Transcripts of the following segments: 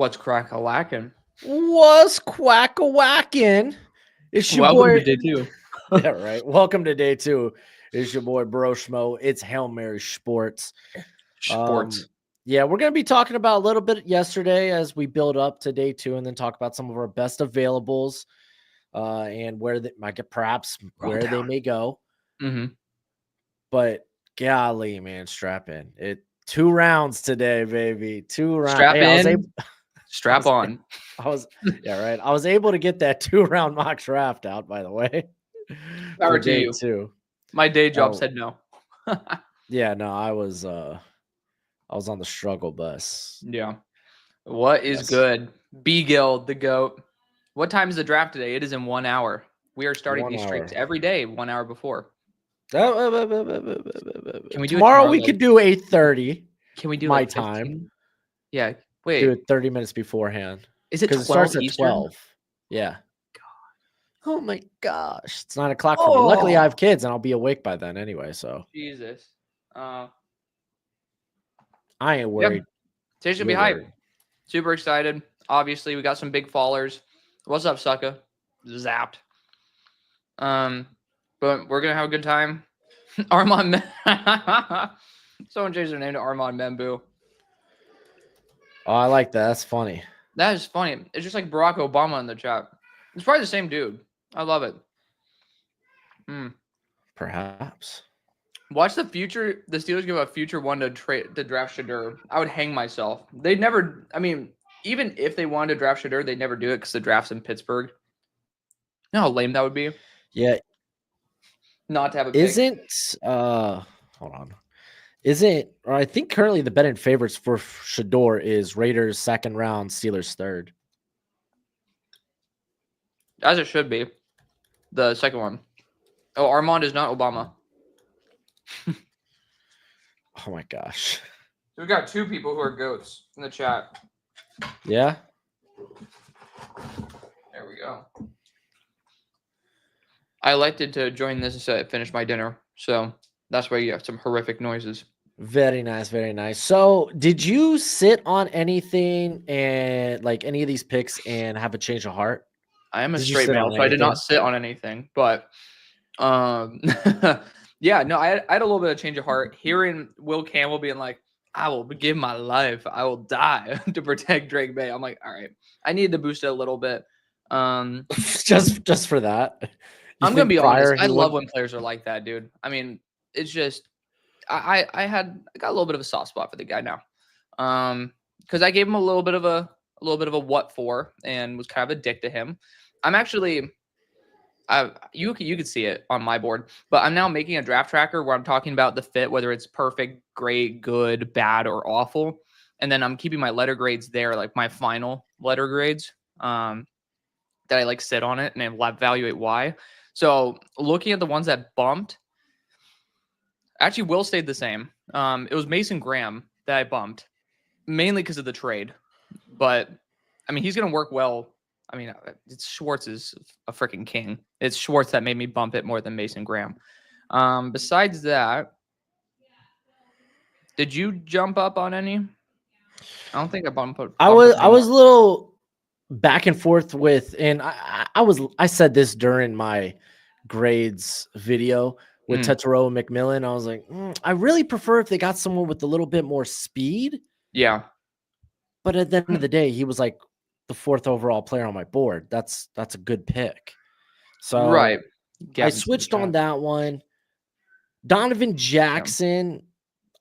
What's crack-a-lackin'? What's quack-a-whackin'? It's your Welcome boy. to day 2. Yeah, right. Welcome to day 2. It's your boy Bro Schmo. It's HAILMARY Sports. Yeah, we're going to be talking about a little bit yesterday as we build up to day 2 and then talk about some of our best availables and where they might get perhaps where they may go. But golly, man, strap in. 2 rounds today, baby. 2 rounds. Strap in. Strap on. I was able to get that 2-round mock draft out, by the way. Power to you. 2. My day job said no. Yeah, no, I was on the struggle bus. Yeah. What is good? B-Gill, the GOAT. What time is the draft today? It is in 1 hour. We are starting these streaks every day, 1 hour before. Can we do tomorrow? We could do 8:30. Can we do my like time? Yeah. Wait. Do it 30 minutes beforehand. Is it 12 it starts at Eastern? 12. Yeah. God. Oh my gosh. It's 9 o'clock for me. Luckily, I have kids and I'll be awake by then anyway. So Jesus. I ain't worried. Yeah. Today's gonna be hype. Super excited. Obviously, we got some big fallers. What's up, sucker? Zapped. But we're gonna have a good time. Armand. Someone changed their name to Armand Membu. Oh, I like that. That's funny. That is funny. It's just like Barack Obama in the chat. It's probably the same dude. I love it. Perhaps. Watch the Steelers give a future one to draft Shadur. I would hang myself. They'd never. I mean, even if they wanted to draft Shadur, they'd never do it because the draft's in Pittsburgh. You know how lame that would be? Yeah. Not to have a pick. Hold on. Or I think currently the betting favorites for Shador is Raiders 2nd round, Steelers 3rd. As it should be. The second one. Oh, Armand is not Obama. Oh my gosh. We've got 2 people who are goats in the chat. Yeah. There we go. I elected to join this to finish my dinner, so that's why you have some horrific noises. Very nice, very nice. So, did you sit on anything and like any of these picks and have a change of heart? I am a straight male, so I did not sit on anything. But, yeah, no, I had a little bit of change of heart. Hearing Will Campbell being like, "I will give my life, I will die to protect Drake May." I'm like, all right, I needed to boost it a little bit. just for that. I'm gonna be honest. I love when players are like that, dude. I mean, it's just I got a little bit of a soft spot for the guy now, because I gave him a little bit of a what for and was kind of a dick to him. I'm actually, you could see it on my board, but I'm now making a draft tracker where I'm talking about the fit, whether it's perfect, great, good, bad, or awful, and then I'm keeping my letter grades there, like my final letter grades, that I like sit on it and I evaluate why. So looking at the ones that bumped, actually Will stayed the same. It was Mason Graham that I bumped, mainly because of the trade. But, I mean, he's going to work well. I mean, Schwartz is a freaking king. It's Schwartz that made me bump it more than Mason Graham. Besides that, did you jump up on any? I don't think I bumped up. I was a little back and forth with, and I said this during my grades video with Tetero and McMillan. I was like, I really prefer if they got someone with a little bit more speed. Yeah. But at the end of the day, he was like the 4th overall player on my board. That's a good pick. So right. I switched on that one. Donovan Jackson.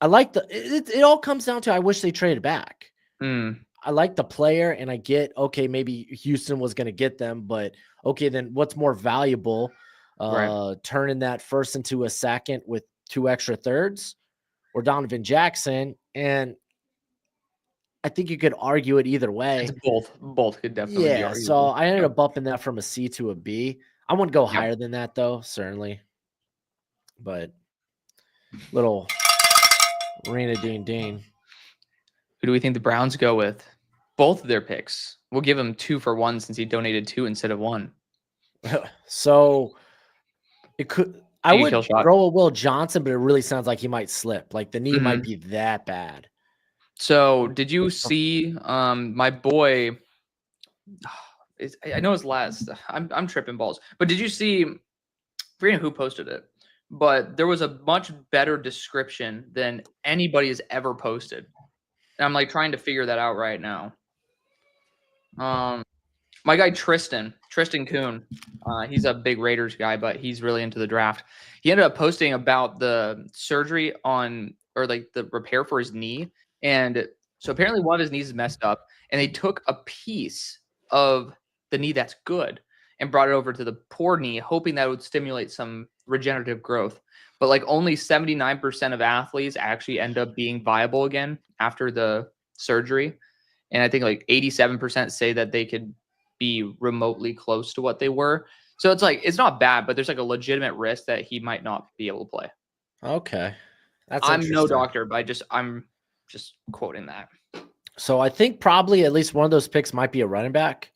I like it all comes down to I wish they traded back. I like the player and I get, okay, maybe Houston was going to get them, but okay, then what's more valuable? Turning that first into a second with 2 extra thirds or Donovan Jackson. And I think you could argue it either way. It's both could definitely be arguable. So I ended up bumping that from a C to a B. I wouldn't go higher than that though, certainly. But little Rena Dean Dean. Who do we think the Browns go with? Both of their picks. We'll give him 2 for 1 since he donated 2 instead of 1. So it could. I would throw a Will Johnson, but it really sounds like he might slip. Like the knee might be that bad. So did you see my boy? I know his last. I'm tripping balls. But did you see? I forget who posted it, but there was a much better description than anybody has ever posted. And I'm like trying to figure that out right now. My guy Tristan Kuhn, he's a big Raiders guy, but he's really into the draft. He ended up posting about the surgery on, or like the repair for his knee. And so apparently one of his knees is messed up, and they took a piece of the knee that's good and brought it over to the poor knee, hoping that would stimulate some regenerative growth. But like only 79% of athletes actually end up being viable again after the surgery. And I think like 87% say that they could be remotely close to what they were. So it's like, it's not bad, but there's like a legitimate risk that he might not be able to play. Okay. I'm no doctor, but I'm just quoting that. So I think probably at least one of those picks might be a running back,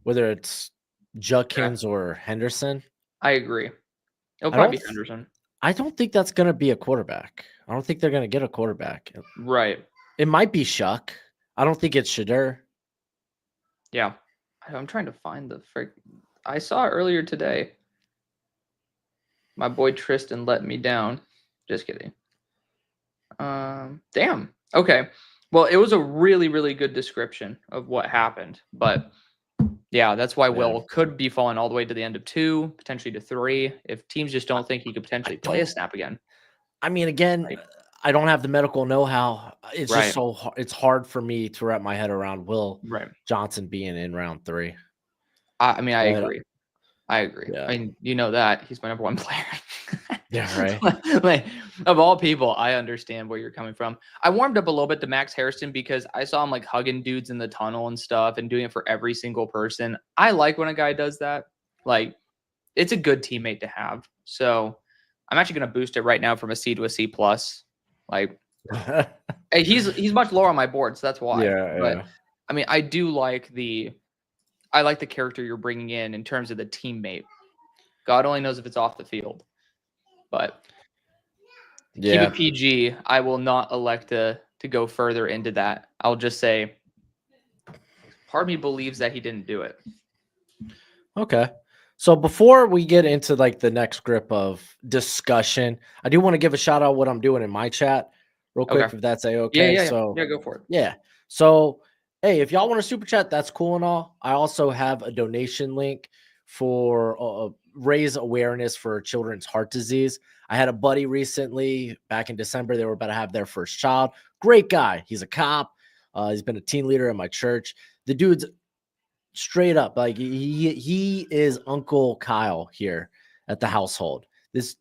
whether it's Judkins or Henderson. I agree. It'll probably be Henderson. I don't think that's going to be a quarterback. I don't think they're going to get a quarterback. Right. It might be Shuck. I don't think it's Shadur. Yeah. I'm trying to find the frick. I saw it earlier today. My boy Tristan let me down. Just kidding. Damn. Okay. Well, it was a really, really good description of what happened. But yeah, that's why Will could be falling all the way to the end of 2, potentially to 3, if teams just don't think he could potentially play a snap again. I mean, again, I don't have the medical know-how. It's just so hard. It's hard for me to wrap my head around Will Johnson being in round 3. I mean, I agree. Yeah. I mean, you know that he's my number 1 player. Yeah, right. Like, of all people, I understand where you're coming from. I warmed up a little bit to Max Harrison because I saw him like hugging dudes in the tunnel and stuff and doing it for every single person. I like when a guy does that. Like, it's a good teammate to have. So I'm actually going to boost it right now from a C to a C+. Like, hey, he's much lower on my board, so that's why. But I mean, I like the character you're bringing in terms of the teammate. God only knows if it's off the field. But keep it PG. I will not elect to go further into that. I'll just say part of me believes that he didn't do it. Okay. So before we get into like the next grip of discussion, I do want to give a shout out what I'm doing in my chat real quick, if that's okay. Yeah, go for it. Yeah. So, hey, if y'all want to super chat, that's cool and all. I also have a donation link for raise awareness for children's heart disease. I had a buddy recently back in December. They were about to have their first child. Great guy. He's a cop. He's been a team leader in my church. The dude's straight up like he is Uncle Kyle here at the household. This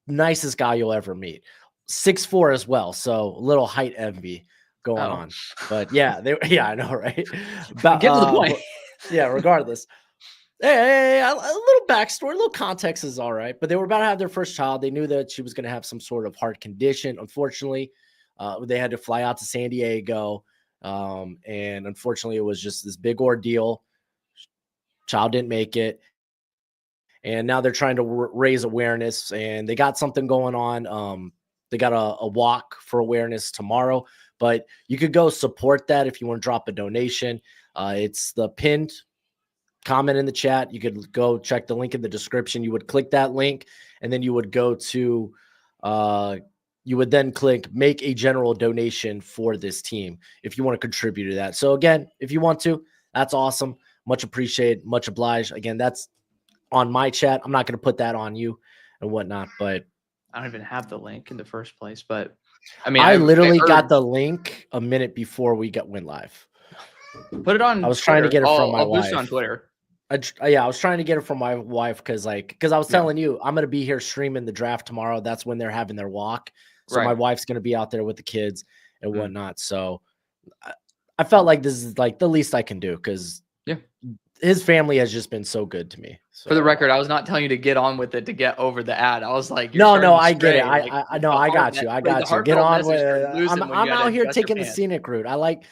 nicest guy you'll ever meet. 6'4" as well. So a little height envy going on. But yeah, I know, right? Get to the point. Yeah, regardless. Hey, a little backstory, a little context is all right. But they were about to have their first child. They knew that she was going to have some sort of heart condition. Unfortunately, they had to fly out to San Diego. And unfortunately, it was just this big ordeal. Child didn't make it. And now they're trying to raise awareness. And they got something going on. They got a walk for awareness tomorrow. But you could go support that if you want to drop a donation. It's the pinned comment in the chat. You could go check the link in the description. You would click that link, and then you would go to you would then click make a general donation for this team if you want to contribute to that. So again, if you want to, that's awesome. Much appreciated, much obliged. Again, that's on my chat. I'm not going to put that on you and whatnot, but I don't even have the link in the first place. But I mean, I literally got the link a minute before we went live. Put it on. I was trying to get it from my wife. Boost it on Twitter. I was trying to get it from my wife because I was telling you I'm going to be here streaming the draft tomorrow. That's when they're having their walk. So my wife's going to be out there with the kids and whatnot. So I felt like this is like the least I can do because his family has just been so good to me. So. For the record, I was not telling you to get on with it to get over the ad. I was like, no, I get it. I know. I got you. Get on with it. I'm out here taking the scenic route. I like,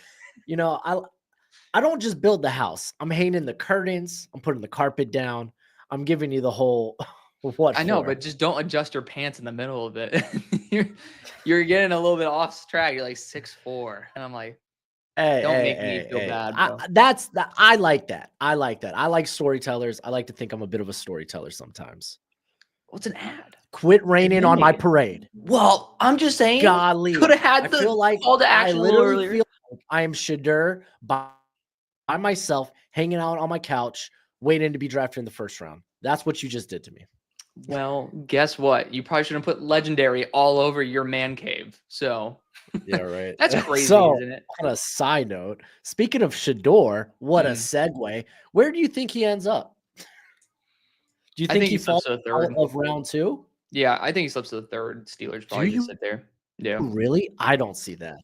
I don't just build the house. I'm hanging the curtains. I'm putting the carpet down. I'm giving you the whole What I know, for? but just don't adjust your pants in the middle of it. you're getting a little bit off track. You're like 6'4", and I'm like, don't make me feel bad, bro. I like that. I like that. I like storytellers. I like to think I'm a bit of a storyteller sometimes. What's an ad? Quit raining on my parade. Well, I'm just saying, golly, could have had I the feel like call to I action a little literally earlier. feel like I am Shedeur by myself, hanging out on my couch, waiting to be drafted in the first round. That's what you just did to me. Well, guess what? You probably shouldn't put legendary all over your man cave. So yeah, right. That's crazy, So, isn't it? on a side note, speaking of Shedeur, what a segue. Where do you think he ends up? Do you think he falls to the third of round 2? Yeah, I think he slips to the third. Steelers probably just sit there. Yeah. Really? I don't see that.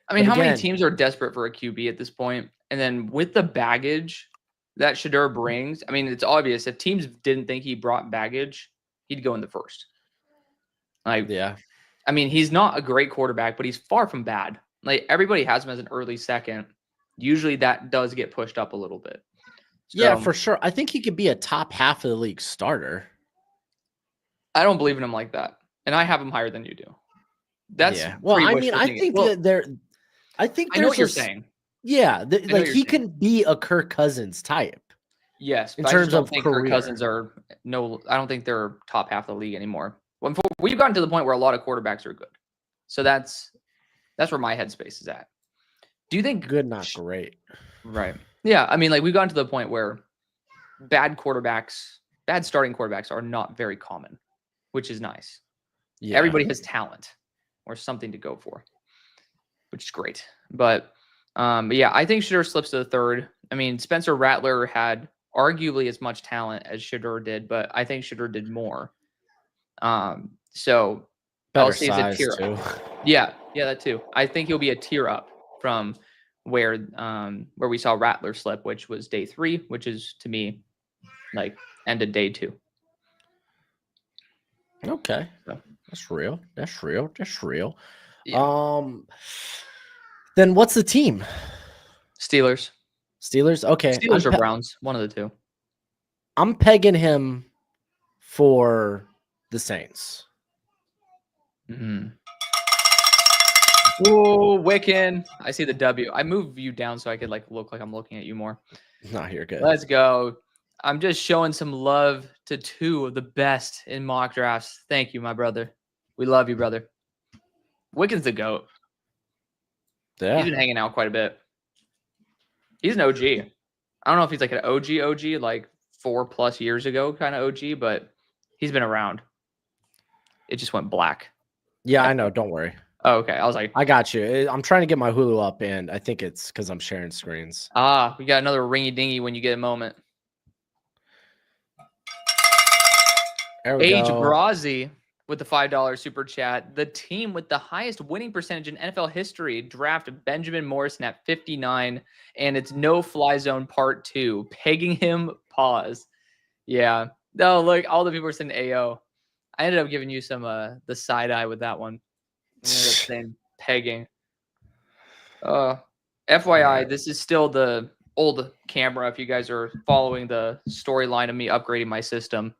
I mean, how many teams are desperate for a QB at this point? And then with the baggage that Shedeur brings, I mean, it's obvious if teams didn't think he brought baggage, he'd go in the first. Like, yeah. I mean, he's not a great quarterback, but he's far from bad. Like, everybody has him as an early second. Usually that does get pushed up a little bit. So, yeah, for sure. I think he could be a top half of the league starter. I don't believe in him like that. And I have him higher than you do. That's well, I mean, I think that there I think I know what you're saying. Yeah, like he can be a Kirk Cousins type. Yes, in terms of career. Kirk Cousins I don't think they're top half of the league anymore. We've gotten to the point where a lot of quarterbacks are good. So that's where my headspace is at. Do you think good, not great? Right. Yeah, I mean, like we've gotten to the point where bad starting quarterbacks are not very common, which is nice. Yeah. Everybody has talent or something to go for, which is great. But yeah, I think Shedeur slips to the third. I mean, Spencer Rattler had arguably as much talent as Shedeur did, but I think Shedeur did more. So better size too. Yeah, that too. I think he'll be a tier up from where we saw Rattler slip, which was day 3, which is to me like end of day 2. Okay, so. That's real. Yeah. Then what's the team? Steelers. Okay. Steelers or Browns, one of the two. I'm pegging him for the Saints. Mm-hmm. Oh, Wiccan. I see the W. I move you down so I could like look like I'm looking at you more. No, you're good. Let's go. I'm just showing some love to 2 of the best in mock drafts. Thank you, my brother. We love you, brother. Wiccan's the GOAT. Yeah. He's been hanging out quite a bit. He's an OG. I don't know if he's like an OG, like 4+ years ago kind of OG, but he's been around. It just went black. Yeah, I know. Don't worry. Oh, okay. I was like, I got you. I'm trying to get my Hulu up, and I think it's because I'm sharing screens. We got another ringy dingy when you get a moment. There we go. Brazzi with the $5 super chat. The team with the highest winning percentage in NFL history drafted Benjamin Morrison at 59, and it's no fly zone part 2. Pegging him, pause. Yeah. No, look, all the people are saying AO. I ended up giving you some the side eye with that one. Saying pegging. FYI, this is still the old camera if you guys are following the storyline of me upgrading my system.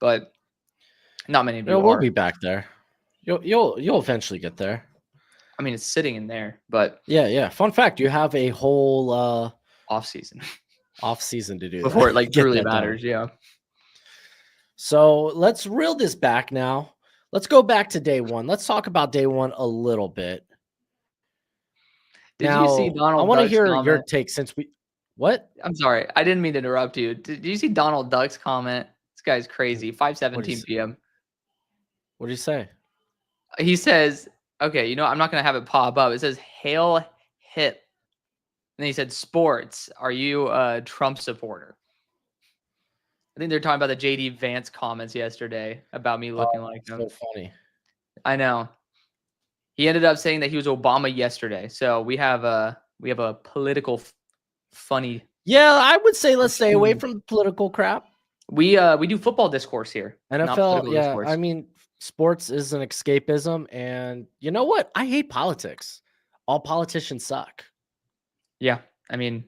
But not many of you we'll be back there. You'll eventually get there. I mean, it's sitting in there, but yeah. Fun fact: you have a whole off season to do before it like truly matters. Done. Yeah. So let's reel this back now. Let's go back to day 1. Let's talk about day 1 a little bit. Did you see Donald? I want to hear comment? your take since we. What? I'm sorry, I didn't mean to interrupt you. Did you see Donald Duck's comment? This guy's crazy. 5:17 p.m. What did he say? He says, "Okay, I'm not gonna have it pop up. It says Hail Hit." And he said, "Sports, are you a Trump supporter?" I think they're talking about the JD Vance comments yesterday about me looking like him. So funny. I know. He ended up saying that he was Obama yesterday. So we have a political funny. Yeah, I would say let's stay away from political crap. We do football discourse here. NFL, yeah. Discourse. I mean, sports is an escapism, and you know what? I hate politics. All politicians suck. Yeah, I mean,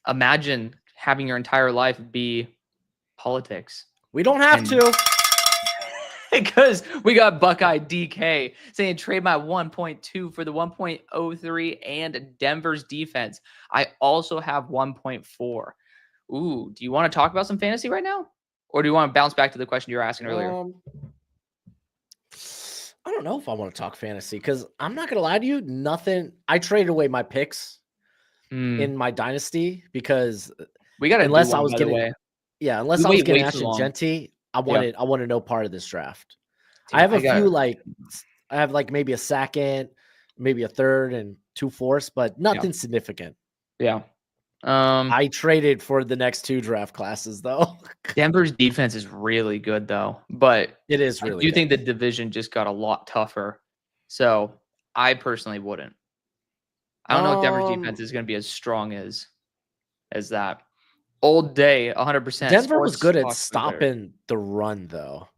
imagine having your entire life be politics. We don't have to. Because we got Buckeye DK saying trade my 1.2 for the 1.03 and Denver's defense. I also have 1.4. Ooh, do you want to talk about some fantasy right now? Or do you want to bounce back to the question you were asking earlier? I don't know if I want to talk fantasy because I'm not going to lie to you. Nothing. I traded away my picks in my dynasty because we got to unless I was getting Ashton Genty, I wanted no part of this draft. Dude, I have I have like maybe a second, maybe a third and 2 fourths, but nothing significant. Yeah. I traded for the next 2 draft classes though. Denver's defense is really good though, but it is really I do think the division just got a lot tougher. So I personally wouldn't. I don't know if Denver's defense is going to be as strong as that. Old day, 100%. Denver was good at stopping the run though.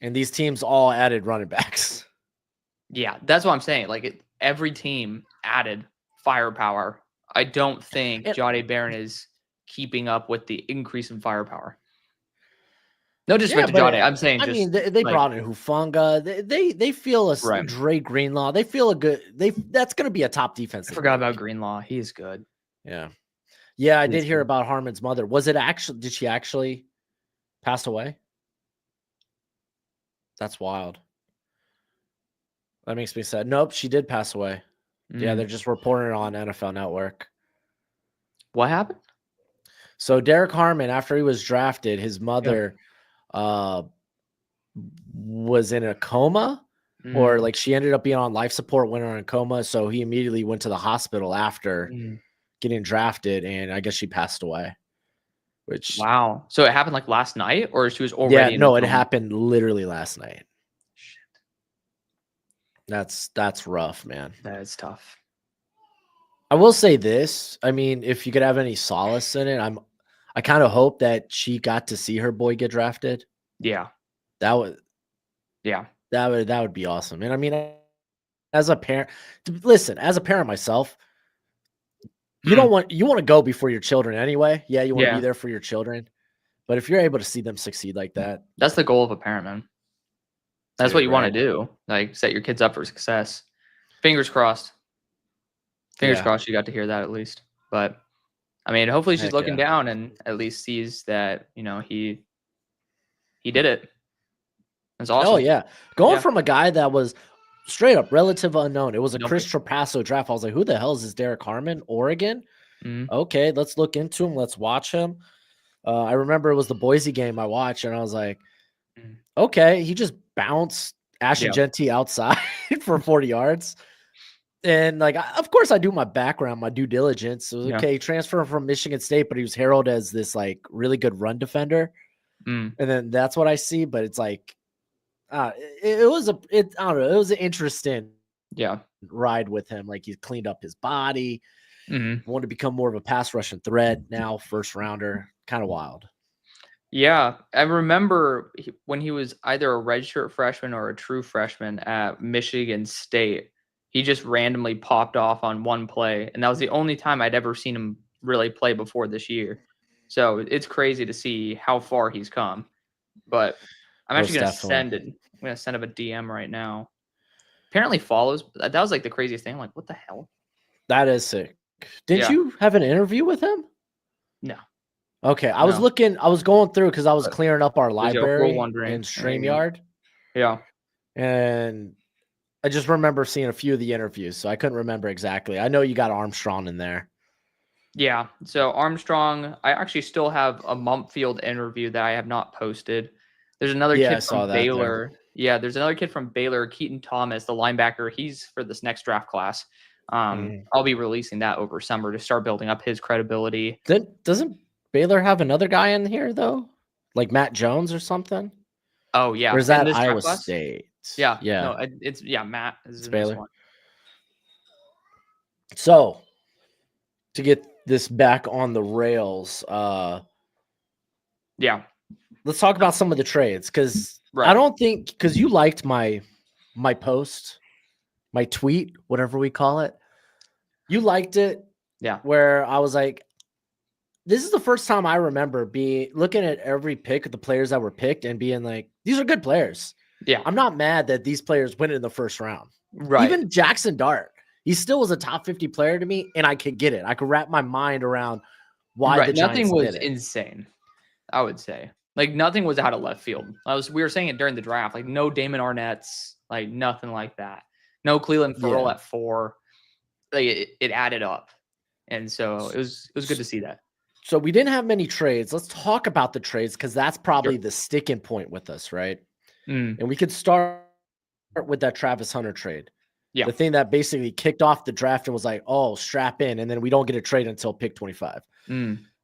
And these teams all added running backs. Yeah, that's what I'm saying. Like every team added firepower. I don't think Jahdae Barron is keeping up with the increase in firepower. No disrespect to Jahdae. I'm saying they brought in Hufanga. They feel a Dre Greenlaw. They feel a good that's gonna be a top defense. I forgot about Greenlaw. He's good. Yeah. Yeah, I did hear about Harmon's mother. Did she actually pass away? That's wild. That makes me sad. Nope, she did pass away. Yeah, they're just reporting it on NFL Network. What happened? So Derek Harmon, after he was drafted, his mother was in a coma, or like she ended up being on life support, went on a coma. So he immediately went to the hospital after getting drafted, and I guess she passed away. Which So it happened like last night, or she was already? Yeah, no, it happened literally last night. Shit. That's rough, man. That is tough. I will say this. I mean, if you could have any solace in it, I kind of hope that she got to see her boy get drafted. Yeah. That would be awesome. And I mean, as a parent, as a parent myself, you want to go before your children anyway. Yeah, you want to be there for your children. But if you're able to see them succeed like that, that's the goal of a parent, man. That's what you want to do. Like set your kids up for success. Fingers crossed. Fingers crossed you got to hear that at least. But I mean, hopefully she's looking down and at least sees that, he did it. That's awesome. Oh yeah. Going from a guy that was straight up relative unknown. It was a Chris Trapasso draft. I was like, who the hell is this Derek Harmon? Oregon? Okay, let's look into him. Let's watch him. I remember it was the Boise game I watched, and I was like, okay, he just bounced Ashton Genty outside for 40 yards. And like, of course I do my background, my due diligence. So, okay, transfer from Michigan State, but he was heralded as this like really good run defender. And then that's what I see. But it's like, it was an interesting ride with him. Like he cleaned up his body, wanted to become more of a pass rushing threat. Now first rounder, kind of wild. Yeah, I remember when he was either a redshirt freshman or a true freshman at Michigan State. He just randomly popped off on one play, and that was the only time I'd ever seen him really play before this year. So it's crazy to see how far he's come. But I'm actually going to send it. I'm going to send him a DM right now. Apparently follows. That was like the craziest thing. I'm like, what the hell? That is sick. Did you have an interview with him? No. Okay. I was going through because I was clearing up our library in StreamYard. Yeah. And I just remember seeing a few of the interviews, so I couldn't remember exactly. I know you got Armstrong in there. Yeah. So Armstrong, I actually still have a Mumpfield interview that I have not posted. There's another kid from Baylor. Yeah, there's another kid from Baylor, Keaton Thomas, the linebacker. He's for this next draft class. I'll be releasing that over summer to start building up his credibility. Then doesn't Baylor have another guy in here though, like Matt Jones or something? Oh yeah, or is that Iowa State? Yeah. No, it's Matt is in Baylor. this one. So to get this back on the rails, let's talk about some of the trades because I don't think because you liked my post, my tweet, whatever we call it. You liked it. Yeah. Where I was like, this is the first time I remember looking at every pick of the players that were picked and being like, these are good players. Yeah. I'm not mad that these players went in the first round. Right. Even Jackson Dart, he still was a top 50 player to me, and I could get it. I could wrap my mind around why the Giants Nothing was did it. insane, I would say. Like, nothing was out of left field. We were saying it during the draft. Like, no Damon Arnett's, like, nothing like that. No Cleveland Ferrell at 4. Like, it added up. And so it was good to see that. So we didn't have many trades. Let's talk about the trades because that's probably the sticking point with us, right? And we could start with that Travis Hunter trade. Yeah. The thing that basically kicked off the draft and was like, oh, strap in. And then we don't get a trade until pick 25.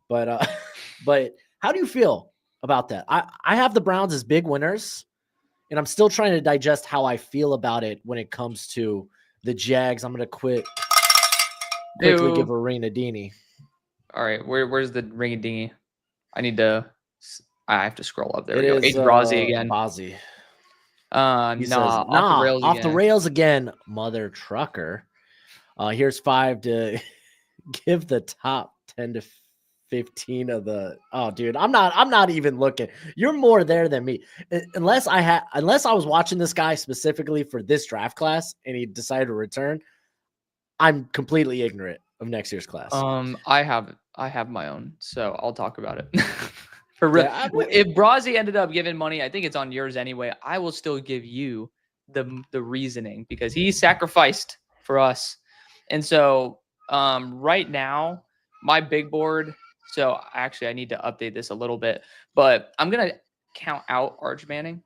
But how do you feel about that? I have the Browns as big winners, and I'm still trying to digest how I feel about it when it comes to the Jags. I'm going to quickly give a ring to Dini. All right. Where's the ring of dingy? I have to scroll up. There we go. Aiden Brazzi again. Bozzy. He says, off the rails again, mother trucker. Here's 5 to give the top 10 to 15 of the. Oh, dude, I'm not even looking. You're more there than me. Unless I was watching this guy specifically for this draft class and he decided to return, I'm completely ignorant of next year's class. I have my own, so I'll talk about it. For real. Yeah, if Brazzi ended up giving money, I think it's on yours anyway. I will still give you the reasoning because he sacrificed for us. And so right now, my big board. So actually, I need to update this a little bit, but I'm gonna count out Arch Manning.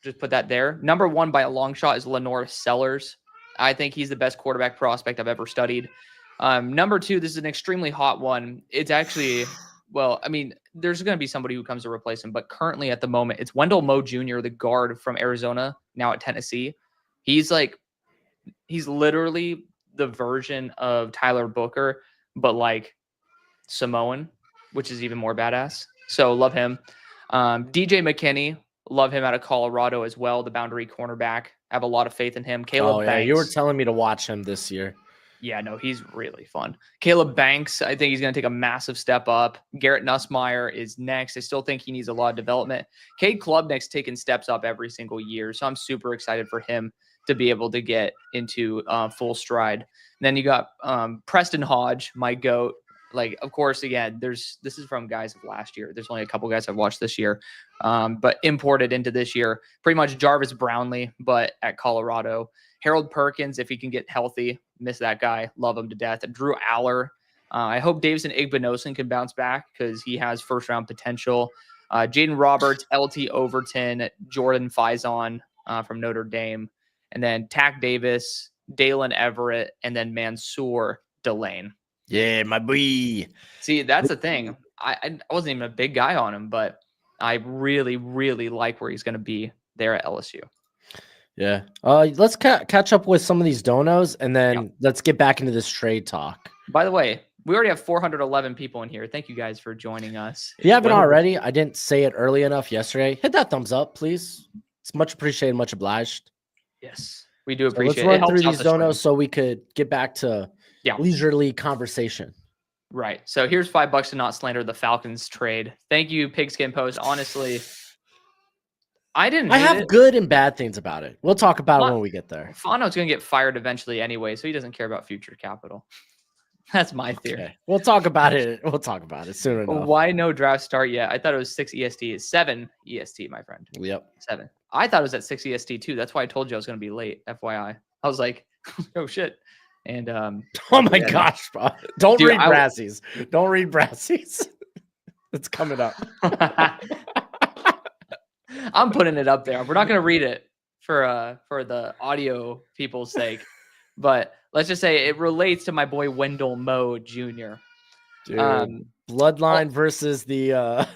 Just put that there. Number 1 by a long shot is Lenore Sellers. I think he's the best quarterback prospect I've ever studied. Number 2, this is an extremely hot one. It's actually, well, I mean, there's going to be somebody who comes to replace him, but currently at the moment, it's Wendell Moe Jr., the guard from Arizona, now at Tennessee. He's literally the version of Tyler Booker, but like Samoan, which is even more badass. So love him. DJ McKinney, love him out of Colorado as well, the boundary cornerback. I have a lot of faith in him. Caleb Banks. You were telling me to watch him this year. Yeah, no, he's really fun. Caleb Banks, I think he's going to take a massive step up. Garrett Nussmeier is next. I still think he needs a lot of development. Cade Klubnik's taking steps up every single year, so I'm super excited for him to be able to get into full stride. And then you got Preston Hodge, my GOAT. Like, of course, again, this is from guys of last year. There's only a couple guys I've watched this year, but imported into this year. Pretty much Jarvis Brownlee, but at Colorado. Harold Perkins, if he can get healthy, miss that guy. Love him to death. Drew Aller. I hope Davison Igbinosun can bounce back because he has first-round potential. Jaden Roberts, LT Overton, Jordan Faison from Notre Dame. And then Tack Davis, Dalen Everett, and then Mansour Delane. Yeah, my boy. See, that's the thing. I wasn't even a big guy on him, but I really, really like where he's going to be there at LSU. Yeah. Let's catch up with some of these donos, and then let's get back into this trade talk. By the way, we already have 411 people in here. Thank you guys for joining us. If you haven't already, I didn't say it early enough yesterday. Hit that thumbs up, please. It's much appreciated, much obliged. Yes, we do appreciate it. Let's run through these donos so we could get back to leisurely conversation. Right. So here's $5 to not slander the Falcons trade. Thank you, Pigskin Post. Honestly, I have good and bad things about it. We'll talk about it when we get there. Fano's going to get fired eventually anyway, so he doesn't care about future capital. That's my theory. Okay. We'll talk about it. We'll talk about it soon enough. Why no draft start yet? I thought it was 6 EST. It's 7 EST, my friend. Yep. 7. I thought it was at 6 EST too. That's why I told you I was going to be late, FYI. I was like, oh shit. And oh my gosh, bro. Don't read Brassies. Don't read Brassies. It's coming up. I'm putting it up there. We're not going to read it for the audio people's sake, but let's just say it relates to my boy Wendell Moe Jr. Dude, Bloodline versus the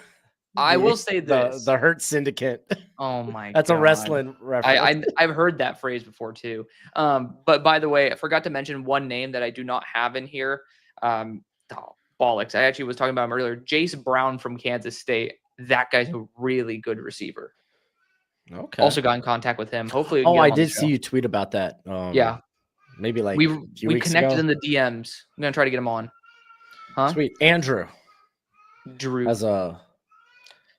I will say this: the Hurt Syndicate. Oh my! That's God. a wrestling reference. I've heard that phrase before too. But by the way, I forgot to mention one name that I do not have in here. Bollocks! I actually was talking about him earlier. Jace Brown from Kansas State. That guy's a really good receiver. Okay. Also got in contact with him. Hopefully. I did see you tweet about that. Yeah. Maybe like we connected in the DMs. I'm gonna try to get him on. Huh? Sweet. Andrew. Drew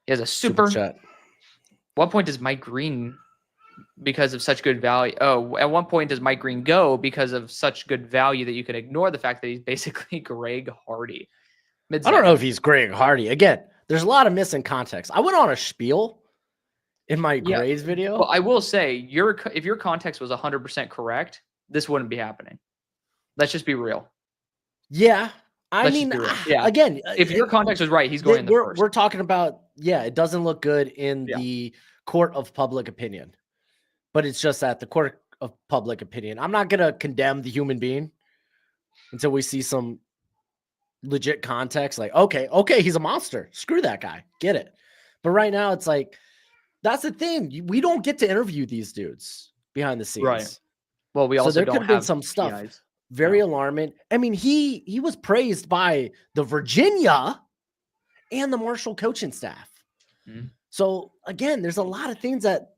he has a super chat. What point does Mike Green because of such good value. Oh, at one point does Mike Green go because of such good value that you can ignore the fact that he's basically Greg Hardy? I don't know if he's Greg Hardy. Again, there's a lot of missing context. I went on a spiel in my grades video. Well, I will say if your context was 100% correct, this wouldn't be happening. Let's just be real. Yeah. I mean, again, if your context was right, he's going in the first. We're talking about, it doesn't look good in the court of public opinion, but it's just at the court of public opinion. I'm not going to condemn the human being until we see some legit context. Like, okay, he's a monster. Screw that guy. Get it. But right now it's like, that's the thing. We don't get to interview these dudes behind the scenes. Right. Well, we also there could have been some stuff. PIs. Very alarming. I mean, he was praised by the Virginia and the Marshall coaching staff. Mm-hmm. So again, there's a lot of things that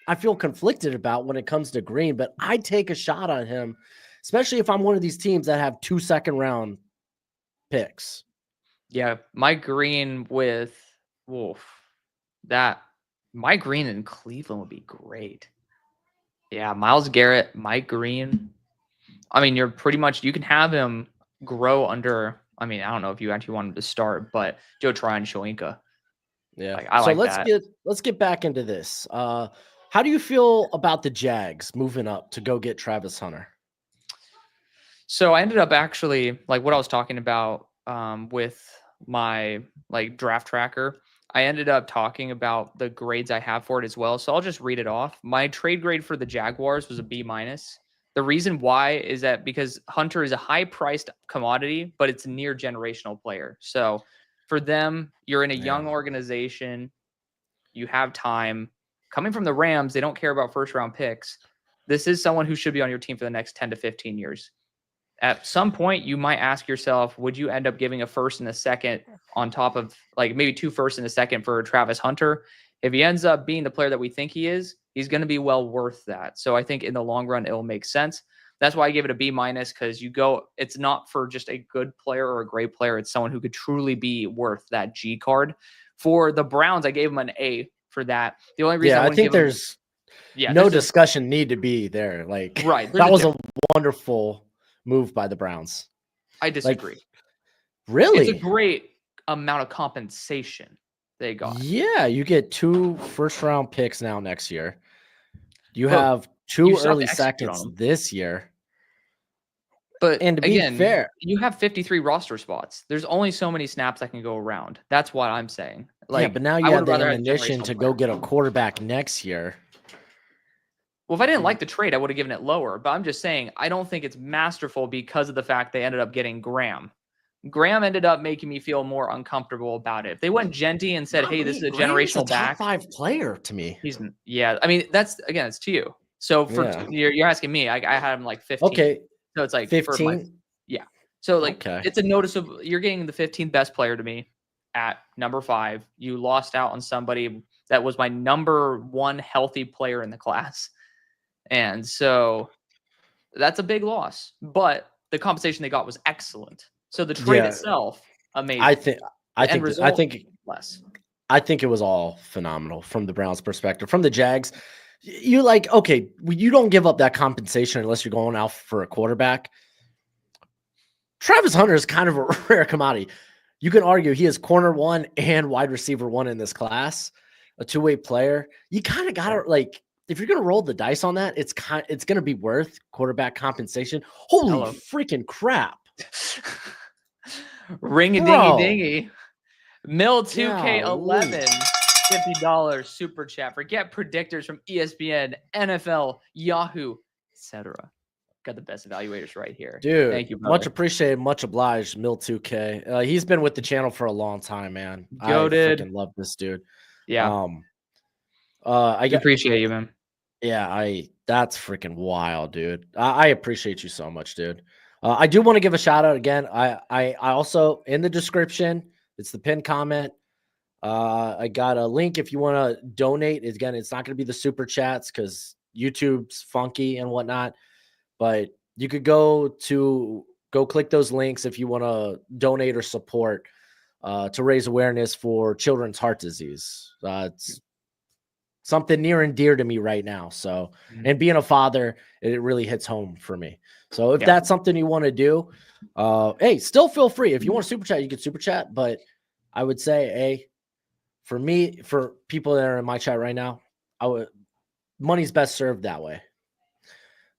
I feel conflicted about when it comes to Green, but I'd take a shot on him, especially if I'm one of these teams that have 2 second-round picks. Yeah, Mike Green with Mike Green in Cleveland would be great. Yeah, Myles Garrett, Mike Green. I mean, you can have him grow under, I don't know if you actually want him to start, but Joe Tryon, Shoinka. Yeah. So let's get back into this. How do you feel about the Jags moving up to go get Travis Hunter? So I ended up actually, like what I was talking about with my draft tracker, I ended up talking about the grades I have for it as well. So I'll just read it off. My trade grade for the Jaguars was a B-. The reason why is that because Hunter is a high-priced commodity, but it's a near generational player. So for them, you're in a young organization. You have time. Coming from the Rams, they don't care about first-round picks. This is someone who should be on your team for the next 10 to 15 years. At some point, you might ask yourself, would you end up giving a first and a second on top of maybe 2 firsts and a second for Travis Hunter? If he ends up being the player that we think he is, he's going to be well worth that. So I think in the long run, it will make sense. That's why I gave it a B-, because it's not for just a good player or a great player. It's someone who could truly be worth that G card. For the Browns, I gave him an A for that. The only reason I think there's no discussion need to be there. Right. That was a wonderful move by the Browns. I disagree. Really? It's a great amount of compensation they got. Yeah, you get 2 first-round picks now next year. You have 2 early seconds this year. But to be fair, you have 53 roster spots. There's only so many snaps that can go around. That's what I'm saying. But now you have the ammunition to go get a quarterback next year. Well, if I didn't like the trade, I would have given it lower. But I'm just saying, I don't think it's masterful because of the fact they ended up getting Graham. Graham ended up making me feel more uncomfortable about it. If they went Genty and said, hey, this is a generational back. Top 5 player to me. That's it's to you. So you're asking me, I had him 15. Okay. So it's 15. So it's a noticeable, you're getting the 15th best player to me at number 5. You lost out on somebody that was my number 1 healthy player in the class. And so that's a big loss, but the compensation they got was excellent. So the trade itself, amazing. I think it was all phenomenal from the Browns' perspective. From the Jags, you you don't give up that compensation unless you're going out for a quarterback. Travis Hunter is kind of a rare commodity. You can argue he is corner 1 and wide receiver 1 in this class, a 2-way player. You kind of got to if you're going to roll the dice on that, it's going to be worth quarterback compensation. Holy freaking crap. Ring-a-dingy-dingy. Mill 2K11, $50 super chat. Forget predictors from ESPN, NFL, Yahoo, etc. Got the best evaluators right here. Dude, thank you, brother. Much appreciated, much obliged, Mill 2K. He's been with the channel for a long time, man. Goated. I freaking love this dude. Yeah. I appreciate you, man. Yeah, that's freaking wild, dude. I appreciate you so much, dude. I do want to give a shout out again. I also, in the description, it's the pinned comment. I got a link if you want to donate. Again, it's not going to be the super chats because YouTube's funky and whatnot, but you could go click those links if you want to donate or support to raise awareness for children's heart disease. It's something near and dear to me right now. So, and being a father, it really hits home for me. So if that's something you want to do, hey, still feel free. If you want to super chat, you can super chat. But I would say, hey, for me, for people that are in my chat right now, money's best served that way.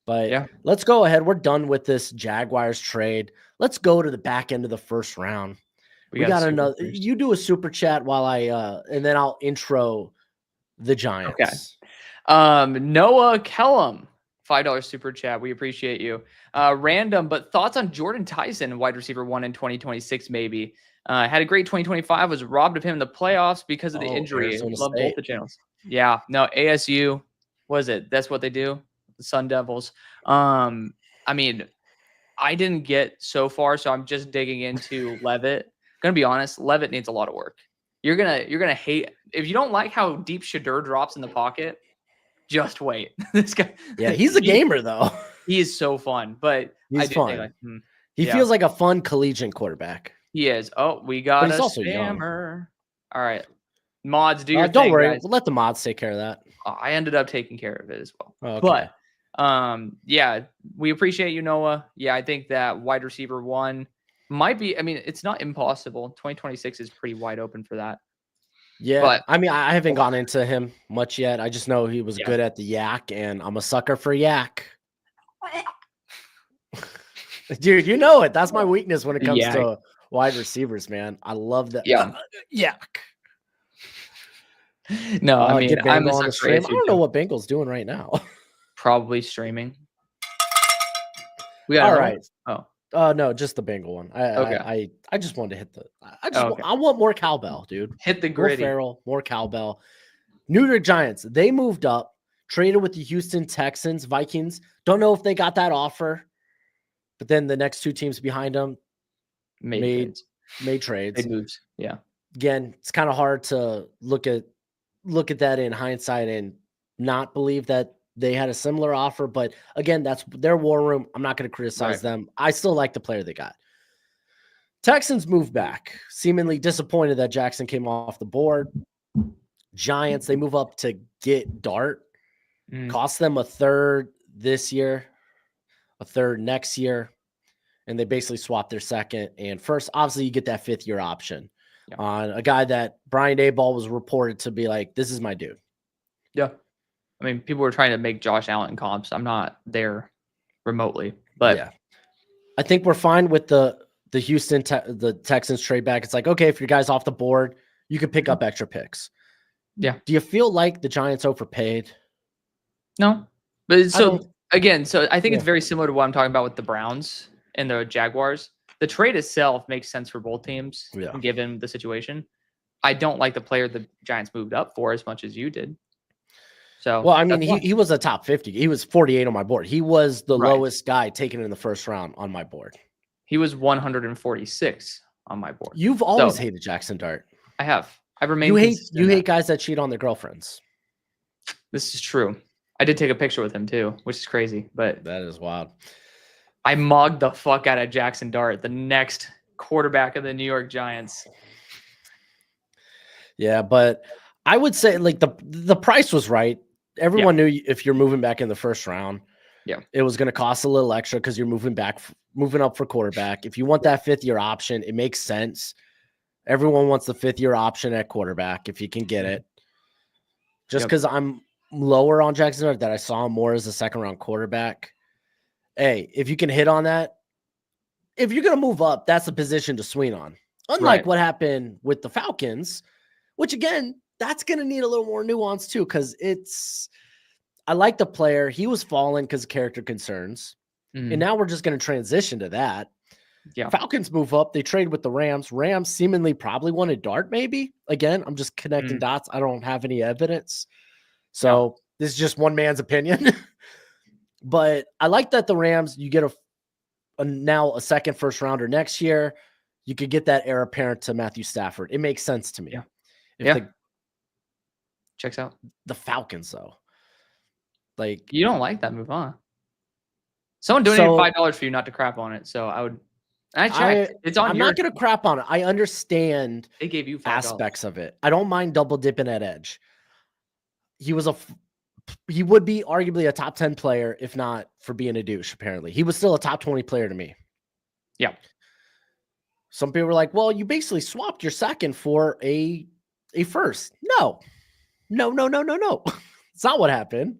But let's go ahead. We're done with this Jaguars trade. Let's go to the back end of the first round. We got another. You do a super chat while and then I'll intro the Giants. Okay. Noah Kellum, $5 super chat. We appreciate you. Random, but thoughts on Jordan Tyson, wide receiver 1 in 2026, maybe. Had a great 2025, was robbed of him in the playoffs because of the injury. Love both the channels. Yeah, no, ASU, was it? That's what they do? The Sun Devils. I mean, I didn't get so far, so I'm just digging into Levitt. Gonna be honest, Levitt needs a lot of work. You're gonna hate if you don't like how deep Shedeur drops in the pocket. Just wait. This guy. Yeah, he's a gamer though. He is so fun, but he's fun. He feels like a fun collegiate quarterback. He is. Oh, we got a spammer. All right, mods, do your thing. Don't worry, guys. We'll let the mods take care of that. I ended up taking care of it as well. Okay. But yeah, we appreciate you, Noah. Yeah, I think that wide receiver 1 might be. I mean, it's not impossible. 2026 is pretty wide open for that. Yeah, but I mean, I haven't gone into him much yet. I just know he was good at the yak, and I'm a sucker for yak. Dude, you know it. That's my weakness when it comes to wide receivers, man. I love that. Yak. No, I mean, I'm on the stream. I don't know what Bengal's doing right now. Probably streaming. We got all right. No, just the Bengal one. I just wanted to hit the. I want more cowbell, dude. Hit the gritty. More Farrell, more cowbell. New York Giants. They moved up, traded with the Houston Texans, Vikings. Don't know if they got that offer, but then the next 2 teams behind them made trades. Made moves. Yeah. Again, it's kind of hard to look at that in hindsight and not believe that they had a similar offer, but again, that's their war room. I'm not going to criticize them. I still like the player they got. Texans move back, seemingly disappointed that Jackson came off the board. Giants, they move up to get Dart. Cost them a third this year, a third next year, and they basically swapped their second and first. Obviously, you get that 5th-year option on a guy that Brian Daboll was reported to be like, this is my dude. Yeah. I mean, people were trying to make Josh Allen comps. I'm not there remotely, but I think we're fine with the Houston, the Texans trade back. It's like, okay, if your guy's off the board, you can pick up extra picks. Yeah. Do you feel like the Giants overpaid? No, but so I think it's very similar to what I'm talking about with the Browns and the Jaguars. The trade itself makes sense for both teams, given the situation. I don't like the player the Giants moved up for as much as you did. So, well, I mean, he was a top 50. He was 48 on my board. He was the lowest guy taken in the first round on my board. He was 146 on my board. You've always hated Jackson Dart. I have. I've remained. You hate guys that cheat on their girlfriends. This is true. I did take a picture with him too, which is crazy, but that is wild. I mugged the fuck out of Jackson Dart, the next quarterback of the New York Giants. Yeah, but I would say like the price was right. Everyone knew if you're moving back in the first round, it was going to cost a little extra because you're moving up for quarterback. If you want that 5th-year option, it makes sense. Everyone wants the 5th-year option at quarterback if you can get it. Just because I'm lower on Jackson Dart, that I saw him more as a 2nd-round quarterback. Hey, if you can hit on that, if you're going to move up, that's a position to swing on. Unlike what happened with the Falcons, which again, that's going to need a little more nuance too, because I like the player. He was falling because of character concerns. And now we're just going to transition to that. Yeah. Falcons move up. They trade with the Rams. Rams seemingly probably wanted Dart, maybe. Again, I'm just connecting dots. I don't have any evidence. So this is just one man's opinion. But I like that the Rams, you get now a second first rounder next year. You could get that heir apparent to Matthew Stafford. It makes sense to me. Yeah. Checks out. The Falcons, though. Like, you don't like that move, huh? Someone donated $5 for you not to crap on it. So I would. I checked. It's on. I'm not going to crap on it. I understand they gave you $5. Aspects of it. I don't mind double dipping at edge. he would be arguably a top 10 player, if not for being a douche. Apparently, he was still a top 20 player to me. Yeah. Some people were like, well, you basically swapped your second for a first. No. It's not what happened.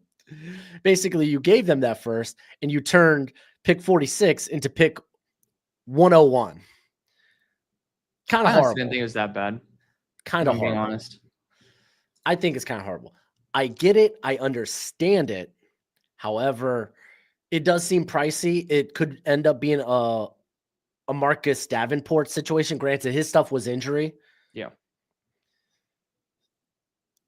Basically, you gave them that first and you turned pick 46 into pick 101. Kind of horrible. I didn't think it was that bad. Kind of horrible. Being honest. I think it's kind of horrible. I get it. I understand it. However, it does seem pricey. It could end up being a Marcus Davenport situation. Granted, his stuff was injury. Yeah.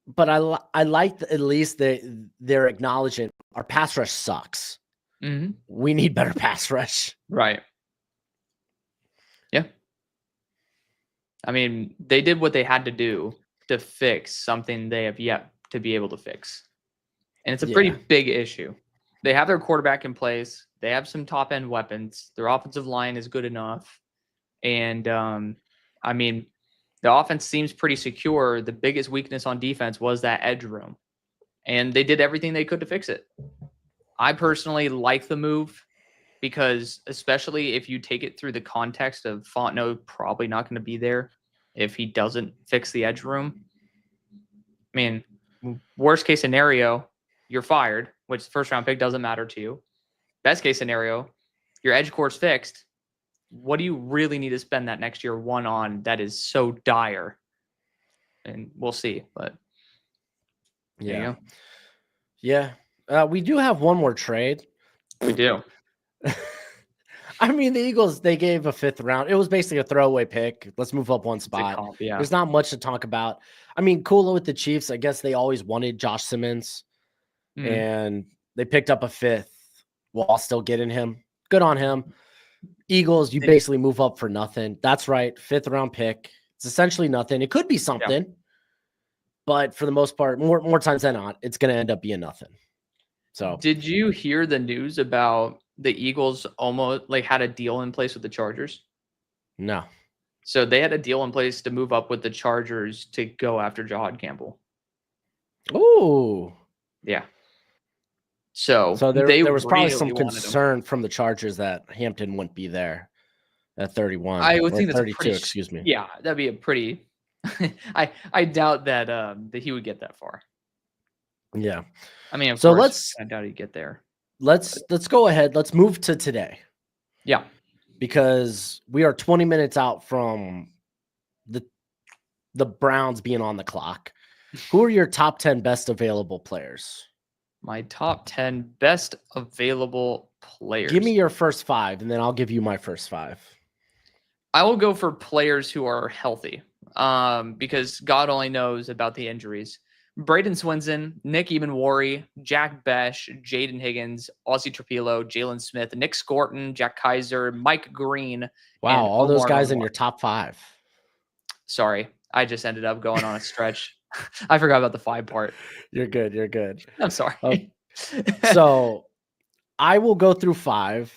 But I like at least they're acknowledging our pass rush sucks. Mm-hmm. We need better pass rush. Right. Yeah. I mean, they did what they had to do to fix something they have yet to be able to fix. And it's a pretty big issue. They have their quarterback in place. They have some top end weapons. Their offensive line is good enough. And I mean, the offense seems pretty secure. The biggest weakness on defense was that edge room. And they did everything they could to fix it. I personally like the move because especially if you take it through the context of Fontenot probably not going to be there if he doesn't fix the edge room. I mean, worst case scenario, you're fired, which the first round pick doesn't matter to you. Best case scenario, your edge core's fixed. What do you really need to spend that next year one on that is so dire? And we'll see, but yeah. We do have one more trade. We do. I mean, the Eagles, they gave a 5th round. It was basically a throwaway pick. Let's move up one spot. There's not much to talk about. I mean, cool with the Chiefs. I guess they always wanted Josh Simmons, and they picked up a 5th while still getting him. Good on him. Eagles, you basically move up for nothing. That's right. 5th round pick. It's essentially nothing. It could be something, but for the most part, more times than not, it's going to end up being nothing. So, did you hear the news about the Eagles almost had a deal in place with the Chargers? No. So they had a deal in place to move up with the Chargers to go after Jahad Campbell. Ooh. Yeah. So there was probably some concern from the Chargers that Hampton wouldn't be there at 31. I would think that's 32, excuse me. Yeah, that'd be a pretty I doubt that that he would get that far. Yeah. I mean, of course, I doubt he'd get there. Let's go ahead. Let's move to today. Yeah. Because we are 20 minutes out from the Browns being on the clock. Who are your top 10 best available players? My top 10 best available players. Give me your first 5, and then I'll give you my first 5. I will go for players who are healthy, because God only knows about the injuries. Braden Swinson, Nick Ebenwari, Jack Besh, Jaden Higgins, Ozzie Trapilo, Jalen Smith, Nick Scorton, Jack Kaiser, Mike Green. Wow, all those guys in your top 5. Sorry, I just ended up going on a stretch. I forgot about the 5 part. You're good. You're good. I'm sorry. So I will go through 5.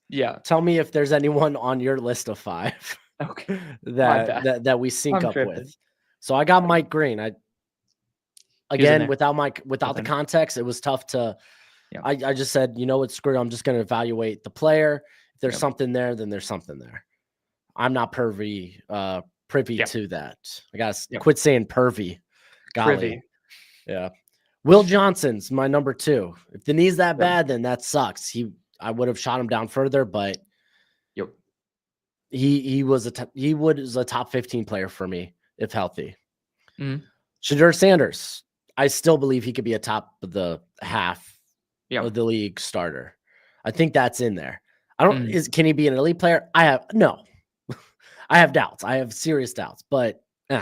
Yeah. Tell me if there's anyone on your list of 5. Okay. that we sync up with. So I got Mike Green. Without the context, it was tough to. Yeah. I just said, you know what, screw it. I'm just going to evaluate the player. If there's something there, then there's something there. I'm not privy to that. I got to quit saying pervy. Golly. Privy. Yeah. Will Johnson's my number 2. If the knee's that bad, then that sucks. I would have shot him down further, but he was a top 15 player for me if healthy. Shadur Sanders, I still believe he could be a top of the half of the league starter. I think that's in there. Can he be an elite player? I have doubts. I have serious doubts, but we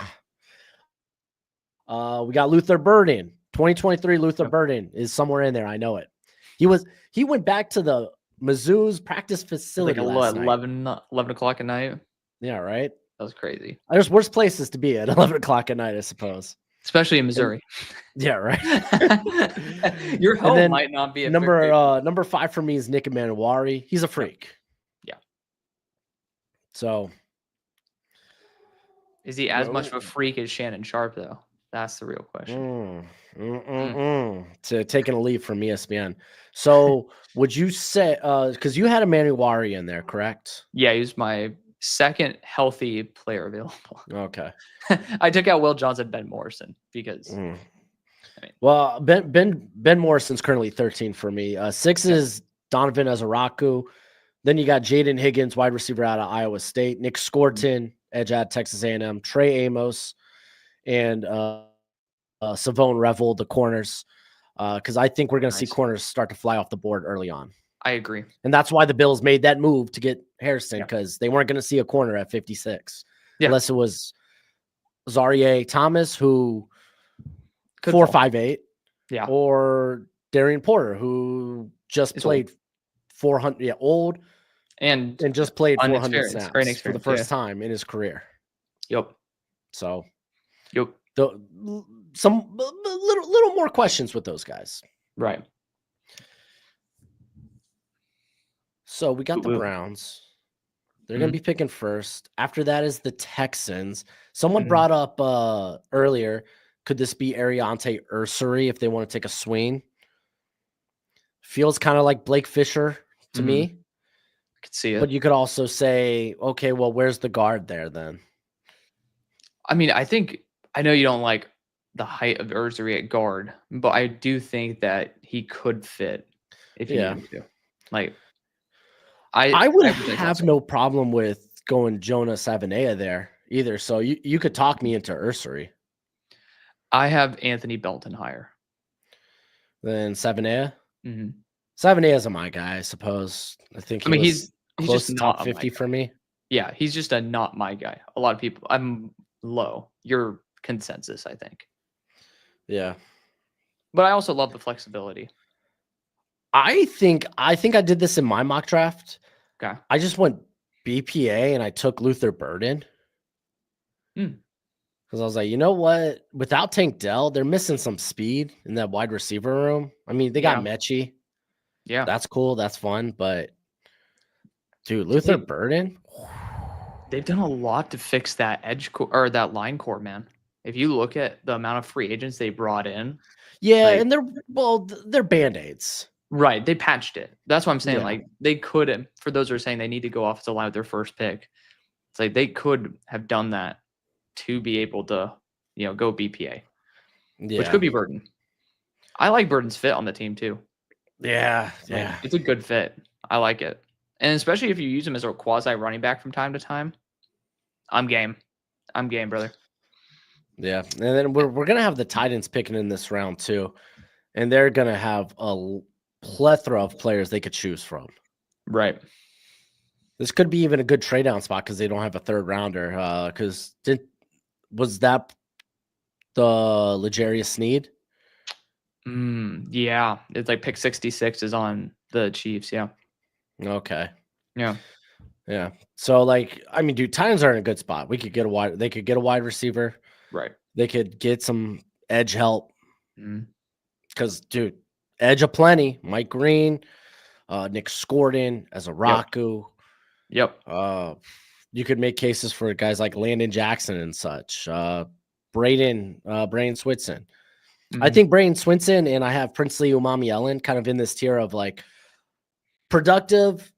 got Luther Burden. 2023 Luther Burden is somewhere in there. I know it. He went back to the Mizzou's practice facility last night. 11 o'clock at night. Yeah, right. That was crazy. There's worse places to be at 11 o'clock at night, I suppose. Especially in Missouri. Yeah, right. Your home might not be a number 5 for me is Nick Ebenwari. He's a freak. Yeah. So is he as much of a freak as Shannon Sharp, though? That's the real question. To taking a leave from ESPN. So would you say, because you had a Manuari in there, correct? Yeah, he's my second healthy player available. Okay. I took out Will Johnson, Ben Morrison because. I mean, well, Ben Morrison's currently 13 for me. 6 is Donovan Azaraku. Then you got Jaden Higgins, wide receiver out of Iowa State. Nick Scorton, edge out of Texas A&M. Trey Amos, and Savone Revel, the corners. Because I think we're going to see corners start to fly off the board early on. I agree. And that's why the Bills made that move to get Harrison, because they weren't going to see a corner at 56. Unless it was Zaire Thomas, who 4.58. Yeah. Or Darian Porter, who just played 400, old. And just played 400 snaps for the first time in his career. Yep. So, some little more questions with those guys. Right. So we got the Browns. They're going to be picking first. After that is the Texans. Someone brought up earlier, could this be Ariante Ursary if they want to take a swing? Feels kind of like Blake Fisher to me. I could see it. But you could also say, okay, well, where's the guard there then? I mean, I know you don't like the height of Ursary at guard, but I do think that he could fit if you needed to. Like, I would have no problem with going Jonas Avenea there either. So you could talk me into Ursary. I have Anthony Belton higher than Savanea. Savanea is my guy, I suppose. I think. He's close to top 50 for me. Yeah, he's just a not my guy. A lot of people. I'm low. Your consensus, I think. Yeah, but I also love the flexibility. I think I did this in my mock draft. Okay. I just went BPA and I took Luther Burden. Because I was like, you know what? Without Tank Dell, they're missing some speed in that wide receiver room. I mean, they got Mechie. Yeah. That's cool. That's fun. But, dude, Luther Burden? They've done a lot to fix that edge or that line core, man. If you look at the amount of free agents they brought in. Yeah, and they're Band-Aids. Right. They patched it. That's what I'm saying. Like, they could, for those who are saying they need to go offensive line with their first pick, it's like they could have done that to be able to, go BPA, which could be Burden. I like Burden's fit on the team too. Yeah. It's a good fit. I like it. And especially if you use him as a quasi running back from time to time, I'm game. I'm game, brother. Yeah. And then we're going to have the Titans picking in this round too. And they're going to have a plethora of players they could choose from. Right. This could be even a good trade down spot because they don't have a third rounder. Because was that the L'Jarius Sneed? Yeah. It's like pick 66 is on the Chiefs. Yeah. Okay. Yeah. Yeah. So dude, Titans are in a good spot. They could get a wide receiver. Right. They could get some edge help. Because, dude, edge aplenty. Mike Green, Nick Scorton, Azaraku. Yep. You could make cases for guys like Landon Jackson and such. Braden Swinson. I think Braden Swinson and I have Princely Umami-Ellen kind of in this tier of like productive,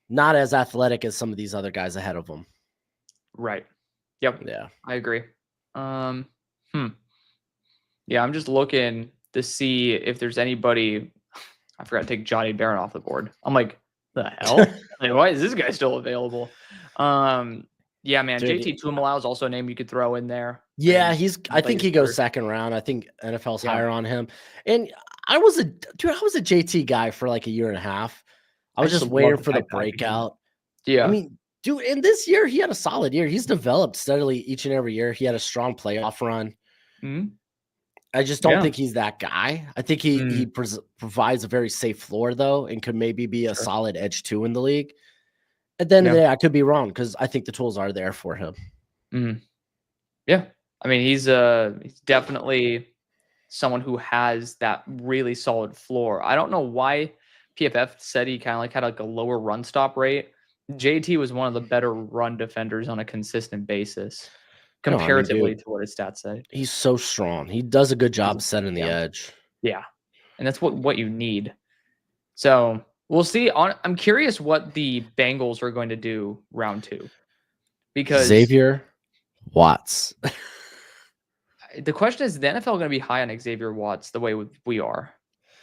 not as athletic as some of these other guys ahead of them. Right. Yep. Yeah. I agree. Yeah, I'm just looking to see if there's anybody. I forgot to take Johnny Barron off the board. I'm like, the hell? Like, why is this guy still available? Yeah, man. Dude, JT Tuimoloau is also a name you could throw in there. Yeah, I think he goes second round. I think NFL's higher on him. And I was a JT guy for like a year and a half. I was just waiting for the breakout. Yeah. I mean, dude, in this year, he had a solid year. He's developed steadily each and every year. He had a strong playoff run. I just don't think he's that guy. I think he provides a very safe floor, though, and could maybe be a solid edge 2 in the league. At the end of the day, I could be wrong because I think the tools are there for him. Yeah. I mean, he's definitely someone who has that really solid floor. I don't know why PFF said he kind of had like a lower run stop rate. JT was one of the better run defenders on a consistent basis. comparatively to what his stats say. He's so strong. He does a good job setting the edge. Yeah. And that's what you need. So we'll see. I'm curious what the Bengals are going to do round 2. Because Xavier Watts. The question is the NFL going to be high on Xavier Watts the way we are?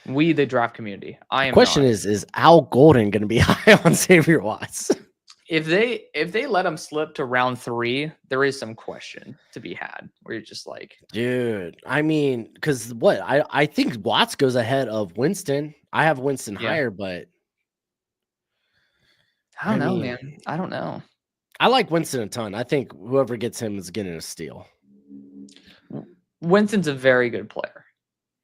We, the draft community. I am. The question is Al Golden going to be high on Xavier Watts? If they let him slip to round 3, there is some question to be had where you're just like, dude, I mean, because what I think Watts goes ahead of Winston. I have Winston higher, but I don't know, man. I don't know. I like Winston a ton. I think whoever gets him is getting a steal. Winston's a very good player.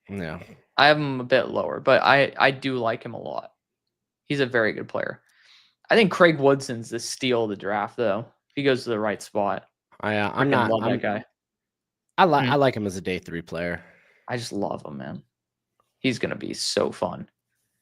Yeah. I have him a bit lower, but I do like him a lot. He's a very good player. I think Craig Woodson's the steal of the draft, though. If he goes to the right spot. I'm not love that guy. I like him as a day 3 player. I just love him, man. He's gonna be so fun.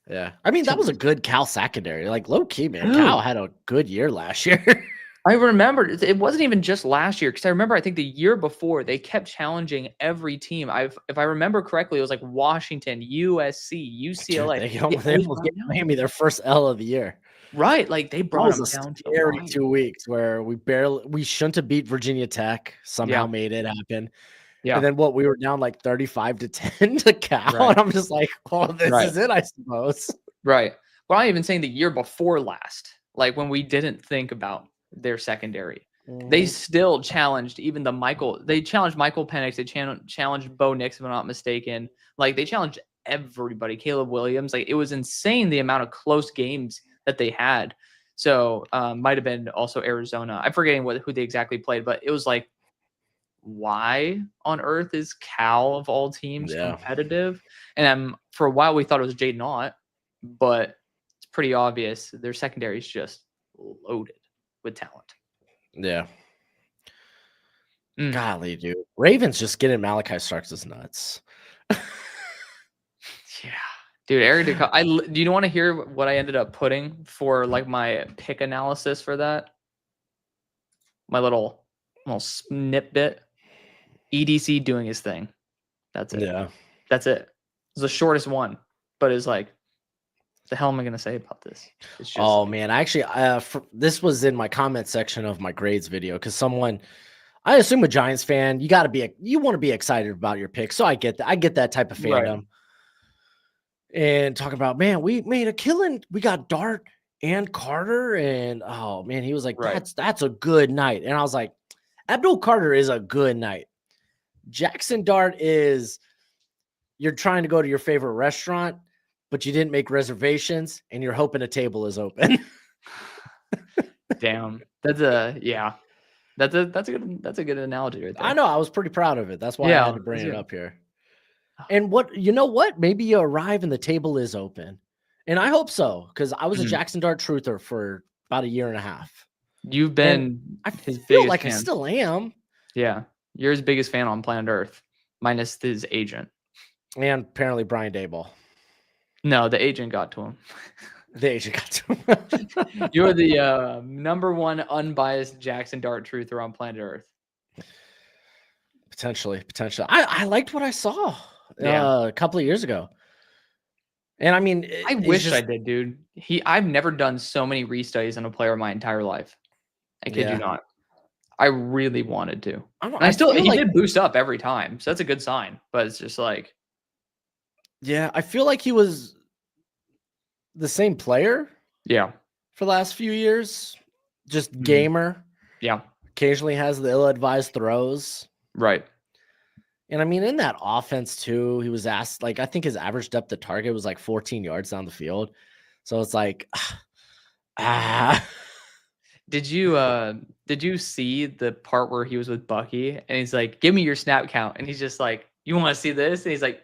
Yeah, I mean that was a good Cal secondary. Like low key, man. Cal had a good year last year. I remember it wasn't even just last year because I remember I think the year before they kept challenging every team. If I remember correctly, it was like Washington, USC, UCLA. Dude, they almost gave Miami their first L of the year. Right, like they brought them down to scary 2 weeks where we shouldn't have beat Virginia Tech. Somehow made it happen. Yeah, and then we were down like 35-10 to Cal, and I'm just like, oh, this is it, I suppose. Right. Well, I'm even saying the year before last, like when we didn't think about their secondary, they still challenged even they challenged Michael Penix, they challenged Bo Nix, if I'm not mistaken. Like they challenged everybody, Caleb Williams. Like it was insane the amount of close games that they had. So might have been also Arizona. I'm forgetting who they exactly played, but it was like, why on earth is Cal of all teams competitive? And for a while we thought it was Jaden Ott, but it's pretty obvious their secondary is just loaded with talent. Yeah. Golly, dude. Ravens just getting Malachi Starks is nuts. Yeah. Dude, Eric, do you want to hear what I ended up putting for like my pick analysis for that? My little snippet. EDC doing his thing. That's it. Yeah. That's it. It's the shortest one, but it's like, what the hell am I going to say about this? It's just man. Actually, this was in my comment section of my grades video because someone, I assume a Giants fan, you want to be excited about your pick. So I get that. I get that type of fandom. Right. And talking about, man, we made a killing. We got Dart and Carter. And oh man, he was like, that's a good night. And I was like, Abdul Carter is a good night. Jackson Dart is you're trying to go to your favorite restaurant, but you didn't make reservations and you're hoping a table is open. Damn. That's a good analogy right there. I know. I was pretty proud of it. That's why I had to bring it up here. And you know what? Maybe you arrive and the table is open. And I hope so, because I was a Jackson Dart truther for about a year and a half. You've been his biggest fan. I still am. Yeah. You're his biggest fan on planet Earth, minus his agent. And apparently Brian Daboll. No, the agent got to him. The agent got to him. You're the #1 unbiased Jackson Dart truther on planet Earth. Potentially. I liked what I saw a couple of years ago. And I mean, I wish I did, dude. I've never done so many restudies on a player in my entire life. I kid you not. I really wanted to. He did boost up every time, so that's a good sign. But it's just like, yeah, I feel like he was the same player. Yeah, for the last few years, just gamer. Yeah, occasionally has the ill-advised throws. Right. And I mean, in that offense too, he was asked, like, I think his average depth of target was like 14 yards down the field. So it's like, Did you see the part where he was with Bucky and he's like, give me your snap count. And he's just like, you want to see this? And he's like,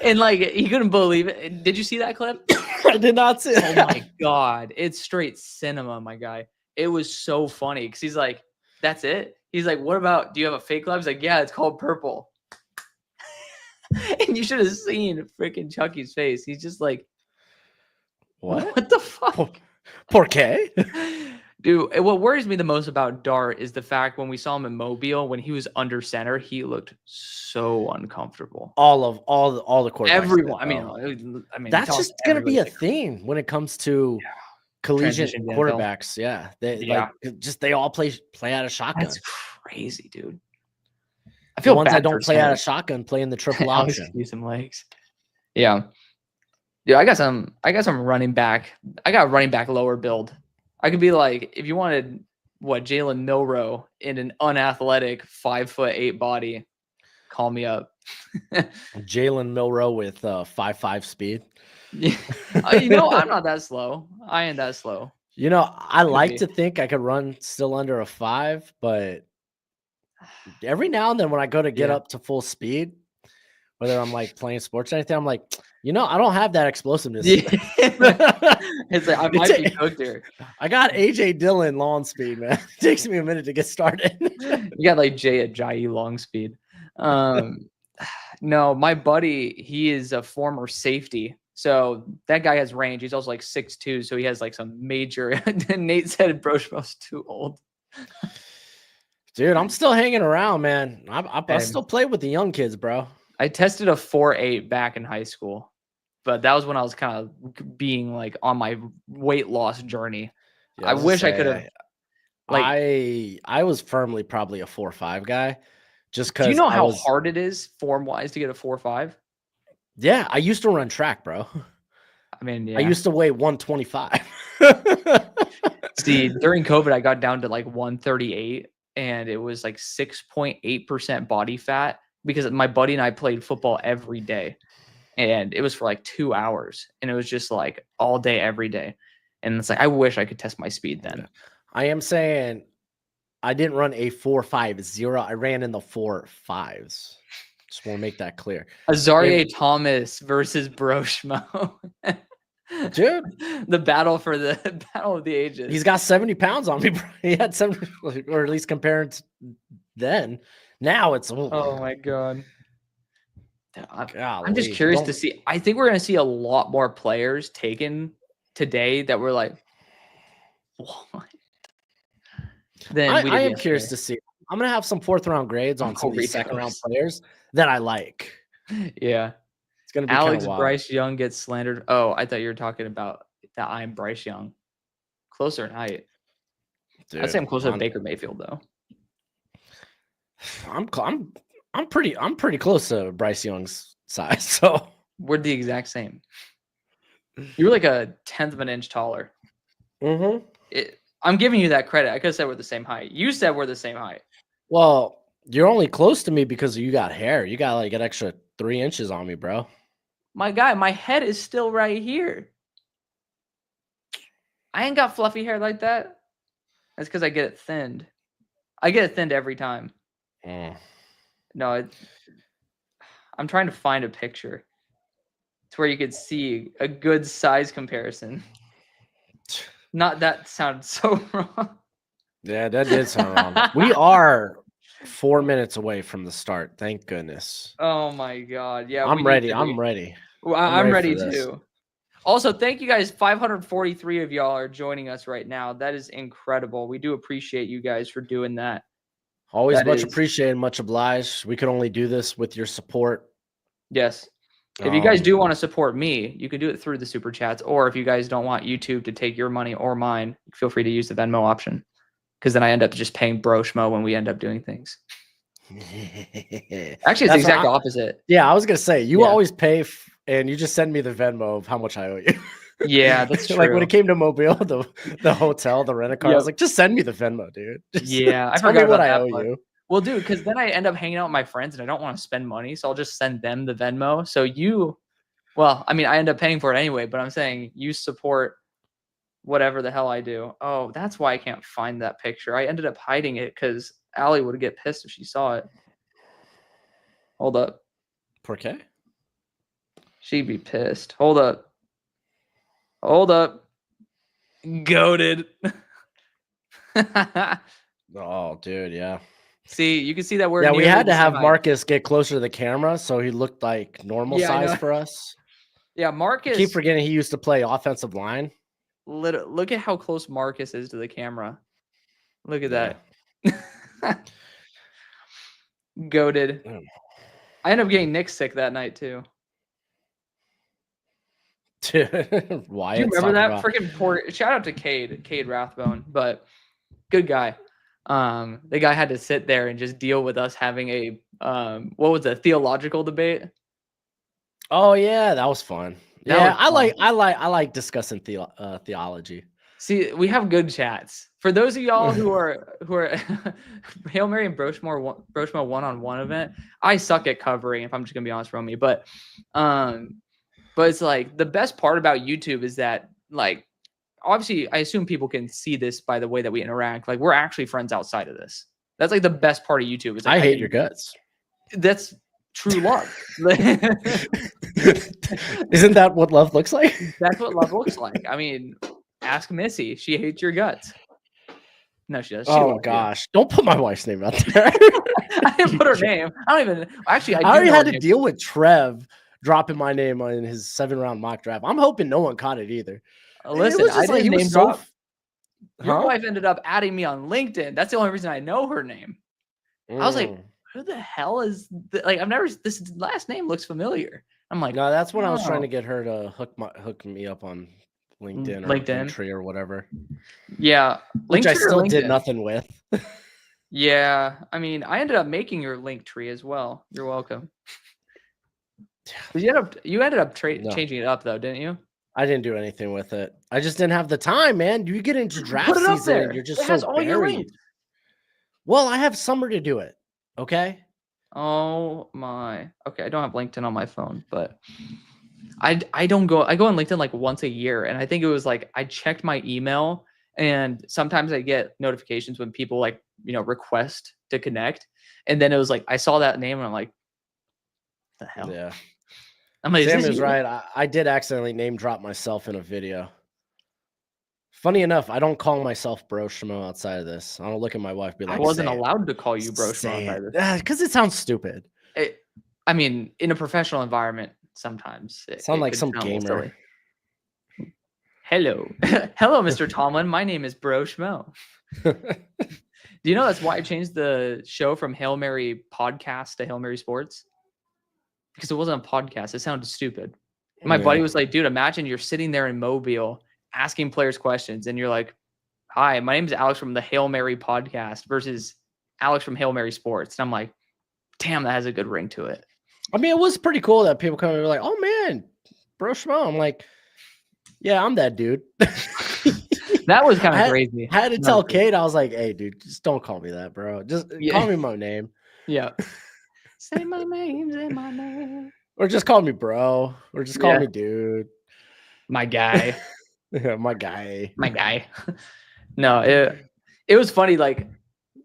and like, he couldn't believe it. Did you see that clip? I did not see it. Oh my God. It's straight cinema, my guy. It was so funny because he's like, that's it. He's like, what about, do you have a fake glove? He's like, yeah, it's called purple. And you should have seen freaking Chucky's face. He's just like, what the fuck? Por qué? Dude, what worries me the most about Dart is the fact when we saw him in Mobile, when he was under center, he looked so uncomfortable. All the quarterbacks. Everyone. I mean, that's just gonna be a thing when it comes to collegiate quarterbacks. Yeah, they all play out of shotgun. That's crazy, dude. I feel the ones bad that don't play out of shotgun play in the triple option. Use some legs. Yeah. Yeah, I got some running back. I got running back lower build. I could be like, if you wanted Jalen Milroe in an unathletic 5'8" body, call me up. Jalen Milroe with 5'5" speed. Yeah. I'm not that slow. I ain't that slow. I like to think I could run still under a 5, but every now and then when I go to get up to full speed, whether I'm like playing sports or anything, I'm like, I don't have that explosiveness. It's like I might be cooked here. I got AJ Dillon long speed, man. It takes me a minute to get started. You got like Jay Ajayi long speed. No, my buddy, he is a former safety. So that guy has range. He's also like 6'2", so he has like some major. Nate said Broshmo's too old. Dude, I'm still hanging around, man. I still play with the young kids, bro. I tested a 4'8" back in high school, but that was when I was kind of being like on my weight loss journey. I wish I could have. I was firmly probably a 4'5" guy, just because. Do you know how hard it is form wise to get a 4'5"? Yeah, I used to run track, bro. I mean, yeah. I used to weigh 125. See, during COVID, I got down to like 138, and it was like 6.8% body fat. Because my buddy and I played football every day, and it was for like 2 hours, and it was just like all day, every day. And it's like, I wish I could test my speed then. I am saying I didn't run a 4.50. I ran in the 4.5s. Just want to make that clear. Azaria Thomas versus Broshmo. Dude, the battle of the ages. He's got 70 pounds on me, bro. He had 70, or at least compared to then. Now it's oh my god. I'm just curious to see. I think we're going to see a lot more players taken today that were like, what? I am curious to see. I'm going to have some 4th round grades on some of these 2nd round players that I like. Yeah. It's going to be Alex Bryce Young gets slandered. Oh, I thought you were talking about that I'm Bryce Young. Closer in height. Dude, I'd say I'm closer to Baker Mayfield though. I'm pretty close to Bryce Young's size, so we're the exact same. You're like a 1/10 of an inch taller. Mm-hmm. I'm giving you that credit. I could have said we're the same height. You said we're the same height. Well, you're only close to me because you got hair. You got like an extra 3 inches on me, bro. My guy, my head is still right here. I ain't got fluffy hair like that. That's because I get it thinned. I get it thinned every time. No, I'm trying to find a picture to where you could see a good size comparison. Not that sounded so wrong. Yeah, that did sound wrong. We are 4 minutes away from the start. Thank goodness. Oh my god. Yeah, I'm ready. I'm ready. Well, I'm ready too. Also, thank you guys. 543 of y'all are joining us right now. That is incredible. We do appreciate you guys for doing that. Always much appreciated, much obliged. We could only do this with your support. Yes. If you guys do want to support me, you can do it through the super chats. Or if you guys don't want YouTube to take your money or mine, feel free to use the Venmo option. Because then I end up just paying Broshmo when we end up doing things. Actually, it's the exact opposite. Yeah, I was going to say, you always pay and you just send me the Venmo of how much I owe you. Yeah, that's true. Like when it came to Mobile, the hotel, the rent-a-car, I was like, just send me the Venmo, dude. Yeah, I forgot what I owe you. Well, dude, because then I end up hanging out with my friends and I don't want to spend money, so I'll just send them the Venmo. So I end up paying for it anyway, but I'm saying you support whatever the hell I do. Oh, that's why I can't find that picture. I ended up hiding it because Allie would get pissed if she saw it. Hold up. ¿Por qué? She'd be pissed. Hold up. Goated. Oh, dude, yeah. See, you can see that we're we had to have Marcus get closer to the camera so he looked like normal size for us. Yeah, Marcus. I keep forgetting he used to play offensive line. Look at how close Marcus is to the camera. Look at that. Goated. I ended up getting Nick sick that night too. Why? Do you remember that? Freaking poor. Shout out to Cade Rathbone, but good guy. The guy had to sit there and just deal with us having a what was a theological debate. Oh yeah, that was fun. I like discussing theology. See, we have good chats. For those of y'all who are Hail Mary and Broshmo one-on-one event, I suck at covering, if I'm just gonna be honest, Romy. But it's like the best part about YouTube is that, like, obviously I assume people can see this by the way that we interact. Like, we're actually friends outside of this. That's like the best part of YouTube. Is like, I hate your guts. That's true love. Isn't that what love looks like? That's what love looks like. I mean, ask Missy. She hates your guts. No, she does. Oh gosh. Don't put my wife's name out there. I didn't put her name. I don't even actually I already had to deal with Trev dropping my name on his 7-round mock draft. I'm hoping no one caught it either. Listen, I didn't name drop. Your wife ended up adding me on LinkedIn. That's the only reason I know her name. I was like, who the hell is like? I've never. This last name looks familiar. I'm like, no, that's when I was trying to get her to hook me up on LinkedIn or Linktree or whatever. Yeah, which I still did nothing with. Yeah, I mean, I ended up making your Linktree as well. You're welcome. You ended up changing it up though, didn't you? I didn't do anything with it. I just didn't have the time, man. You get into draft season and you're just so buried. Well, I have summer to do it. Okay. Oh my. Okay, I don't have LinkedIn on my phone, but I don't go. I go on LinkedIn like once a year, and I think it was like I checked my email, and sometimes I get notifications when people like request to connect, and then it was like I saw that name and I'm like, what the hell? Yeah. I'm like, Sam is right. I did accidentally name drop myself in a video. Funny enough, I don't call myself Broshmo outside of this. I don't look at my wife and be like, I wasn't allowed to call you Broshmo outside of this. Because it sounds stupid. I mean, in a professional environment, sometimes it sounds like some gamer. Hello. Hello, Mr. Tomlin. My name is Broshmo. Do you know that's why I changed the show from Hail Mary Podcast to Hail Mary Sports? Because it wasn't a podcast. It sounded stupid. My buddy was like, dude, imagine you're sitting there in Mobile asking players questions and you're like, hi, my name is Alex from the Hail Mary Podcast versus Alex from Hail Mary Sports. And I'm like, damn, that has a good ring to it. I mean, it was pretty cool that people come and be like, oh man, Broshmo. I'm like, yeah, I'm that dude. That was kind of crazy. I had to tell Kate, I was like, hey, dude, just don't call me that, bro. Just call me my name. Yeah. Say my name, say my name. Or just call me bro. Or just call me dude. My guy. My guy. My guy. No, it was funny, like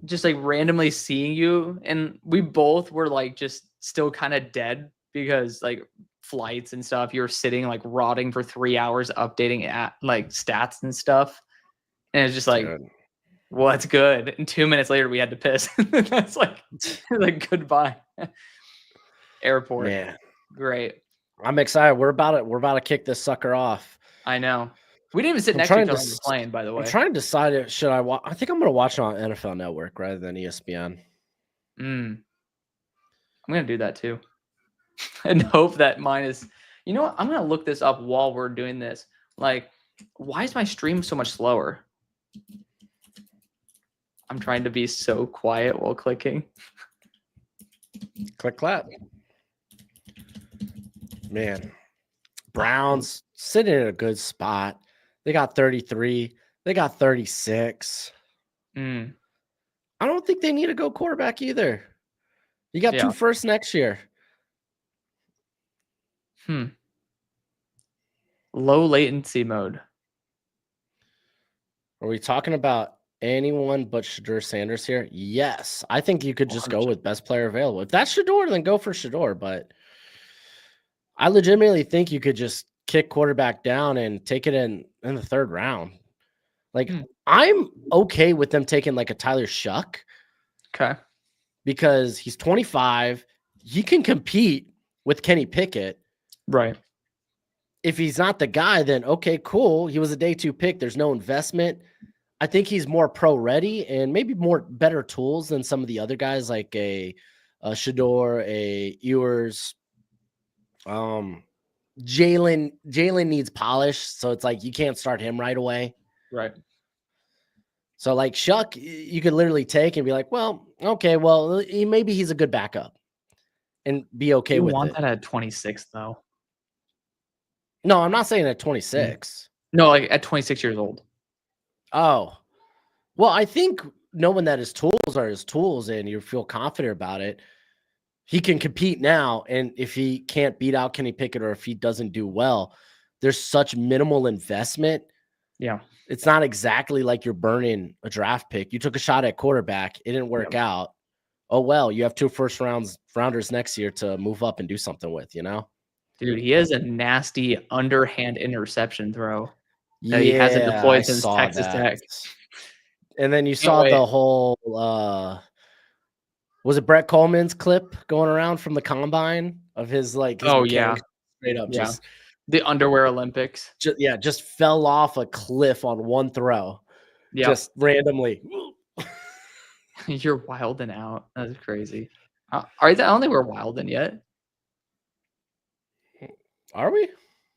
just like randomly seeing you, and we both were like just still kind of dead because like flights and stuff. You were sitting like rotting for 3 hours updating at like stats and stuff. And it's just like, what's good? And 2 minutes later we had to piss. That's like goodbye. Airport. Yeah. Great. I'm excited. We're about to kick this sucker off. I know. We didn't even sit next to each other on the plane, by the way. I'm trying to decide should I watch. I think I'm going to watch it on NFL Network rather than ESPN. I'm going to do that too. And hope that mine is, you know what? I'm going to look this up while we're doing this. Like, why is my stream so much slower? I'm trying to be so quiet while clicking. Click clap. Man, Browns sitting in a good spot. They got 33. They got 36. I don't think they need to go quarterback either. You got 2 firsts next year. Low latency mode. Are we talking about anyone but Shedeur Sanders here? Yes. I think you could just go with best player available. If that's Shedeur, then go for Shedeur. But I legitimately think you could just kick quarterback down and take it in the 3rd round. Like, I'm okay with them taking like a Tyler Shuck. Okay. Because he's 25. He can compete with Kenny Pickett. Right. if he's not the guy, then okay, cool. He was a day 2 pick. There's no investment. I think he's more pro ready and maybe better tools than some of the other guys like a Shador, a Ewers. Jalen needs polish, so it's like you can't start him right away. Right. So like Shuck, you could literally take and be like, well, okay, well, maybe he's a good backup and be okay with it. You want that at 26 though? No, I'm not saying at 26. No, like at 26 years old. Oh, well, I think knowing that his tools are his tools and you feel confident about it, he can compete now. And if he can't beat out Kenny Pickett or if he doesn't do well, there's such minimal investment. Yeah. It's not exactly like you're burning a draft pick. You took a shot at quarterback. It didn't work out. Oh, well, you have 2 first-rounders next year to move up and do something with, you know? Dude, he has a nasty underhand interception throw that he hasn't deployed since Texas Tech. And then you saw the whole was it Brett Coleman's clip going around from the combine of his like his straight up just the underwear Olympics. Just fell off a cliff on one throw. Yeah. Just randomly. You're wilding out. That's crazy. I don't think we're wilding yet. Are we?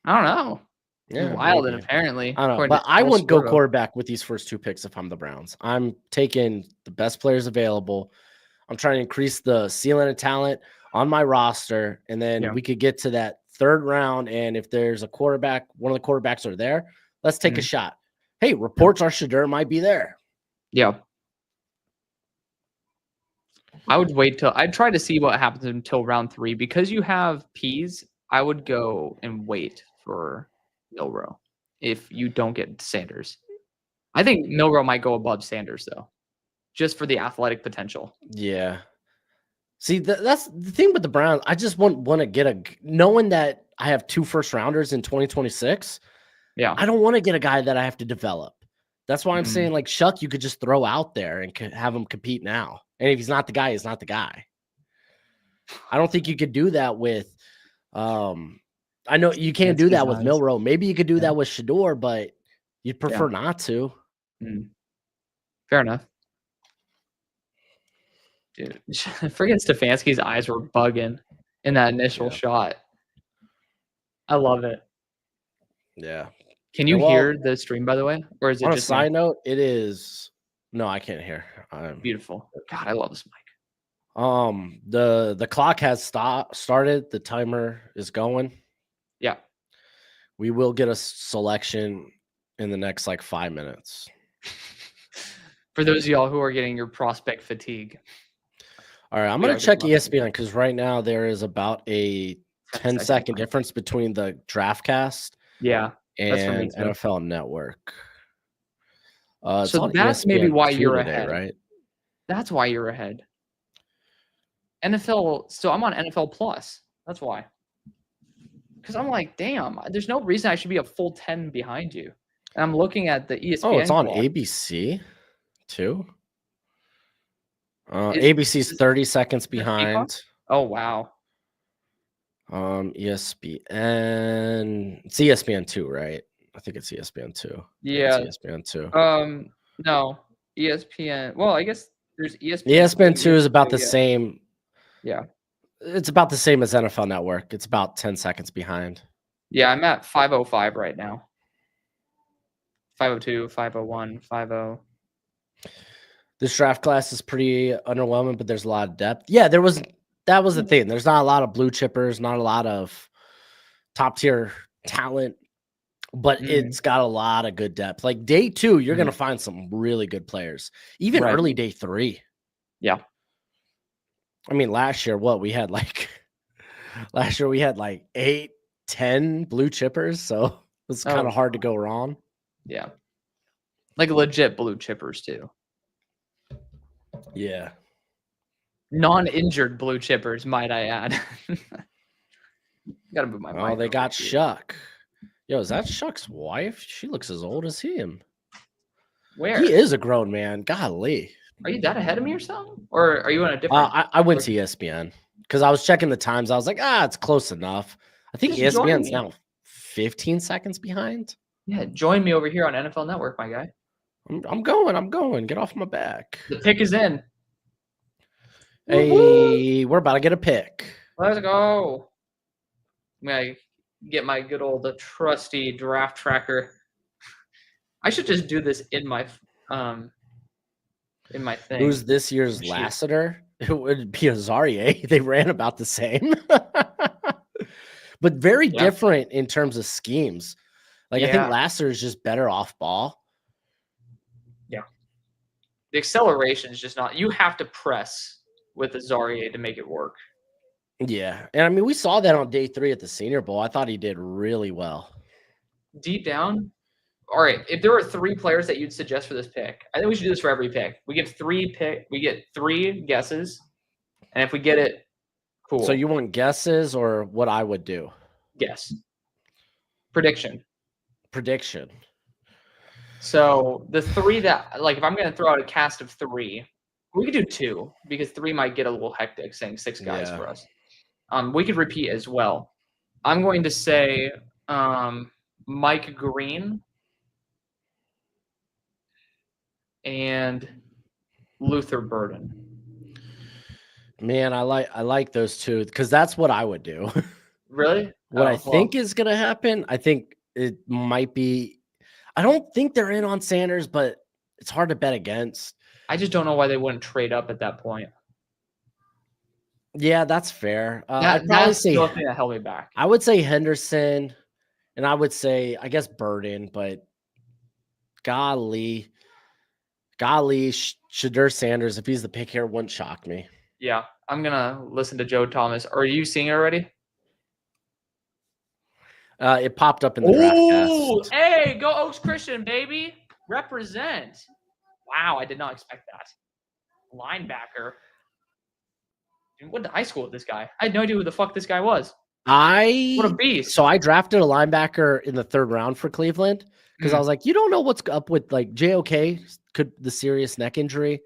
I don't know. Yeah, wild and apparently. I don't know, but I wouldn't go quarterback with these first 2 picks if I'm the Browns. I'm taking the best players available. I'm trying to increase the ceiling of talent on my roster, and then we could get to that 3rd round. And if there's a quarterback, one of the quarterbacks are there, let's take a shot. Hey, reports are Shador might be there. Yeah. I would wait till I'd try to see what happens until round 3 because you have Peas. I would go and wait for Milroe if you don't get Sanders. I think Milroe might go above Sanders though, just for the athletic potential. Yeah. See, that's the thing with the Browns. I just want to get knowing that I have 2 first-rounders in 2026. Yeah. I don't want to get a guy that I have to develop. That's why I'm saying like Shuck, you could just throw out there and have him compete now. And if he's not the guy, he's not the guy. I don't think you could do that with I know you can't do that with Milroe. Maybe you could do that with Shador, but you'd prefer not to. Fair enough. Dude, freaking Stefanski's eyes were bugging in that initial shot. I love it. Yeah. Can you hear the stream, by the way? Or is it on just a side note? It is. No, I can't hear. Beautiful. God, I love this mic. The clock has started. The timer is going. Yeah. We will get a selection in the next like 5 minutes. For those of y'all who are getting your prospect fatigue. All right, I'm going to check ESPN because right now there is about a 10-second difference between the DraftCast and NFL Network. So that's maybe why you're ahead, right? That's why you're ahead. NFL. So I'm on NFL Plus. That's why. Because I'm like, damn, there's no reason I should be a full 10 behind you. And I'm looking at the ESPN. Oh, it's on ABC too. ABC's 30 seconds behind. Oh wow. ESPN. It's ESPN2, right? I think it's ESPN2. Yeah. It's ESPN2. No. ESPN. Well, I guess there's ESPN. ESPN2 is about the same. Yeah. It's about the same as NFL Network. It's about 10 seconds behind. Yeah, I'm at 505 right now. 502, 501, 50. This draft class is pretty underwhelming, but there's a lot of depth. Yeah, that was the thing. There's not a lot of blue chippers, not a lot of top tier talent, but it's got a lot of good depth. Like day 2, you're going to find some really good players, even early day 3. Yeah. I mean, last year we had like 8, 10 blue chippers. So it's kind of hard to go wrong. Yeah. Like legit blue chippers too. Yeah. Non-injured blue chippers, might I add. Gotta move my mic. Oh, they got Shuck. Yo, is that Shuck's wife? She looks as old as him. Where? He is a grown man. Golly. Are you that ahead of me or something? Or are you on a different? I went to ESPN because I was checking the times. I was like, it's close enough. I think ESPN's now 15 seconds behind. Yeah, join me over here on NFL Network, my guy. I'm going. Get off my back. The pick is in. Hey, we're about to get a pick. Let's go. I'm gonna get my good old trusty draft tracker. I should just do this in my thing. Who's this year's Lassiter? It would be a Zarya. They ran about the same, but very different in terms of schemes. Like I think Lassiter is just better off ball. Yeah, the acceleration is just not. You have to press with the Zarya to make it work. Yeah, and I mean we saw that on day 3 at the Senior Bowl. I thought he did really well. Deep down. All right, if there are 3 players that you'd suggest for this pick, I think we should do this for every pick. We get 3 guesses, and if we get it, cool. So you want guesses or what I would do? Guess. Prediction. So the 3 that, like, if I'm going to throw out a cast of 3, we could do 2 because 3 might get a little hectic saying 6 guys for us. We could repeat as well. I'm going to say Mike Green and Luther Burden. Man, I like those 2 because that's what I would do. Really? What I think is going to happen, I think it might be. I don't think they're in on Sanders, but it's hard to bet against. I just don't know why they wouldn't trade up at that point. Yeah, that's fair. I'd probably say the thing that held me back. I would say Henderson, and I would say, I guess, Burden, but golly, Shadur Sanders, if he's the pick here, wouldn't shock me. Yeah, I'm going to listen to Joe Thomas. Are you seeing it already? It popped up in the draft cast. Hey, go Oaks Christian, baby. Represent. Wow, I did not expect that. Linebacker. Dude, went to high school with this guy. I had no idea who the fuck this guy was. What a beast. So I drafted a linebacker in the 3rd round for Cleveland because I was like, you don't know what's up with like JOK, could the serious neck injury.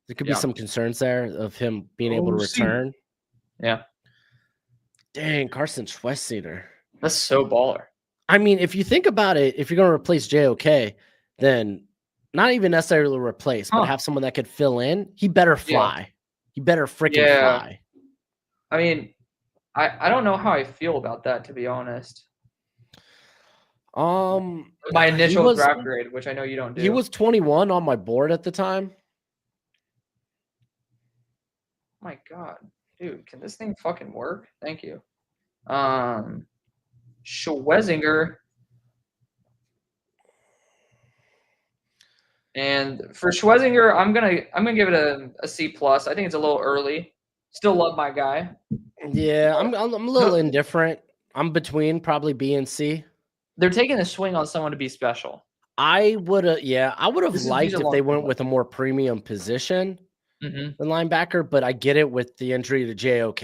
There could be some concerns there of him being able to return. Yeah. Dang, Carson Schweizer. That's so baller. I mean, if you think about it, if you're going to replace JOK, then not even necessarily replace, but have someone that could fill in, he better fly. Yeah. He better freaking fly. I mean, I don't know how I feel about that, to be honest. My initial draft grade, which I know you don't do. He was 21 on my board at the time. My God, dude, can this thing fucking work? Thank you. Schwezinger. And for Schwezinger, I'm gonna give it a C+. I think it's a little early. Still love my guy. Yeah, I'm a little indifferent. I'm between probably B and C. They're taking a swing on someone to be special. I would have liked if they went with a more premium position than linebacker, but I get it with the injury to JOK.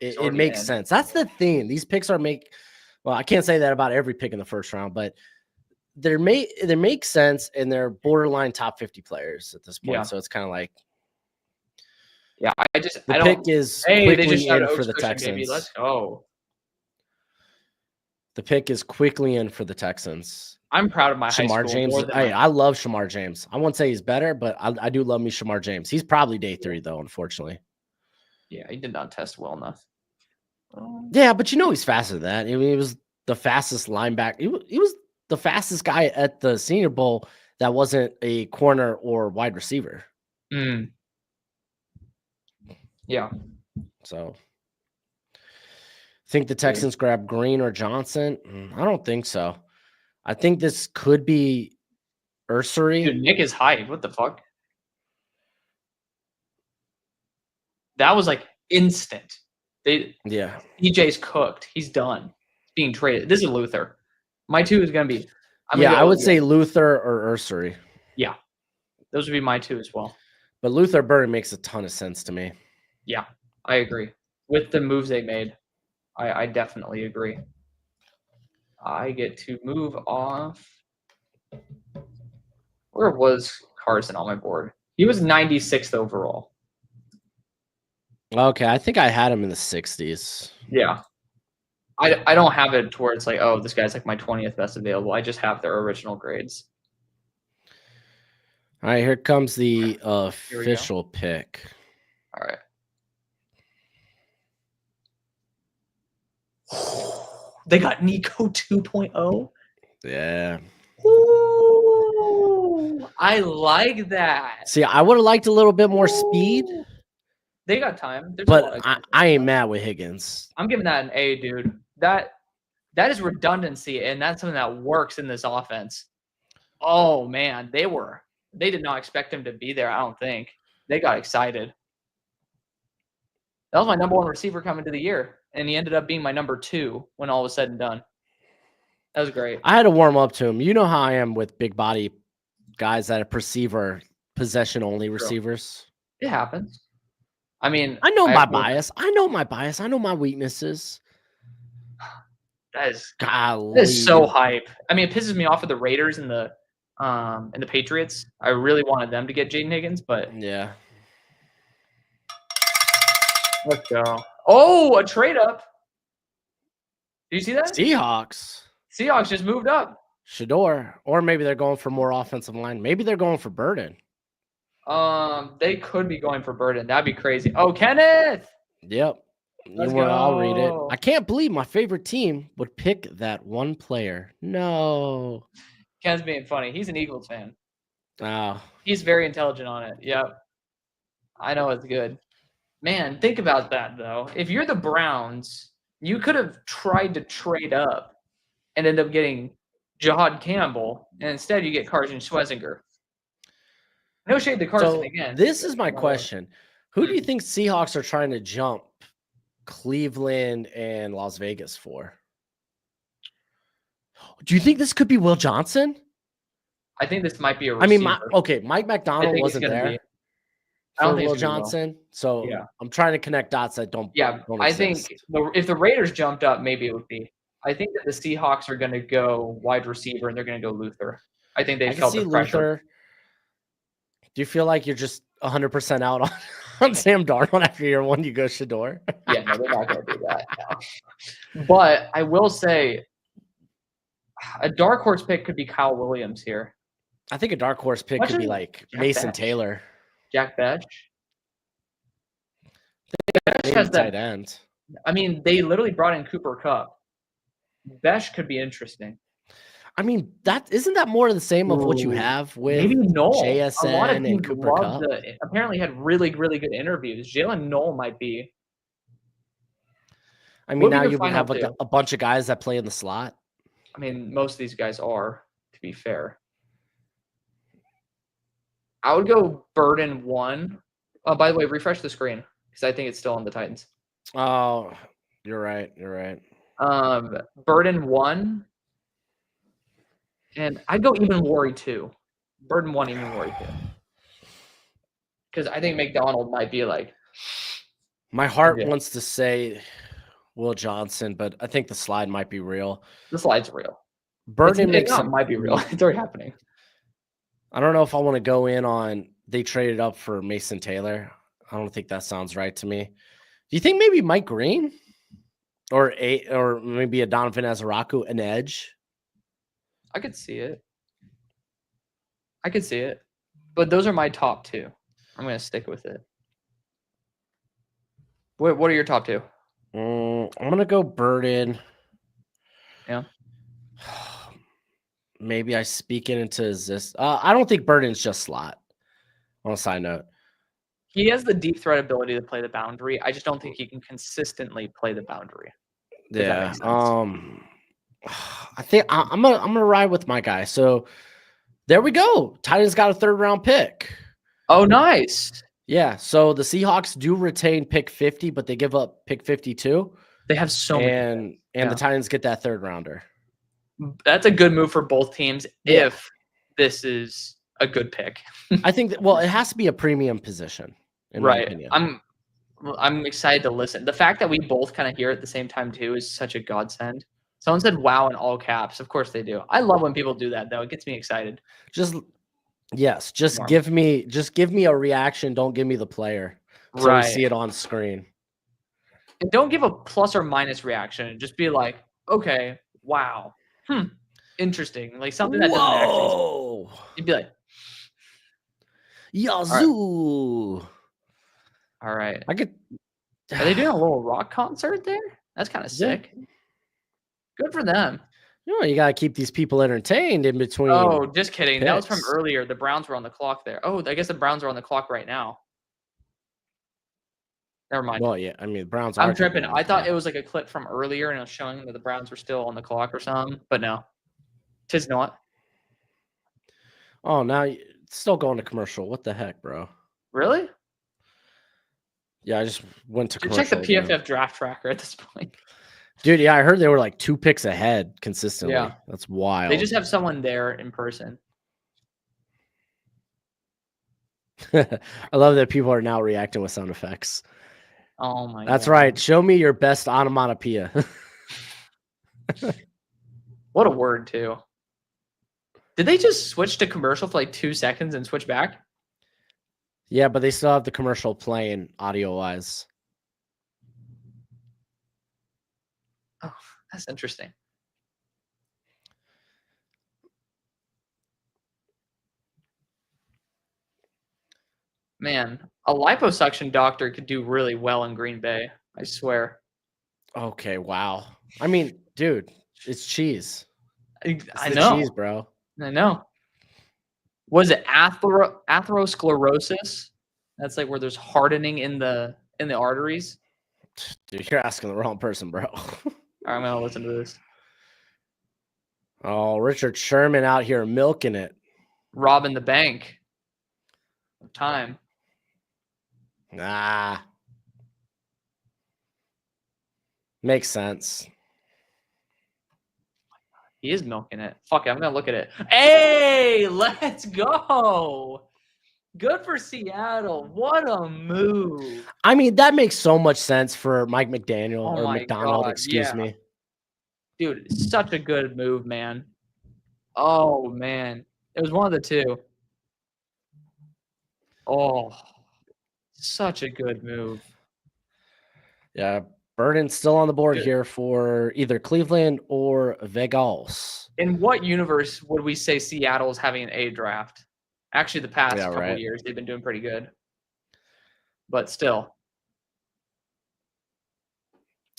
It makes sense. That's the thing. These picks are well, I can't say that about every pick in the 1st round, but they make sense, and they're borderline top 50 players at this point. Yeah. So it's kind of like, the pick is quickly in for the Texans. Baby. Let's go. The pick is quickly in for the Texans. I'm proud of my Shamar James. I love Shamar James. I won't say he's better, but I do love me Shamar James. He's probably day 3 though, unfortunately. Yeah, he did not test well enough. Yeah, but he's faster than that. I mean, he was the fastest linebacker. He was the fastest guy at the Senior Bowl that wasn't a corner or wide receiver. Yeah. So, think the Texans grab Green or Johnson? I don't think so. I think this could be Ursery. Dude, Nick is hyped. What the fuck? That was like instant. DJ's cooked. He's done. Being traded. This is Luther. My 2 is going to be. I would say Luther or Ursery. Yeah. Those would be my 2 as well. But Luther Burden makes a ton of sense to me. Yeah, I agree. With the moves they made, I definitely agree. I get to move off. Where was Carson on my board? He was 96th overall. Okay, I think I had him in the 60s. Yeah. I don't have it to where it's like, oh, this guy's like my 20th best available. I just have their original grades. All right, here comes the official pick. All right. They got Nico 2.0. Yeah. Ooh, I like that. See, I would have liked a little bit more speed. They got time. There's but I ain't mad with Higgins. I'm giving that an A, dude. That is redundancy, and that's something that works in this offense. Oh man, they did not expect him to be there. I don't think they got excited. That was my number 1 receiver coming to the year, and he ended up being my number 2 when all was said and done. That was great. I had to warm up to him. You know how I am with big body guys that are perceiver possession only receivers. It happens. I mean, I know my bias. I know my bias. I know my weaknesses. That is so hype. I mean, it pisses me off with the Raiders and the Patriots. I really wanted them to get Jaden Higgins, but yeah. Let's go. Oh, a trade up. Do you see that? Seahawks just moved up. Shador, or maybe they're going for more offensive line. Maybe they're going for Burden. They could be going for Burden. That'd be crazy. Oh, Kenneth. Yep. Let's go. I'll read it. I can't believe my favorite team would pick that one player. No. Ken's being funny. He's an Eagles fan. Oh. He's very intelligent on it. Yep. I know it's good. Man, think about that, though. If you're the Browns, you could have tried to trade up and end up getting Jahad Campbell, and instead you get Carson Schwezinger. No shade to Carson again. This is my question. Who do you think Seahawks are trying to jump Cleveland and Las Vegas for? Do you think this could be Will Johnson? I think this might be a receiver. I mean, Mike McDonald wasn't there. I don't think Will Johnson. So yeah. I'm trying to connect dots that don't. Yeah, don't I think if the Raiders jumped up, maybe it would be. I think that the Seahawks are going to go wide receiver and they're going to go Luther. I think they felt the pressure. Luther. Do you feel like you're just 100% out on Sam Darnold after year 1? You go Shador? Yeah, no, they're not going to do that. No. But I will say, a dark horse pick could be Kyle Williams here. I think a dark horse pick could be like Mason Taylor. Jack Betch. Betch has that tight end. I mean, they literally brought in Cooper Kupp. Betch could be interesting. I mean, isn't that more of the same of what you have with maybe Noel. JSN and Cooper Kupp? Apparently had really, really good interviews. Jalen Noel might be. I mean, now you have a bunch of guys that play in the slot. I mean, most of these guys are, to be fair. I would go Burden 1. By the way, refresh the screen because I think it's still on the Titans. Oh, you're right. You're right. Burden 1. And I'd go even Worry 2. Burden 1, even Worry 2. Because I think McDonald might be like. My heart wants to say Will Johnson, but I think the slide might be real. The slide's real. Burden might be real. It's already happening. I don't know if I want to go in on they traded up for Mason Taylor. I don't think that sounds right to me. Do you think maybe Mike Green or maybe a Donovan Azaraku an edge? I could see it. But those are my top 2. I'm going to stick with it. What are your top 2? I'm going to go Burden. Yeah. Maybe I speak it into this. I don't think Burden's just slot. On a side note, he has the deep threat ability to play the boundary. I just don't think he can consistently play the boundary. Yeah. I think I'm gonna ride with my guy. So there we go. Titans got a 3rd round pick. Oh, nice. Yeah. So the Seahawks do retain pick 50, but they give up pick 52. They have so many. And the Titans get that 3rd rounder. That's a good move for both teams if this is a good pick. I think that, it has to be a premium position, in my opinion. I'm excited to listen. The fact that we both kind of hear at the same time too is such a godsend. Someone said wow in all caps. Of course they do. I love when people do that though. It gets me excited. Just give me a reaction. Don't give me the player. So right. we see it on screen. And don't give a plus or minus reaction. Just be like, okay, wow, interesting, like something that doesn't actually. You'd be like, Yazoo. All right. I could. Are they doing a little rock concert there? That's kind of sick. Yeah. Good for them. You gotta keep these people entertained in between. Oh, just kidding. Picks. That was from earlier. The Browns were on the clock there. Oh, I guess the Browns are on the clock right now. Never mind. Well, yeah. I mean, the Browns. I'm tripping. I thought it was like a clip from earlier, and it was showing that the Browns were still on the clock or something. But no, tis not. Oh, now it's still going to commercial. What the heck, bro? Really? Yeah, I just went to commercial. Check the PFF draft tracker at this point. Dude, yeah, I heard they were like 2 picks ahead consistently. Yeah. That's wild. They just have someone there in person. I love that people are now reacting with sound effects. Oh my That's God. Right. Show me your best onomatopoeia. What a word, too. Did they just switch to commercial for like 2 seconds and switch back? Yeah, but they still have the commercial playing audio-wise. Oh, that's interesting. Man, a liposuction doctor could do really well in Green Bay. I swear. Okay, wow. I mean, dude, it's cheese. I know. Cheese, bro. I know. Was it atherosclerosis? That's like where there's hardening in the arteries. Dude, you're asking the wrong person, bro. All right, I'm gonna listen to this. Oh, Richard Sherman out here milking it, robbing the bank. Time. Nah. Makes sense. He is milking it. Fuck it, I'm gonna look at it. Hey, let's go. Good for Seattle. What a move. I mean, that makes so much sense for Mike McDaniel or McDonald, excuse me. Dude, it's such a good move, man. Oh, man. It was one of the two. Oh, such a good move. Yeah, Burden's still on the board here for either Cleveland or Vegas. In what universe would we say Seattle is having an A draft? Actually, the past couple of years, they've been doing pretty good. But still.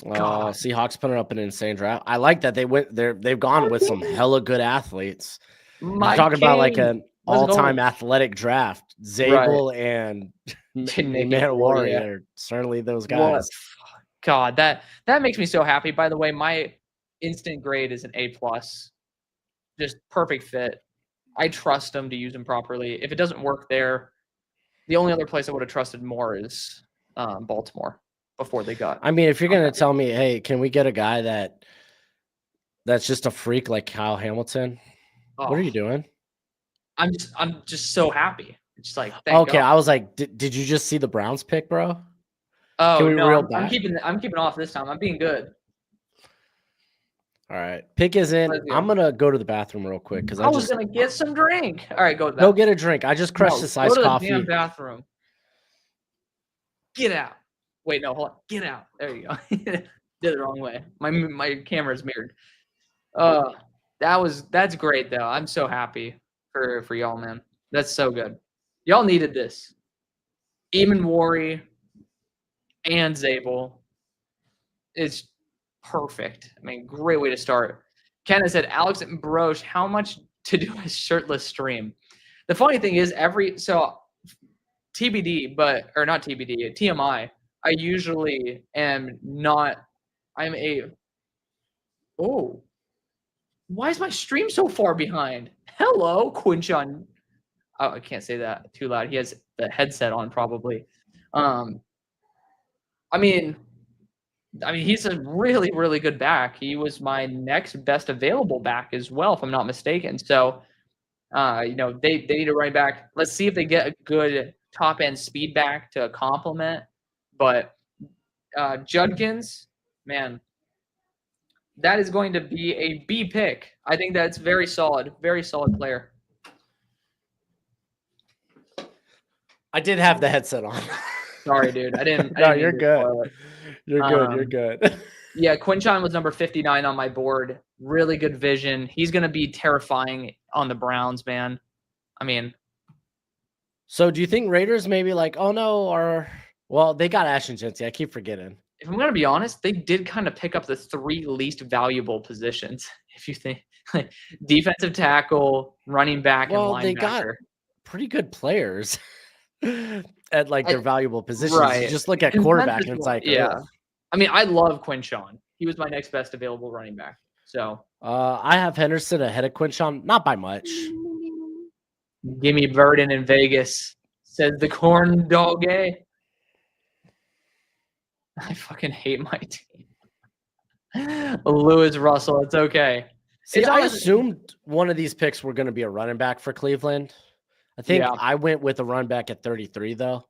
Seahawks putting up an insane draft. I like that they've gone with some hella good athletes. You're talking about like an all-time athletic draft. Zabel and Manowari are certainly those guys. God, that makes me so happy. By the way, my instant grade is an A+. Just perfect fit. I trust them to use them properly. If it doesn't work there, the only other place I would have trusted more is Baltimore before they got. I mean, if you're going to tell me, hey, can we get a guy that's just a freak like Kyle Hamilton? What are you doing? I'm just so happy. It's like, okay, God. I was like, did you just see the Browns pick, bro? Oh no, I'm keeping off this time. I'm being good. All right, pick is in. I'm gonna go to the bathroom real quick because I was gonna get some drink. All right, go. Go get a drink. I just crushed this iced coffee. Go to the damn bathroom. Get out. Wait, no, hold on. Get out. There you go. Did it the wrong way. My camera's mirrored. That's great though. I'm so happy for y'all, man. That's so good. Y'all needed this. Even Worry and Zabel. It's perfect. I mean, great way to start. Ken has said, Alex and Baroche, how much to do a shirtless stream? The funny thing is, TBD, or not TBD, TMI, I usually am not, why is my stream so far behind? Hello, Quinchon. Oh, I can't say that too loud. He has the headset on probably. I mean, he's a really, really good back. He was my next best available back as well, if I'm not mistaken. So, they need a running back. Let's see if they get a good top-end speed back to complement. But Judkins, man, that is going to be a B pick. I think that's very solid player. I did have the headset on. Sorry, dude. I didn't. No, I didn't you're mean to good. spoil it. You're good. You're good. Yeah, Quinshon was number 59 on my board. Really good vision. He's going to be terrifying on the Browns, man. I mean, so do you think Raiders maybe like, oh no, or well, they got Ashton Jensen. I keep forgetting. if I'm going to be honest, they did kind of pick up the 3 least valuable positions. If you think defensive tackle, running back, and linebacker. They got pretty good players at like their valuable positions. Right. You just look at quarterback and it's like, yeah. ugh. I mean, I love Quinshon. He was my next best available running back. So I have Henderson ahead of Quinshon, not by much. Give me Burden in Vegas, says the corn dog. I fucking hate my team. Lewis Russell, it's okay. See, I assumed one of these picks were going to be a running back for Cleveland. I think I went with a running back at 33, though.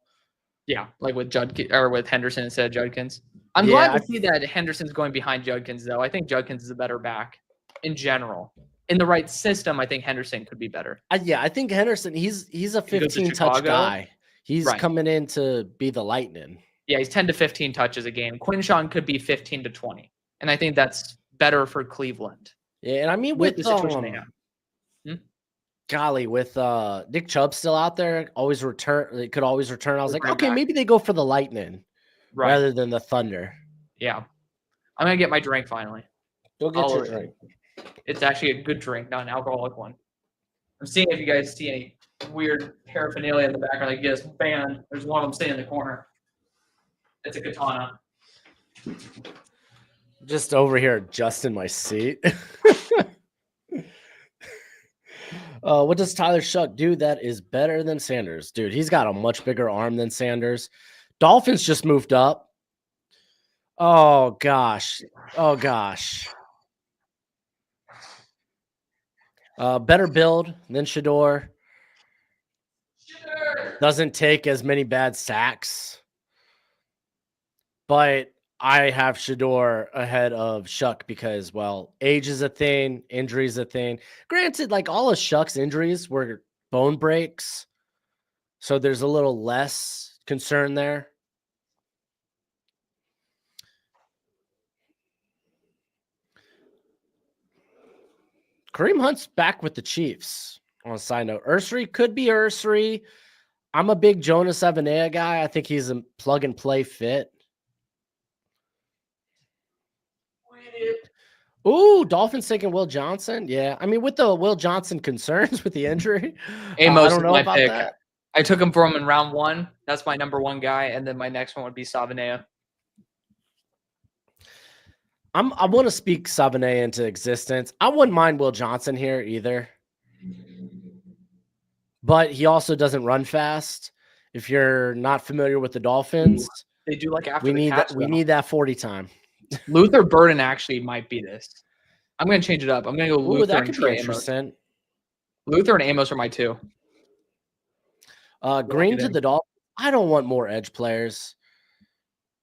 Yeah, like with Judkins or with Henderson instead of Judkins. I'm glad to see that Henderson's going behind Judkins, though. I think Judkins is a better back in general. In the right system, I think Henderson could be better. I think Henderson, he's a 15-touch guy. He's coming in to be the lightning. Yeah, he's 10 to 15 touches a game. Quinshon could be 15 to 20. And I think that's better for Cleveland. Yeah, and I mean with the situation they have. Golly, with Nick Chubb still out there, they could always return. I was like, okay, back. maybe they go for the Lightning rather than the Thunder. Yeah. I'm going to get my drink finally. Go get your drink. It's actually a good drink, not an alcoholic one. I'm seeing if you guys see any weird paraphernalia in the background. Like, yes, banned. There's one of them sitting in the corner. It's a katana. Just over here adjusting my seat. What does Tyler Shuck do that is better than Sanders? Dude, he's got a much bigger arm than Sanders. Dolphins just moved up. Oh, gosh. Better build than Shador. Doesn't take as many bad sacks. But I have Shador ahead of Shuck because, well, age is a thing, injury is a thing. Granted, like all of Shuck's injuries were bone breaks, so there's a little less concern there. Kareem Hunt's back with the Chiefs. On a side note, Ursary could be Ursary. I'm a big Jonas Avenea guy. I think he's a plug-and-play fit. Ooh, Dolphins taking Will Johnson. Yeah, I mean, with the Will Johnson concerns with the injury, Amos I don't know about that. I took him for him in round 1. That's my number 1 guy, and then my next one would be Savanea. I want to speak Savanea into existence. I wouldn't mind Will Johnson here either, but he also doesn't run fast. If you're not familiar with the Dolphins, they do like after we need that 40 time. Luther Burden actually might be this. I'm going to change it up. I'm going to go Luther and Trey Amos. Luther and Amos are my 2. Green to the Dolphins. I don't want more edge players.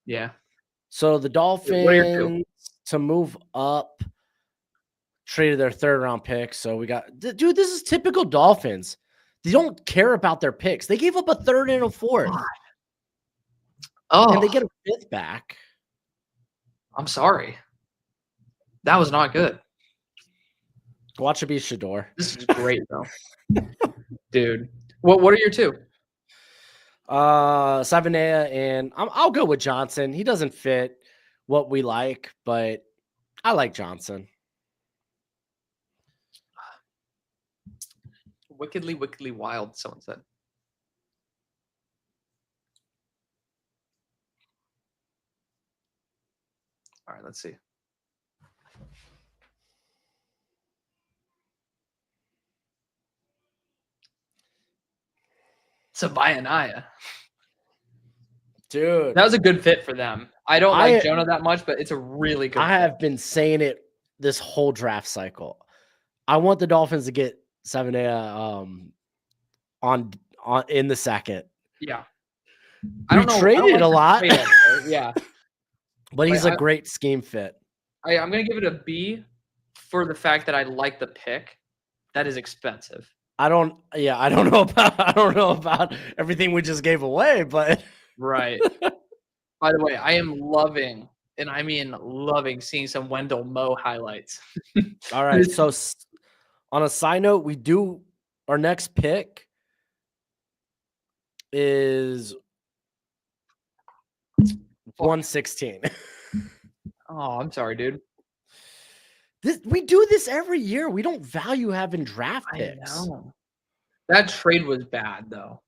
Yeah. So the Dolphins to move up traded their 3rd round pick. So we got, dude, this is typical Dolphins. They don't care about their picks. They gave up a 3rd and a 4th. Oh, and they get a 5th back. I'm sorry. That was not good. Watch it be Shador. This is great, though. Dude. What are your 2? Savanea, and I'll go with Johnson. He doesn't fit what we like, but I like Johnson. Wickedly wild, someone said. All right, let's see. Savanea. Dude. That was a good fit for them. I don't like Jonah that much, but it's a really good fit. have been saying it this whole draft cycle. I want the Dolphins to get Savanea on in the 2nd. Yeah. I traded a lot. Yeah. But he's a great scheme fit. I'm going to give it a B for the fact that I like the pick. That is expensive. I don't know about everything we just gave away, but Right. By the way, I am loving, and I mean loving, seeing some Wendell Moe highlights. All right. So on a side note, our next pick is 116. Oh, I'm sorry, dude. We do this every year. We don't value having draft picks. I know. That trade was bad, though.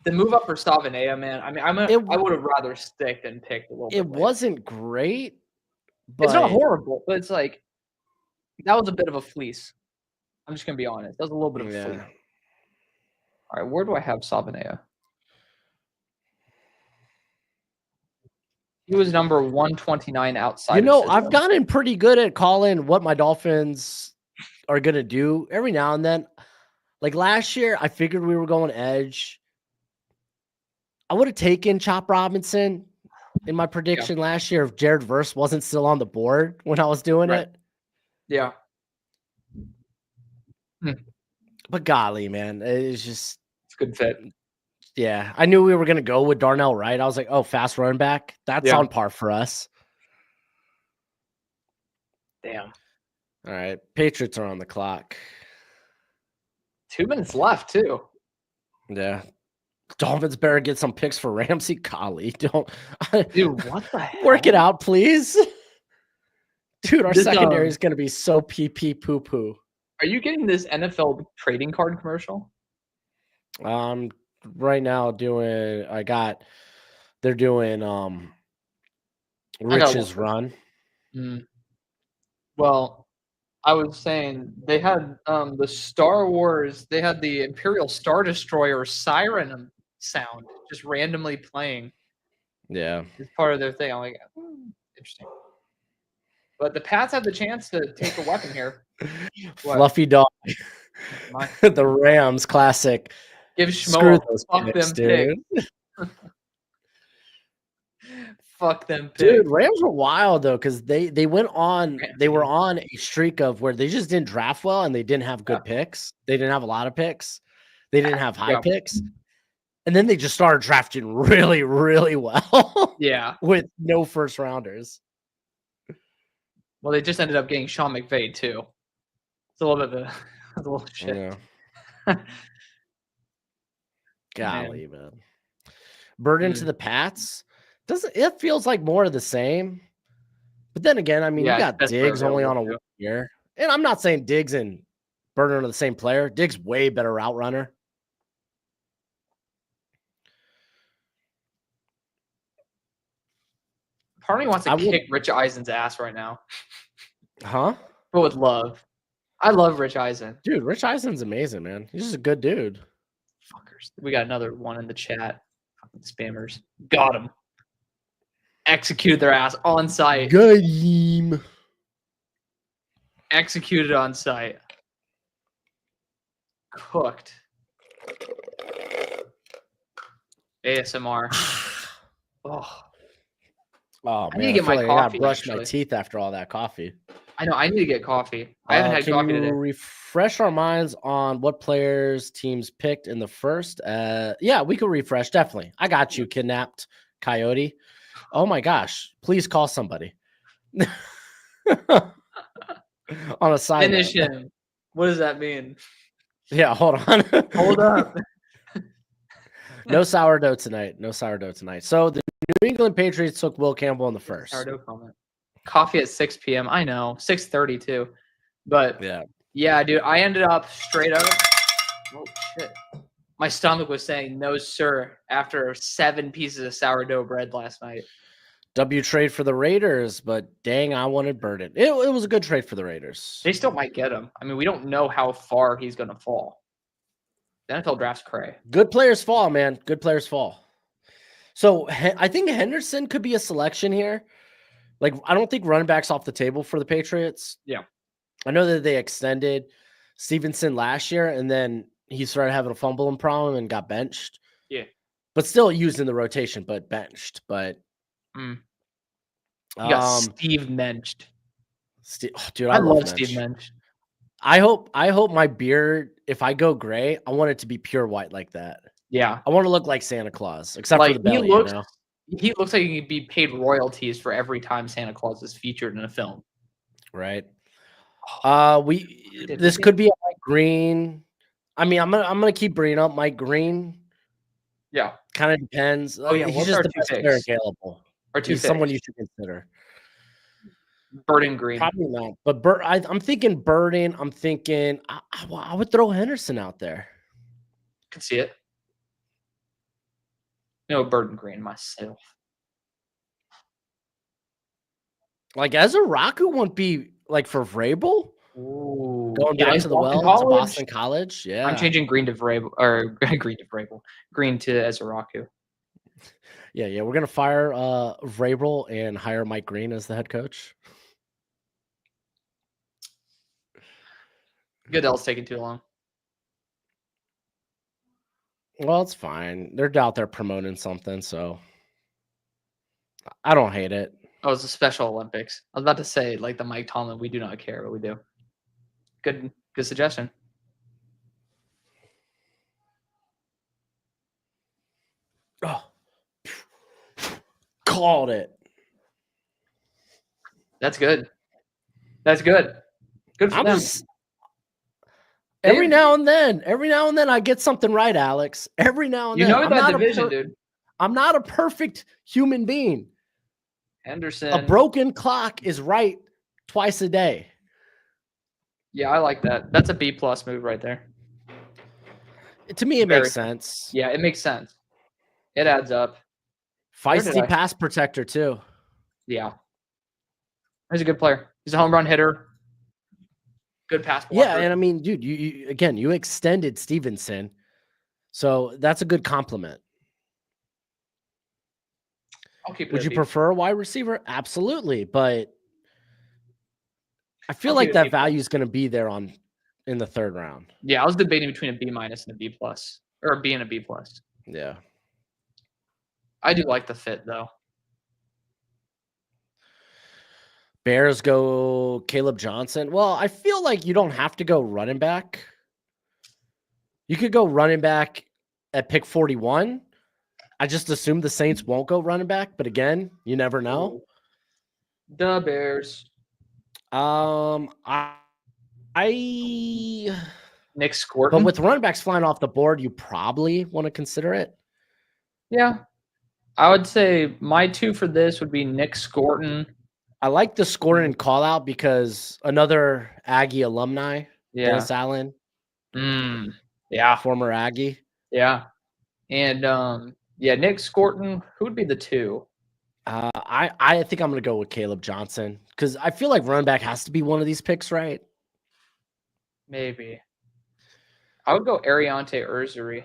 The move up for Savanea, man. I mean, I would have rather stick than picked a little bit. It wasn't great, but it's not horrible. But it's like that was a bit of a fleece. I'm just gonna be honest. That was a little bit of a fleece. All right, where do I have Savanea? He was number 129 outside. I've gotten pretty good at calling what my Dolphins are gonna do every now and then. Like last year, I figured we were going edge. I would have taken Chop Robinson in my prediction last year if Jared Verse wasn't still on the board when I was doing it. Yeah. But golly, man, it's a good fit. Yeah, I knew we were going to go with Darnell Wright. I was like, oh, fast running back. That's on par for us. Damn. All right. Patriots are on the clock. 2 minutes left, too. Yeah. Dolphins better get some picks for Ramsey. Golly, don't. Dude, what the hell? Work it out, please. Dude, our secondary is going to be so pee-pee poo-poo. Are you getting this NFL trading card commercial? Right now they're doing Rich's run. Well, I was saying they had the Star Wars, they had the Imperial Star Destroyer siren sound just randomly playing. Yeah. It's part of their thing. I'm like, interesting. But the Pats have the chance to take a weapon here. Fluffy dog. The Rams classic. Give Schmo fuck them picks. Fuck them picks. Dude, Rams were wild though, because they went on they were on a streak of where they just didn't draft well and they didn't have good picks. They didn't have a lot of picks. They didn't have high picks. And then they just started drafting really, really well. Yeah. With no first rounders. Well, they just ended up getting Sean McVay too. It's a little bit of a little shit. Yeah. Golly, man. Burden to the Pats. It feels like more of the same. But then again, I mean, you got Diggs only on a year. And I'm not saying Diggs and Burden are the same player. Diggs way better route runner. Part of me wants to kick Rich Eisen's ass right now. Huh? But with love. I love Rich Eisen. Dude, Rich Eisen's amazing, man. He's just a good dude. Fuckers. We got another one in the chat. Fucking spammers. Got him. Executed their ass on site. Game. Executed on site. Cooked. ASMR. Oh. Oh, man. I need to get my coffee. I gotta brush my teeth after all that coffee. I know. I need to get coffee. I haven't had coffee today. Can you refresh our minds on what players teams picked in the first? Yeah, we could refresh. Definitely. I got you, Kidnapped Coyote. Oh, my gosh. Please call somebody. On a side Finish him. What does that mean? Yeah, hold on. Hold up. No sourdough tonight. No sourdough tonight. So the New England Patriots took Will Campbell in the first. Sourdough comment. Coffee at 6 p.m. I know. 6:30 too. But yeah, dude, I ended up straight up. Oh, shit. My stomach was saying no, sir, after 7 pieces of sourdough bread last night. W trade for the Raiders, but dang, I wanted Burden. It was a good trade for the Raiders. They still might get him. I mean, we don't know how far he's going to fall. The NFL draft's cray. Good players fall, man. Good players fall. So I think Henderson could be a selection here. Like, I don't think running back's off the table for the Patriots. Yeah. I know that they extended Stevenson last year, and then he started having a fumbling problem and got benched. Yeah. But still used in the rotation, but benched. But you got Steve Menched. Dude, I love Steve Mench. I hope my beard, if I go gray, I want it to be pure white like that. Yeah. I want to look like Santa Claus, except for the belly. he looks like he could be paid royalties for every time Santa Claus is featured in a film. Right. This could be Mike Green. I mean, I'm gonna keep bringing up Mike Green. Yeah. Kind of depends. Oh yeah, he's just the best player available. Or he's someone you should consider. Burden Green. Probably not. But I'm thinking Burden. I'm thinking I would throw Henderson out there. Can see it. No, Burden Green myself. Like Ezeraku won't be like for Vrabel. Ooh. Going back to the well to Boston College. Yeah. I'm changing Green to Vrabel or Green to Vrabel. Green to Ezeraku. Yeah. We're gonna fire Vrabel and hire Mike Green as the head coach. Goodell's taking too long. Well, it's fine. They're out there promoting something, so I don't hate it. Oh, it's a Special Olympics. I was about to say, like the Mike Tomlin, we do not care, but we do. Good suggestion. Oh, called it. That's good. That's good. Good for them. Every now and then, I get something right, Alex. Every now and then. You know that division, dude. I'm not a perfect human being. Henderson. A broken clock is right twice a day. Yeah, I like that. That's a B+ move right there. To me, it makes sense. Yeah, it makes sense. It adds up. Feisty pass protector, too. Yeah. He's a good player. He's a home run hitter. Good pass blocker. Yeah, and I mean, dude, you extended Stevenson. So that's a good compliment. Would you prefer a wide receiver? Absolutely, but I feel like that value is going to be there in the third round. Yeah, I was debating between a B- and a B+, or a B and a B+. Yeah, I do like the fit though. Bears go Caleb Johnson. Well, I feel like you don't have to go running back. You could go running back at pick 41. I just assume the Saints won't go running back, but again, you never know. The Bears. I Nick Scorton. But with running backs flying off the board, you probably want to consider it. Yeah. I would say my two for this would be Nick Scorton. I like the Scorton call out because another Aggie alumni, Dennis Allen. Yeah. Former Aggie. Yeah. And Nick Scorton, who would be the two? I think I'm going to go with Caleb Johnson because I feel like running back has to be one of these picks, right? Maybe. I would go Ariante Ursary.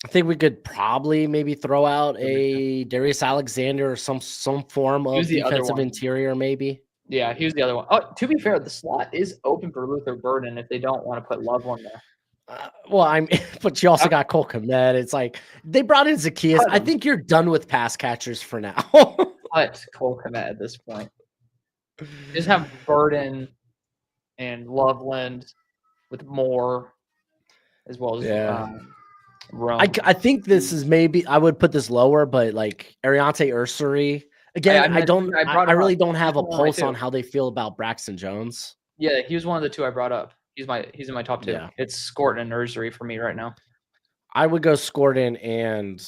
I think we could probably maybe throw out a Darius Alexander or some form of defensive interior, maybe. Yeah, he was the other one. Oh, to be fair, the slot is open for Luther Burden if they don't want to put Loveland there. But you also got Cole Kmet. It's like they brought in Zacchaeus. I think you're done with pass catchers for now. But Cole Kmet at this point. Just have Burden and Loveland with Moore as well as I think this is maybe I would put this lower, but like Ariante Ursary. Again, I really don't have a pulse on how they feel about Braxton Jones. Yeah, he was one of the two I brought up. He's in my top two. Yeah. It's Scorton and Ursary for me right now. I would go Scorton and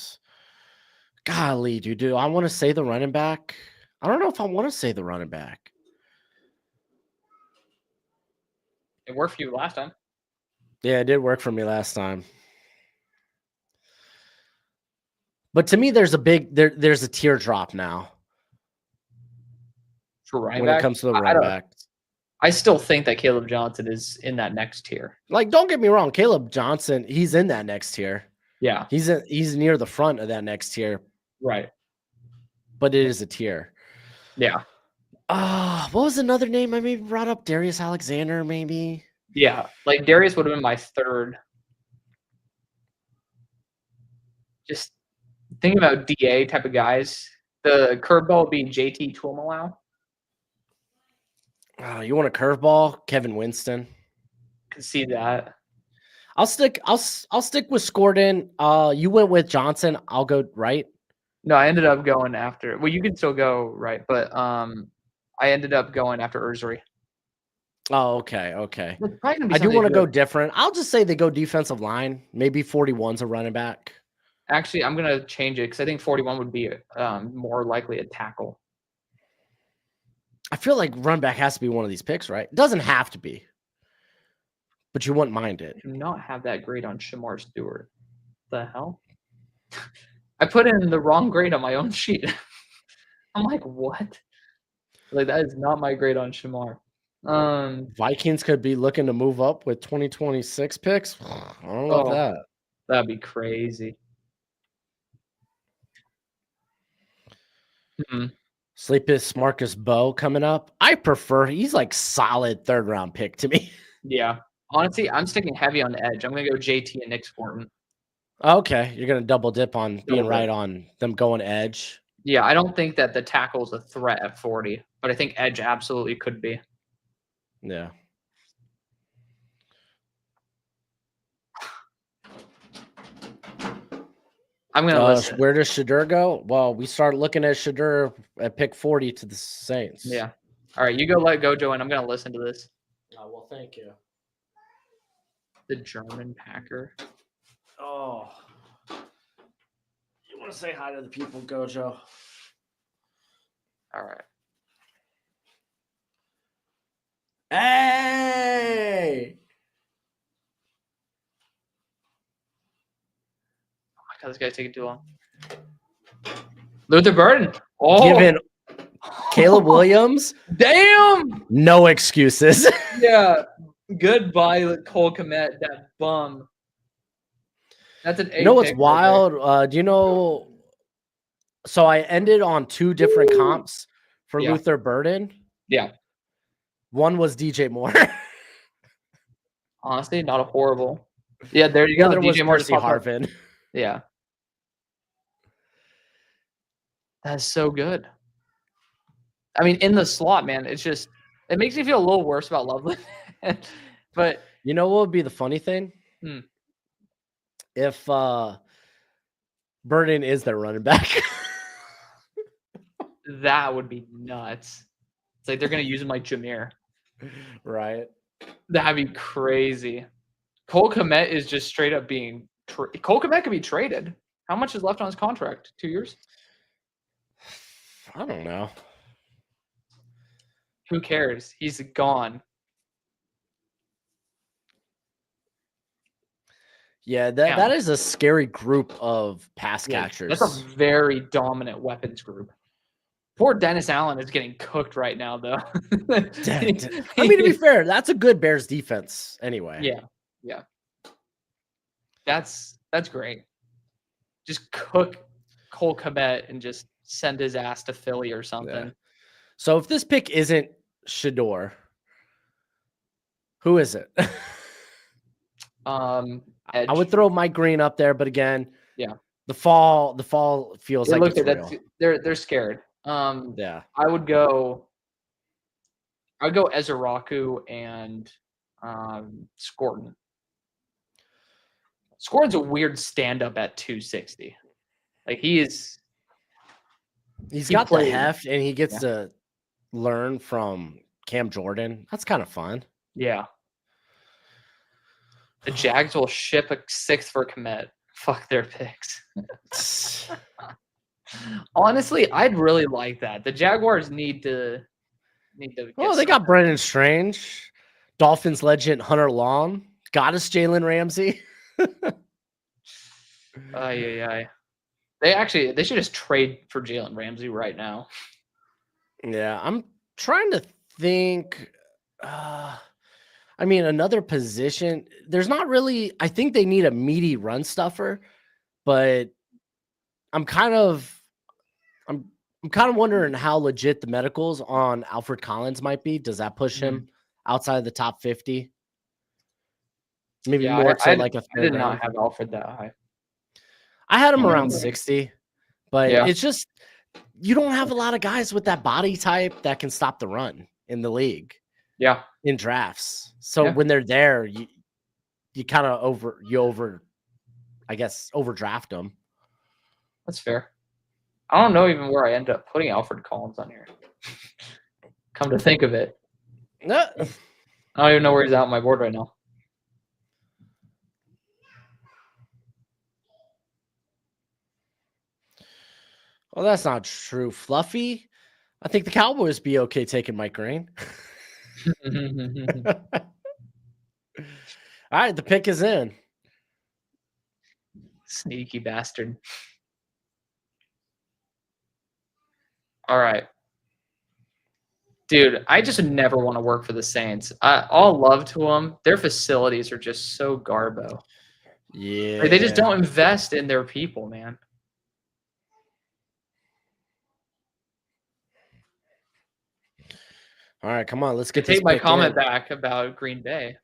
golly, dude, I want to say the running back. I don't know if I want to say the running back. It worked for you last time. Yeah, it did work for me last time. But to me, there's a teardrop now. For running when back? It comes to the running back. I still think that Caleb Johnson is in that next tier. Like, don't get me wrong, Caleb Johnson, he's in that next tier. Yeah. He's near the front of that next tier. Right. But it is a tier. Yeah. What was another name I maybe brought up? Darius Alexander, maybe? Yeah. Like Darius would have been my third. Just thinking about DA type of guys. The curveball would be JT Tuimoloau. You want a curveball? Kevin Winston. Can see that. I'll stick with Scorton. You went with Johnson. I'll go right. No, I ended up going after. Well, you can still go, right? But I ended up going after Ursary. Oh, okay, okay. I do want to go different. I'll just say they go defensive line. Maybe 41's a running back. Actually, I'm gonna change it because I think 41 would be more likely a tackle. I feel like run back has to be one of these picks, right? It doesn't have to be, but you wouldn't mind it. I do not have that grade on Shamar Stewart. The hell? I put in the wrong grade on my own sheet. I'm like, what? Like, that is not my grade on Shamar. Vikings could be looking to move up with 2026 picks. I don't know about that. That'd be crazy. Sleepus Marcus Bow coming up. I prefer, he's like solid 3rd round pick to me. Yeah. Honestly, I'm sticking heavy on the edge. I'm going to go JT and Nick Sporton. Okay. You're going to double dip on being right on them going edge. Yeah. I don't think that the tackle is a threat at 40, but I think edge absolutely could be. Yeah. I'm going to listen. Where does Shedeur go? Well, we started looking at Shedeur at pick 40 to the Saints. Yeah. All right. You go let Gojo, and I'm going to listen to this. Oh, well, thank you. The German Packer. Oh. You want to say hi to the people, Gojo? All right. Hey! Oh my God, this guy's taking too long. Luther Burden. Oh. Given Caleb Williams. Damn. No excuses. Yeah. Goodbye, Cole Kmet, that bum. That's an. You know what's wild? Do you know? So I ended on 2 different comps for Luther Burden. Yeah. One was DJ Moore. Honestly, not a horrible. Yeah, there you go. The other DJ Moore was Percy Harvin. Yeah. That's so good. I mean, in the slot, man, it makes me feel a little worse about Loveland. But you know what would be the funny thing? If Burden is their running back. That would be nuts. It's like they're going to use him like Jameer. Right. That'd be crazy. Cole Kmet is just straight up being Cole Kmet could be traded. How much is left on his contract? 2 years? I don't know. Who cares? He's gone. Yeah, that is a scary group of pass catchers. That's a very dominant weapons group. Poor Dennis Allen is getting cooked right now, though. I mean, to be fair, that's a good Bears defense anyway. Yeah. That's great. Just cook Cole Kmet and just send his ass to Philly or something. Yeah. So if this pick isn't Shedeur, who is it? Edge. I would throw Mike Green up there, but again, yeah, the fall feels like it's real. They're scared. Yeah, I would go Ezeraku and Scorton. Scorton's a weird stand-up at 260. Like he's got the heft, and he gets to learn from Cam Jordan. That's kind of fun. Yeah. The Jags will ship a 6th for Kmet. Fuck their picks. Honestly, I'd really like that. The Jaguars need to. Oh, they got Brendan Strange, Dolphins legend Hunter Long, goddess Jalen Ramsey. They should just trade for Jalen Ramsey right now. Yeah, I'm trying to think. I mean, another position. There's not really. I think they need a meaty run stuffer, but I'm kind of wondering how legit the medicals on Alfred Collins might be. Does that push him outside of the top 50? Maybe more to like a third. I did not have Alfred that high. I had him around 60, but it's just you don't have a lot of guys with that body type that can stop the run in the league. Yeah. In drafts. So when they're there, you kind of overdraft them. That's fair. I don't know even where I ended up putting Alfred Collins on here. Come to think of it. No. I don't even know where he's out on my board right now. Well, that's not true. Fluffy. I think the Cowboys be okay taking Mike Green. All right, the pick is in. Sneaky bastard. All right. Dude, I just never want to work for the Saints. All love to them. Their facilities are just so garbo. Yeah. Like, they just don't invest in their people, man. All right, come on. Let's get Take my comment back about Green Bay.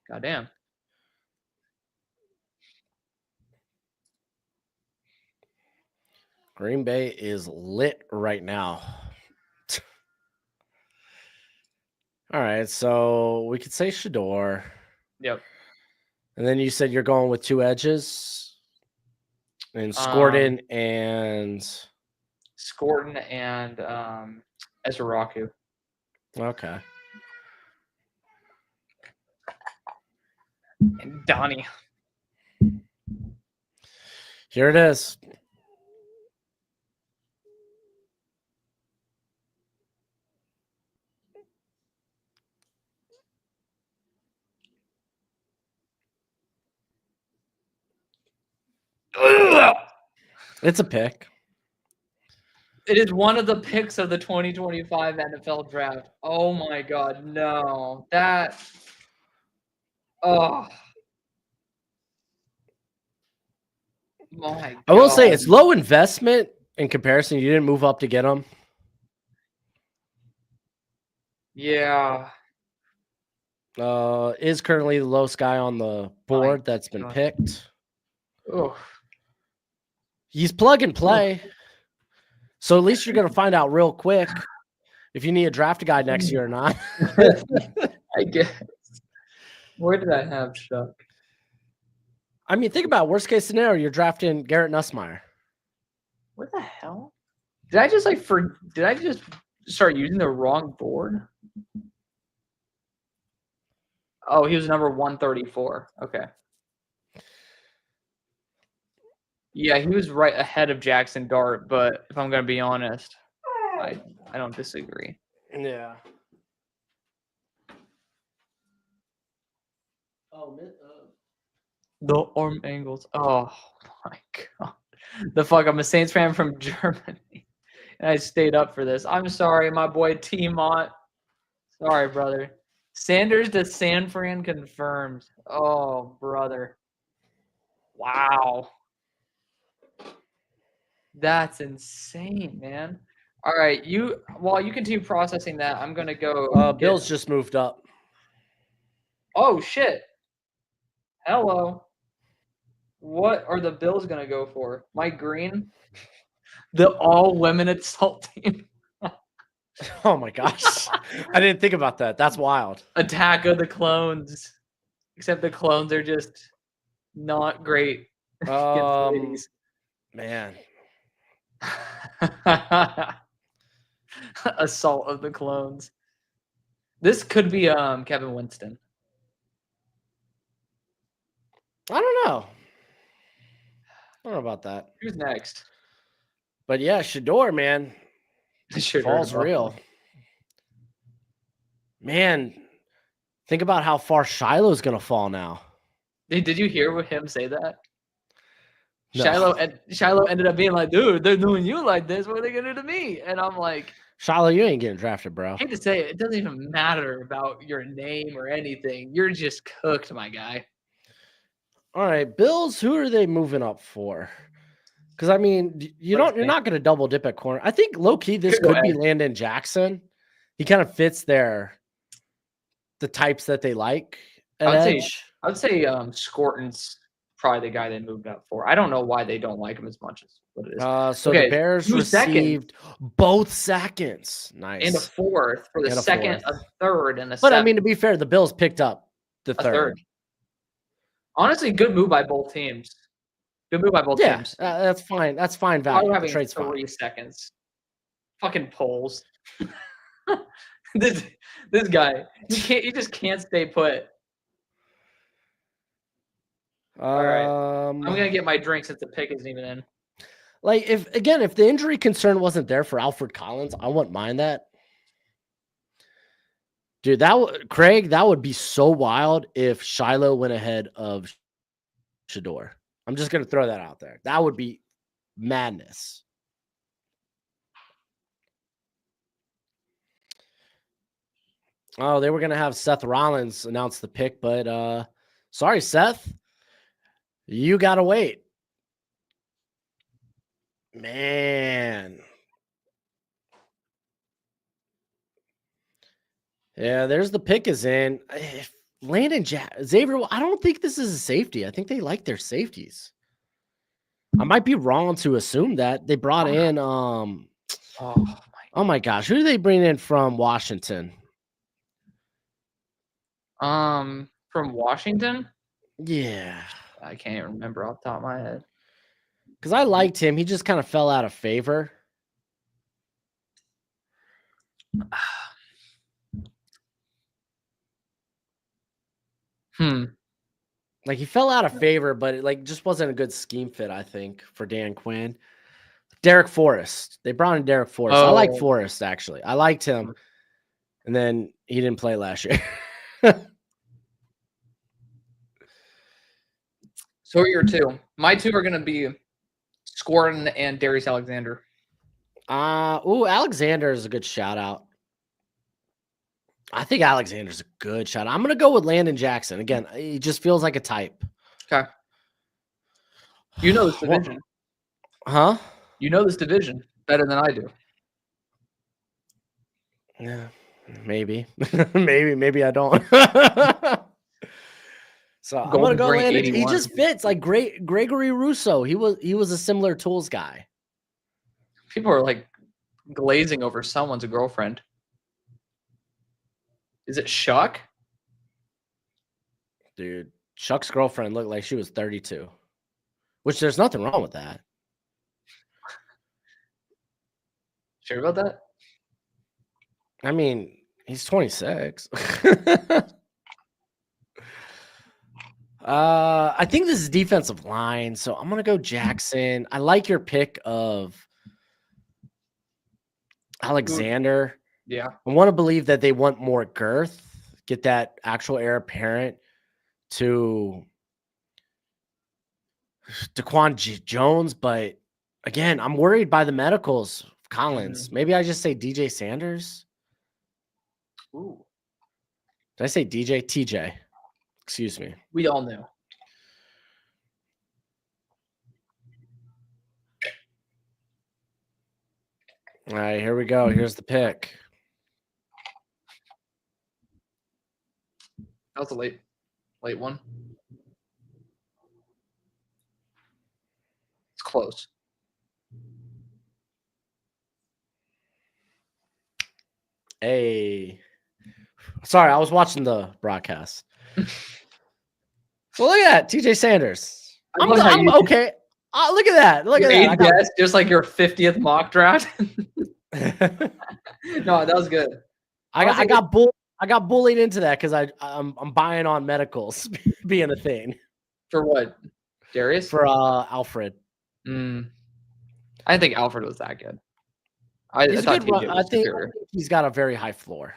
Goddamn. Green Bay is lit right now. All right, so we could say Shador. Yep. And then you said you're going with 2 edges. And Scorden and Ezra Raku. Okay. And Donnie. Here it is. It's a pick. It is one of the picks of the 2025 NFL draft. Oh my God, no. That. Oh. My God. I will say it's low investment in comparison. You didn't move up to get him. Yeah. Is currently the lowest guy on the board that's been picked. Oh. He's plug and play. So at least you're going to find out real quick if you need a draft guy next year or not. I guess. Where did I have Chuck? I mean, think about it. Worst case scenario, you're drafting Garrett Nussmeier. What the hell? Did I just start using the wrong board? Oh, he was number 134. Okay. Yeah, he was right ahead of Jackson Dart, but if I'm going to be honest, I don't disagree. Yeah. Oh, the arm angles. Oh my God. The fuck, I'm a Saints fan from Germany. And I stayed up for this. I'm sorry, my boy T-Mont. Sorry, brother. Sanders to San Fran confirmed. Oh, brother. Wow. That's insane, man. All right, while you continue processing that, I'm gonna go. Bills just moved up. Oh shit! Hello. What are the Bills gonna go for? Mike Green, the all-women assault team. Oh my gosh, I didn't think about that. That's wild. Attack of the Clones, except the Clones are just not great against ladies. Man. Assault of the Clones. This could be Kevin Winston. I don't know. I don't know about that. Who's next? But yeah, Shador, man. Fall's real. Man, think about how far Shiloh's going to fall now. Did you hear him say that? No. Shiloh ended up being like, dude, they're doing you like this. What are they going to do to me? And I'm like, Shiloh, you ain't getting drafted, bro. I hate to say it. It doesn't even matter about your name or anything. You're just cooked, my guy. All right, Bills, who are they moving up for? Because, I mean, you're not going to double dip at corner. I think low-key this could be Landon Jackson. He kind of fits the types that they like. I would say Scorton's probably the guy they moved up for. I don't know why they don't like him as much as what it is. So the Bears received both seconds. Nice. And a fourth for the second, a third, and a But, I mean, to be fair, the Bills picked up the third. Honestly, good move by both teams. Good move by both teams. That's fine. That's fine value. The trade's 3 fine. seconds. Fucking polls. this guy, he just can't stay put. All right, I'm gonna get my drink since the pick isn't even in. Like if the injury concern wasn't there for Alfred Collins, I wouldn't mind that. Dude, Craig, that would be so wild if Shiloh went ahead of Shedeur. I'm just gonna throw that out there. That would be madness. Oh, they were gonna have Seth Rollins announce the pick, but sorry, Seth. You gotta wait. Man. Yeah, there's the pick is in. If Landon Xavier, I don't think this is a safety. I think they like their safeties. I might be wrong to assume that. They brought in oh my gosh, who did they bring in from Washington? From Washington? Yeah. I can't remember off the top of my head. Because I liked him. He just kind of fell out of favor. Like he fell out of favor, but it just wasn't a good scheme fit, I think, for Dan Quinn. Derek Forrest. They brought in Derek Forrest. I like Forrest, actually. I liked him. And then he didn't play last year. So are your two. My two are going to be Scorin and Darius Alexander. Alexander is a good shout out. I think Alexander's a good shot. I'm going to go with Landon Jackson. Again, he just feels like a type. Okay. You know this division. Huh? You know this division better than I do. Yeah, maybe. maybe I don't. So I'm going to go Landon. He just fits like Gregory Rousseau. He was a similar tools guy. People are like glazing over someone's girlfriend. Is it Shuck? Dude, Shuck's girlfriend looked like she was 32, which there's nothing wrong with that. Sure about that? I mean, he's 26. I think this is defensive line, so I'm going to go Jackson. I like your pick of Alexander. Yeah. I want to believe that they want more girth, get that actual heir apparent to Daquan Jones. But again, I'm worried by the medicals. Collins. Maybe I just say DJ Sanders. Ooh. Did I say DJ? TJ. Excuse me. We all knew. All right, here we go. Here's the pick. That was a late one. It's close. Hey. Sorry, I was watching the broadcast. So look at that, TJ Sanders. I'm okay. Look at that. Look at that. Guess, just like your 50th mock draft. No, that was good. I got bullied into that because I'm buying on medicals being a thing. For what? Darius? For Alfred. I didn't think Alfred was that good. I think he's got a very high floor.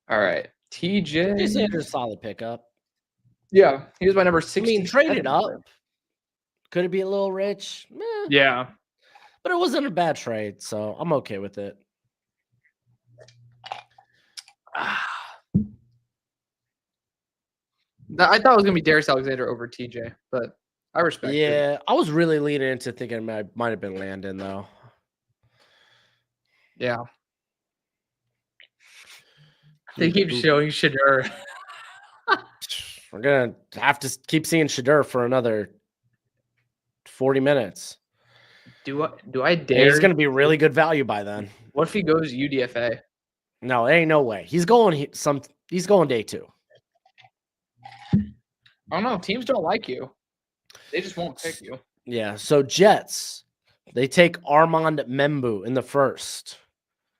All right. TJ Sanders, solid pickup. Yeah, he was my number 16. I mean, traded up. Could it be a little rich? Yeah. But it wasn't a bad trade, so I'm okay with it. I thought it was going to be Darius Alexander over TJ, but I respect it. Yeah, I was really leaning into thinking it might have been Landon, though. Yeah. They keep showing Shedeur. We're going to have to keep seeing Shedeur for another 40 minutes. Do I dare? He's going to be really good value by then. What if he goes UDFA? No, there ain't no way. He's going day 2. All I don't know. Teams don't like you. They just won't pick you. Yeah. So Jets, they take Armand Membu in the first.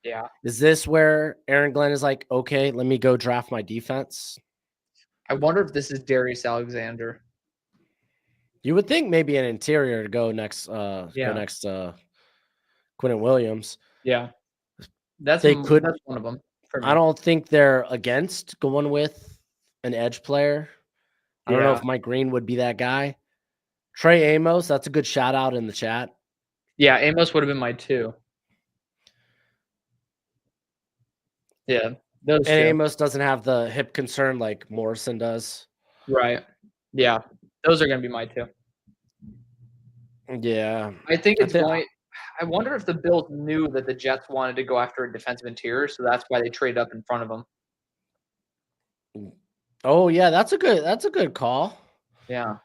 Yeah. Is this where Aaron Glenn is like, okay, let me go draft my defense? I wonder if this is Darius Alexander. You would think maybe an interior to go next. Go next. Quentin Williams. Yeah. That's one of them. I don't think they're against going with an edge player. I don't know if Mike Green would be that guy. Trey Amos, that's a good shout out in the chat. Yeah, Amos would have been my 2. Yeah. And Amos doesn't have the hip concern like Morrison does. Right. Yeah. Those are going to be my 2. Yeah. I think it's going. I wonder if the Bills knew that the Jets wanted to go after a defensive interior, so that's why they traded up in front of them. Oh yeah, that's a good call. Yeah.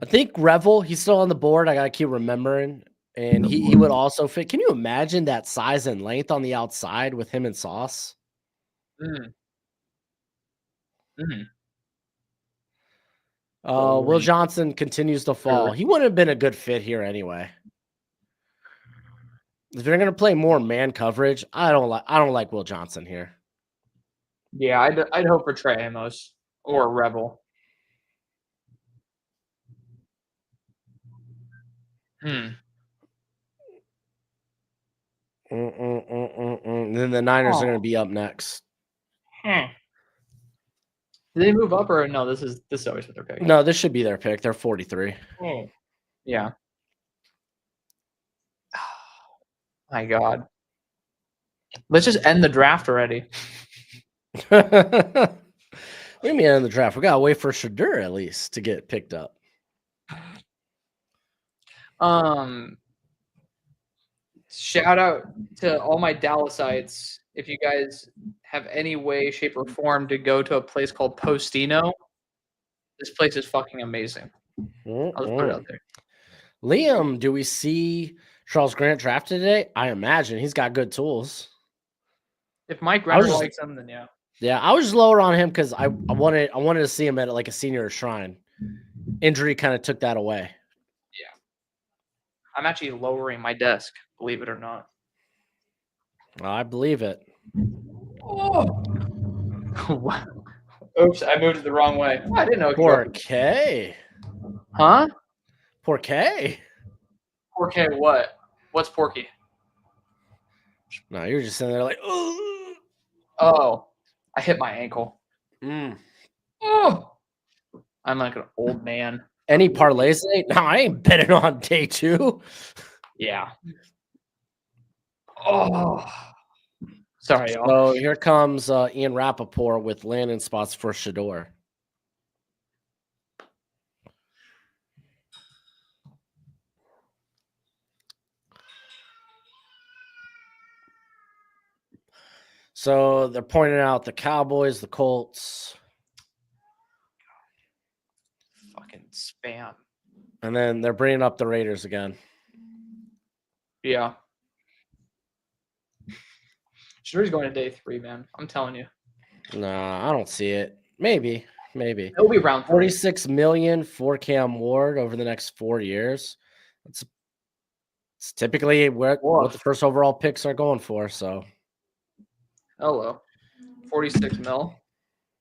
I think Revel, he's still on the board. I gotta keep remembering. And he would also fit. Can you imagine that size and length on the outside with him and Sauce? Will Johnson continues to fall. He wouldn't have been a good fit here anyway. If they're gonna play more man coverage, I don't like Will Johnson here. Yeah, I'd hope for Trey Amos or Revel. And then the Niners are going to be up next. Did they move up or no? This is always what they're picking. No, this should be their pick. They're 43. Yeah. My God. Let's just end the draft already. What do you mean end the draft? We gotta wait for Shadur at least to get picked up. Shout out to all my Dallasites. If you guys have any way, shape, or form to go to a place called Postino, this place is fucking amazing. I'll just put it out there. Liam, do we see Charles Grant drafted today? I imagine he's got good tools. If Mike Renner likes him, then yeah. Yeah, I was just lower on him because I wanted to see him at like a senior shrine. Injury kind of took that away. Yeah. I'm actually lowering my desk, believe it or not. I believe it. Oh. Oops, I moved it the wrong way. Oh, I didn't know. Poor K. Huh? Poor K. Poor K what? What's Porky? No, you're just sitting there like, oh, I hit my ankle. Oh, I'm like an old man. Any parlays today? No, I ain't betting on day 2. Yeah. Oh, sorry, y'all. So here comes Ian Rappaport with landing spots for Shador. So they're pointing out the Cowboys, the Colts. Fucking spam. And then they're bringing up the Raiders again. Yeah. Shador's going to day 3, man. I'm telling you. Nah, I don't see it. Maybe. It'll be around 46 million for Cam Ward over the next 4 years. It's typically what the first overall picks are going for. So, hello, 46 mil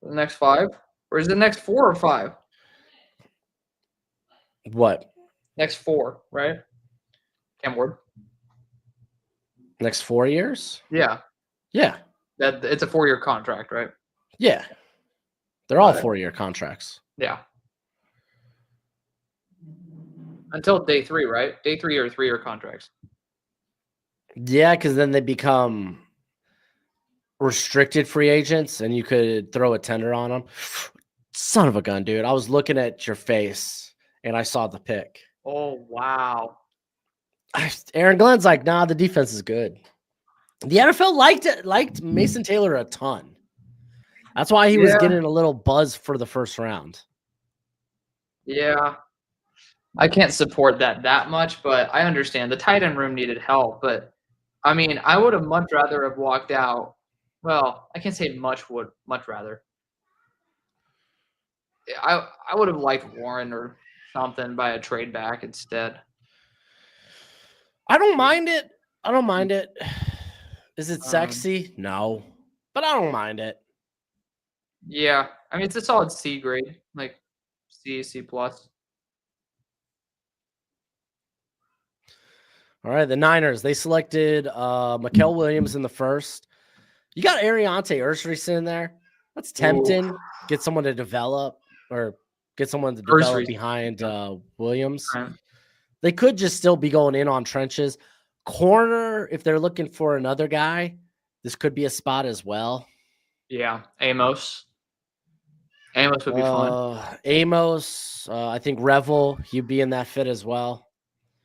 for the next 5, or is it the next 4 or 5? What? Next 4, right? Cam Ward. Next 4 years? Yeah. That it's a 4-year contract, right? Yeah. They're all 4-year contracts. Yeah. Until day 3, right? Day 3 or 3-year contracts. Yeah, because then they become restricted free agents, and you could throw a tender on them. Son of a gun, dude! I was looking at your face, and I saw the pick. Oh wow! Aaron Glenn's like, nah, the defense is good. The NFL liked Mason Taylor a ton. That's why he was getting a little buzz for the first round. Yeah. I can't support that much, but I understand. The tight end room needed help, but I mean, I would have much rather have walked out. Well, I can't say much rather. I would have liked Warren or something by a trade back instead. I don't mind it. I don't mind it. Is it sexy? No, but I don't mind it. Yeah, I mean it's a solid C grade, like C plus. All right, the Niners, they selected Mikael Williams in the first. You got Ariante Ursreson in there. That's tempting. Ooh. Get someone to develop behind Williams. Right. They could just still be going in on trenches. Corner, if they're looking for another guy, this could be a spot as well. Yeah, Amos. Amos would be fun. Amos, I think Revel, he'd be in that fit as well.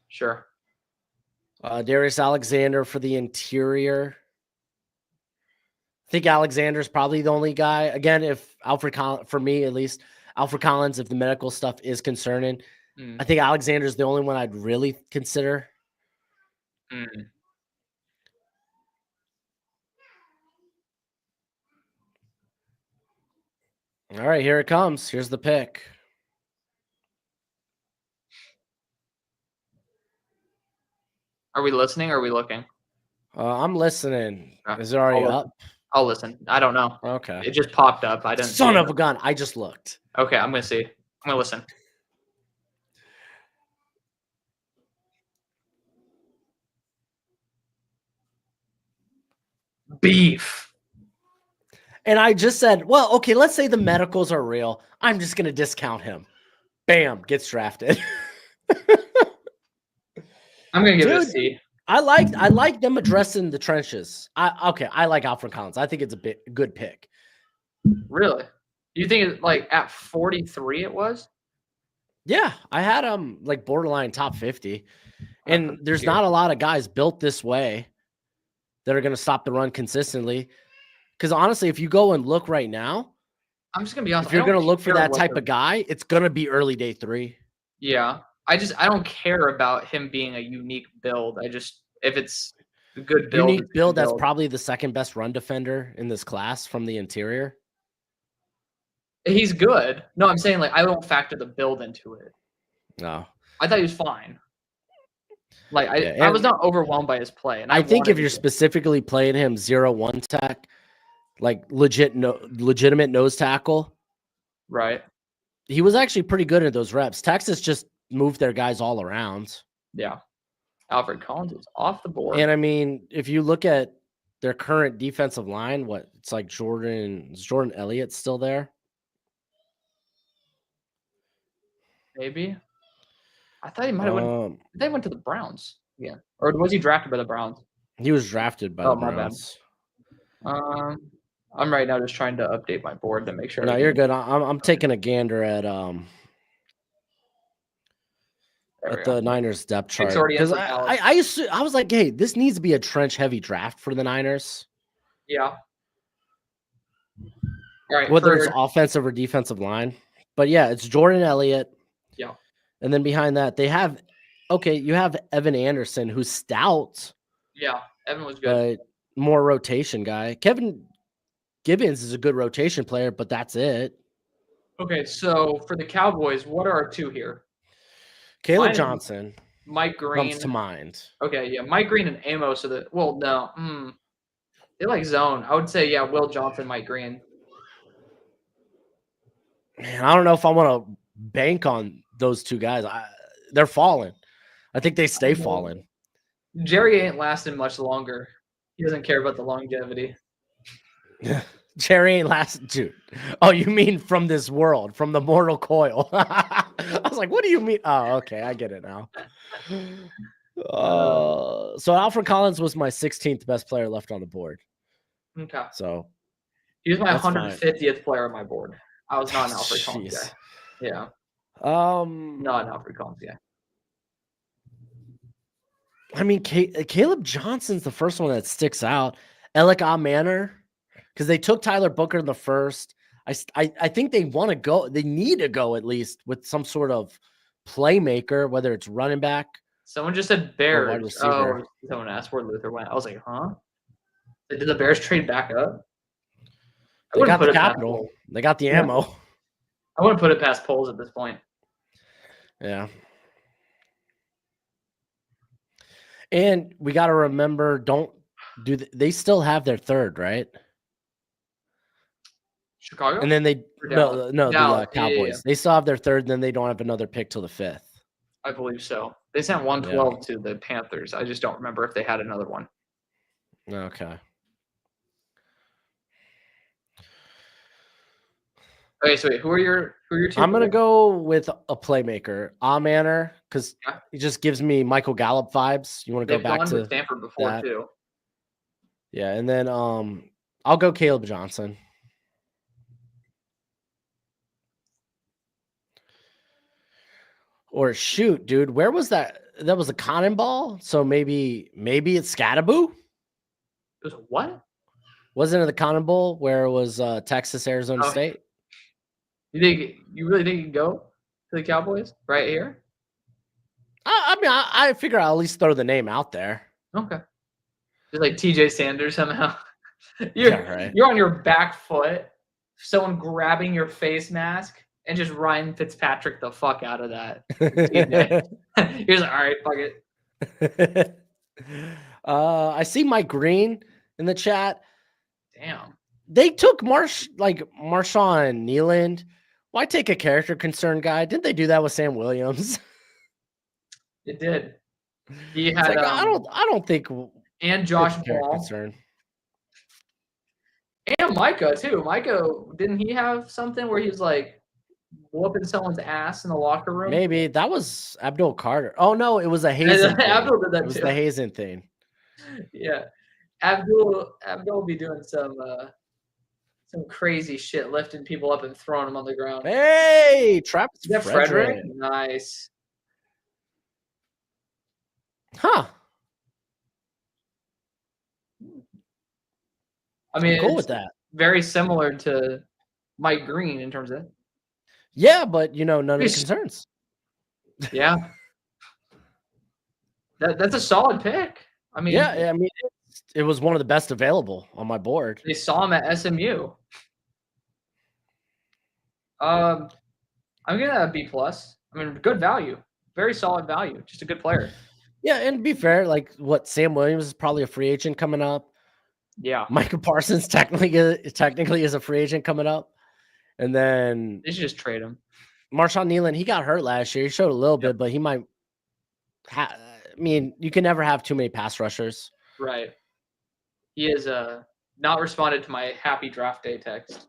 Sure. Darius Alexander for the interior. I think Alexander's probably the only guy. Again, if Alfred Collins, for me at least, Alfred Collins, if the medical stuff is concerning, I think Alexander's the only one I'd really consider. All right, here it comes. Here's the pick. Are we listening or are we looking? I'm listening. Is it already up? I'll listen. I don't know. Okay. It just popped up. I didn't. Son of a gun. I just looked. Okay, I'm going to see. I'm going to listen. Beef. And I just said, well, okay, let's say the medicals are real. I'm just going to discount him. Bam, gets drafted. I'm going to give it a C. I like them addressing the trenches. I like Alfred Collins. I think it's a good pick. Really? You think it's like at 43 it was? Yeah, I had him like borderline top 50. And there's not a lot of guys built this way that are going to stop the run consistently. Because honestly, if you go and look right now, I'm just going to be honest. If you're going to look for that type of guy, it's going to be early day 3. Yeah. I don't care about him being a unique build. If it's a good build. Unique build, that's probably the second best run defender in this class from the interior. He's good. No, I'm saying like I don't factor the build into it. No. I thought he was fine. Like I was not overwhelmed by his play. And I think if you're specifically playing him 0-1 tech, like legitimate nose tackle. Right. He was actually pretty good at those reps. Texas just moved their guys all around. Yeah. Alfred Collins is off the board. And I mean, if you look at their current defensive line, it's like Jordan Elliott's still there? Maybe. I thought he might have went. They went to the Browns. Yeah. Or was he drafted by the Browns? He was drafted by the Browns. I'm right now just trying to update my board to make sure. No, you're good. I'm taking a gander at the Niners depth chart. Because I was like, hey, this needs to be a trench heavy draft for the Niners. Yeah. All right. Whether it's offensive or defensive line. But yeah, it's Jordan Elliott. Yeah. And then behind that, you have Evan Anderson, who's stout. Yeah, Evan was good. But more rotation guy. Kevin Gibbons is a good rotation player, but that's it. Okay, so for the Cowboys, what are our two here? Caleb Johnson. Mike Green comes to mind. Okay, yeah, Mike Green and Amos are they like zone. I would say, yeah, Will Johnson, Mike Green. Man, I don't know if I want to bank on those two guys. They're falling. I think they stay falling. Jerry ain't lasting much longer. He doesn't care about the longevity. Jerry ain't lasting, dude. Oh, you mean from this world, from the mortal coil? I was like, what do you mean? Oh, okay, I get it now. So Alfred Collins was my 16th best player left on the board. Okay. So he was my 150th player on my board. I was not an Alfred Collins guy. Yeah. Not an Alfred Collins guy. I mean, Caleb Johnson's the first one that sticks out. Alec Manor, because they took Tyler Booker in the first. I think they want to go. They need to go at least with some sort of playmaker, whether it's running back. Someone just said Bears. Oh, someone asked where Luther went. I was like, huh? Did the Bears trade back up? They got the capital. They got the ammo. I wouldn't put it past polls at this point. Yeah. And we got to remember, they still have their third, right? Chicago? And then the Cowboys. Yeah. They still have their third, and then they don't have another pick till the 5th. I believe so. They sent 112 to the Panthers. I just don't remember if they had another one. Okay. Okay, so wait, who are your two? I'm gonna go with a playmaker, Manor, because he just gives me Michael Gallup vibes. You want to go back to Stanford before that too? Yeah, and then I'll go Caleb Johnson. Or shoot, dude, where was that? That was a Cannonball. So maybe it's Scattaboo. It was what? Wasn't it the Cannonball where it was Texas, Arizona State? You really think you can go to the Cowboys right here? I mean, I figure I'll at least throw the name out there. Okay. Just like TJ Sanders somehow. You're on your back foot, someone grabbing your face mask, and just Ryan Fitzpatrick the fuck out of that. You're just like, all right, fuck it. I see Mike Green in the chat. Damn. They took Marshawn Nealand. Why take a character concern guy? Didn't they do that with Sam Williams? It did. He had I don't think and Josh Ball concern. And Micah too. Micah, didn't he have something where he was like whooping someone's ass in the locker room? Maybe that was Abdul Carter. Oh no, it was a Hazen. Abdul did that it was too. The Hazen thing. Yeah, Abdul will be doing some crazy shit, lifting people up and throwing them on the ground. Hey, Travis Frederick, nice. Huh. I mean, I'm cool with that. Very similar to Mike Green in terms of. Yeah, but none of the concerns. Yeah. That's a solid pick. I mean, yeah, I mean, it was one of the best available on my board. They saw him at SMU. I'm gonna B+. I mean, good value, very solid value, just a good player. Yeah, and to be fair, like Sam Williams is probably a free agent coming up. Yeah, Micah Parsons technically is a free agent coming up, and then they should just trade him. Marshawn Nealand, he got hurt last year. He showed a little bit, but he might. I mean, you can never have too many pass rushers. Right. He has not responded to my happy draft day text.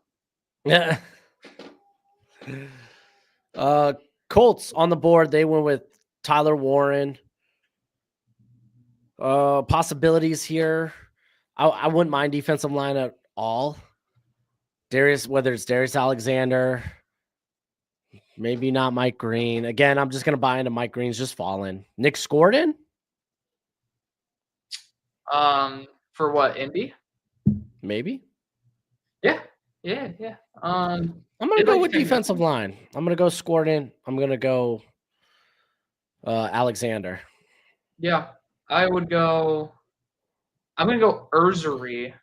Yeah. Colts on the board. They went with Tyler Warren. Possibilities here. I wouldn't mind defensive line at all. Whether it's Darius Alexander, maybe not Mike Green. Again, I'm just gonna buy into Mike Green's just falling. Nick Scordon. For what, Indy? Maybe. Yeah. I'm gonna go with defensive line. I'm gonna go Scordon. I'm gonna go Alexander. Yeah, I'm gonna go Ursery.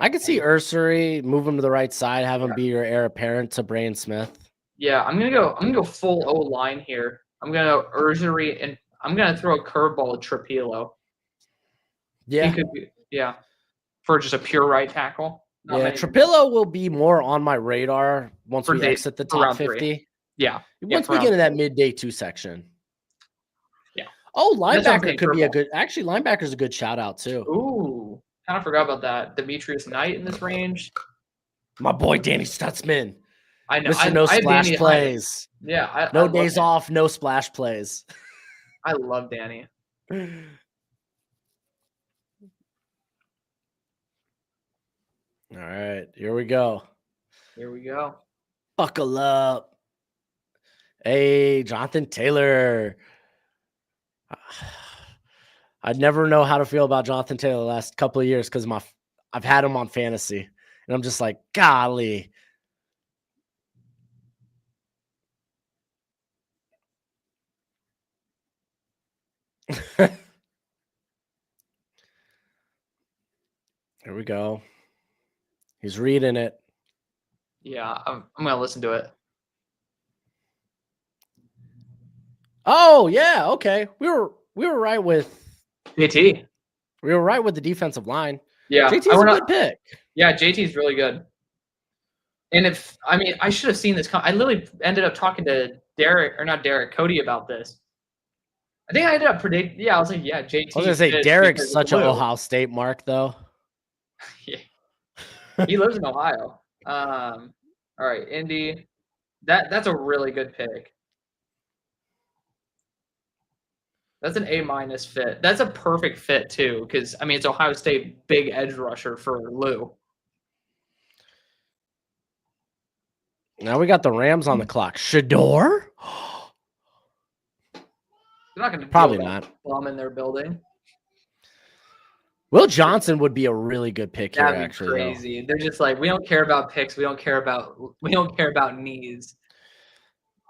I could see Ursery, move him to the right side, have him be your heir apparent to Brain Smith. Yeah, I'm gonna go full O line here. I'm gonna go Ursery, and I'm gonna throw a curveball at Trapilo. Yeah, he could be, for just a pure right tackle. Trapilo will be more on my radar once we exit the top 50. 3. Yeah, once we get into that mid-day 2 section. Yeah. Oh, linebacker could be a good. Actually, linebacker's a good shout out too. Ooh, kind of forgot about that. Demetrius Knight in this range. My boy Danny Stutzman. I know. Mr. No Splash Plays. Yeah. No days off, no splash plays. I love Danny. All right, here we go. Buckle up. Hey, Jonathan Taylor. I'd never know how to feel about Jonathan Taylor the last couple of years because I've had him on fantasy, and I'm just like, golly. Here we go. He's reading it. Yeah, I'm gonna listen to it. Oh yeah, okay. We were right with JT. We were right with the defensive line. Yeah, JT's a good pick. Yeah, JT's really good. And I should have seen this. I literally ended up talking to Cody about this. I think I ended up predicting. Yeah, I was like, yeah, JT. I was gonna say Derek's such an Ohio State mark, though. Yeah, he lives in Ohio. All right, Indy. That's a really good pick. That's an A- fit. That's a perfect fit too, because it's Ohio State big edge rusher for Lou. Now we got the Rams on the clock. Shador? They're not going to probably not bomb in their building. Will Johnson would be a really good pick here. That'd be actually, crazy. Though. They're just like, we don't care about picks. We don't care about knees.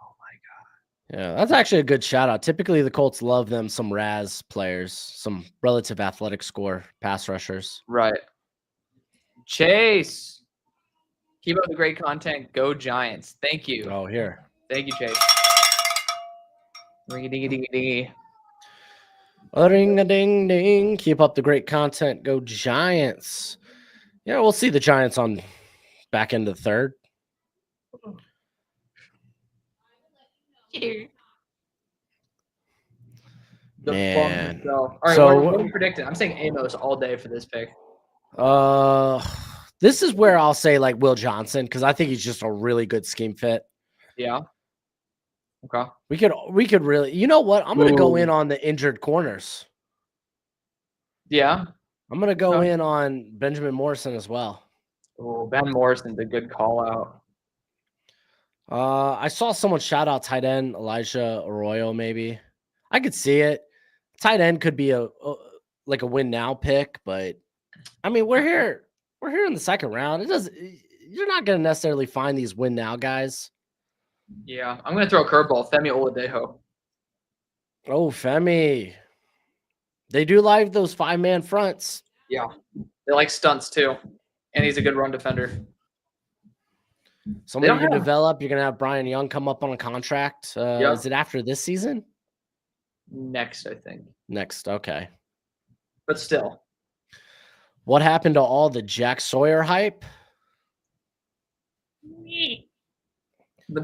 Oh my god. Yeah, that's actually a good shout out. Typically, the Colts love them some Raz players, some relative athletic score pass rushers. Right. Chase. Keep up the great content. Go Giants. Thank you. Oh, here. Thank you, Chase. Ring-a-ding-a-ding-a-ding. Ring-a-ding-ding. Keep up the great content. Go Giants. Yeah, we'll see the Giants on back end of the third. Man. All right, what are we predicting? I'm saying Amos all day for this pick. This is where I'll say like Will Johnson, because I think he's just a really good scheme fit. Yeah. Okay. We could really, you know what? I'm gonna go in on the injured corners. Yeah. I'm gonna go in on Benjamin Morrison as well. Oh, Ben Morrison's a good call out. I saw someone shout out tight end Elijah Arroyo. Maybe I could see it. Tight end could be a win now pick, but we're here in the second round. You're not gonna necessarily find these win now guys. Yeah, I'm gonna throw a curveball. Femi Oladejo. Oh, Femi. They do like those 5-man fronts. Yeah, they like stunts too, and he's a good run defender. Somebody you can develop. You're gonna have Brian Young come up on a contract. Is it after this season? Next, I think. Next, okay. But still. What happened to all the Jack Sawyer hype?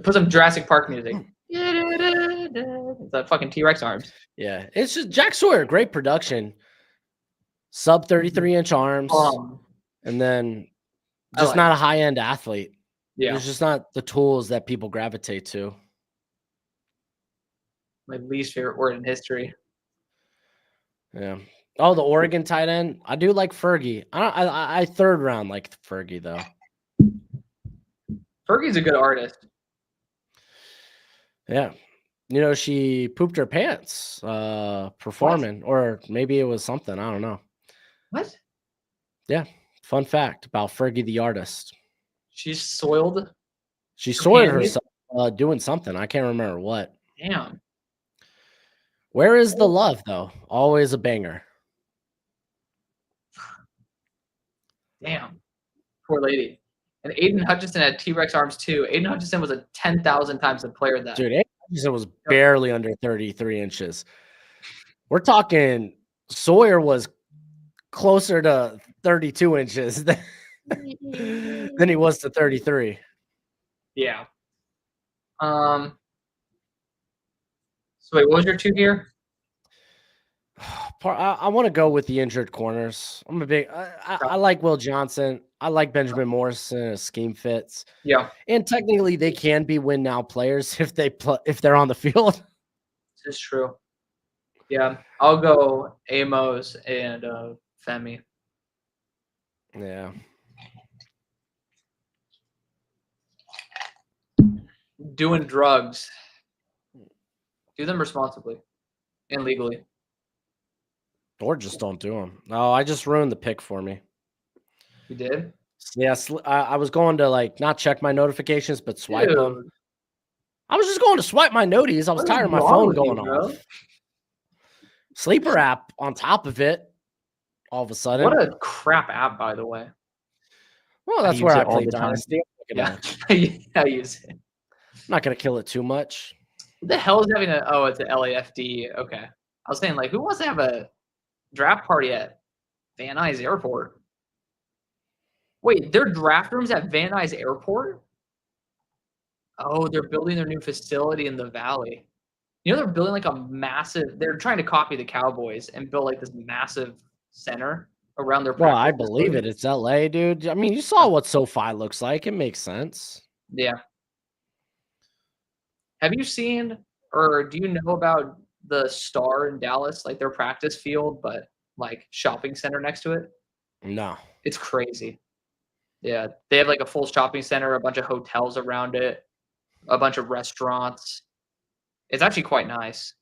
Put some Jurassic Park music. It's that fucking T-Rex arms. Yeah, it's just Jack Sawyer, great production. Sub 33-inch arms. And then just not a high-end athlete. Yeah. There's just not the tools that people gravitate to. My least favorite word in history. Yeah. Oh, the Oregon tight end. I do like Fergie. I third round like Fergie though. Fergie's a good artist. Yeah. She pooped her pants performing, or maybe it was something. I don't know. What? Yeah. Fun fact about Fergie the artist. She's soiled. She soiled herself doing something. I can't remember what. Damn. Where is the love, though? Always a banger. Damn. Poor lady. And Aiden Hutchinson had T-Rex arms too. Aiden Hutchinson was a 10,000 times the player that. Dude, Aiden Hutchinson was barely under 33 inches. We're talking Sawyer was closer to 32 inches than he was to 33. Yeah. So wait, what was your two here? I want to go with the injured corners. I'm a big. I like Will Johnson. I like Benjamin Morrison as scheme fits. Yeah, and technically they can be win now players if they're on the field. This is true. Yeah, I'll go Amos and Femi. Yeah. Doing drugs. Do them responsibly and legally. Or just don't do them. No, I just ruined the pick for me. You did? Yes. I was going to not check my notifications, but swipe them. I was just going to swipe my noties. I was tired of my phone going off. Sleeper app on top of it. All of a sudden. What a crap app, by the way. Well, that's where I play Dynasty. Yeah, I use it. I'm not going to kill it too much. What the hell is having a? Oh, it's an LAFD. Okay, I was saying like, who wants to have a draft party at Van Nuys Airport? Wait, their draft rooms at Van Nuys Airport? Oh, they're building their new facility in the Valley. You know, they're building like a massive. They're trying to copy the Cowboys and build like this massive center around their. Well, I believe it. It's LA, dude. I mean, you saw what SoFi looks like. It makes sense. Yeah. Have you seen or do you know about the Star in Dallas, like their practice field, but like shopping center next to it? No. It's crazy. Yeah. They have like a full shopping center, a bunch of hotels around it, a bunch of restaurants. It's actually quite nice.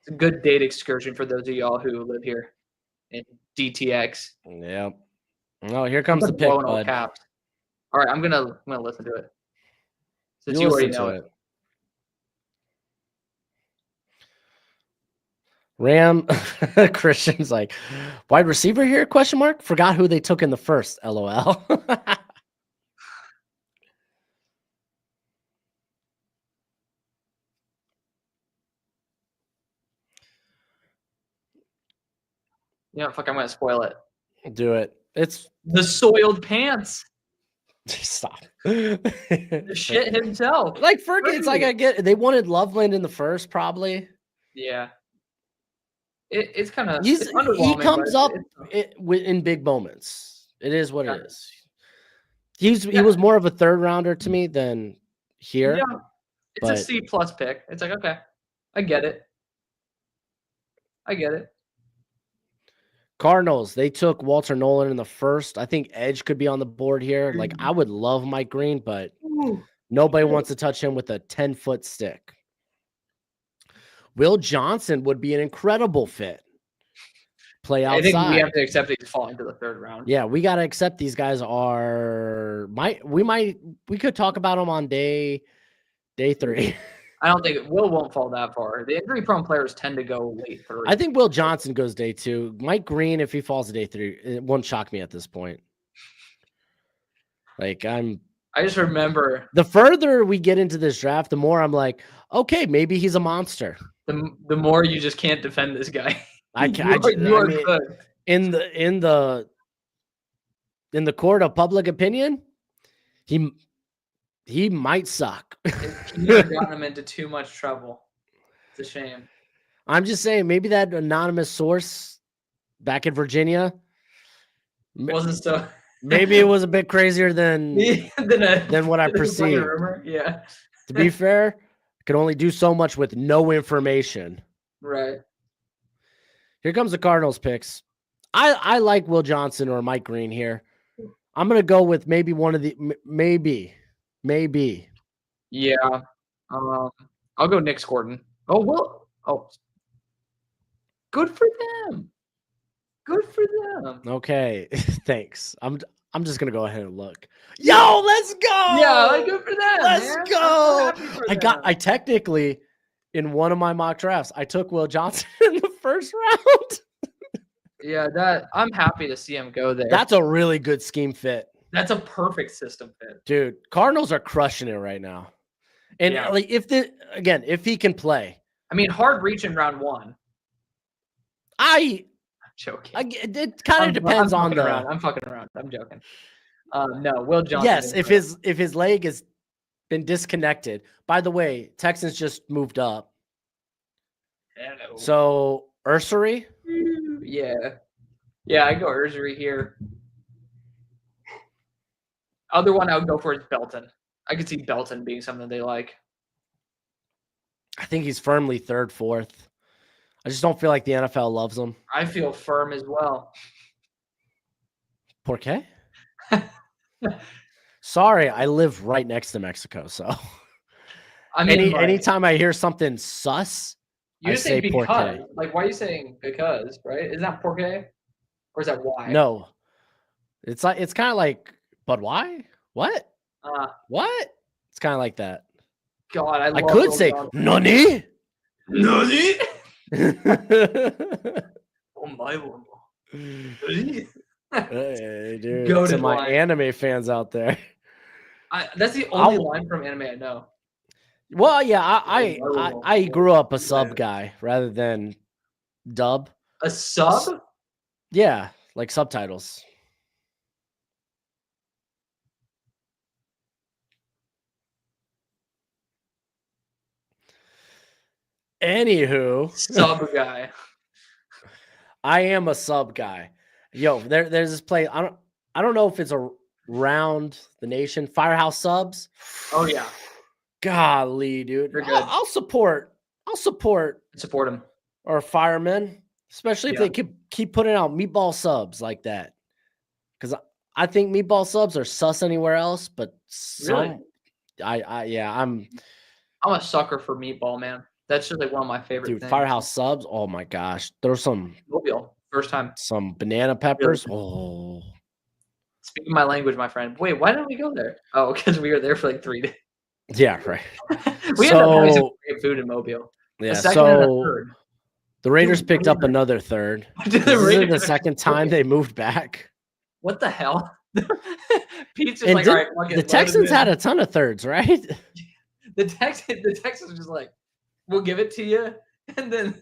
It's a good date excursion for those of y'all who live here in DTX. Yep. Oh, here comes the pick, bud. Caps. All right, I'm gonna listen to it. Since you already know it. Ram Christian's like, wide receiver here? Question mark. Forgot who they took in the first. LOL. Yeah, fuck, I'm gonna spoil it. Do it. It's the soiled pants. Stop. The shit himself. Like Fergie, it's like I get they wanted Loveland in the first, probably. Yeah. It's kind of he comes up in big moments. It is what it is. He was more of a third rounder to me than here. Yeah. It's a C+ pick. It's like, okay, I get it. Cardinals, they took Walter Nolan in the first. I think Edge could be on the board here. Like, I would love Mike Green, but nobody wants to touch him with a 10-foot stick. Will Johnson would be an incredible fit. Play outside. I think we have to accept that he's falling to the third round. Yeah, we got to accept these guys are we could talk about them on day 3. I don't think Will won't fall that far. The injury-prone players tend to go late 3. I think Will Johnson goes day 2. Mike Green, if he falls to day 3, it won't shock me at this point. Like I just remember the further we get into this draft, the more I'm like, okay, maybe he's a monster. The more you just can't defend this guy. You are good. In the court of public opinion, he might suck. You've gotten him into too much trouble. It's a shame. I'm just saying, maybe that anonymous source back in Virginia wasn't so. Maybe it was a bit crazier than what I perceived. Yeah. To be fair, I could only do so much with no information. Right. Here comes the Cardinals picks. I like Will Johnson or Mike Green here. I'm gonna go with maybe one of the maybe. Yeah. I'll go Nick Gordon. Oh, well. Oh. Good for them. Okay. Thanks. I'm just gonna go ahead and look. Yo, let's go. Yeah, good for them. Let's go. I technically in one of my mock drafts, I took Will Johnson in the first round. Yeah, I'm happy to see him go there. That's a really good scheme fit. That's a perfect system fit. Dude, Cardinals are crushing it right now. And like if he can play. I mean, hard reach in round 1. I'm joking. It kind of depends on the. I'm fucking around. I'm joking. No, Will Johnson. Yes, if his leg has been disconnected. By the way, Texans just moved up. Hello. So Ursery. Yeah, I go Ursery here. Other one I would go for is Belton. I could see Belton being something they like. I think he's firmly 3rd, 4th. I just don't feel like the NFL loves him. I feel firm as well. ¿Por qué? Sorry, I live right next to Mexico, so I mean, anytime I hear something sus, you I say because. Porque. Like, why are you saying because? Right? Isn't that porque? Or is that why? No, it's kind of like, but why? What? What? It's kind of like that. God, I could say nani. Nani? Oh my God. Hey, dude, to my anime fans out there. That's the only line from anime I know. Well, yeah, I grew up a sub guy rather than dub. A sub? Yeah, like subtitles. Anywho, sub guy. I am a sub guy. Yo, there's this play. I don't know if it's around the nation. Firehouse subs. Oh yeah. Golly, dude. I'll support them. Or firemen, especially if they keep putting out meatball subs like that. Because I think meatball subs are sus anywhere else, but really? I'm a sucker for meatball, man. That's just like one of my favorite things. Firehouse subs. Oh my gosh. There's some Mobile. First time. Some banana peppers. Really? Oh. Speaking my language, my friend. Wait, why didn't we go there? Oh, because we were there for like 3 days. Yeah, right. We ended up having some great food in Mobile. Yeah, so the Raiders picked up another third. This is the second time they moved back. What the hell? Pete's just and like, all right, fuck it, the Texans had a ton of thirds, right? The Texans are just like, we'll give it to you. And then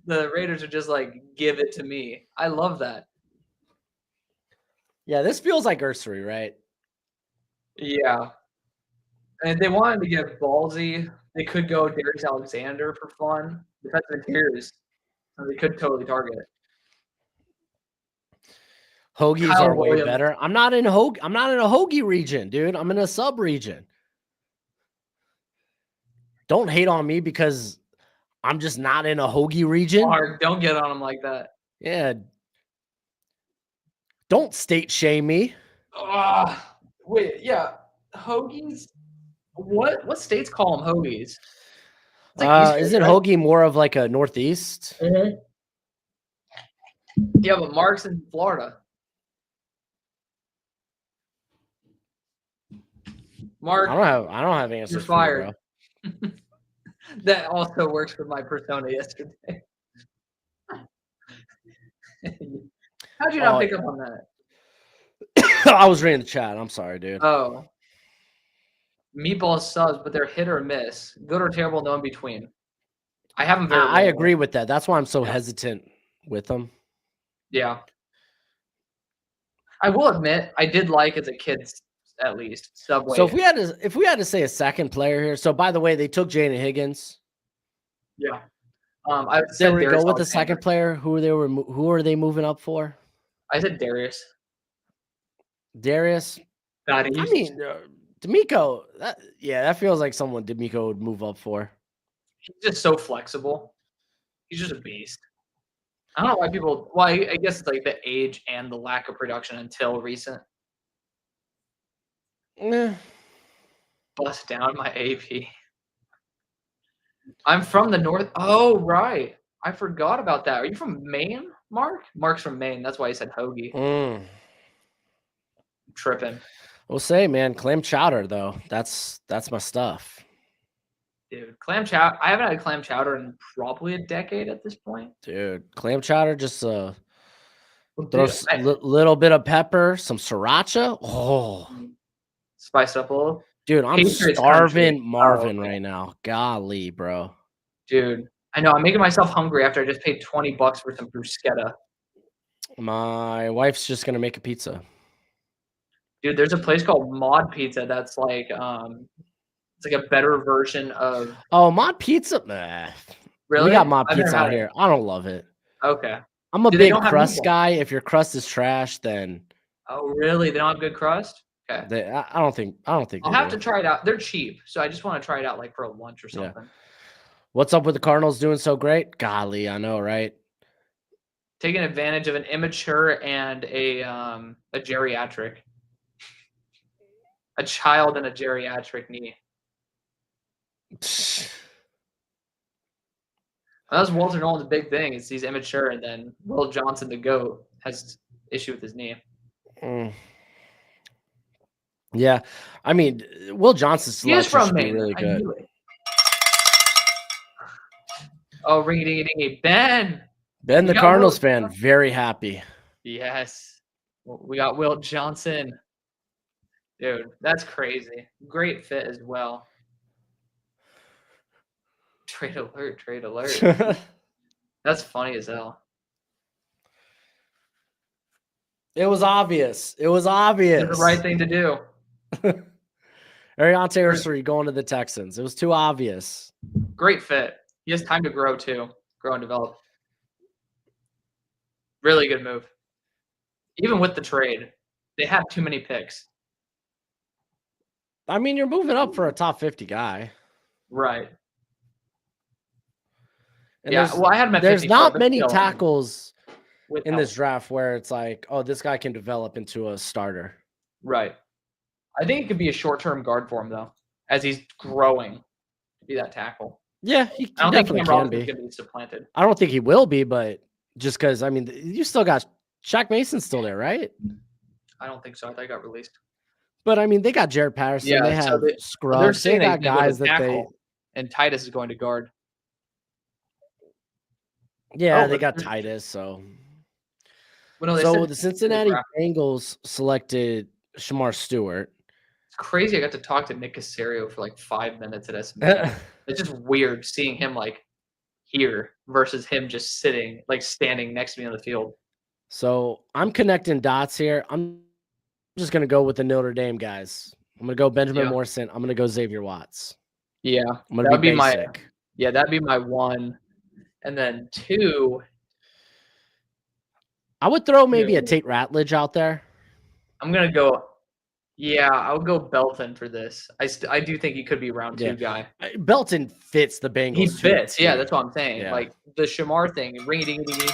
the Raiders are just like, give it to me. I love that. Yeah, this feels like Ursery, right? Yeah. And if they wanted to get ballsy, they could go Darius Alexander for fun. Defensive interiors. So they could totally target it. Hoagies are way better. I'm not in a Hoagie region, dude. I'm in a sub region. Don't hate on me because I'm just not in a Hoagie region. Mark, don't get on them like that. Yeah. Don't state shame me. Wait, yeah. Hoagies? What states call them Hoagies? Like isn't Hoagie more of like a Northeast? Mm-hmm. Yeah, but Mark's in Florida. Mark, I don't have answers. You're fired. For you, bro. That also works for my persona yesterday. How'd you not pick up on that? I was reading the chat. I'm sorry, dude. Oh. Meatball subs, but they're hit or miss. Good or terrible, no in between. I haven't very I agree with that. That's why I'm so hesitant with them. Yeah. I will admit, I did like as a kid, at least, Subway. So if we had to say a second player here. So by the way, they took Jaden Higgins. Yeah. I said we go with the second player. Who are they moving up for? I said Darius. Darius. I mean, D'Amico. That feels like someone D'Amico would move up for. He's just so flexible. He's just a beast. I don't know why people. Well, I guess it's like the age and the lack of production until recent. Bust down my AP. I'm from the north. Oh, right. I forgot about that. Are you from Maine, Mark? Mark's from Maine. That's why he said hoagie. Tripping. We'll say, man, clam chowder though. That's my stuff. Dude, clam chowder. I haven't had clam chowder in probably a decade at this point. Dude, clam chowder just throw a little bit of pepper, some sriracha. Oh, spice up a little. Dude, I'm starving Marvin right now. Golly, bro. Dude, I know. I'm making myself hungry after I just paid $20 for some bruschetta. My wife's just gonna make a pizza. Dude, there's a place called Mod Pizza that's like it's like a better version of Mod Pizza. Nah. Really? We got Mod Pizza out here. I don't love it. Okay. I'm a big crust guy. If your crust is trash, then oh really? They don't have good crust? Okay. I don't think I'll have to try it out. They're cheap, so I just want to try it out like for a lunch or something. Yeah. What's up with the Cardinals doing so great? Golly, I know, right? Taking advantage of an immature and a geriatric. A child and a geriatric knee. That's Walter Nolan's big thing. Is he's immature, and then Will Johnson, the GOAT, has issue with his knee. Yeah, I mean, Will Johnson's selection should be really good. Oh, ring-a-ding-a-ding-a. Ben, the Cardinals fan, very happy. Yes, we got Will Johnson. Dude, that's crazy. Great fit as well. Trade alert. That's funny as hell. It was obvious. It was obvious. It's the right thing to do. Ariante Ursary going to the Texans. It was too obvious. Great fit. He has time to grow too. Grow and develop. Really good move. Even with the trade, they have too many picks. I mean, you're moving up for a top 50 guy. Right. And yeah, well, I had him at there's 54, not many tackles in this help. draft where it's like, oh, this guy can develop into a starter. Right. I think it could be a short-term guard for him, though, as he's growing to be that tackle. Yeah, he definitely can be. Going to be supplanted. I don't think he will be, but just because, I mean, you still got Shaq Mason still there, right? I don't think so. I thought he got released. But, I mean, they got Jared Patterson. Yeah, they have Scrubs. They got guys that they... And Titus is going to guard. Yeah, they got Titus, so... Well, no, so the Cincinnati Bengals selected Shamar Stewart. It's crazy. I got to talk to Nick Caserio for like 5 minutes at SMU. It's just weird seeing him like here versus him just sitting, like standing next to me on the field. So I'm connecting dots here. I'm just going to go with the Notre Dame guys. I'm going to go Benjamin Morrison. I'm going to go Xavier Watts. Yeah. I'm going to be basic. That'd be my 1. And then 2. I would throw maybe a Tate Ratledge out there. I'm going to go. Yeah, I would go Belton for this. I do think he could be round 2 guy. Belton fits the Bengals. He fits. Yeah, that's what I'm saying. Yeah. Like the Shamar thing, ringy-dingy-dingy.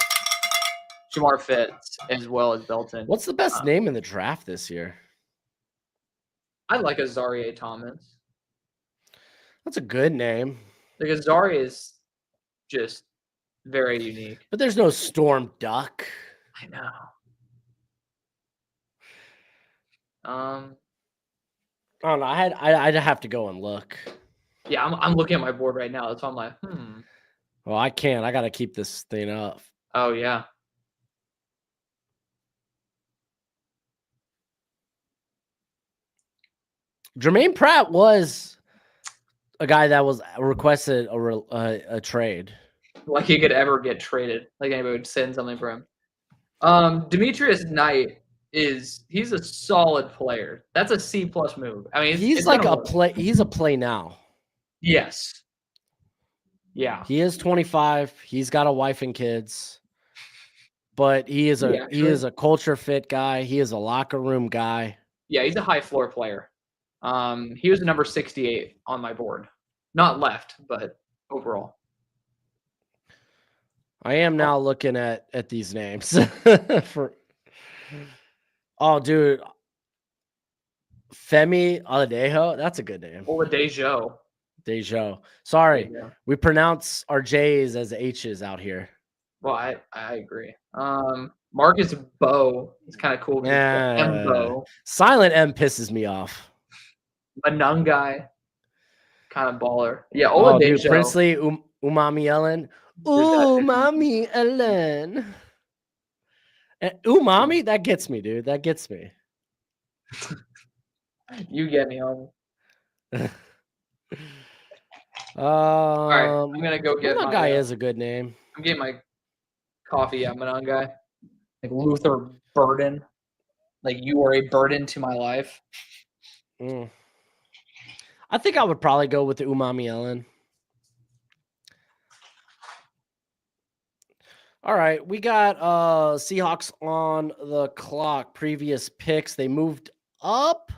Shamar fits as well as Belton. What's the best name in the draft this year? I like Azareye'h Thomas. That's a good name. Like Azareye'h is just very unique. But there's no Storm Duck. I know. I don't know. I'd have to go and look. Yeah, I'm looking at my board right now. That's why I'm like, Well, I can't. I got to keep this thing up. Oh, yeah. Jermaine Pratt was a guy that was requested a trade. Like he could ever get traded. Like anybody would send something for him. Demetrius Knight he's a solid player. That's a C+ move. I mean, he's like a play. He's a play now. Yes. Yeah. He is 25. He's got a wife and kids. But he is a culture fit guy. He is a locker room guy. Yeah, he's a high floor player. He was the number 68 on my board. Not left, but overall. I am now looking at these names for. Oh, dude. Femi Oladejo. That's a good name. Oladejo. Dejo. Sorry. We pronounce our J's as H's out here. Well, I agree. Marcus Bow is kind of cool. Yeah. Silent M pisses me off. Manungai. Kind of baller. Yeah, Oladejo. Princely Umami Ellen. Umami Ellen. And umami, that gets me, dude. That gets me. You get me on. All right, I'm gonna go get that guy is a good name. I'm getting my coffee at Manungai. Like Luther Burden. Like you are a burden to my life. I think I would probably go with the Umami Ellen. All right, we got Seahawks on the clock. Previous picks, they moved up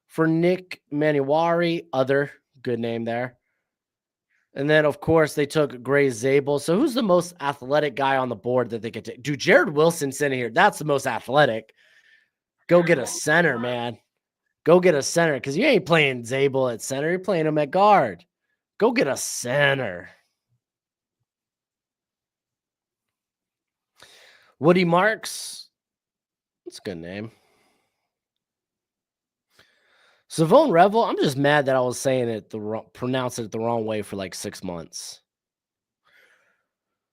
for Nick Manuari. Other good name there. And then, of course, they took Gray Zabel. So who's the most athletic guy on the board that they could take? Dude, Jared Wilson's in here. That's the most athletic. Go get a center, man. Go get a center because you ain't playing Zabel at center. You're playing him at guard. Go get a center. Woody Marks. That's a good name. Savone Revel. I'm just mad that I was saying it pronounced it the wrong way for like 6 months.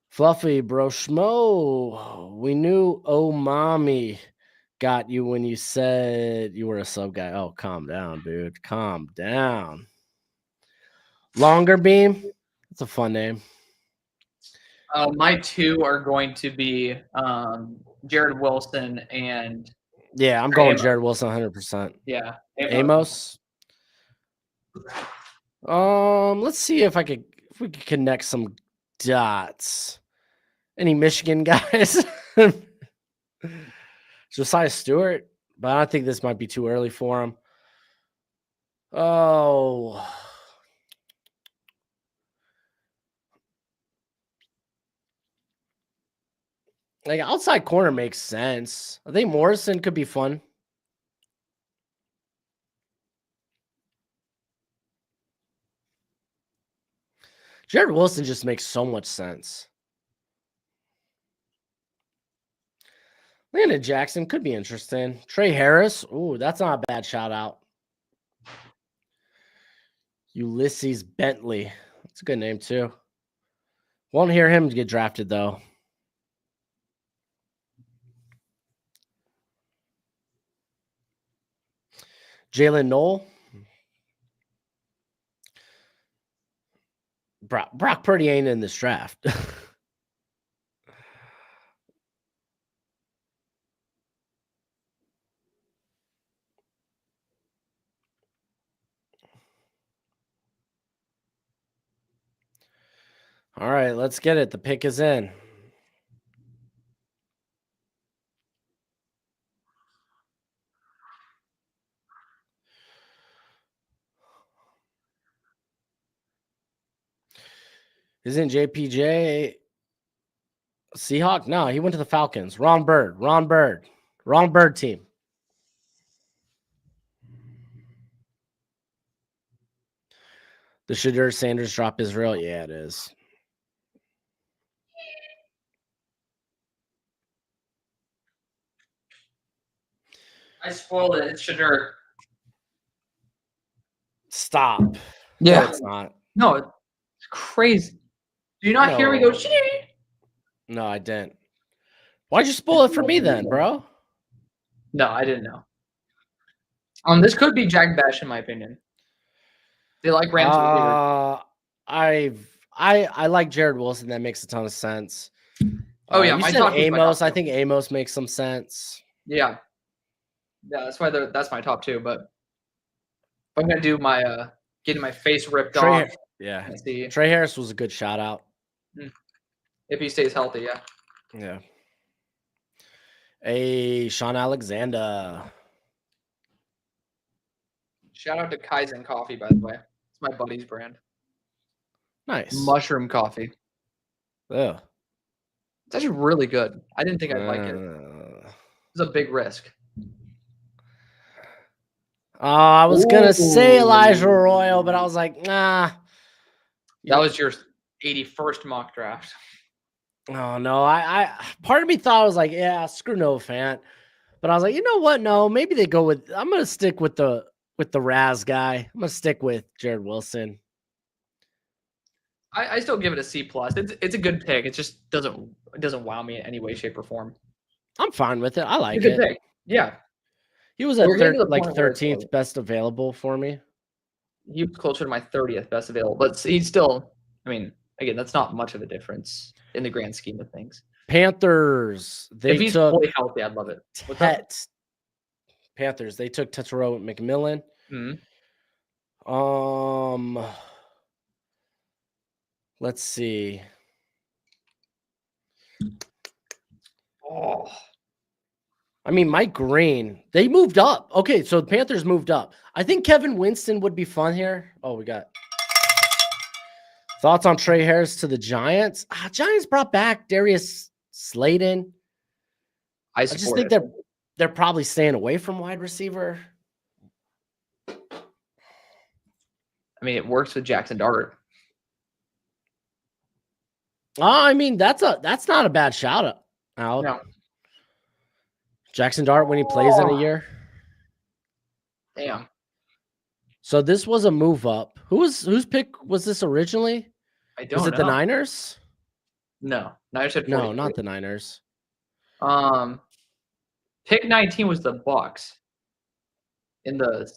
Fluffy Bro Schmo. We knew Oh Mommy got you when you said you were a sub guy. Oh, calm down, dude. Calm down. Longer beam. That's a fun name. My two are going to be Jared Wilson and yeah, I'm going Jared Wilson 100%. Yeah, Amos. Let's see if we could connect some dots. Any Michigan guys? Josiah Stewart, but I think this might be too early for him. Oh. Like outside corner makes sense. I think Morrison could be fun. Jared Wilson just makes so much sense. Landon Jackson could be interesting. Trey Harris. Ooh, that's not a bad shout out. Ulysses Bentley. That's a good name too. Won't hear him get drafted though. Jalen Knoll. Brock Purdy ain't in this draft. All right, let's get it. The pick is in. Isn't JPJ Seahawk? No, he went to the Falcons. Wrong bird. Wrong bird team. The Shadur Sanders drop Israel? Yeah, it is. I spoiled it. It's Shadur. Stop. Yeah. No, it's not. No, it's crazy. Do you not hear me go, Shadur? No, I didn't. Why'd you spoil it for me then, bro? No, I didn't know. This could be Jack Bash, in my opinion. They like Rams. I like Jared Wilson. That makes a ton of sense. Oh yeah, you said Amos. I think Amos makes some sense. Yeah, that's why that's my top two. But if I'm gonna do my getting my face ripped off. Yeah, Trey Harris was a good shout out. If he stays healthy, yeah. Yeah. Hey, Sean Alexander. Shout out to Kaizen Coffee, by the way. It's my buddy's brand. Nice. Mushroom coffee. Yeah. It's actually really good. I didn't think I'd like it. It's a big risk. I was going to say Elijah Arroyo, but I was like, nah. That was your 81st mock draft. Oh, no. I part of me thought I was like, yeah, screw Noah Fant. But I was like, you know what? No, maybe they go with, I'm going to stick with the Raz guy. I'm going to stick with Jared Wilson. I still give it a C+. It's a good pick. It just doesn't wow me in any way, shape, or form. I'm fine with it. I like it. Good pick. Yeah. He was at 13th best available for me. He was closer to my 30th best available, but he's still, I mean, again, that's not much of a difference in the grand scheme of things. Panthers. If he's fully healthy, I'd love it. Panthers. They took Tetero McMillan. Let's see. I mean, Mike Green, they moved up. Okay, so the Panthers moved up. I think Kevin Winston would be fun here. Oh, we got thoughts on Trey Harris to the Giants. Giants brought back Darius Slayton. I just think they're probably staying away from wide receiver. I mean, it works with Jackson Dart. I mean, that's not a bad shout out. No. Jackson Dart when he plays in a year. Damn. So this was a move up. Whose pick was this originally? I don't know. Was it the Niners? No. Niners had 43. No, not the Niners. Pick 19 was the Bucs. In the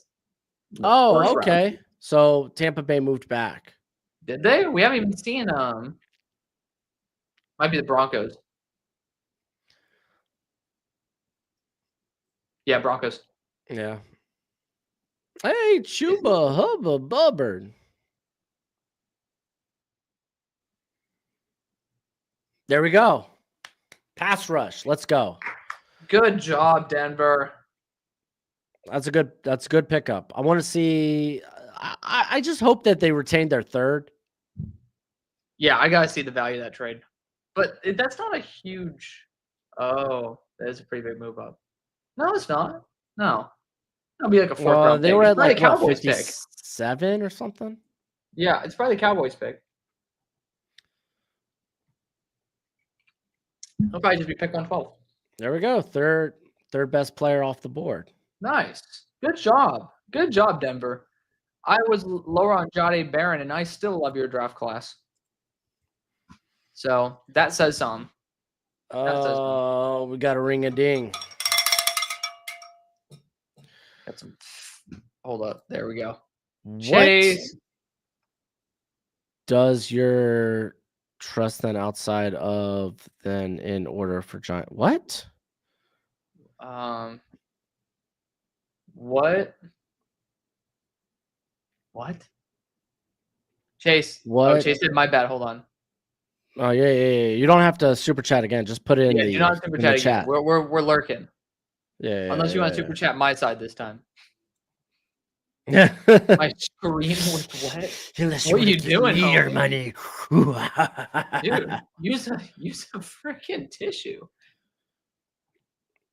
okay. Round. So Tampa Bay moved back. Did they? We haven't even seen might be the Broncos. Yeah, Broncos. Yeah. Hey, Chuba Hubba Bubber. There we go. Pass rush. Let's go. Good job, Denver. That's a good pickup. I want to see. I just hope that they retain their third. Yeah, I gotta see the value of that trade. But that's not a huge. Oh, that is a pretty big move up. No, it's not. No, that'll be like a fourth round. They pick. were It's at probably like the Cowboys pick. 57 or something. Yeah, it's probably the Cowboys pick. He'll probably just be pick 112. There we go. Third best player off the board. Nice. Good job. Good job, Denver. I was lower on Jade Barron, and I still love your draft class. So that says something. Oh, we got a ring a ding. Got some. Hold up. There we go. What Chase. does your trust then outside of then in order for giant? What? What? Chase. What? Oh, Chase did my bad. Hold on. Oh yeah. You don't have to super chat again. Just put it in the, do not super chat again. We're lurking. Yeah. Unless you want to super chat my side this time. Yeah. My screen was wet. Unless what are you doing? Your money. Dude, use a freaking tissue.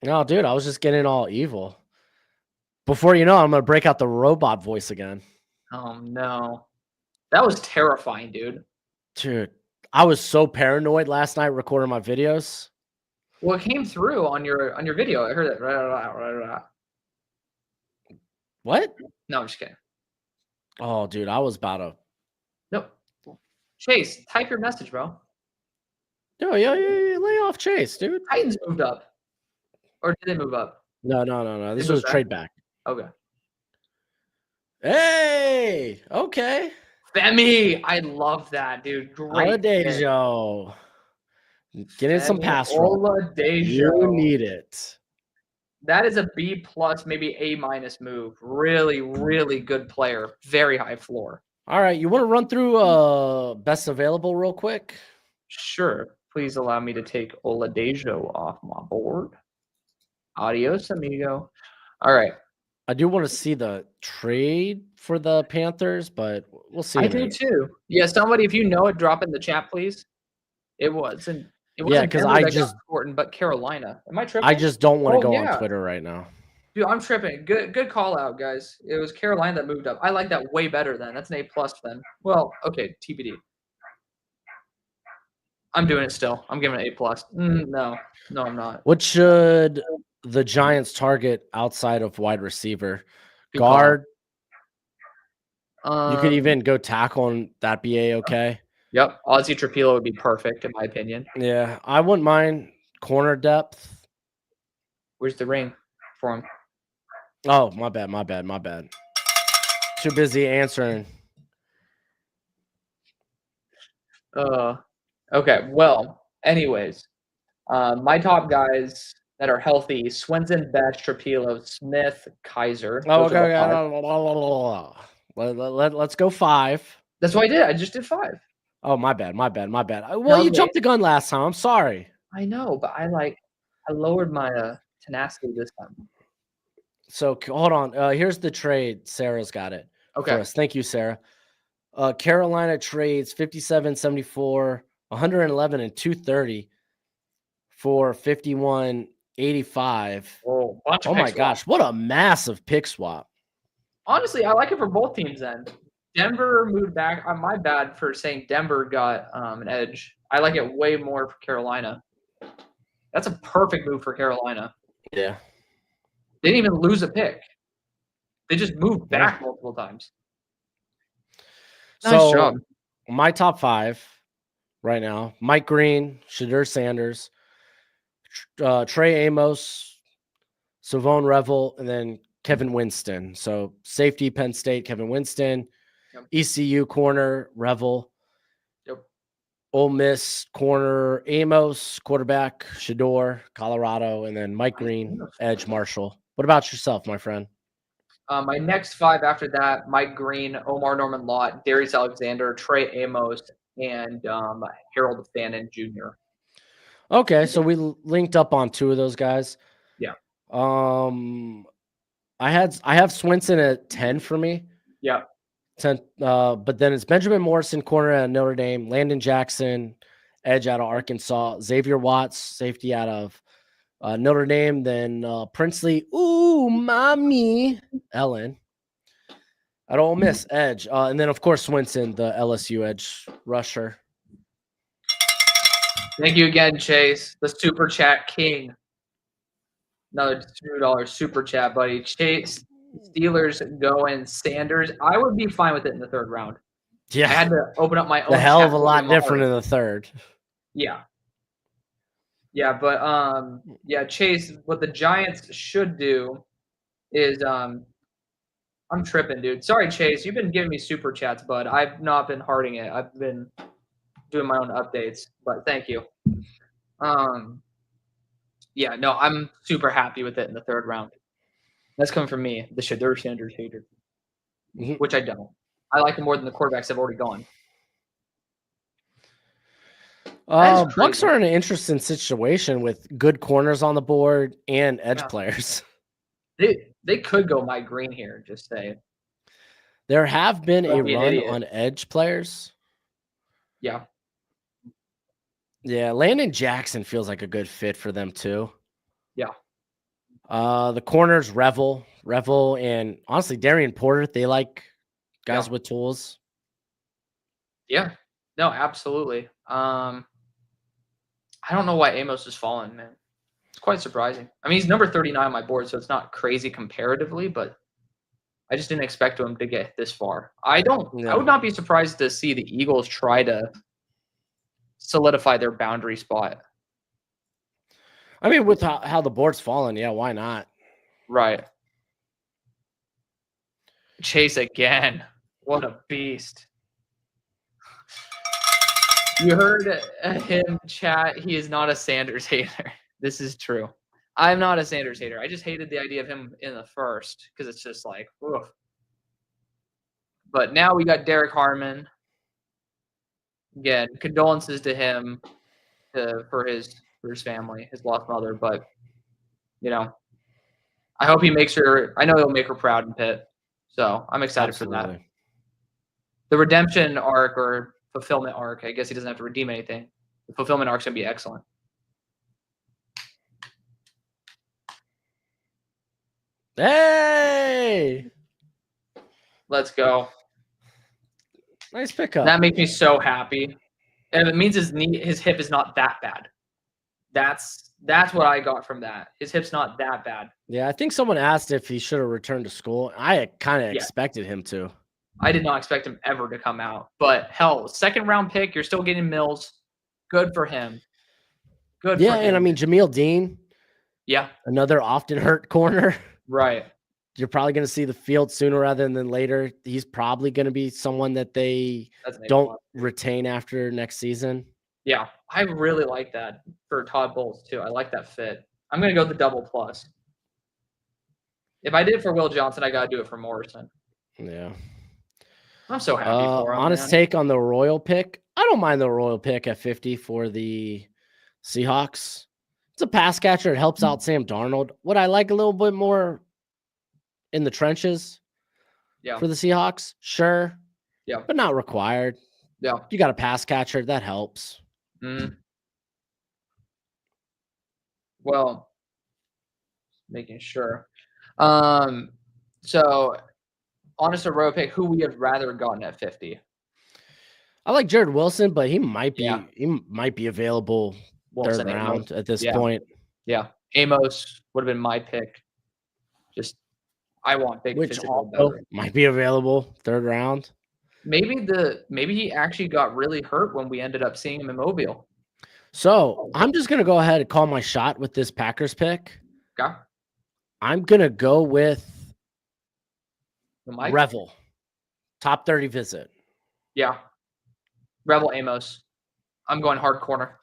No, dude, I was just getting all evil. Before you know, I'm gonna break out the robot voice again. Oh no, that was terrifying, dude. Dude, I was so paranoid last night recording my videos. Well, it came through on your video. I heard it. Right. What? No, I'm just kidding. Oh, dude, I was about to. Nope. Chase, type your message, bro. No, yeah, lay off Chase, dude. Titans moved up, or did they move up? No. This was a trade back. Okay. Hey, okay. Femi, I love that, dude. Great. Oladejo. Get in some pass rush. Oladejo. You need it. That is a B plus, maybe A minus move. Really, really good player. Very high floor. All right, you want to run through best available real quick? Sure. Please allow me to take Oladejo off my board. Adios, amigo. All right. I do want to see the trade for the Panthers, but we'll see. I do too. Yeah, somebody, if you know it, drop in the chat, please. It wasn't. Yeah, because I just important, but Carolina. Am I tripping? I just don't want to go on Twitter right now. Dude, I'm tripping. Good call out, guys. It was Carolina that moved up. I like that way better then. That's an A plus then. Well, okay, TBD. I'm doing it still. I'm giving it A plus. No, I'm not. What should the Giants target outside of wide receiver? Guard. You could even go tackle and that be A-okay. Yep. Ozzie Trapilo would be perfect, in my opinion. Yeah, I wouldn't mind corner depth. Where's the ring for him? Oh, my bad. Too busy answering. Okay. Well, anyways, my top guys that are healthy: Swinson, Best, Trapilo, Smith, Kaiser. Oh, okay. Let's go 5. That's what I did. I just did 5. Oh, my bad. Well, you jumped the gun last time. I'm sorry. I know, but I lowered my tenacity this time. So hold on. Here's the trade. Sarah's got it. Okay. For us. Thank you, Sarah. Carolina trades 57, 74, 111, and 230 for 51, 85. Oh my gosh. What a massive pick swap. Honestly, I like it for both teams then. Denver moved back. My bad for saying Denver got an edge. I like it way more for Carolina. That's a perfect move for Carolina. Yeah. They didn't even lose a pick. They just moved back multiple times. Nice job. My top 5 right now: Mike Green, Shadur Sanders, Trey Amos, Savone Revel, and then Kevin Winston. So safety, Penn State, Kevin Winston. Yep. ECU corner, Revel. Yep. Ole Miss corner, Amos, quarterback, Shador, Colorado, and then Mike Green, edge, Marshall. What about yourself, my friend? My next 5 after that: Mike Green, Omar Norman Lott, Darius Alexander, Trey Amos, and Harold Fannin Jr. Okay, so we linked up on 2 of those guys. Yeah. I have Swinson at 10 for me. Yeah. 10, but then it's Benjamin Morrison, corner at Notre Dame, Landon Jackson, edge out of Arkansas, Xavier Watts, safety out of Notre Dame, then Princely, ooh, mommy, Ellen, at Ole Miss, edge, and then of course Swinson, the LSU edge rusher. Thank you again, Chase, the super chat king. Another $2 super chat, buddy. Chase, Steelers going Sanders. I would be fine with it in the 3rd round. Yeah, I had to open up my own. The hell of a lot different in the 3rd. Yeah. Yeah, but yeah, Chase, what the Giants should do is I'm tripping, dude. Sorry, Chase. You've been giving me super chats, bud. I've not been hearting it. I've been doing my own updates, but thank you. Yeah, no, I'm super happy with it in the 3rd round. That's coming from me, the Shador Sanders hater, which I don't. I like him more than the quarterbacks that have already gone. Bucks are in an interesting situation with good corners on the board and edge players. They could go Mike Green here, just say. There have been a run on edge players. Yeah. Yeah, Landon Jackson feels like a good fit for them too. Yeah. The corners, Revel, and honestly, Darian Porter, they like guys with tools. Yeah. No, absolutely. I don't know why Amos has fallen, man. It's quite surprising. I mean, he's number 39 on my board, so it's not crazy comparatively, but I just didn't expect him to get this far. I would not be surprised to see the Eagles try to solidify their boundary spot. I mean, with how the board's fallen, yeah, why not? Right. Chase again. What a beast. You heard him chat. He is not a Sanders hater. This is true. I'm not a Sanders hater. I just hated the idea of him in the 1st because it's just like, oof. But now we got Derek Harmon. Again, condolences to him for his family, his lost mother. But, you know, I hope he makes her – I know he'll make her proud in Pitt. So I'm excited for that. The redemption arc or fulfillment arc, I guess he doesn't have to redeem anything. The fulfillment arc's going to be excellent. Hey! Let's go. Nice pickup. That makes me so happy. And it means his hip is not that bad. That's what I got from that. His hip's not that bad. Yeah, I think someone asked if he should have returned to school. I kind of expected him to. I did not expect him ever to come out. But hell, 2nd round pick, you're still getting Mills. Good for him. Good for him. And I mean, Jameel Dean. Yeah. Another often hurt corner. Right. You're probably going to see the field sooner rather than later. He's probably going to be someone that they don't retain after next season. Yeah, I really like that for Todd Bowles too. I like that fit. I'm going to go with the double plus. If I did it for Will Johnson, I got to do it for Morrison. Yeah. I'm so happy for him. Honest take on the Royal pick. I don't mind the Royal pick at 50 for the Seahawks. It's a pass catcher. It helps out Sam Darnold. Would I like a little bit more in the trenches for the Seahawks? Sure. Yeah. But not required. Yeah. You got a pass catcher. That helps. Well, making sure. So, honest or Royal pick, who we have rather gotten at 50? I like Jared Wilson, but he might be available Wilson, 3rd round Amos. At this point. Yeah. Amos would have been my pick. Just I want big physical better. Might be available 3rd round. Maybe he actually got really hurt when we ended up seeing him in Mobile. So I'm just gonna go ahead and call my shot with this Packers pick. Okay. I'm gonna go with Revel. Top 30 visit. Yeah. Rebel Amos. I'm going hard corner.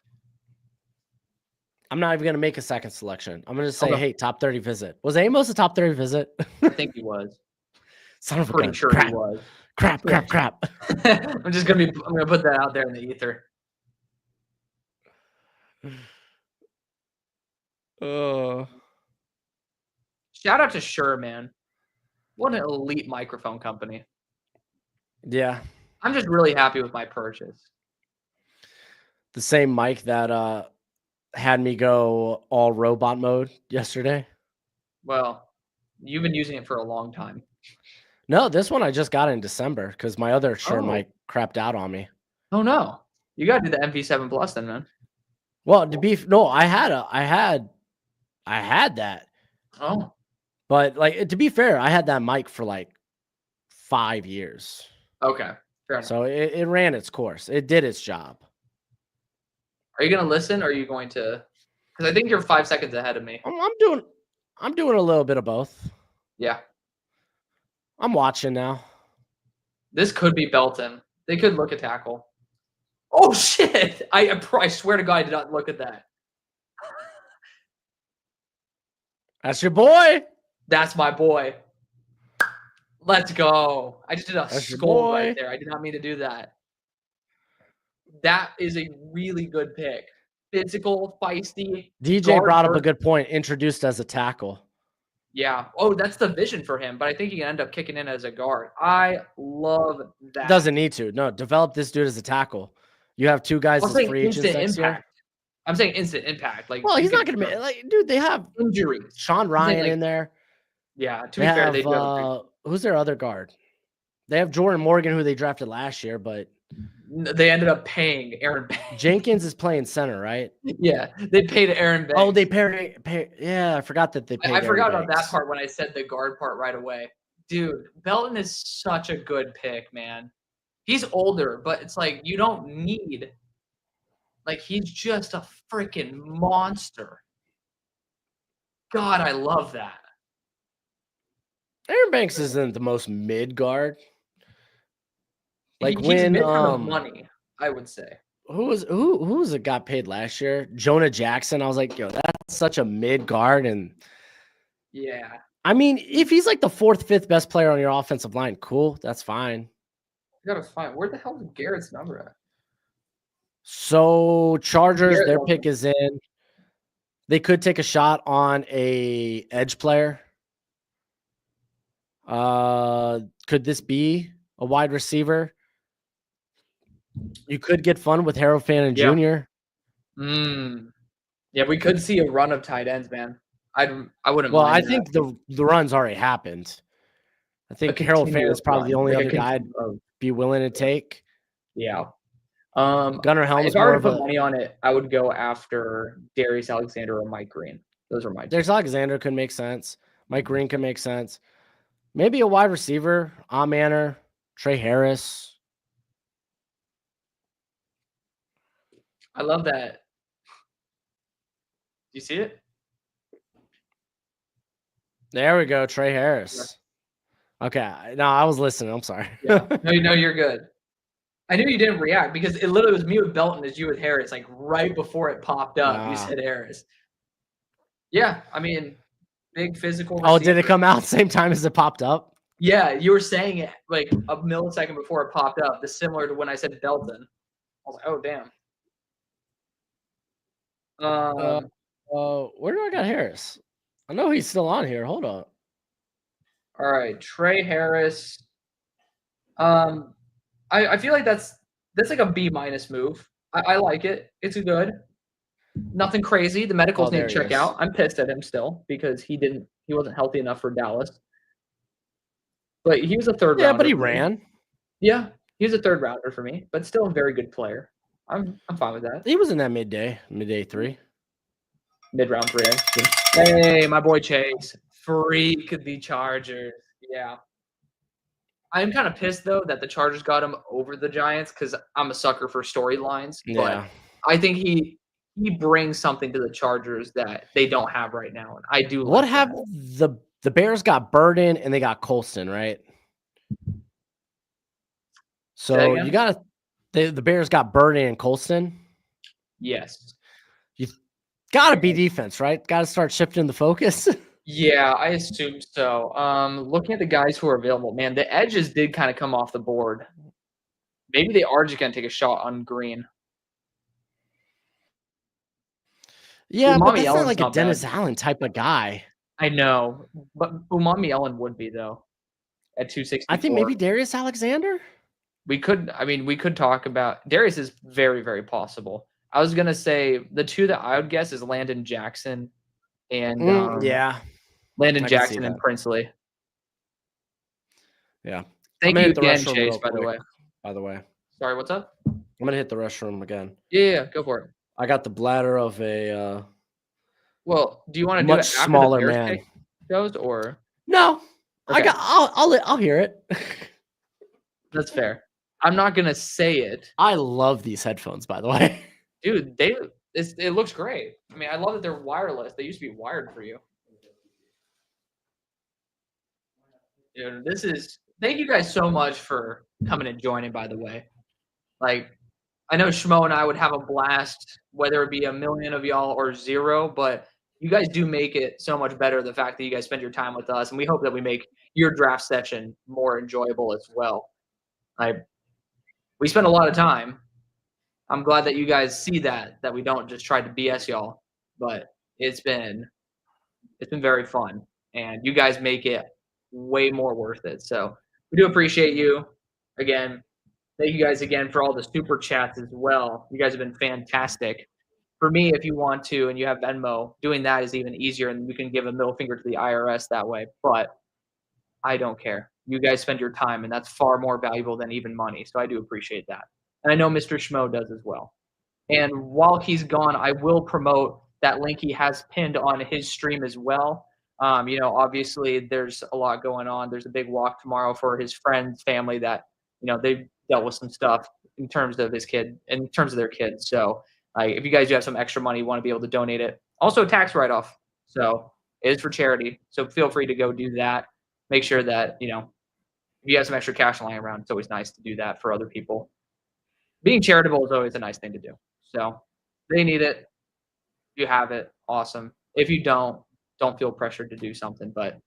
I'm not even going to make a second selection. I'm going to say, hey, top 30 visit. Was Amos a top 30 visit? I think he was. Son of a Pretty gun. sure Crap. he was. Crap. I'm going to put that out there in the ether. Shout out to Shure, man. What an elite microphone company. Yeah. I'm just really happy with my purchase. The same mic that had me go all robot mode yesterday. Well, you've been using it for a long time. No, this one I just got in December because my other Shure mic crapped out on me. Oh no. You gotta do the MV7 Plus then, man. Well, I had that. Oh. But like to be fair, I had that mic for like 5 years. Okay. Fair enough. So it ran its course. It did its job. Are you gonna listen or are you going to, because I think you're 5 seconds ahead of me. I'm doing a little bit of both. Yeah. I'm watching now. This could be Belton. They could look at tackle. Oh shit! I swear to God, I did not look at that. That's your boy. That's my boy. Let's go. I just did a skull right there. I did not mean to do that. That is a really good pick. Physical, feisty. DJ brought up a good point. Introduced as a tackle. Yeah. Oh, that's the vision for him. But I think he can end up kicking in as a guard. I love that. Doesn't need to. No, develop this dude as a tackle. You have 2 guys as free agents next year. I'm saying instant impact. Like, well, he's not going to be like, dude. They have injuries. Sean Ryan in there. Yeah. To be fair, they do. Who's their other guard? They have Jordan Morgan, who they drafted last year, but they ended up paying Aaron Banks. Jenkins is playing center, right? Yeah, they paid Aaron Banks. Oh, they paid. Yeah, I forgot that they paid. I forgot about that part when I said the guard part right away. Dude, Belton is such a good pick, man. He's older, but it's like you don't need. Like, he's just a freaking monster. God, I love that. Aaron Banks isn't the most mid guard. Like he's when mid from money, I would say. Who was it got paid last year? Jonah Jackson. I was like, yo, that's such a mid guard. And yeah, I mean, if he's like the 4th, 5th best player on your offensive line, cool, that's fine. You gotta find where the hell is Garrett's number at? So Chargers, their pick is in. They could take a shot on a edge player. Could this be a wide receiver? You could get fun with Harold Fannin Jr. Yeah, we could see a run of tight ends, man. I wouldn't. Well, mind I think the run's already happened. I think Harold Fannin is probably the only other guy I'd be willing to take. Yeah. Gunnar Helms. If I were to put money on it, I would go after Darius Alexander or Mike Green. Those are my. Darius Alexander could make sense. Mike Green could make sense. Maybe a wide receiver, Manor, Trey Harris. I love that. Do you see it? There we go, Trey Harris. Yeah. Okay, no, I was listening. I'm sorry. Yeah. No, you're good. I knew you didn't react because it literally was me with Belton as you with Harris. Like right before it popped up, you said Harris. Yeah, I mean, big physical receiver. Oh, did it come out same time as it popped up? Yeah, you were saying it like a millisecond before it popped up. This similar to when I said Belton. I was like, oh damn. Where do I got Harris? I know he's still on here. Hold on. All right, Trey Harris. I feel like that's like a B- move. I like it. It's good. Nothing crazy. The medicals need to check out. I'm pissed at him still because he wasn't healthy enough for Dallas. But he was a third rounder. Yeah, but he ran. Yeah, he was a third rounder for me, but still a very good player. I'm fine with that. He was in that midday 3. Mid-round 3. Hey, my boy Chase. Freak the Chargers. Yeah. I'm kind of pissed, though, that the Chargers got him over the Giants because I'm a sucker for storylines. Yeah. But I think he brings something to the Chargers that they don't have right now. And I do like what happened? The Bears got Burden and they got Colston, right? So you got the Bears got Birdie and Colston. Yes. You got to be defense, right? Got to start shifting the focus. Yeah, I assume so. Looking at the guys who are available, man, the edges did kind of come off the board. Maybe they are just going to take a shot on Green. Yeah, but that's not like a Dennis Allen type of guy. I know, but Umami Ellen would be, though, at 264. I think maybe Darius Alexander? We could talk about – Darius is very, very possible. I was going to say the two that I would guess is Landon Jackson and Landon Jackson and Princely. Yeah. Thank you again, Chase, by the way. Sorry, what's up? I'm going to hit the restroom again. Yeah, go for it. I got the bladder of a well, do you want to do it after smaller the man goes or no? Okay. I'll hear it. That's fair. I'm not gonna say it. I love these headphones, by the way. Dude, it looks great. I mean, I love that they're wireless. They used to be wired for you. Dude, thank you guys so much for coming and joining, by the way. Like, I know Schmo and I would have a blast, whether it be 1 million of y'all or 0, but you guys do make it so much better, the fact that you guys spend your time with us, and we hope that we make your draft session more enjoyable as well. We spend a lot of time. I'm glad that you guys see that we don't just try to BS y'all, but it's been very fun, and you guys make it way more worth it. So we do appreciate you. Again, thank you guys again for all the super chats as well. You guys have been fantastic. For me, if you want to and you have Venmo, doing that is even easier, and you can give a middle finger to the IRS that way. But I don't care. You guys spend your time, and that's far more valuable than even money. So I do appreciate that. And I know Mr. Schmo does as well. And while he's gone, I will promote that link he has pinned on his stream as well. Obviously there's a lot going on. There's a big walk tomorrow for his friends, family that, they've dealt with some stuff in terms of their kids. So if you guys do have some extra money, you want to be able to donate it. Also a tax write-off. So it is for charity. So feel free to go do that. Make sure that, if you have some extra cash lying around, it's always nice to do that for other people. Being charitable is always a nice thing to do. So they need it. You have it. Awesome. If you don't feel pressured to do something. But,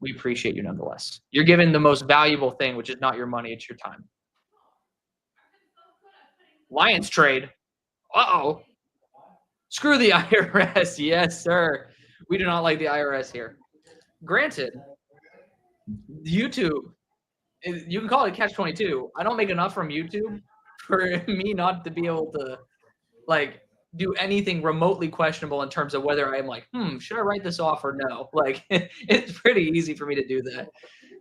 we appreciate you nonetheless. You're giving the most valuable thing, which is not your money, it's your time. Lions trade. Uh-oh. Screw the IRS. Yes, sir. We do not like the IRS here. Granted, YouTube, you can call it catch-22. I don't make enough from YouTube for me not to be able to, do anything remotely questionable in terms of whether I'm should I write this off or no? It's pretty easy for me to do that.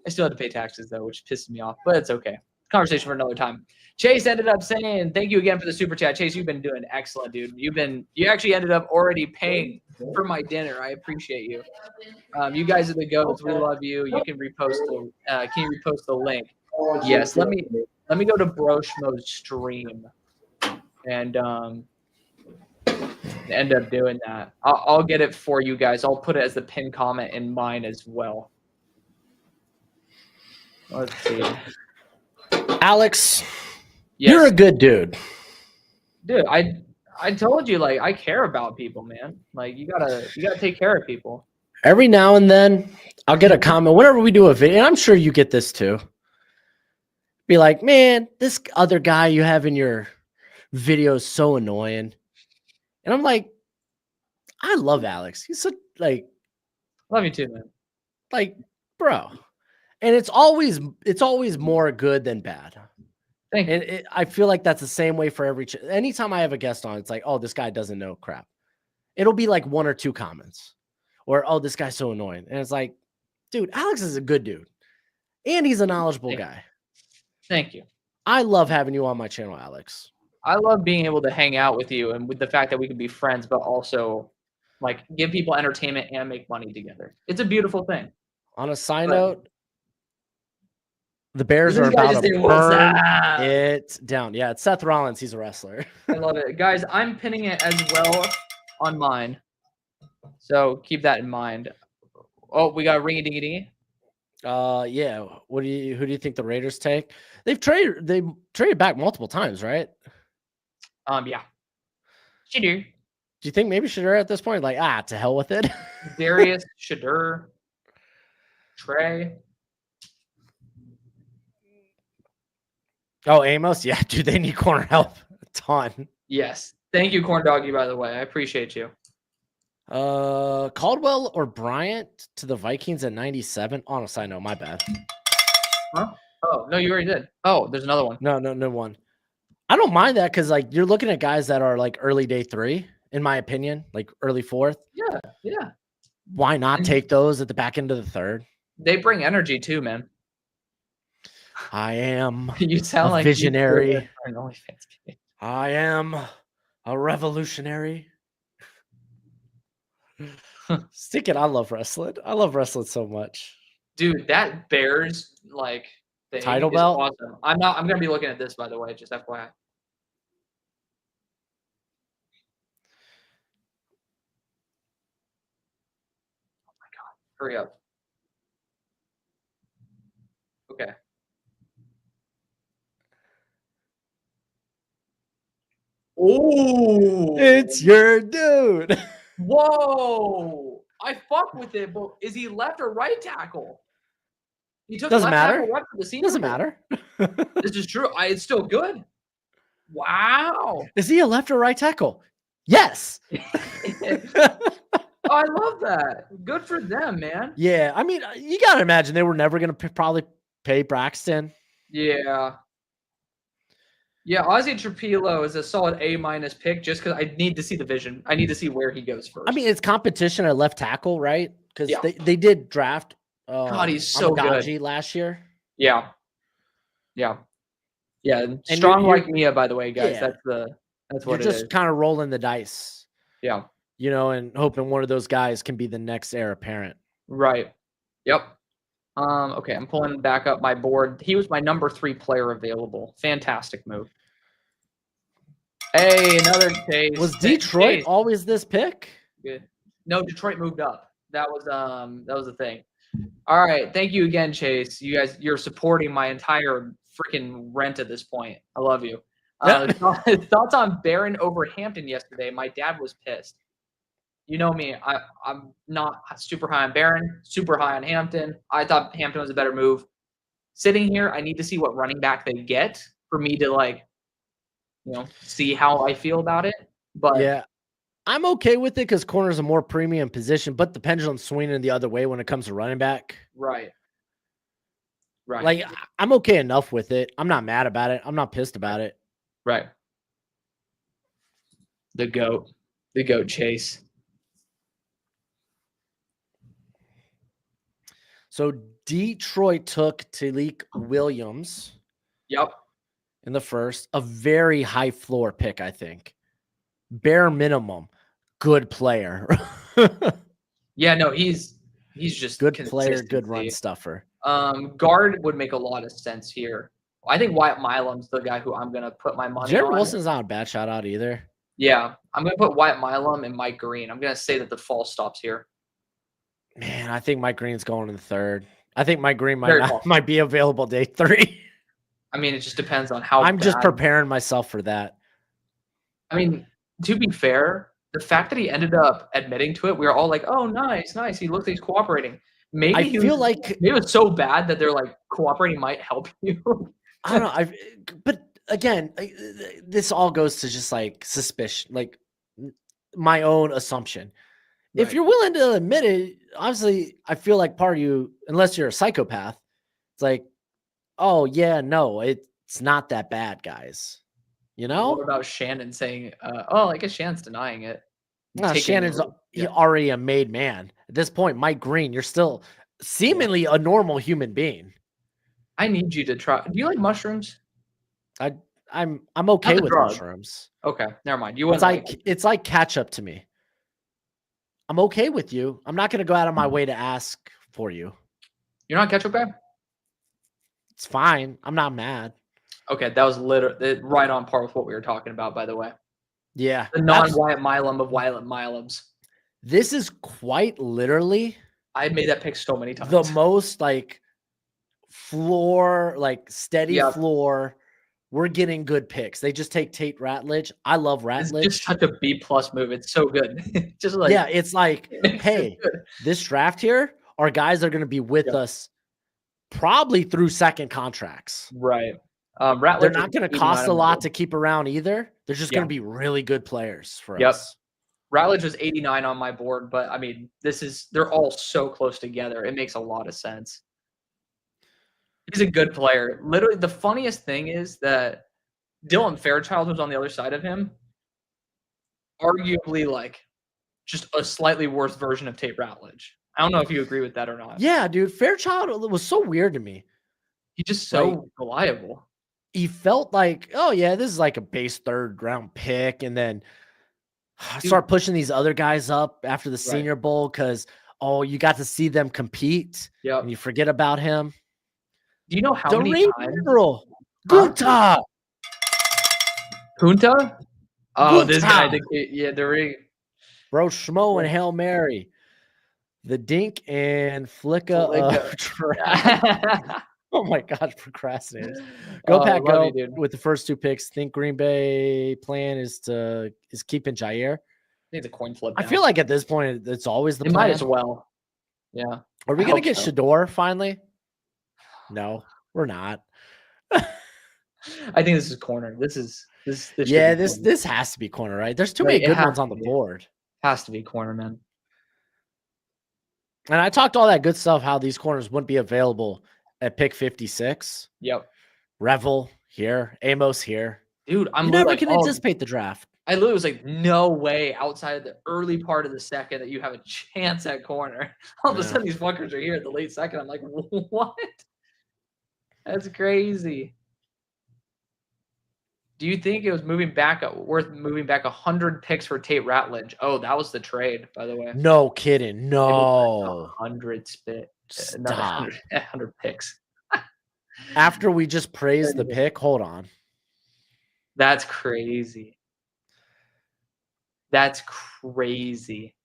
I still have to pay taxes, though, which pisses me off, but it's okay. Conversation for another time. Chase ended up saying, thank you again for the super chat. Chase, you've been doing excellent, dude. You actually ended up already paying for my dinner. I appreciate you. You guys are the goats. We love you. You can repost the link? Yes. Let me go to Broshmo's stream and end up doing that. I'll get it for you guys. I'll put it as the pinned comment in mine as well. Let's see. Alex, yes. You're a good dude. Dude, I told you, I care about people, man. You gotta take care of people. Every now and then, I'll get a comment whenever we do a video, and I'm sure you get this too. Be like, man, this other guy you have in your video is so annoying. And I'm like, I love Alex. He's so love you too, man. Bro. And it's always more good than bad. Thank you. And I feel like that's the same way for anytime I have a guest on, it's like, oh, this guy doesn't know crap. It'll be like 1 or 2 comments, or oh, this guy's so annoying. And it's like, dude, Alex is a good dude, and he's a knowledgeable guy. Thank you. I love having you on my channel, Alex. I love being able to hang out with you, and with the fact that we can be friends, but also give people entertainment and make money together. It's a beautiful thing. On a side note, the Bears are about to burn it down. Yeah, it's Seth Rollins. He's a wrestler. I love it. Guys, I'm pinning it as well on mine. So keep that in mind. Oh, we got ringy dingy dingy. Yeah. Who do you think the Raiders take? They traded back multiple times, right? Yeah. Shadur. Do you think maybe Shadur at this point, like, to hell with it? Darius, Shadur, Trey. Oh, Amos? Yeah, dude, they need corner help a ton. Yes. Thank you, Corn Doggy, by the way. I appreciate you. Caldwell or Bryant to the Vikings at 97? On a side note, my bad. Huh? Oh, no, you already did. Oh, there's another one. No one. I don't mind that because, like, you're looking at guys that are, like, early day 3, in my opinion, like early 4th. Yeah. Why not take those at the back end of the 3rd? They bring energy too, man. I am you sound like visionary. I am a revolutionary. Stick it. I love wrestling. I love wrestling so much. Dude, that Bears like thing title is belt. awesome. I'm gonna be looking at this, by the way, just FYI. Oh my god. Hurry up. Okay. Oh, it's your dude. Whoa. I fuck with it, but is he left or right tackle? He took Doesn't left matter. tackle right for the Senior Doesn't Bowl. matter. This is true. It's still good. Wow. Is he a left or right tackle? Yes. I love that. Good for them, man. Yeah, I mean, you gotta imagine they were never gonna probably pay Braxton. Yeah. Yeah, Ozzy Trapilo is a solid A- pick just because I need to see the vision. I need to see where he goes first. I mean, it's competition at left tackle, right? Because they did draft God, he's so good last year. Yeah. Strong like Mia, by the way, guys. Yeah. That's what you're just kind of rolling the dice. Yeah. And hoping one of those guys can be the next heir apparent. Right. Yep. Okay, I'm pulling back up my board. He was my number 3 player available. Fantastic move. Hey, another Chase. Was Detroit always this pick? Good. No, Detroit moved up. That was the thing. All right, thank you again, Chase. You guys, you're supporting my entire freaking rent at this point. I love you. Thoughts on Barron over Hampton yesterday? My dad was pissed. You know me. I'm not super high on Barron, super high on Hampton. I thought Hampton was a better move. Sitting here, I need to see what running back they get for me to see how I feel about it. But yeah, I'm okay with it because corner's a more premium position, but the pendulum's swinging the other way when it comes to running back. Right. Like, I'm okay enough with it. I'm not mad about it. I'm not pissed about it. Right. The GOAT Chase. So Detroit took Talik Williams. Yep. In the first, a very high floor pick, I think. Bare minimum, good player. Yeah, no, he's just good player, good run stuffer. Guard would make a lot of sense here. I think Wyatt Milam's the guy who I'm gonna put my money on. Jared Wilson's not a bad shout out either. Yeah, I'm gonna put Wyatt Milam and Mike Green. I'm gonna say that the fall stops here. Man, I think Mike Green's going in the 3rd. I think Mike Green might be available day 3. I mean, it just depends on how I'm just preparing myself for that. I mean, to be fair, the fact that he ended up admitting to it, we were all like, "Oh, nice. He looks like he's cooperating." Maybe it was so bad that they're like, cooperating might help you. I don't know. But again, this all goes to just like suspicion, like my own assumption. Right. If you're willing to admit it, obviously, I feel like part of you, unless you're a psychopath, it's like, oh yeah, no, it's not that bad, guys. What about Shannon saying, I guess Shannon's denying it. No, Shannon's already a made man. At this point, Mike Green, you're still seemingly a normal human being. I need you to try. Do you like mushrooms? I'm okay with mushrooms. Okay, never mind. It's like ketchup to me. I'm okay with you. I'm not going to go out of my way to ask for you. You're not a ketchup guy? It's fine. I'm not mad. Okay, that was literally right on par with what we were talking about, by the way. Yeah. The non-Wyatt Milam of Wyatt Milams. This is quite literally. I made that pick so many times. The most like floor, like steady floor. We're getting good picks. They just take Tate Ratledge. I love Ratledge. It's just such a B+ move. It's so good. Just like, yeah, it's like, hey, this draft here, our guys are going to be with us probably through second contracts. Right. They're not going to cost a lot to keep around either. They're just going to be really good players for us. Ratledge was 89 on my board, but I mean, they're all so close together. It makes a lot of sense. He's a good player. Literally, the funniest thing is that Dylan Fairchild was on the other side of him. Arguably, like, just a slightly worse version of Tate Ratledge. I don't know if you agree with that or not. Yeah, dude. Fairchild was so weird to me. He's just so reliable. He felt like, oh, yeah, this is like a base 3rd round pick. And then start pushing these other guys up after the Senior Bowl because, you got to see them compete. Yeah. And you forget about him. Do you know how many times? Punta. Punta? Oh, this guy. The ring. Bro, Schmo and Hail Mary. The Dink and Flicka. Oh my gosh, procrastinators. Go Pack Go with the first 2 picks. Think Green Bay plan is keeping Jair. I think it's a coin flip. I feel like at this point it's always the plan. Might as well. Yeah. Are we gonna get Shador finally? No, we're not. I think this is corner. This has to be corner, right? There's too many good ones on the board. Has to be corner, man. And I talked all that good stuff, how these corners wouldn't be available at pick 56. Yep. Revel here, Amos here. Dude, I'm never going to anticipate the draft. I literally was like, no way outside of the early part of the second that you have a chance at corner. All of a sudden, these fuckers are here at the late second. I'm like, what? That's crazy. Do you think it was worth moving back 100 picks for Tate Ratledge? Oh, that was the trade, by the way. No kidding. No. 100 spit. Stop. 100 picks. After we just praised the pick, hold on. That's crazy. That's crazy.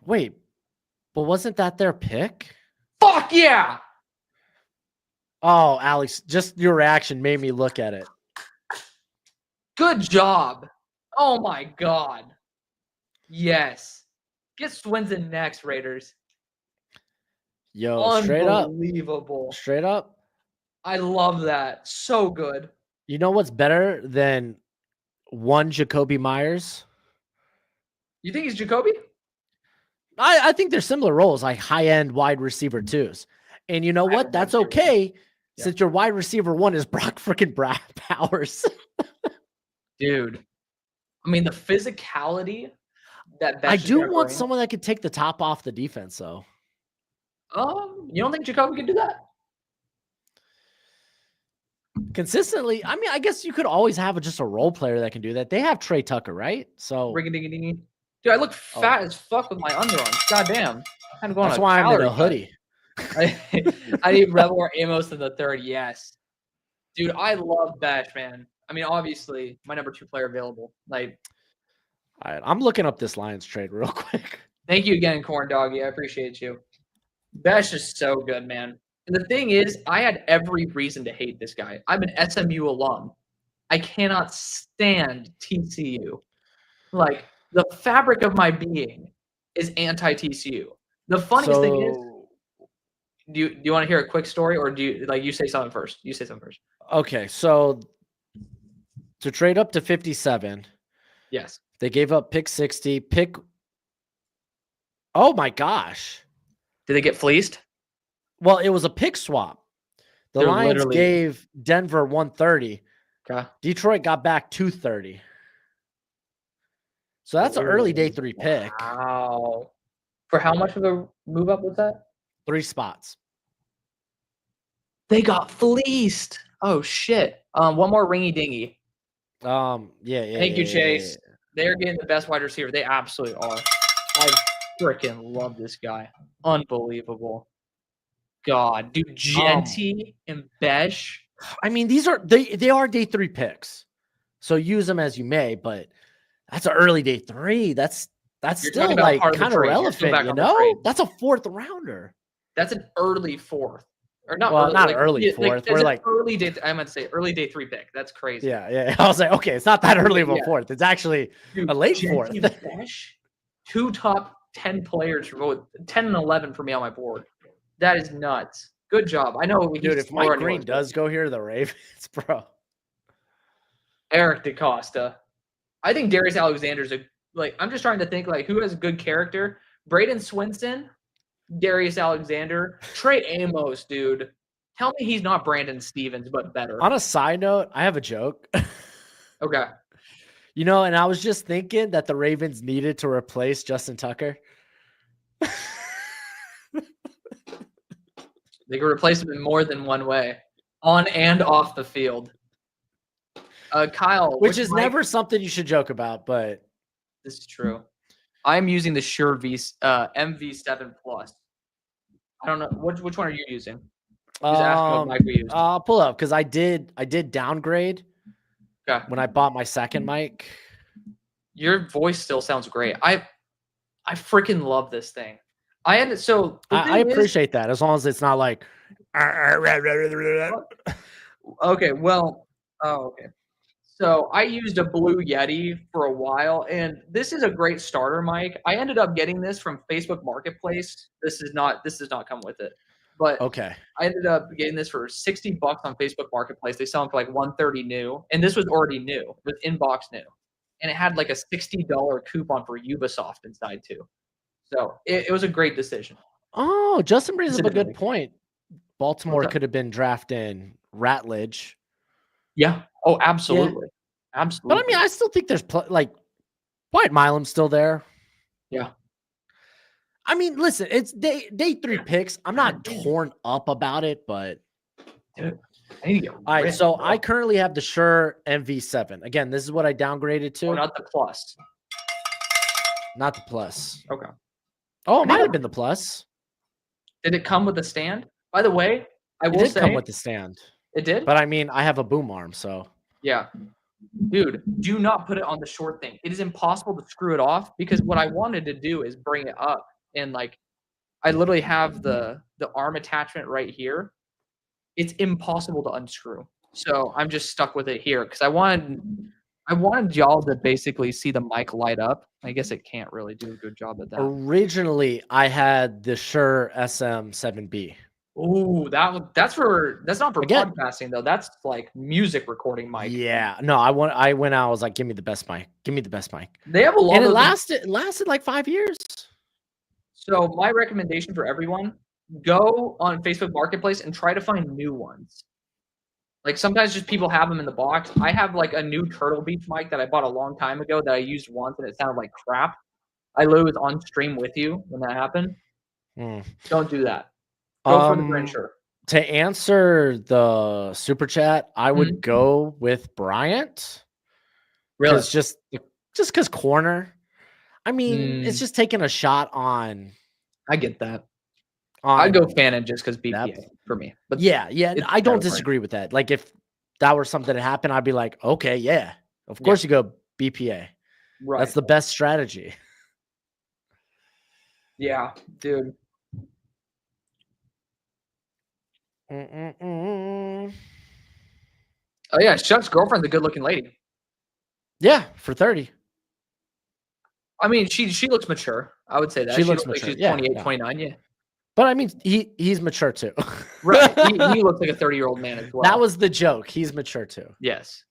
Wait, but wasn't that their pick? Fuck yeah! Oh, Alex, just your reaction made me look at it. Good job. Oh my God. Yes. Get Swinson next, Raiders. Yo, straight up. Unbelievable. Straight up. I love that. So good. You know what's better than one Jacoby Myers? You think he's Jacoby? I think they're similar roles, like high-end wide receiver twos. And you know what? That's okay, since your wide receiver 1 is Brock freaking Powers. Dude. I mean, the physicality that I do want someone that could take the top off the defense, though. You don't think Jacoby could do that? Consistently, I mean, I guess you could always have just a role player that can do that. They have Trey Tucker, right? So, dude, I look fat as fuck with my underarms. Goddamn, that's why I'm in a hoodie. I need Rebel or Amos in the 3rd. Yes, dude, I love Bash, man. I mean, obviously, my number 2 player available. Like, all right, I'm looking up this Lions trade real quick. Thank you again, Corn Doggy. I appreciate you. Bash is so good, man. And the thing is, I had every reason to hate this guy. I'm an SMU alum. I cannot stand TCU. Like, the fabric of my being is anti-TCU. The funniest thing is, do you want to hear a quick story, or do you say something first? You say something first. Okay, so to trade up to 57, yes, they gave up pick 60. Oh my gosh! Did they get fleeced? Well, it was a pick swap. The Lions gave Denver 130. Okay. Detroit got back 230. So that's an early day 3 pick. Wow. For how much of a move up was that? 3 spots. They got fleeced. Oh shit. One more ringy dingy. Yeah. Thank you, Chase. They're getting the best wide receiver. They absolutely are. I freaking love this guy. Unbelievable. God, dude, Genty and Besh. I mean, they are day 3 picks. So use them as you may, but that's an early day 3. That's still like kind of relevant, you know? That's a 4th rounder. That's an early 4th. Or not well, early, not like, early fourth. We're like early day. I meant to say early day 3 pick. That's crazy. yeah. I was like, okay, it's not that early of a fourth. It's actually Dude, a late Jesse fourth. Fresh, 2 top 10 players for both 10 and 11 for me on my board. That is nuts. Good job. I know Dude, if Mike Green does go here to the Ravens, bro. Eric DaCosta. I think Darius Alexander's I'm just trying to think who has good character. Braden Swinson, Darius Alexander, Trey Amos, dude. Tell me he's not Brandon Stevens, but better. On a side note, I have a joke. Okay. And I was just thinking that the Ravens needed to replace Justin Tucker. They could replace him in more than one way, on and off the field. Kyle, which is never something you should joke about, but this is true. I'm using the Shure MV7 Plus. I don't know which one are you using? I'll pull up because I did downgrade when I bought my second mic. Your voice still sounds great. I freaking love this thing. I appreciate that as long as it's not like okay, well, okay. So I used a Blue Yeti for a while, and this is a great starter mic. I ended up getting this from Facebook Marketplace. This does not come with it, but okay. I ended up getting this for $60 on Facebook Marketplace. They sell them for like $130 new, and this was already new. It was in-box new, and it had like a $60 coupon for Ubisoft inside too. So it was a great decision. Oh, Justin brings up a good point. Baltimore could have been drafting Ratledge. Yeah. Oh, absolutely. Yeah. Absolutely. But I mean, I still think there's Wyatt Milam's still there. Yeah. I mean, listen, it's day 3 picks. I'm not torn up about it, but dude, I need to get all right. So I currently have the Shure MV7. Again, this is what I downgraded to. Oh, not the Plus. Not the Plus. Okay. Oh, it might have been the Plus. Did it come with a stand? By the way, I will say come with the stand. It did? But I mean, I have a boom arm, so. Yeah. Dude, do not put it on the short thing. It is impossible to screw it off because what I wanted to do is bring it up and I literally have the arm attachment right here. It's impossible to unscrew. So I'm just stuck with it here because I wanted y'all to basically see the mic light up. I guess it can't really do a good job at that. Originally, I had the Shure SM7B. Oh, that's not for podcasting though. That's like music recording mic. Yeah, no, I went out. I was like, give me the best mic. Give me the best mic. They have a lot. And it lasted like 5 years. So my recommendation for everyone: go on Facebook Marketplace and try to find new ones. Like sometimes just people have them in the box. I have like a new Turtle Beach mic that I bought a long time ago that I used once and it sounded like crap. I literally was on stream with you when that happened. Don't do that. Go for the brand Shure. To answer the super chat, I would go with Bryant. Really? Just because corner. I mean, it's just taking a shot on. I get that. I'd go Fannin just because BPA for me. But yeah, I don't disagree with that. Like if that were something that happened, I'd be like, okay, yeah, of course you go BPA. Right. That's the best strategy. Yeah, dude. Oh yeah, Chuck's girlfriend's a good-looking lady. Yeah, for 30. I mean, she looks mature. I would say that. She looks mature. Like she's 28, 29, yeah. But I mean, he's mature too. Right. He looks like a 30-year-old man as well. That was the joke. He's mature too. Yes.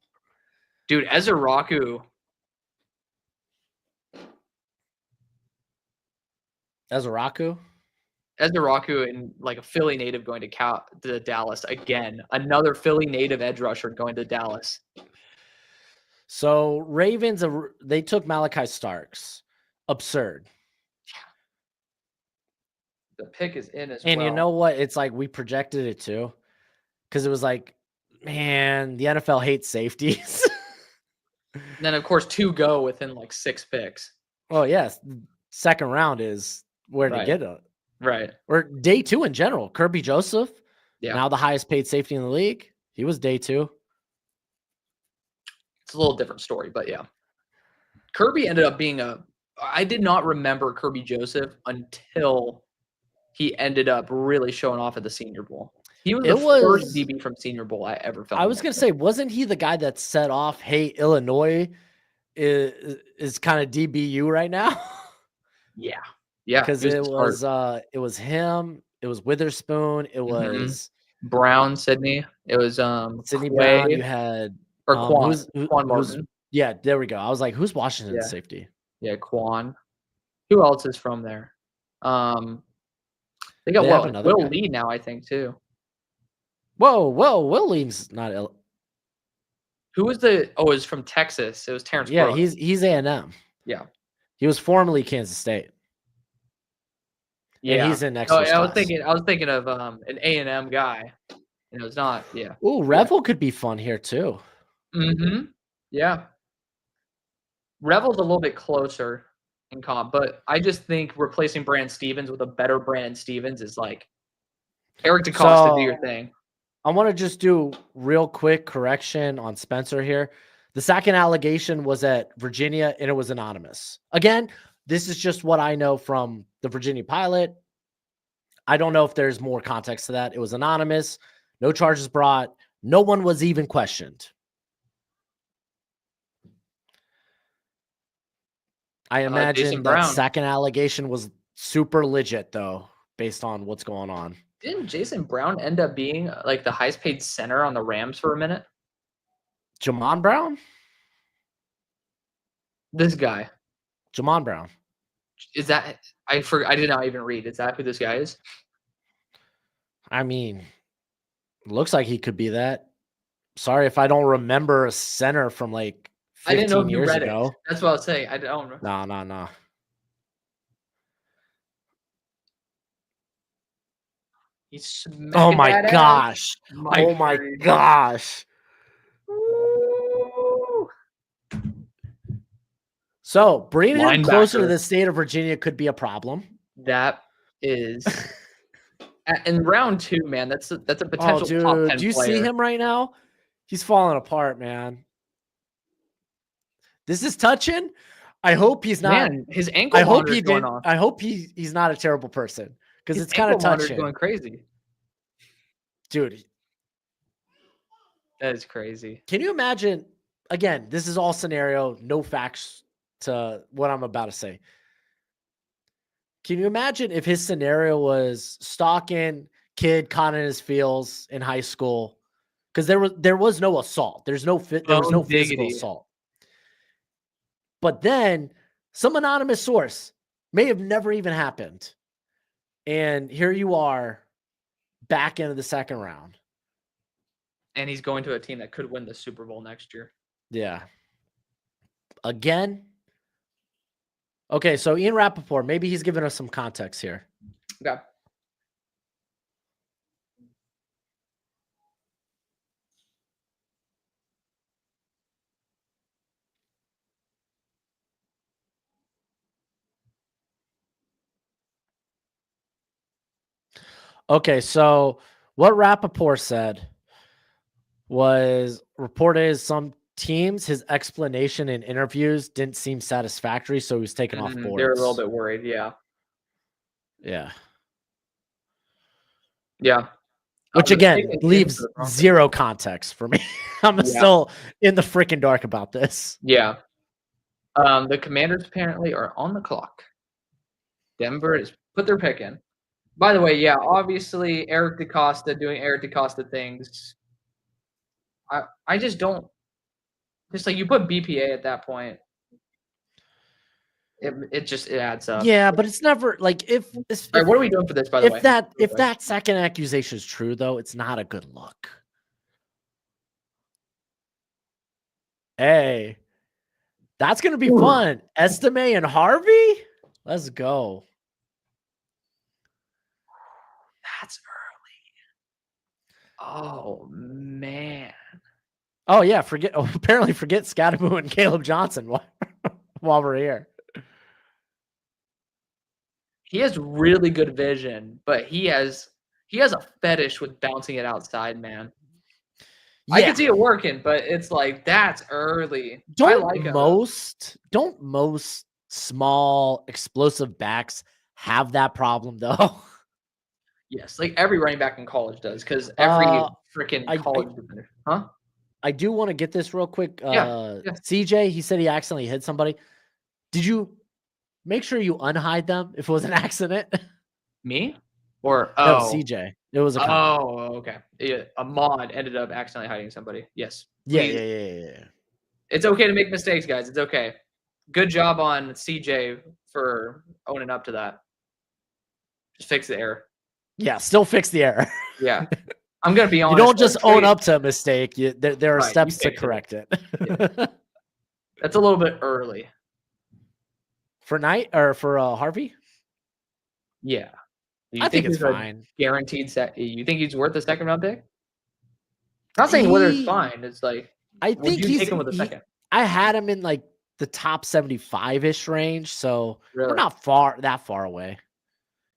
Dude, Ezeraku. Ezeraku and like a Philly native going to Dallas again. Another Philly native edge rusher going to Dallas. So Ravens, they took Malachi Starks. Absurd. The pick is in as well. And you know what? It's like we projected it too. Because it was like, man, the NFL hates safeties. And then, of course, 2 go within like 6 picks. Oh, yes. Second round is where to get it. Right. Or day 2 in general. Kirby Joseph, now the highest paid safety in the league. He was day 2. It's a little different story, but yeah. Kirby ended up being I did not remember Kirby Joseph until he ended up really showing off at the Senior Bowl. He was the first DB from Senior Bowl I ever felt. I was going to say, wasn't he the guy that set off, hey, Illinois is kind of DBU right now? Yeah. Yeah. Because it was him, it was Witherspoon, it was Brown, Sydney. It was Sydney Quay, Brown. You had Quan Martin. Yeah, there we go. I was like, who's Washington's safety? Yeah, Quan. Who else is from there? They got Will Lee now, I think, too. Whoa, Will Lee's not ill. Who was it's from Texas. It was Terrence Brooks. He's A&M. Yeah. He was formerly Kansas State. Yeah. And he's in next year's I was thinking of an A&M guy. And it was not, Ooh, Revel could be fun here too. Yeah. Revel's a little bit closer in comp, but I just think replacing Brandon Stevens with a better Brandon Stevens is like Eric DeCosta, do your thing. I want to just do real quick correction on Spencer here. The second allegation was at Virginia and it was anonymous. Again, this is just what I know from the Virginia pilot. I don't know if there's more context to that. It was anonymous. No charges brought. No one was even questioned. I imagine that second allegation was super legit, though, based on what's going on. Didn't Jason Brown end up being like the highest paid center on the Rams for a minute? Jamon Brown? This guy. Jamon Brown. Is that I did not even read. Is that who this guy is? I mean, looks like he could be that. Sorry if I don't remember a center from like 15 I didn't know if you years read ago. It. That's what I was saying. I don't remember. No. Oh my gosh. Oh my gosh. So bringing him closer to the state of Virginia could be a problem. That is in round 2, man. That's a potential top 10 do you player. see him right now? He's falling apart, man. This is touching. I hope he's not. Man, his ankle monitor's going off. I hope he's not a terrible person because it's kind of touching. Going crazy, dude. That is crazy. Can you imagine? Again, this is all scenario, no facts to what I'm about to say. Can you imagine if his scenario was stalking kid caught in his feels in high school? Because there was no assault. There was no physical assault. But then some anonymous source may have never even happened. And here you are back into the second round. And he's going to a team that could win the Super Bowl next year. Yeah. Again. Okay, so Ian Rappaport, maybe he's giving us some context here. Okay. Okay, so what Rappaport said was reported some teams, his explanation in interviews didn't seem satisfactory, so he was taken off boards. They're a little bit worried, yeah. Which again leaves zero context for me. I'm still in the freaking dark about this. Yeah. The Commanders apparently are on the clock. Denver has put their pick in. By the way, obviously Eric DeCosta doing Eric DeCosta things. I just don't. Just like you put BPA at that point, it adds up. Yeah, but it's never like if. All right, what are we doing for this? By the way, if that second accusation is true, though, it's not a good look. Hey, that's gonna be fun. Estime and Harvey, let's go. That's early. Oh man. Oh yeah, apparently forget Scattermoo and Caleb Johnson while we're here. He has really good vision, but he has a fetish with bouncing it outside, man. Yeah. I can see it working, but it's like that's early. Don't most small explosive backs have that problem though? Yes, like every running back in college does, because every freaking college defender. Huh? I do want to get this real quick. Yeah. CJ, he said he accidentally hit somebody. Did you make sure you unhide them if it was an accident? Me? Or no, CJ. It was a comment. Oh, okay. Yeah, a mod ended up accidentally hiding somebody. Yes. Yeah. It's okay to make mistakes, guys. It's okay. Good job on CJ for owning up to that. Just fix the error. Yeah, still fix the error. Yeah. I'm going to be honest. You don't just own up to a mistake. There are steps to correct it. Yeah. That's a little bit early. For Knight or for Harvey? Yeah. I think it's fine. Guaranteed set. You think he's worth a second round pick? I'm not saying Wither's fine. It's like, I think he's take him with a second. I had him in like the top 75-ish range, so we're not that far away.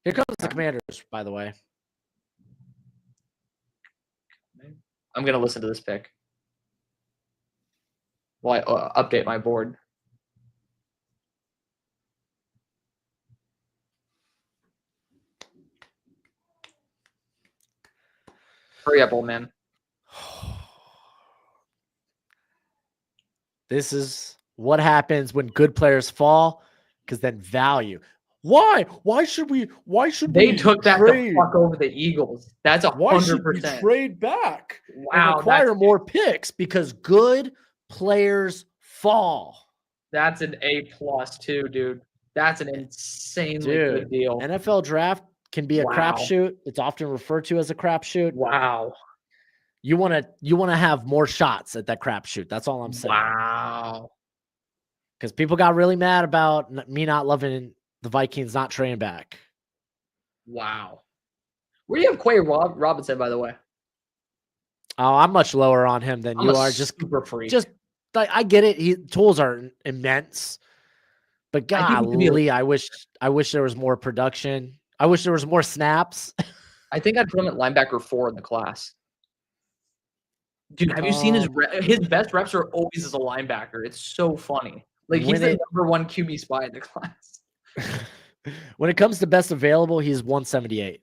Here comes the Commanders, by the way. I'm gonna listen to this pick while I update my board. Hurry up, old man. This is what happens when good players fall, because then value. Why? Why should they took that the fuck over the Eagles? That's 100%. Why should we trade back? Wow, and acquire more picks because good players fall. That's an A+ too, dude. That's an insanely good deal. NFL draft can be a crapshoot. It's often referred to as a crapshoot. Wow. You want to have more shots at that crapshoot. That's all I'm saying. Wow. Because people got really mad about me not loving the Vikings not trading back. Wow. Where do you have Quay Robinson, by the way? Oh, I'm much lower on him than you are. Just super freak. Just like I get it. Tools are immense, but golly, I wish there was more production. I wish there was more snaps. I think I'd put him at linebacker 4 in the class. Dude, have you seen his best reps are always as a linebacker? It's so funny. Like he's the #1 QB spy in the class. When it comes to best available, he's 178.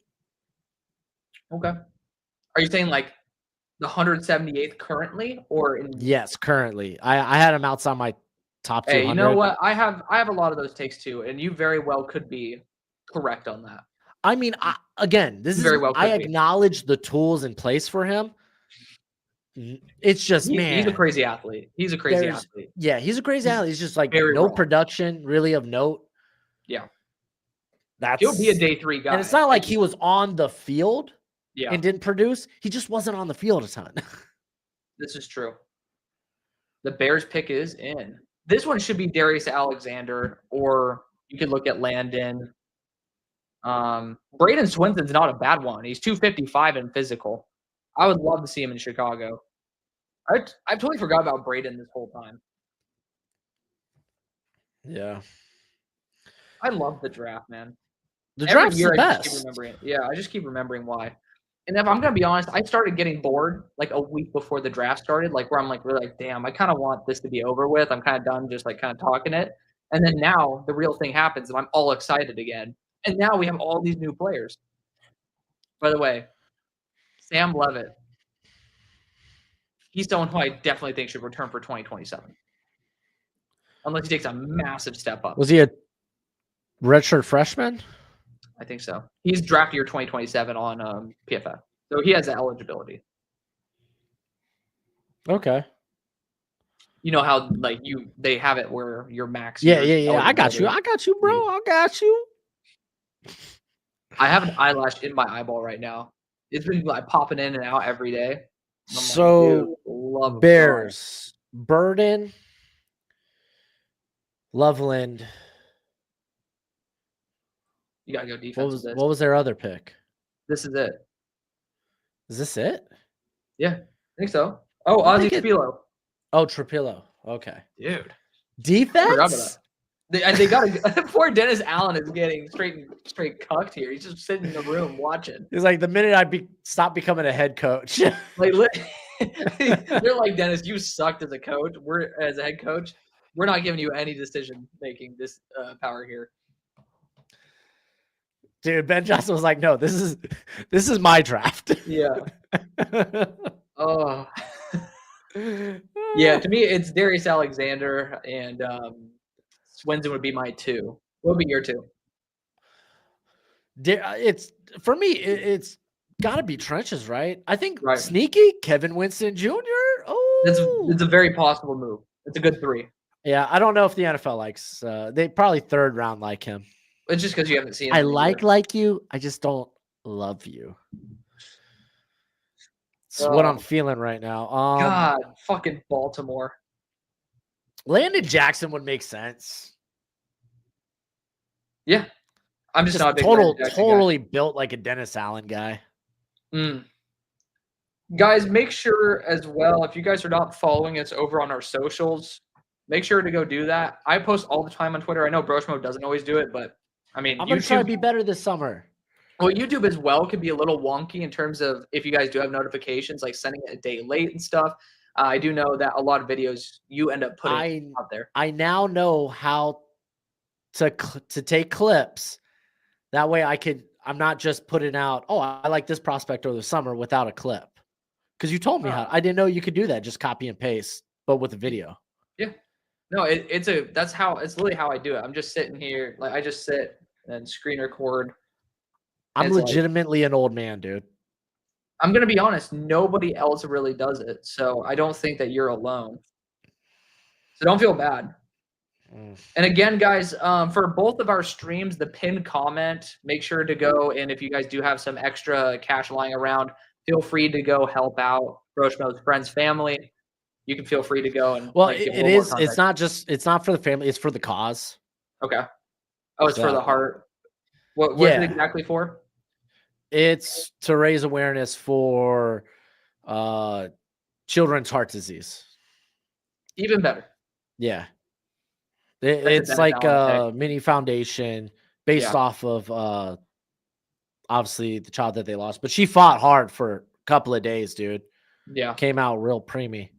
Okay. Are you saying like the 178th currently, or in? Yes, currently. I had him outside my top 200. Hey, you know what? I have a lot of those takes too, and you very well could be correct on that. I mean, this is very well. I acknowledge the tools in place for him. It's just he's a crazy athlete. He's a crazy athlete. Yeah, he's a crazy athlete. He's just like no production really of note. Yeah. He'll be a day 3 guy. And it's not like he was on the field Yeah. and didn't produce. He just wasn't on the field a ton. This is true. The Bears pick is in. This one should be Darius Alexander, or you could look at Landon. Braden Swenson's not a bad one. He's 255 in physical. I would love to see him in Chicago. I totally forgot about Braden this whole time. Yeah. I love the draft, man. The draft's the best. I just keep remembering why. And if I'm gonna be honest, I started getting bored like a week before the draft started, like where I'm like really like, damn, I kind of want this to be over with. I'm kind of done just like kind of talking it. And then now the real thing happens and I'm all excited again. And now we have all these new players. By the way, Sam Levitt. He's someone who I definitely think should return for 2027. Unless he takes a massive step up. Was he a redshirt freshman? I think so. He's draft year 2027 on PFF. So he has the eligibility. Okay. You know how like they have it where your max. Yeah. I got you, bro. I got you. I have an eyelash in my eyeball right now. It's been like popping in and out every day. So like, Bears, Burden, Loveland. You gotta go defense. What was their other pick? This is it. Is this it? Yeah, I think so. Oh, Ozzie Trapilo. Oh, Trapilo. Okay, dude. Defense. They got poor Dennis Allen is getting straight cucked here. He's just sitting in the room watching. He's like, the minute I stop becoming a head coach, like they're like, Dennis, you sucked as a coach. As a head coach, we're not giving you any decision making this power here. Dude, Ben Johnson was like, no, this is my draft. Yeah. Oh. Yeah, to me, it's Darius Alexander and Swinson would be my 2. What would be your 2? It's for me. It's got to be trenches, right? I think Right. sneaky Kevin Winston Jr. Oh, It's a very possible move. It's a good 3. Yeah, I don't know if the NFL likes. They probably 3rd round like him. It's just because you haven't seen him. I like you. I just don't love you. It's what I'm feeling right now. God, fucking Baltimore. Landon Jackson would make sense. Yeah, I'm just not a big totally built like a Dennis Allen guy. Guys, make sure as well, if you guys are not following us over on our socials, make sure to go do that. I post all the time on Twitter. I know Broshmo doesn't always do it, but I mean, I'm going to try to be better this summer. Well, YouTube as well could be a little wonky in terms of if you guys do have notifications, like sending it a day late and stuff. I do know that a lot of videos you end up putting out there. I now know how to take clips. That way I'm not just putting out, oh, I like this prospect over the summer without a clip. Because you told me how. I didn't know you could do that. Just copy and paste, but with a video. Yeah. No, it's literally how I do it. I'm just sitting here. Like I just sit and screen record. I'm legitimately an old man, dude. I'm going to be honest. Nobody else really does it. So I don't think that you're alone. So don't feel bad. And again, guys, for both of our streams, the pinned comment, make sure to go. And if you guys do have some extra cash lying around, feel free to go help out Broshmo's friends, family. You can feel free to go. And it's not for the family. It's for the cause. Okay. Oh, it's for the heart. What's it exactly for? It's to raise awareness for children's heart disease. Even better. Yeah. It's like a mini foundation based off of obviously the child that they lost. But she fought hard for a couple of days, dude. Yeah. Came out real preemie.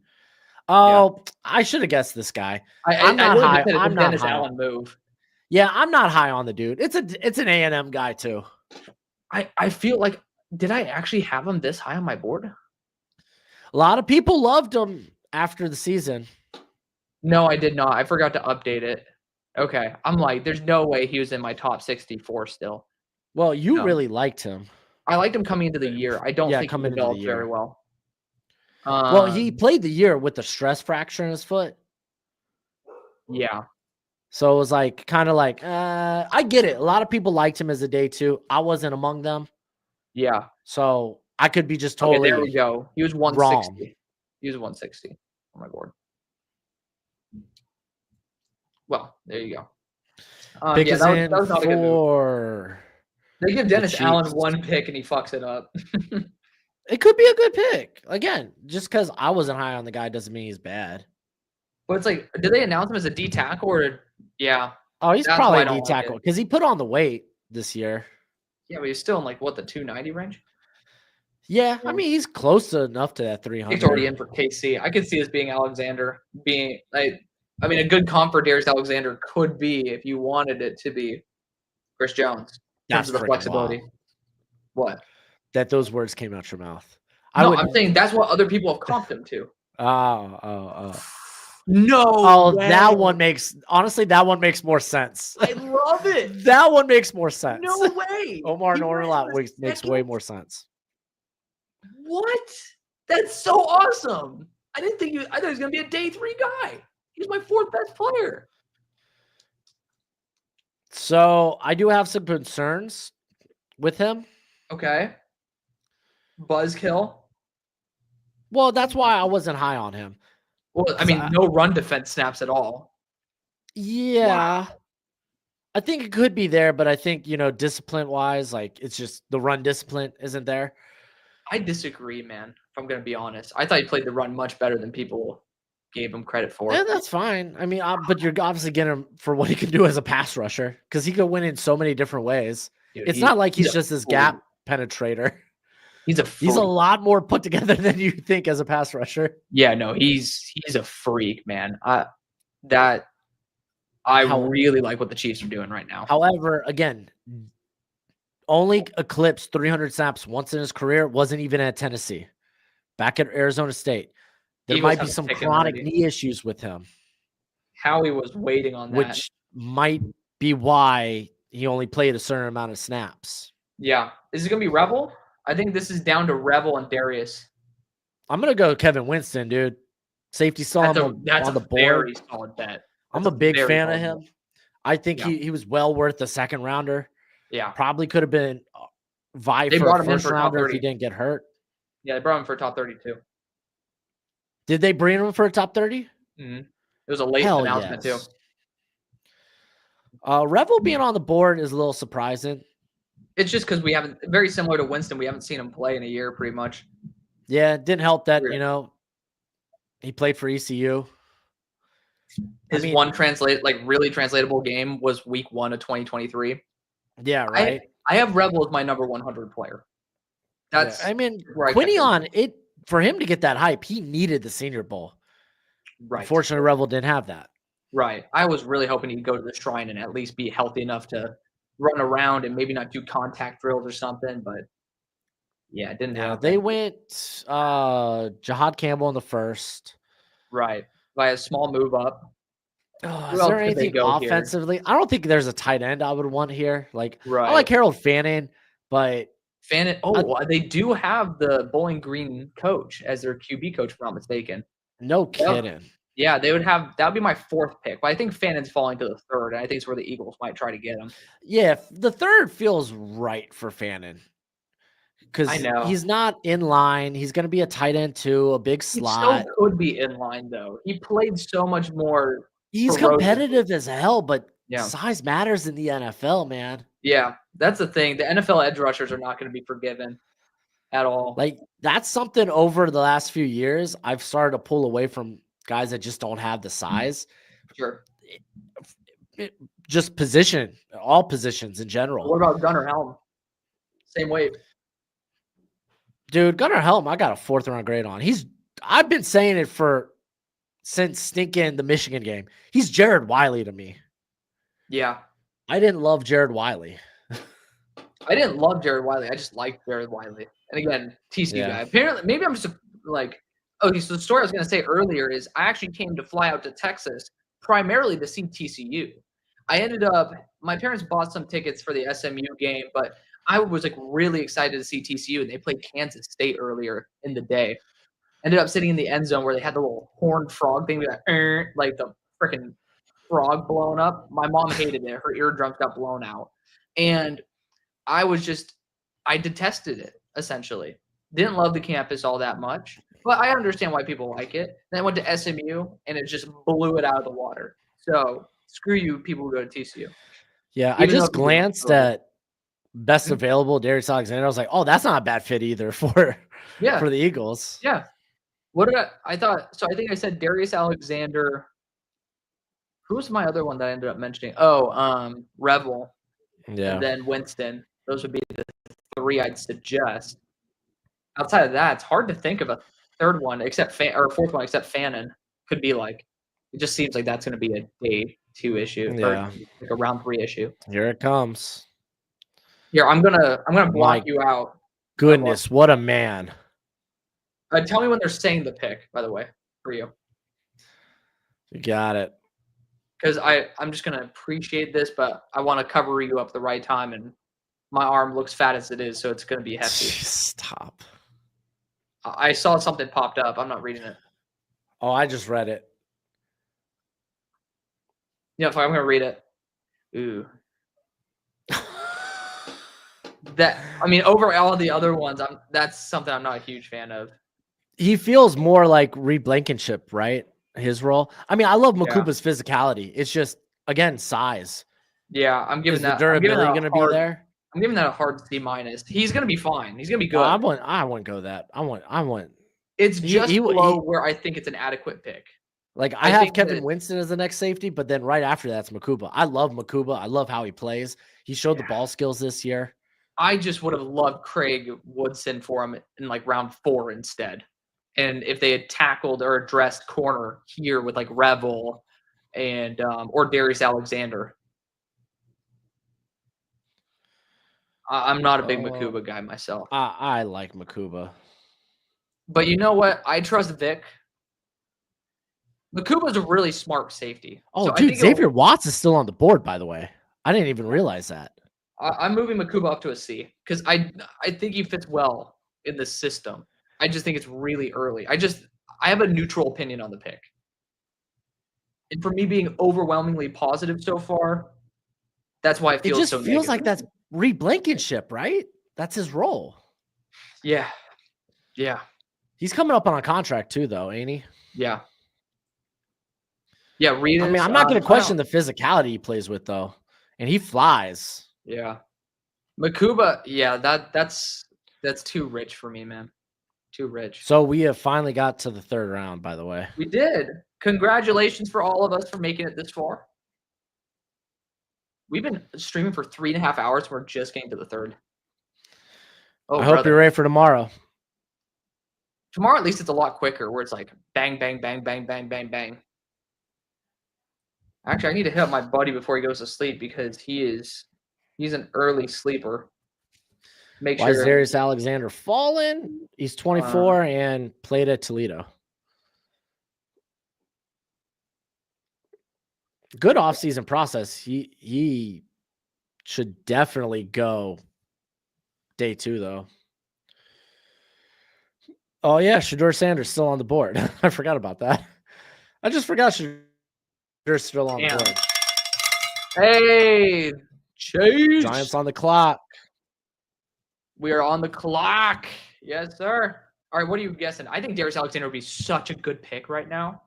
Oh, I should have guessed this guy. I'm not high. I'm not Dennis high. Allen move. Yeah, I'm not high on the dude. It's an A&M guy too. I feel like, did I actually have him this high on my board? A lot of people loved him after the season. No, I did not. I forgot to update it. Okay. I'm like, there's no way he was in my top 64 still. Well, you really liked him. I liked him coming into the year. I don't think he developed very well. Well, he played the year with the stress fracture in his foot. Yeah. So it was like kind of like, I get it. A lot of people liked him as a day 2. I wasn't among them. Yeah. So I could be just totally. There we go. He was 160. Wrong. He was 160 on my board. Well, there you go. That was not a good move. They give Dennis Allen 1 pick and he fucks it up. It could be a good pick. Again, just because I wasn't high on the guy doesn't mean he's bad. But it's like, did they announce him as a D tackle or yeah? Oh, he's probably a D tackle because he put on the weight this year. Yeah, but he's still in like what, the 290 range? Yeah, I mean he's close enough to that 300. He's already in for KC. I could see this being Alexander being like. I mean, a good comp for Darius Alexander could be, if you wanted it to be, Chris Jones. That's the flexibility. Wild. What? That those words came out your mouth. I'm saying that's what other people have comped him to. Oh. No. Oh, way. That one makes more sense. I love it. That one makes more sense. No way. Omar Norlatt makes way more sense. What? That's so awesome. I thought he was gonna be a day 3 guy. He's my 4th best player. So I do have some concerns with him. Okay. Buzzkill. Well, that's why I wasn't high on him. Well, I mean, no run defense snaps at all. Yeah. Wow. I think it could be there, but I think, discipline-wise, like, it's just the run discipline isn't there. I disagree, man, if I'm going to be honest. I thought he played the run much better than people gave him credit for. Yeah, that's fine. I mean, but you're obviously getting him for what he can do as a pass rusher because he could win in so many different ways. Dude, it's not like he's just this gap penetrator. He's a lot more put together than you think as a pass rusher. Yeah, no, he's a freak, man. I really like what the Chiefs are doing right now. However, again, only eclipsed 300 snaps once in his career. Wasn't even at Tennessee. Back at Arizona State. There Eagles might be some chronic knee issues with him. Howie was waiting on that. Which might be why he only played a certain amount of snaps. Yeah. Is it going to be Revel? I think this is down to Revel and Darius. I'm going to go Kevin Winston, dude. Safety saw him on the board. Very solid bet. I'm a big fan of him. I think he was well worth a second rounder. Yeah. Probably could have been vie for a first rounder if he didn't get hurt. Yeah, they brought him for a top 30 too. Did they bring him for a top 30? Mm-hmm. It was a late announcement too. Revel being on the board is a little surprising. It's just because we haven't, very similar to Winston, we haven't seen him play in a year pretty much. Yeah, it didn't help that, he played for ECU. His one really translatable game was week 1 of 2023. Yeah, right. I have Revel as my number 100 player. That's Quinion, for him to get that hype, he needed the Senior Bowl. Right. Unfortunately, Revel didn't have that. Right. I was really hoping he'd go to the Shrine and at least be healthy enough to run around and maybe not do contact drills or something, but yeah, it didn't happen. They went Jahad Campbell in the first. Right. By a small move up. Is there anything offensively? Here? I don't think there's a tight end I would want here. I like Harold Fannin, but they do have the Bowling Green coach as their QB coach, if I'm not mistaken. No kidding. Yeah, that would be my 4th pick. But I think Fannin's falling to the 3rd, and I think it's where the Eagles might try to get him. Yeah, the 3rd feels right for Fannin. Because he's not in line. He's going to be a tight end too, a big slot. He still could be in line though. He played so much more. He's competitive as hell, but size matters in the NFL, man. Yeah, that's the thing. The NFL edge rushers are not going to be forgiven at all. That's something over the last few years I've started to pull away from guys that just don't have the size. Sure. Just all positions in general. What about Gunnar Helm? Same weight. Dude, Gunnar Helm, I got a 4th round grade on. I've been saying it since stinking the Michigan game. He's Jared Wiley to me. Yeah. I didn't love Jared Wiley. I didn't love Jared Wiley. I just liked Jared Wiley. And again, TCU guy. Apparently, maybe I'm just so the story I was going to say earlier is I actually came to fly out to Texas primarily to see TCU. My parents bought some tickets for the SMU game, but I was really excited to see TCU, and they played Kansas State earlier in the day. Ended up sitting in the end zone where they had the little horned frog thing, like the freaking frog blown up. My mom hated it. Her eardrums got blown out. And I detested it, essentially. Didn't love the campus all that much, but I understand why people like it. Then I went to SMU, and it just blew it out of the water. So screw you, people who go to TCU. Yeah, I just glanced at best available Darius Alexander. I was like, oh, that's not a bad fit either for the Eagles. Yeah. What did I thought? So I think I said Darius Alexander. Who's my other one that I ended up mentioning? Oh, Revel. Yeah. And then Winston. Those would be the 3 I'd suggest. Outside of that, it's hard to think of a 3rd one or 4th one except Fannin. Could be it just seems like that's going to be a day 2 issue. Yeah. Or a round 3 issue. Here it comes. Here, I'm gonna block you out. Goodness, what a man. Tell me when they're saying the pick, by the way, for you. You got it. Because I'm just gonna appreciate this, but I want to cover you up the right time, and my arm looks fat as it is, so it's gonna be hefty. Stop. I saw something popped up. I'm not reading it. Oh, I just read it. Yeah, I'm gonna read it. Ooh. Over all the other ones, that's something I'm not a huge fan of. He feels more like Reed Blankenship, right? His role. I love Makuba's physicality. It's just, again, size. Yeah, I'm giving that. The durability going to be there? I'm giving that a hard C-. He's going to be fine. He's going to be good. No, I wouldn't go that. I want. It's just below where I think it's an adequate pick. I have Kevin Winston as the next safety, but then right after that's Makuba. I love Makuba. I love how he plays. He showed the ball skills this year. I just would have loved Craig Woodson for him in round 4 instead. And if they had tackled or addressed corner here with Revel and or Darius Alexander. I'm not a big Makuba guy myself. I like Makuba. But you know what? I trust Vic. Makuba's a really smart safety. Oh, so dude, Xavier Watts is still on the board, by the way. I didn't even realize that. I'm moving Makuba up to a C because I think he fits well in the system. I just think it's really early. I have a neutral opinion on the pick. And for me being overwhelmingly positive so far, that's why it feels so feels negative. like that's Reed Blankenship, right? That's his role. Yeah. Yeah. He's coming up on a contract too, though, ain't he? Yeah. Yeah, Reed. I mean, I'm not going to question the physicality he plays with, though, and he flies. Yeah, Makuba. Yeah, that's too rich for me, man. Too rich. So we have finally got to the third round, by the way. We did. Congratulations for all of us for making it this far. We've been streaming for 3.5 hours. We're just getting to the third. I hope you're ready for tomorrow. Tomorrow, at least, it's a lot quicker, where it's like bang, bang, bang, bang, bang, bang, bang. Actually, I need to hit up my buddy before he goes to sleep because he's an early sleeper. Why is Darius Alexander fallen? He's 24 and played at Toledo. Good offseason process. He should definitely go day 2, though. Oh, yeah, Shedeur Sanders still on the board. I forgot about that. I just forgot Shedeur still on the board. Hey, Chase. Giants on the clock. We are on the clock. Yes, sir. All right, what are you guessing? I think Darius Alexander would be such a good pick right now.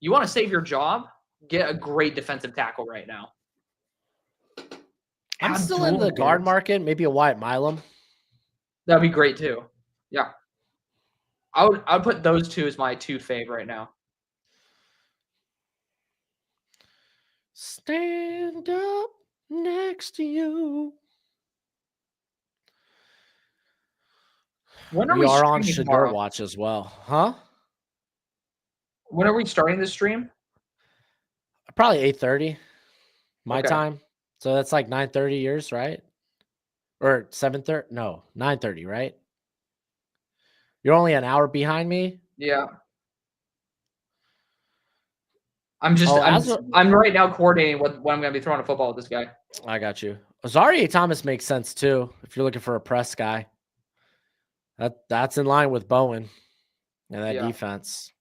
You want to save your job? Get a great defensive tackle right now. I'm still in the guard market. Maybe a Wyatt Milam. That'd be great too. Yeah. I would put those two as my 2 fave right now. Stand up next to you. When are we are on Shedeur watch as well, huh? When are we starting this stream? Probably 8:30 my time. So that's like 9:30 yours, right? Or 7:30? No, 9:30, right? You're only an hour behind me. Yeah. I'm right now coordinating when I'm going to be throwing a football with this guy. I got you. Azareye'h Thomas makes sense too if you're looking for a press guy. That's in line with Bowen and that defense.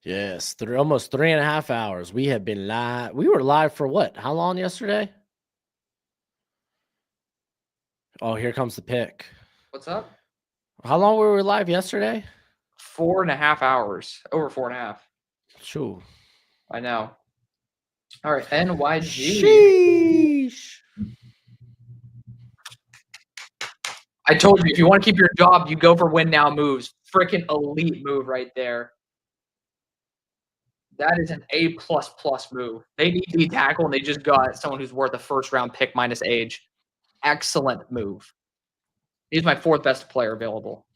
Yes, almost 3.5 hours. We have been live. We were live for what? How long yesterday? Oh, here comes the pick. What's up? How long were we live yesterday? 4.5 hours. Over 4.5. True. I know. All right, NYG. Sheesh. I told you, if you want to keep your job, you go for win now moves. Freaking elite move right there. That is an A++ move. They need to be tackle, and they just got someone who's worth a first-round pick minus age. Excellent move. He's my 4th best player available.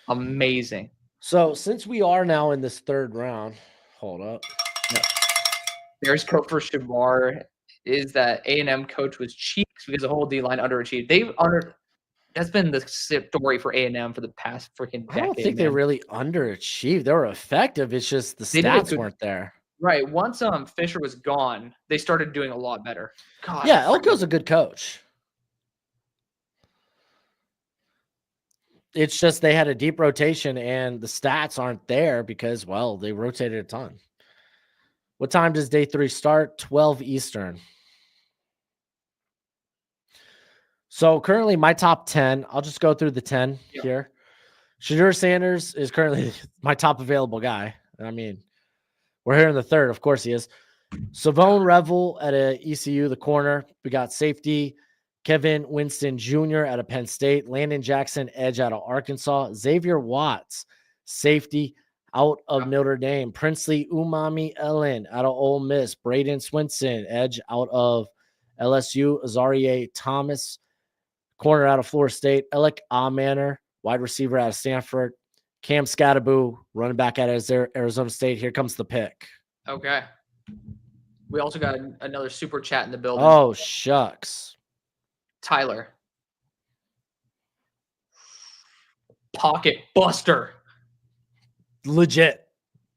Amazing. So since we are now in this 3rd round, hold up. Yep. There's coach for Shamar is that A&M coach was cheap because the whole D-line underachieved. That's been the story for A&M for the past freaking decade. I don't think they really underachieved. They were effective. It's just the stats weren't there. Right. Once Fisher was gone, they started doing a lot better. God, yeah, Elko's a good coach. It's just they had a deep rotation and the stats aren't there because, well, they rotated a ton. What time does day 3 start? 12 Eastern. So currently my top 10, I'll just go through the 10 here. Shedeur Sanders is currently my top available guy. I mean, we're here in the 3rd. Of course he is. Savone Revel at ECU, the corner. We got safety Kevin Winston Jr. out of Penn State. Landon Jackson, edge out of Arkansas. Xavier Watts, safety out of Notre Dame. Princely Umami Ellen out of Ole Miss. Braden Swinson, edge out of LSU. Azarie Thomas, corner out of Florida State. Alec Manor, wide receiver out of Stanford. Cam Scattaboo, running back out of Arizona State. Here comes the pick. Okay. We also got another super chat in the building. Oh, shucks. Tyler. Pocket buster. Legit.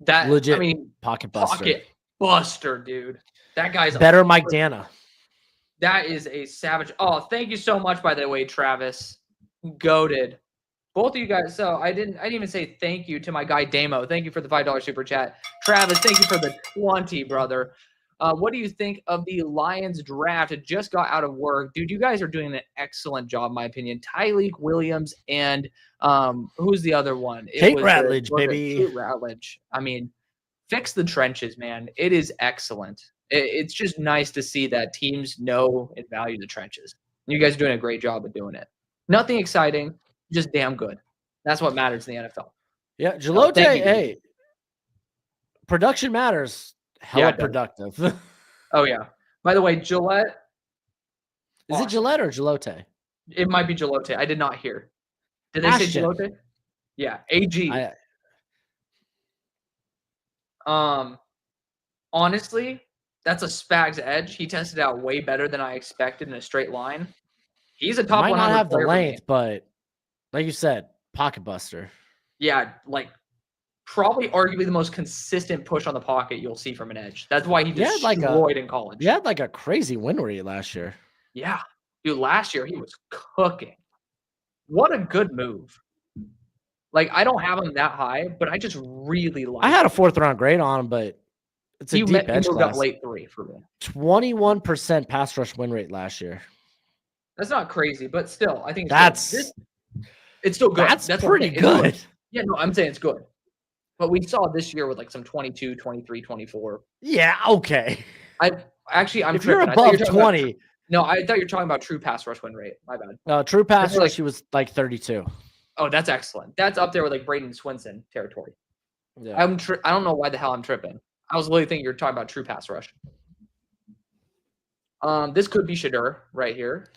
I mean, pocket buster. Pocket buster, dude. That guy's better Mike Dana. That is a savage. Oh, thank you so much, by the way, Travis. Goated. Both of you guys. So I didn't even say thank you to my guy Damo. Thank you for the $5 super chat. Travis, thank you for the 20, brother. What do you think of the Lions draft? It just got out of work. Dude, you guys are doing an excellent job, in my opinion. Tyleek Williams and who's the other one? Kate Ratledge, baby. Kate Ratledge. I mean, fix the trenches, man. It is excellent. It's just nice to see that teams know and value the trenches. You guys are doing a great job of doing it. Nothing exciting, just damn good. That's what matters in the NFL. Yeah, Gelote, hey, production matters. Hella productive. Oh, yeah. By the way, Gillette. Is it Gillette or Gelote? It might be Gelote. I did not hear. Did they say Gelote? Yeah, AG. Honestly, that's a Spags edge. He tested out way better than I expected in a straight line. He's a top 100 might not have the player length, but like you said, pocket buster. Yeah, like probably arguably the most consistent push on the pocket you'll see from an edge. That's why he destroyed in college. He had like a crazy win rate last year. Yeah. Dude, last year he was cooking. What a good move. Like, I don't have him that high, but I just really like I had a 4th round grade on him, but it's a deep edge class. Up late 3 for me. 21% pass rush win rate last year. That's not crazy, but still, I think it's still good. That's pretty good. Yeah, no, I'm saying it's good. But we saw this year with like some 22, 23, 24. Yeah, okay. I'm if you're above 20. No, I thought you were talking about true pass rush win rate. My bad. True pass rush, he was like 32. Oh, that's excellent. That's up there with like Braden Swinson territory. Yeah. I don't know why the hell I'm tripping. I was literally thinking you're talking about true pass rush. This could be Shadur right here.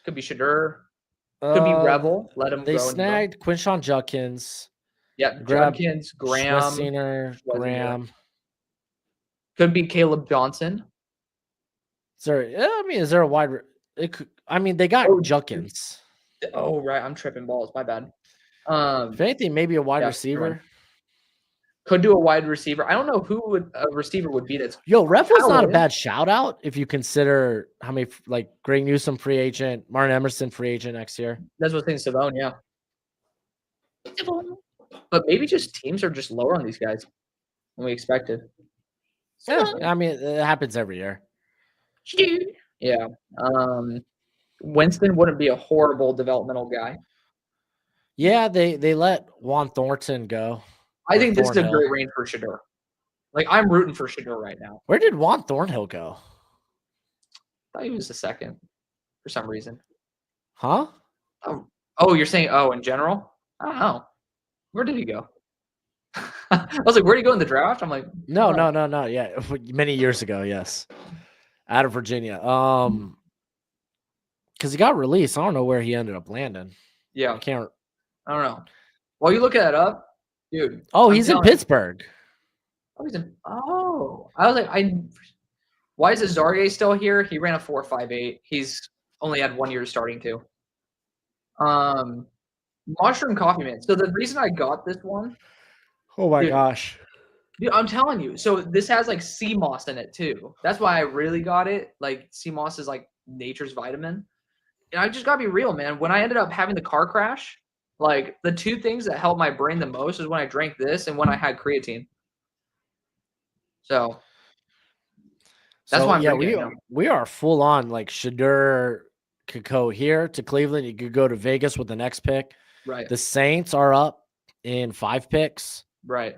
Could be Shadur. Could be Revel. Let him. They snagged Quinshon Judkins. Yeah, Judkins, Graham. Graham. Could be Caleb Johnson. Is there a wide? They got Judkins. Oh right, I'm tripping balls. My bad. If anything, maybe a wide receiver. Could do a wide receiver. I don't know who a receiver would be. That's Revel's not a bad shout out if you consider how many like Greg Newsome free agent, Martin Emerson free agent next year. That's what I'm saying, Savone, yeah. But maybe just teams are just lower on these guys than we expected. Yeah, it happens every year. Yeah. Winston wouldn't be a horrible developmental guy. Yeah, they let Juan Thornton go. I think this is a great range for Shadur. Like, I'm rooting for Shadur right now. Where did Juan Thornhill go? I thought he was the second for some reason. Huh? Oh, you're saying, in general? I don't know. Where did he go? I was like, where did he go in the draft? I'm like, no. Yeah, many years ago, yes. Out of Virginia. Because he got released. I don't know where he ended up landing. Yeah. I don't know. While you look that up, dude. Oh, he's in Pittsburgh. I was like, why is Azarie still here? He ran a 4.58. He's only had 1 year starting too. Mushroom Coffee Man. So the reason I got this one. Oh my gosh. Dude, I'm telling you. So this has like sea moss in it too. That's why I really got it. Like sea moss is like nature's vitamin. And I just gotta be real, man. When I ended up having the car crash, like the two things that helped my brain the most is when I drank this and when I had creatine. So that's why I'm drinking. We are full on. Like Shadur could go here to Cleveland. You could go to Vegas with the next pick. Right. The Saints are up in 5 picks. Right.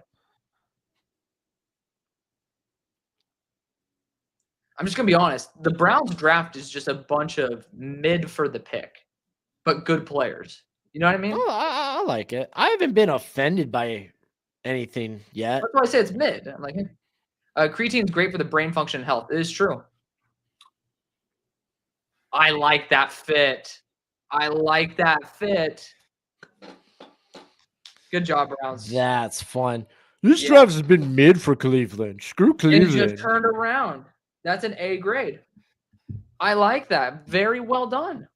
I'm just gonna be honest. The Browns draft is just a bunch of mid for the pick, but good players. You know what I mean? Oh, I like it. I haven't been offended by anything yet. That's why I say it's mid. I'm like, creatine's great for the brain function and health. It is true. I like that fit. Good job, Browns. That's fun. This draft has been mid for Cleveland. Screw Cleveland. It just turned around. That's an A grade. I like that. Very well done.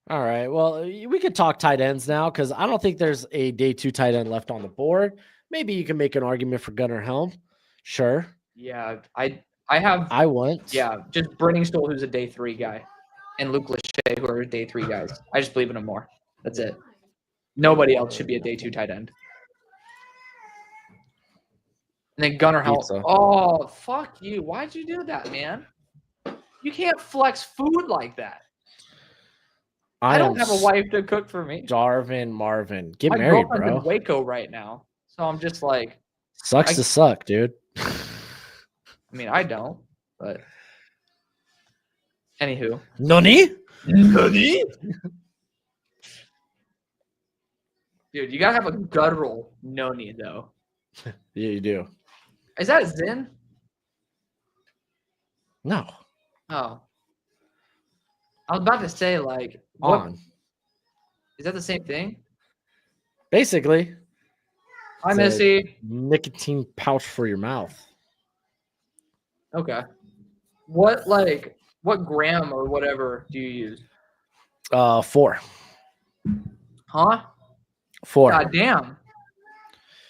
All right. Well, we could talk tight ends now because I don't think there's a day 2 tight end left on the board. Maybe you can make an argument for Gunnar Helm. Sure. Yeah, I want. Yeah, just Brenning Stoll, who's a day 3 guy, and Luke Lachey, who are day 3 guys. I just believe in them more. That's it. Nobody else should be a day 2 tight end. And then Gunnar Helm. Oh, fuck you. Why'd you do that, man? You can't flex food like that. I don't have a wife to cook for me. Darvin Marvin. Get married, bro. I'm in Waco right now. So I'm just like. Sucks to suck, dude. I mean, I don't, but. Anywho. Nani? Dude, you gotta have a guttural noni, though. Yeah, you do. Is that a Zin? No. Oh. I was about to say, like, is that the same thing? Basically. Hi, Missy. Nicotine pouch for your mouth. Okay. What gram or whatever do you use? 4. Huh? 4. God damn.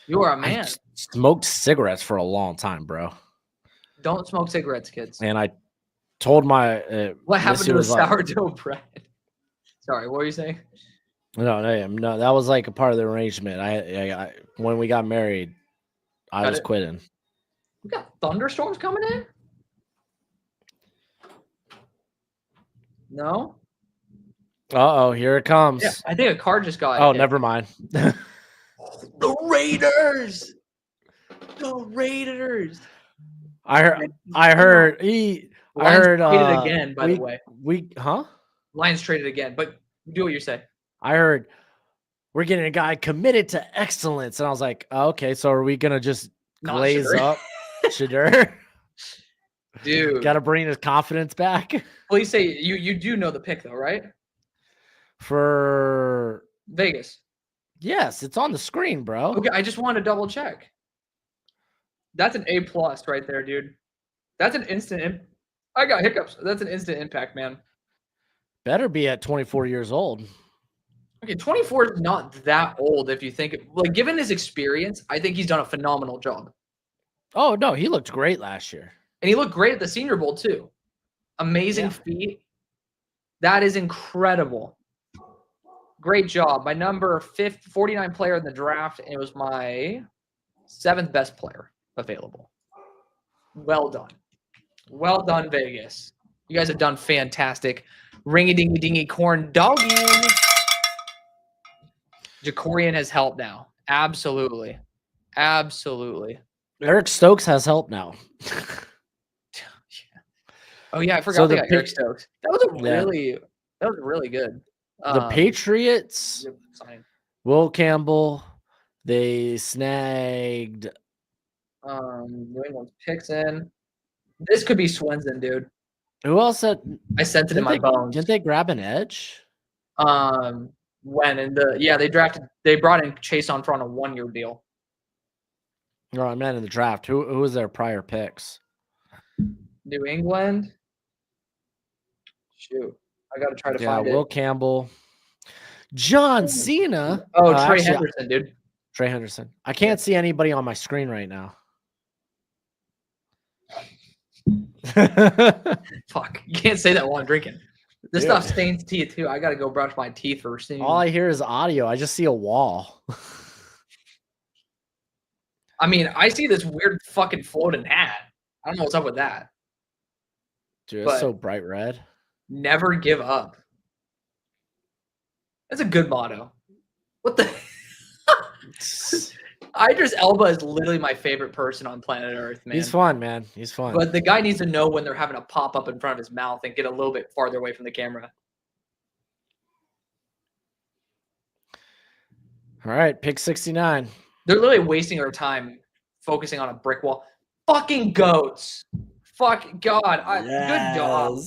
You are a man. I smoked cigarettes for a long time, bro. Don't smoke cigarettes, kids. And I told my what happened to the sourdough bread? Sorry, what were you saying? No, that was like a part of the arrangement. I when we got married, I was quitting. We got thunderstorms coming in? No? Uh-oh, here it comes. Yeah, I think a car just got hit. Never mind. The Raiders. The Raiders. I heard traded again, by the way. Lions traded again, but do what you say. I heard we're getting a guy committed to excellence. And I was like, okay, so are we gonna just glaze up Shedeur? Dude. Gotta bring his confidence back. Please say you do know the pick though, right? For Vegas. Yes, it's on the screen, bro. Okay, I just want to double check. That's an A+ right there, dude. That's an instant. I got hiccups. That's an instant impact, man. Better be at 24 years old. Okay, 24 is not that old if you think like given his experience, I think he's done a phenomenal job. Oh no, he looked great last year. And he looked great at the Senior Bowl too. Amazing feat. That is incredible. Great job. My number 49 player in the draft, and it was my 7th best player available. Well done. Well done, Vegas. You guys have done fantastic. Ring-a-dingy-dingy corn dogging. Jacorian has help now. Absolutely. Absolutely. Eric Stokes has help now. Oh, yeah, I forgot they got Eric Stokes. That was really good. The Patriots, Will Campbell, they snagged New England's picks in. This could be Swenson, dude. Who else I sent it in my bones. Didn't they grab an edge? When in they brought in Chase on for on a 1-year deal. No, I meant in the draft. Who was their prior picks? New England. Shoot. I gotta try to find it. Will Campbell. John Cena. Oh, Trey Henderson, dude. Trey Henderson. I can't see anybody on my screen right now. Fuck. You can't say that while I'm drinking. This stuff stains teeth too. I gotta go brush my teeth for soon. All I hear is audio. I just see a wall. I mean, I see this weird fucking floating hat. I don't know what's up with that. Dude, it's so bright red. Never give up. That's a good motto. What the? Idris Elba is literally my favorite person on planet Earth, man. He's fun, man. He's fun. But the guy needs to know when they're having a pop up in front of his mouth and get a little bit farther away from the camera. All right, pick 69. They're literally wasting our time focusing on a brick wall. Fucking goats. Fuck God. Good job.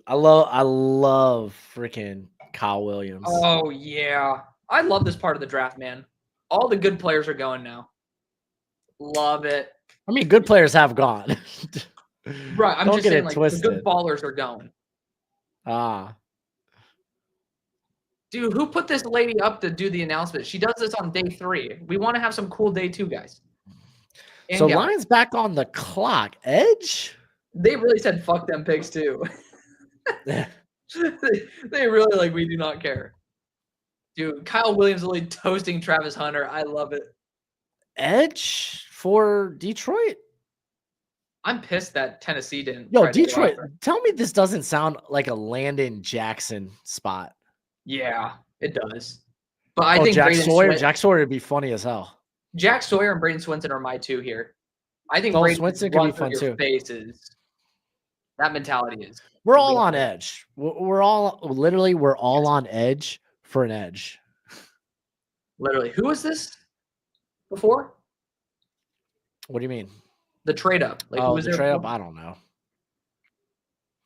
I love freaking Kyle Williams. Oh yeah. I love this part of the draft, man. All the good players are going now. Love it. I mean, good players have gone. Right. I'm Don't just get saying, it like, twisted. the good ballers are going. Dude, who put this lady up to do the announcement? She does this on day 3. We want to have some cool day 2 guys. And So gals. Lions back on the clock. Edge? They really said fuck them pigs too. they really like, we do not care. Dude, Kyle Williams literally toasting Travis Hunter. I love it. Edge for Detroit? I'm pissed that Tennessee didn't. Yo, Detroit, tell me this doesn't sound like a Landon Jackson spot. Yeah, it does. But I think Jack Sawyer would be funny as hell. Jack Sawyer and Braden Swinson are my 2 here. I think Swinson could be fun too. Faces. That mentality is. We're all on edge. We're all on edge for an edge. Literally. Who was this before? What do you mean? The trade up. Like, who was the trade up? I don't know.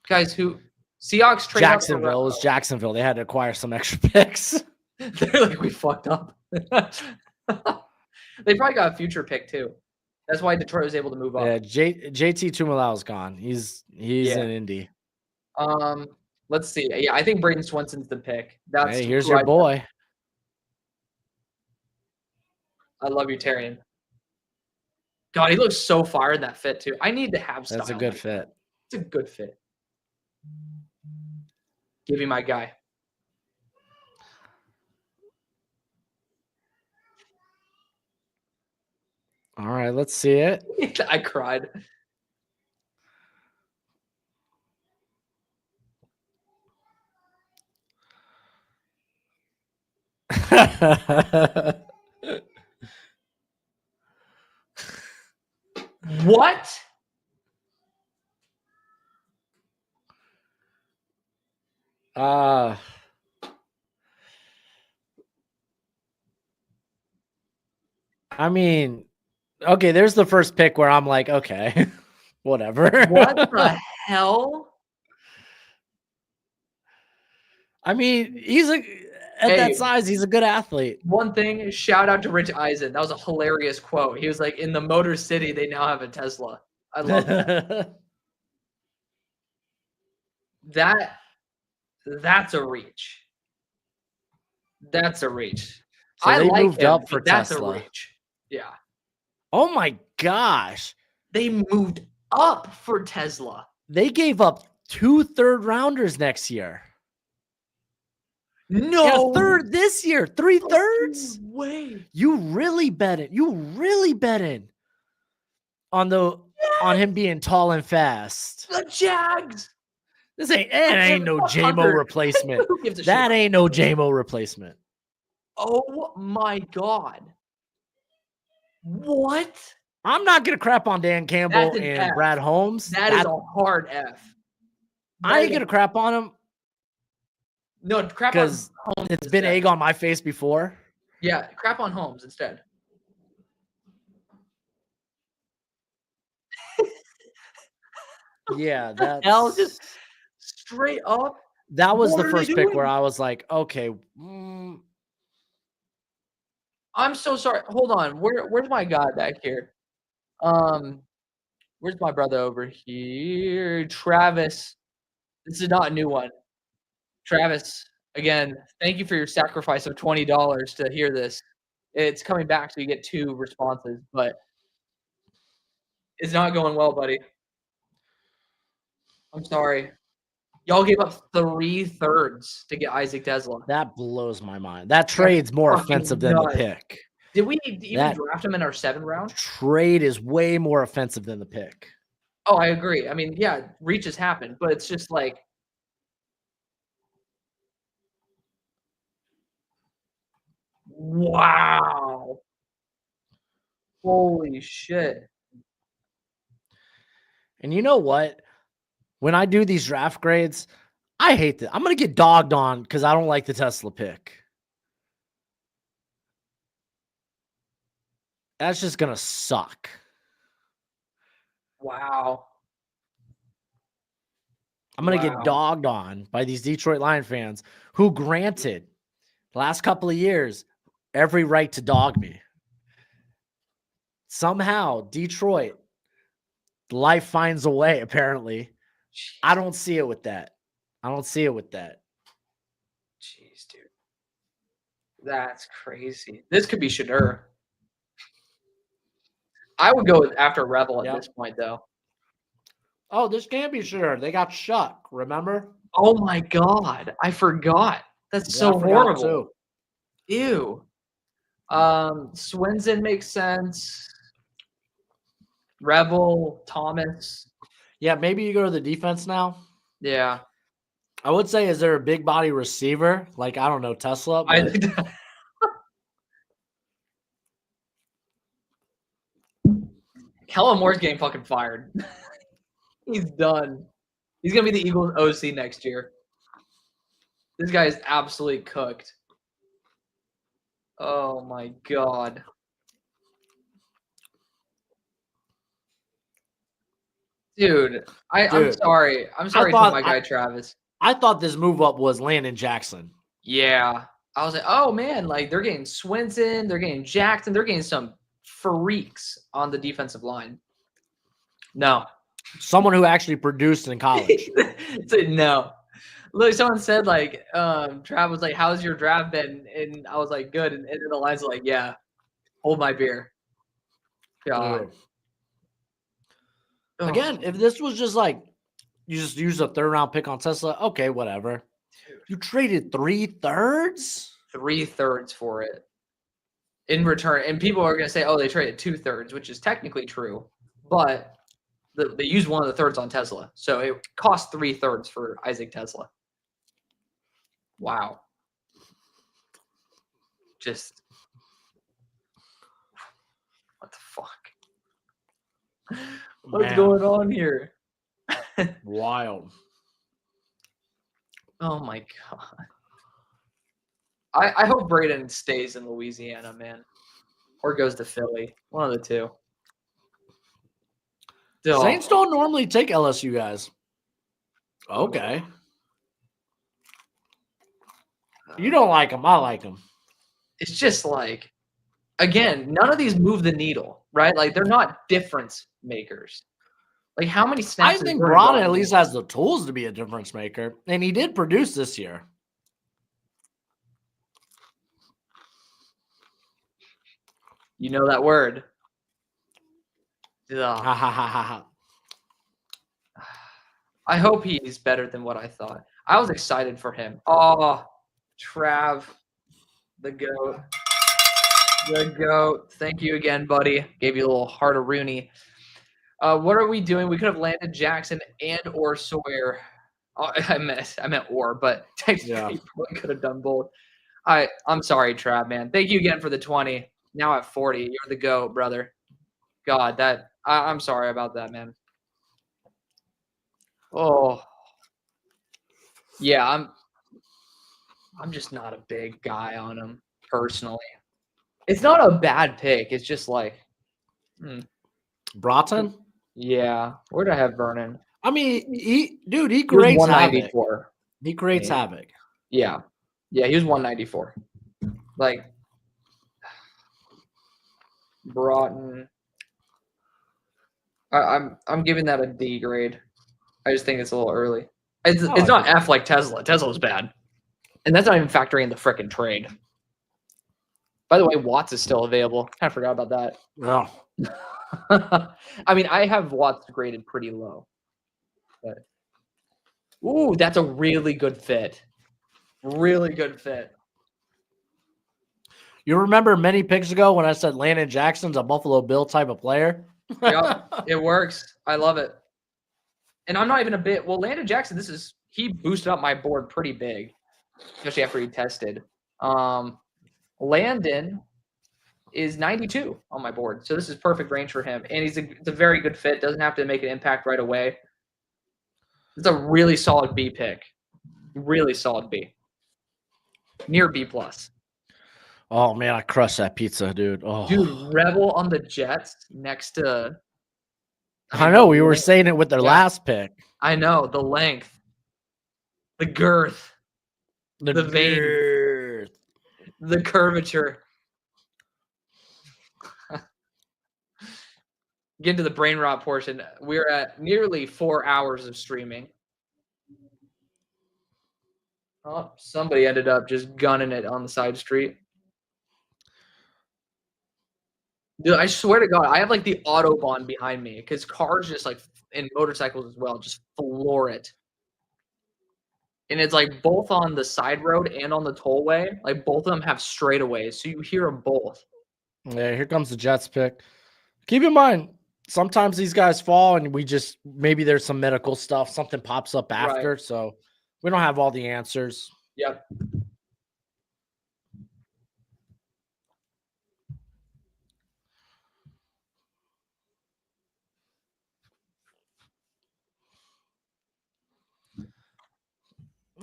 Guys, who Seahawks trade Jacksonville. It was Jacksonville. They had to acquire some extra picks. They're like, we fucked up. They probably got a future pick too. That's why Detroit was able to move up. Yeah, JT Tuimoloau is gone. He's in Indy. Let's see. Yeah, I think Braden Swinson's the pick. Hey, here's your boy. I love you, Tarian. God, he looks so fire in that fit too. I need to have style. That's a good fit. It's a good fit. Give me my guy. All right, let's see it. I cried. What? I mean, okay, there's the first pick where I'm like, okay, whatever. What the hell? I mean, at that size, he's a good athlete. One thing, shout out to Rich Eisen. That was a hilarious quote. He was like, in the Motor City, they now have a Tesla. I love that. That's a reach. That's a reach. So I they like moved him, up for that's Tesla. A reach. Yeah. Oh my gosh. They moved up for Tesla. They gave up 2 third-rounders next year. No. Yeah, third this year. 3 thirds? No way. You really bet it. You really betting on him being tall and fast. The Jags. This ain't no JMO replacement. That ain't no JMO replacement. Oh my God. What? I'm not gonna crap on Dan Campbell and Brad Holmes. That is a hard F. I ain't gonna crap on him. No, crap on Holmes. It's been egg on my face before. Yeah, crap on Holmes instead. Yeah, that's hell, just straight up. That was the first pick where I was like, okay. I'm so sorry. Hold on. Where's my guy back here? Where's my brother over here? Travis. This is not a new one. Travis, again, thank you for your sacrifice of $20 to hear this. It's coming back, so you get 2 responses, but it's not going well, buddy. I'm sorry. Y'all gave up 3 thirds to get Isaac Tesla. That blows my mind. That trade's more offensive than the pick. Did we even draft him in our 7th round? Trade is way more offensive than the pick. Oh, I agree. I mean, yeah, reaches happen, but it's just like, wow. Holy shit. And you know what? When I do these draft grades, I hate that. I'm going to get dogged on because I don't like the Tesla pick. That's just gonna suck. Wow. I'm gonna get dogged on by these Detroit Lion fans who, granted, last couple of years, every right to dog me. Somehow, Detroit, life finds a way, apparently. Jeez. I don't see it with that. I don't see it with that. Jeez, dude. That's crazy. This could be Shadur. I would go after Rebel at this point, though. Oh, this can't be Shadur. They got Shuck, remember? Oh, my God. I forgot. That's so horrible. Too. Ew. Swinson makes sense. Rebel, Thomas. Yeah, maybe you go to the defense now. Yeah. I would say, is there a big body receiver? Like, I don't know, Tesla? Kellen Moore's getting fucking fired. He's done. He's going to be the Eagles OC next year. This guy is absolutely cooked. Oh, my God. Dude, I'm sorry. I'm sorry to my guy Travis. I thought this move up was Landon Jackson. Yeah. I was like, oh, man, like they're getting Swinson, they're getting Jackson, they're getting some freaks on the defensive line. No. Someone who actually produced in college. No. Look, someone said, like, Trav was like, how's your draft been? And I was like, good. And then the lines were like, yeah, hold my beer. God. Again, if this was just like, you just use a 3rd round pick on Tesla, okay, whatever. Dude. You traded 3/3? 3/3 for it in return. And people are going to say, oh, they traded 2/3, which is technically true. But they used one of the thirds on Tesla. So it cost 3/3 for Isaac Tesla. Wow. Just what the fuck? What's going on here? Wild. Oh my God. I hope Braden stays in Louisiana, man. Or goes to Philly. One of the two. Saints don't normally take LSU guys. Okay. You don't like them. I like them. It's just like, again, none of these move the needle, right? Like, they're not difference makers. Like, how many snaps? I think Braun at least has the tools to be a difference maker, and he did produce this year. You know that word. I hope he's better than what I thought. I was excited for him. Oh, Trav, the GOAT. The GOAT. Thank you again, buddy. Gave you a little heart of Rooney. What are we doing? We could have landed Jackson and or Sawyer. Oh, I meant or, but technically probably could have done both. I'm sorry, Trav, man. Thank you again for the 20. Now at 40, you're the GOAT, brother. God, I'm sorry about that, man. Oh, yeah, I'm just not a big guy on him personally. It's not a bad pick. It's just like, Broughton. Yeah, where did I have Vernon? I mean, he creates havoc. He creates havoc. Yeah, he was 194. Like Broughton. I'm giving that a D grade. I just think it's a little early. It's not F like Tesla. Tesla's bad. And that's not even factoring in the frickin' trade. By the way, Watts is still available. Kind of forgot about that. No. I mean, I have Watts graded pretty low. But ooh, that's a really good fit. Really good fit. You remember many picks ago when I said Landon Jackson's a Buffalo Bill type of player? Yeah, it works. I love it. And I'm not even a bit. Well, Landon Jackson, he boosted up my board pretty big, especially after he tested. Landon is 92 on my board, so this is perfect range for him. And it's a very good fit. Doesn't have to make an impact right away. It's a really solid B pick. Really solid B. Near B plus. Oh man, I crushed that pizza, dude. Oh, Dude, Rebel on the Jets next to. I know we were saying it with their last pick. I know the length, the girth, the vein, the curvature. Get into the brain rot portion. We're at nearly 4 hours of streaming. Oh, somebody ended up just gunning it on the side street. Dude, I swear to God, I have like the Autobahn behind me because cars just like, and motorcycles as well, just floor it. And it's like both on the side road and on the tollway. Like both of them have straightaways, so you hear them both. Yeah, here comes the Jets pick. Keep in mind, sometimes these guys fall and we just, maybe there's some medical stuff, something pops up after. Right. So we don't have all the answers. Yep.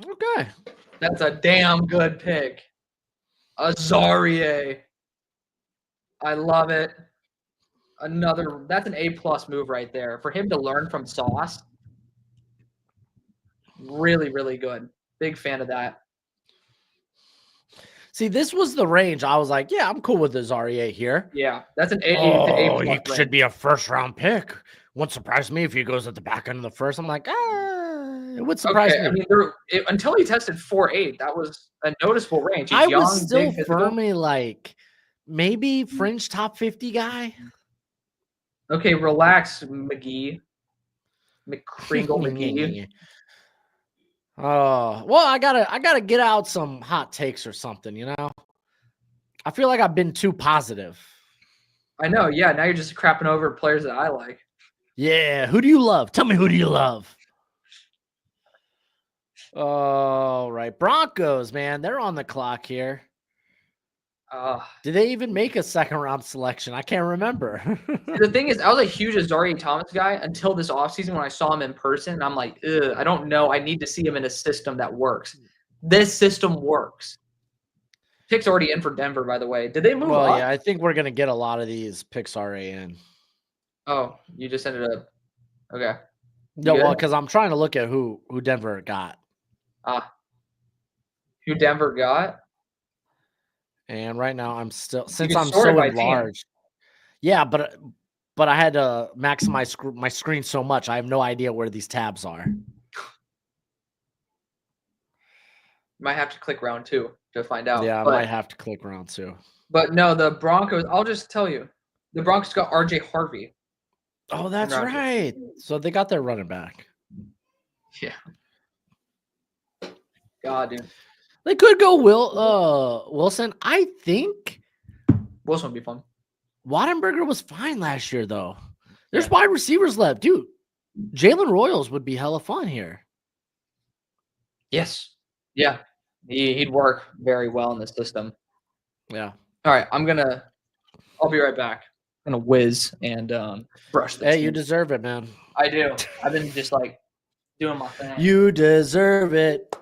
Okay. That's a damn good pick. Azarie. I love it. That's an A+ move right there. For him to learn from Sauce. Really, really good. Big fan of that. See, this was the range. I was like, yeah, I'm cool with the Azarie here. Yeah, that's an A. Oh, he should be a first-round pick. Wouldn't surprise me if he goes at the back end of the first. I'm like, it would surprise me. I mean, until he tested 4.8, that was a noticeable range. He's young, was still big, firmly like maybe fringe top 50 guy. Okay, relax, McGee. McCringle McGee. Oh, well, I gotta get out some hot takes or something, you know. I feel like I've been too positive. I know, yeah. Now you're just crapping over players that I like. Yeah, who do you love? Tell me, who do you love? All right, Broncos, man, they're on the clock here. Did they even make a second-round selection? I can't remember. The thing is, I was a huge Azarie Thomas guy until this offseason when I saw him in person. And I'm like, I don't know. I need to see him in a system that works. This system works. Pick's already in for Denver, by the way. Did they move up? Yeah, I think we're going to get a lot of these picks already in. Oh, you just ended up. Okay. No, well, because I'm trying to look at who Denver got. Who Denver got? And right now I'm still, since I'm so enlarged. Yeah, but I had to maximize my screen so much. I have no idea where these tabs are. Might have to click round 2 to find out. Yeah, I might have to click round 2. But no, the Broncos, I'll just tell you. The Broncos got RJ Harvey. Oh, that's right. So they got their running back. Yeah. God, dude. They could go Wilson. I think Wilson would be fun. Wattenberger was fine last year, though. There's wide receivers left. Dude, Jalen Royals would be hella fun here. Yes. Yeah. He'd work very well in the system. Yeah. All right. I'll be right back. I'm going to whiz and brush the Hey, you deserve it, man. I do. I've been just like doing my thing. You deserve it.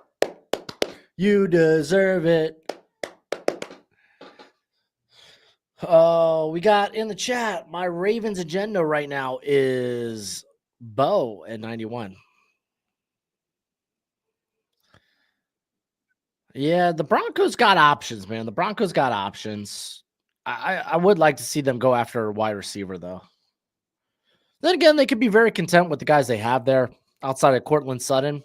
You deserve it. Oh, we got in the chat, my Ravens agenda right now is Bo at 91. Yeah, the Broncos got options, man. The Broncos got options. I would like to see them go after a wide receiver, though. Then again, they could be very content with the guys they have there outside of Cortland Sutton.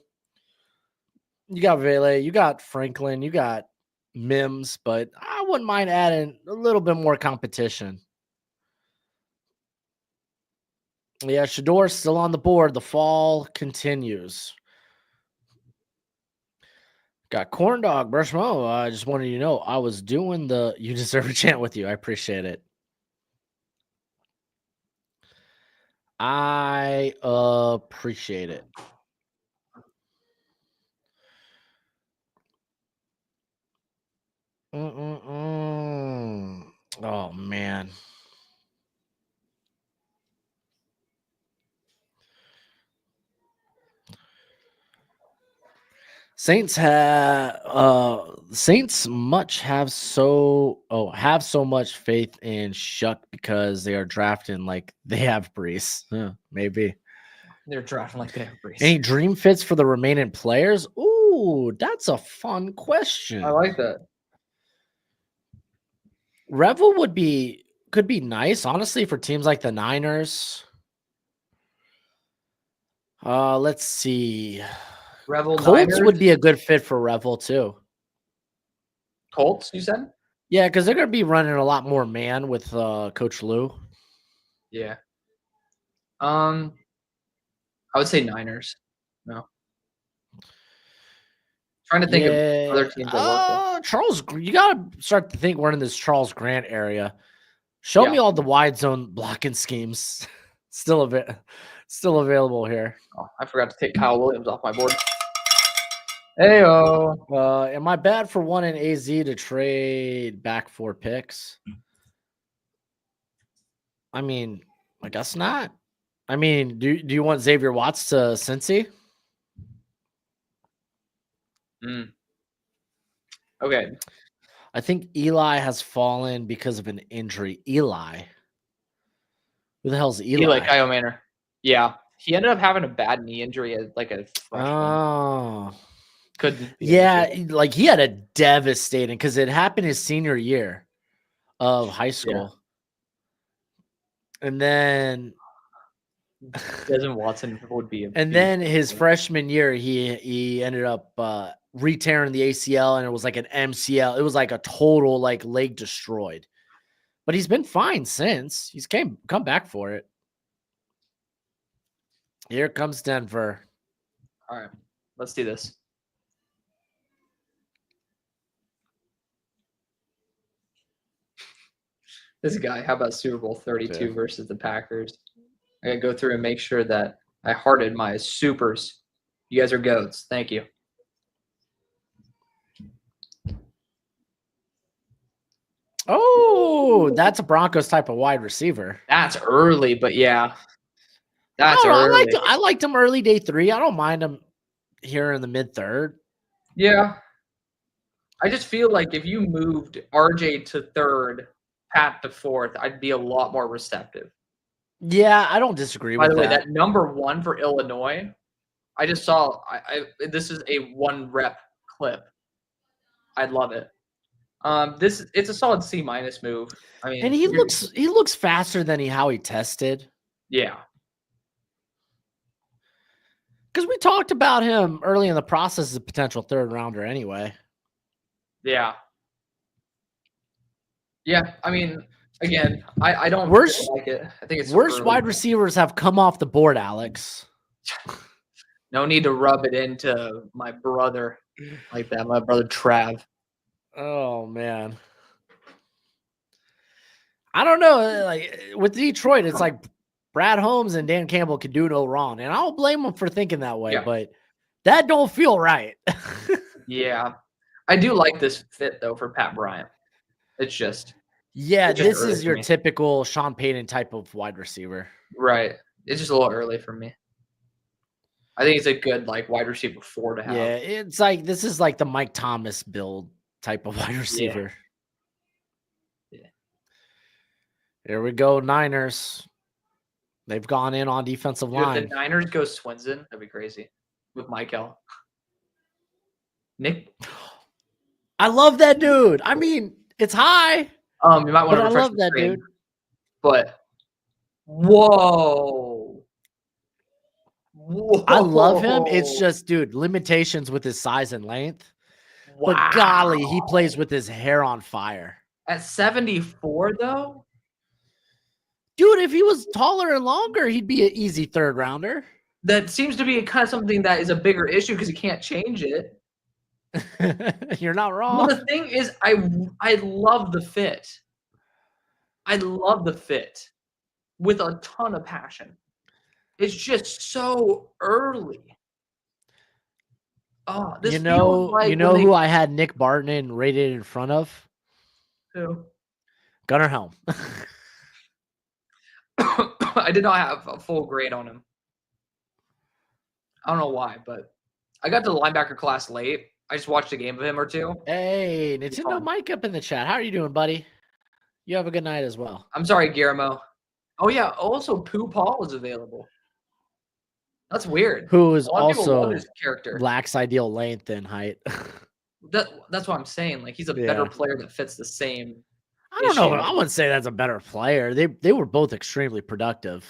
You got Vele, you got Franklin, you got Mims, but I wouldn't mind adding a little bit more competition. Yeah, Shador's still on the board. The fall continues. Got Corn Dog, Brushmo. I just wanted you to know I was doing the You Deserve a Chant with you. I appreciate it. I appreciate it. Oh, man. Saints have have so much faith in Shuck because they are drafting like they have Brees. Maybe they're drafting like they have Brees. Any dream fits for the remaining players? Ooh, that's a fun question. I like that. Revel could be nice, honestly, for teams like the Niners. Let's see. Revel Colts Niners? would be a good fit for Revel too. Colts, you said? Yeah, because they're going to be running a lot more man with Coach Lou. Yeah. I would say Niners. No. Trying to think of other teams that work. Charles, you got to start to think we're in this Charles Grant area. Show me all the wide zone blocking schemes. Still available here. Oh, I forgot to take Kyle Williams off my board. Heyo. Am I bad for one in AZ to trade back 4 picks? I mean, I guess not. I mean, do you want Xavier Watts to Cincy? Okay. I think Eli has fallen because of an injury. Eli? Who the hell's Eli? Kyle Manor. Yeah. He ended up having a bad knee injury as like a freshman. Oh. Yeah, like he had a devastating because it happened his senior year of high school. Yeah. And then Desmond Watson would be then his freshman year, he ended up re-tearing the ACL, and it was like an MCL. It was like a total like leg destroyed. But he's been fine since. He's come back for it. Here comes Denver. All right. Let's do this. This guy, how about Super Bowl 32 versus the Packers? I gotta go through and make sure that I hearted my supers. You guys are goats. Thank you. Oh, that's a Broncos type of wide receiver. That's early, but yeah. That's early. I liked him early day 3. I don't mind him here in the mid-3rd. Yeah. I just feel like if you moved RJ to 3rd, Pat to 4th, I'd be a lot more receptive. Yeah, I don't disagree with that. By the way, that number 1 for Illinois, I just saw. This is a 1 rep clip. I'd love it. It's a solid C- move. I mean, and he looks faster than how he tested. Yeah. Because we talked about him early in the process as a potential 3rd rounder anyway. Yeah. Yeah, I mean, again, I don't like it. I think it's worst wide receivers have come off the board, Alex. No need to rub it into my brother like that. My brother Trav. Oh man. I don't know. Like with Detroit, it's like Brad Holmes and Dan Campbell could do no wrong. And I don't blame them for thinking that way, but that don't feel right. Yeah. I do like this fit though for Pat Bryant. It's just this is your typical Sean Payton type of wide receiver. Right. It's just a little early for me. I think it's a good like wide receiver 4 to have. Yeah, it's like this is like the Mike Thomas build type of wide receiver. Yeah. Here we go, Niners. They've gone in on defensive line. If the Niners go Swinson, that'd be crazy with Michael. Nick, I love that dude. I mean, it's high. You might want to. I love that dude. But whoa. I love him. It's just, dude, limitations with his size and length. Wow. But golly, he plays with his hair on fire. At 74, though? Dude, if he was taller and longer, he'd be an easy 3rd rounder. That seems to be kind of something that is a bigger issue because you can't change it. You're not wrong. Well, the thing is, I love the fit. I love the fit with a ton of passion. It's just so early. Oh, this you know who I had Nick Barton rated in front of? Who? Gunnar Helm. I did not have a full grade on him. I don't know why, but I got to the linebacker class late. I just watched a game of him or two. Hey, Nintendo Mike up in the chat. How are you doing, buddy? You have a good night as well. I'm sorry, Guillermo. Oh, yeah. Also, Pooh Paul was available. That's weird. Who is also his character. lacks ideal length and height. That's what I'm saying. Like, he's a better player that fits the same. I don't know. I wouldn't say that's a better player. They were both extremely productive.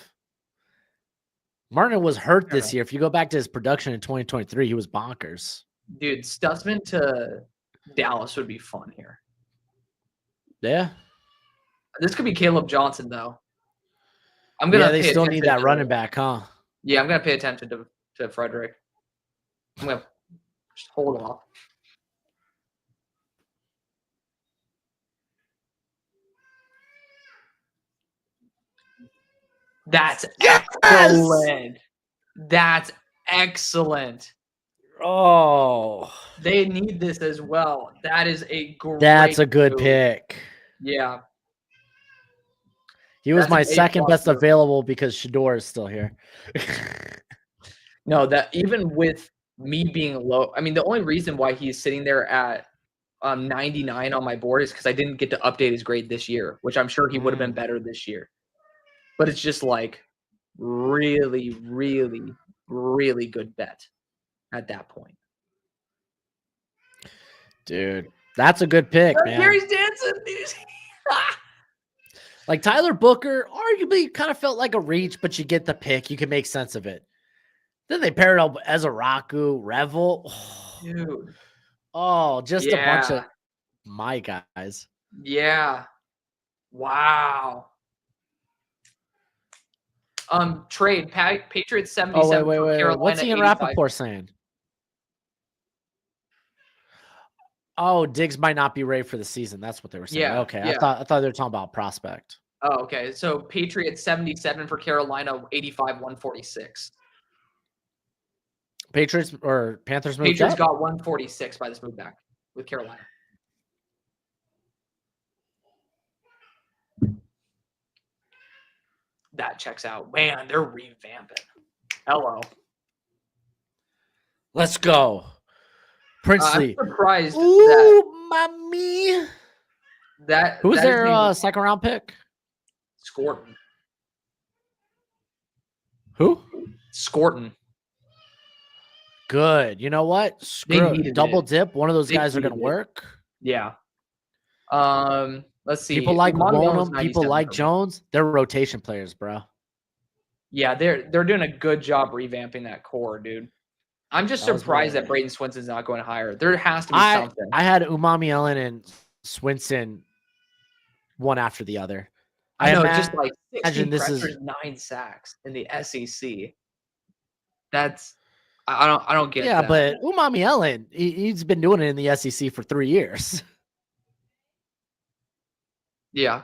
Martin was hurt this year. If you go back to his production in 2023, he was bonkers. Dude, Stutzman to Dallas would be fun here. Yeah. This could be Caleb Johnson, though. I'm gonna. Yeah, they still need that running back, huh? Yeah, I'm gonna pay attention to Frederick. I'm gonna just hold off. That's excellent. That's excellent. Oh, they need this as well. That is a great. That's a good pick. Yeah. He was my second best available because Shador is still here. No, that even with me being low, I mean, the only reason why he's sitting there at 99 on my board is because I didn't get to update his grade this year, which I'm sure he would have been better this year. But it's just like really, really, really good bet at that point. Dude, that's a good pick, man. Gary's dancing. Like Tyler Booker, arguably kind of felt like a reach, but you get the pick. You can make sense of it. Then they paired up Ezaraku, Revel. Oh, dude. Oh, just a bunch of my guys. Yeah. Wow. Trade Patriots 77. Oh, wait. What's Ian Rappaport saying? Oh, Diggs might not be ready for the season. That's what they were saying. Yeah, okay. Yeah. I thought they were talking about prospect. Oh, okay. So Patriots 77 for Carolina, 85-146. Patriots or Panthers moved Patriots up? got 146 by this move back with Carolina. That checks out. Man, they're revamping. Hello. Let's go. Princely. I'm surprised. Ooh, mommy. Who's their second round pick? Scorton. Who? Scorton. Good. You know what? Screw it. Double dip. One of those guys are going to work. Yeah. Let's see. People like Wonham. People like Jones. They're rotation players, bro. Yeah, they're doing a good job revamping that core, dude. I'm just surprised that Braden Swinson's not going higher. There has to be something. I had Umami Ellen and Swinson one after the other. I know, just like 16 pressures, 9 sacks in the SEC. That's I don't get that. Yeah, but Umami Ellen, he's been doing it in the SEC for 3 years. Yeah.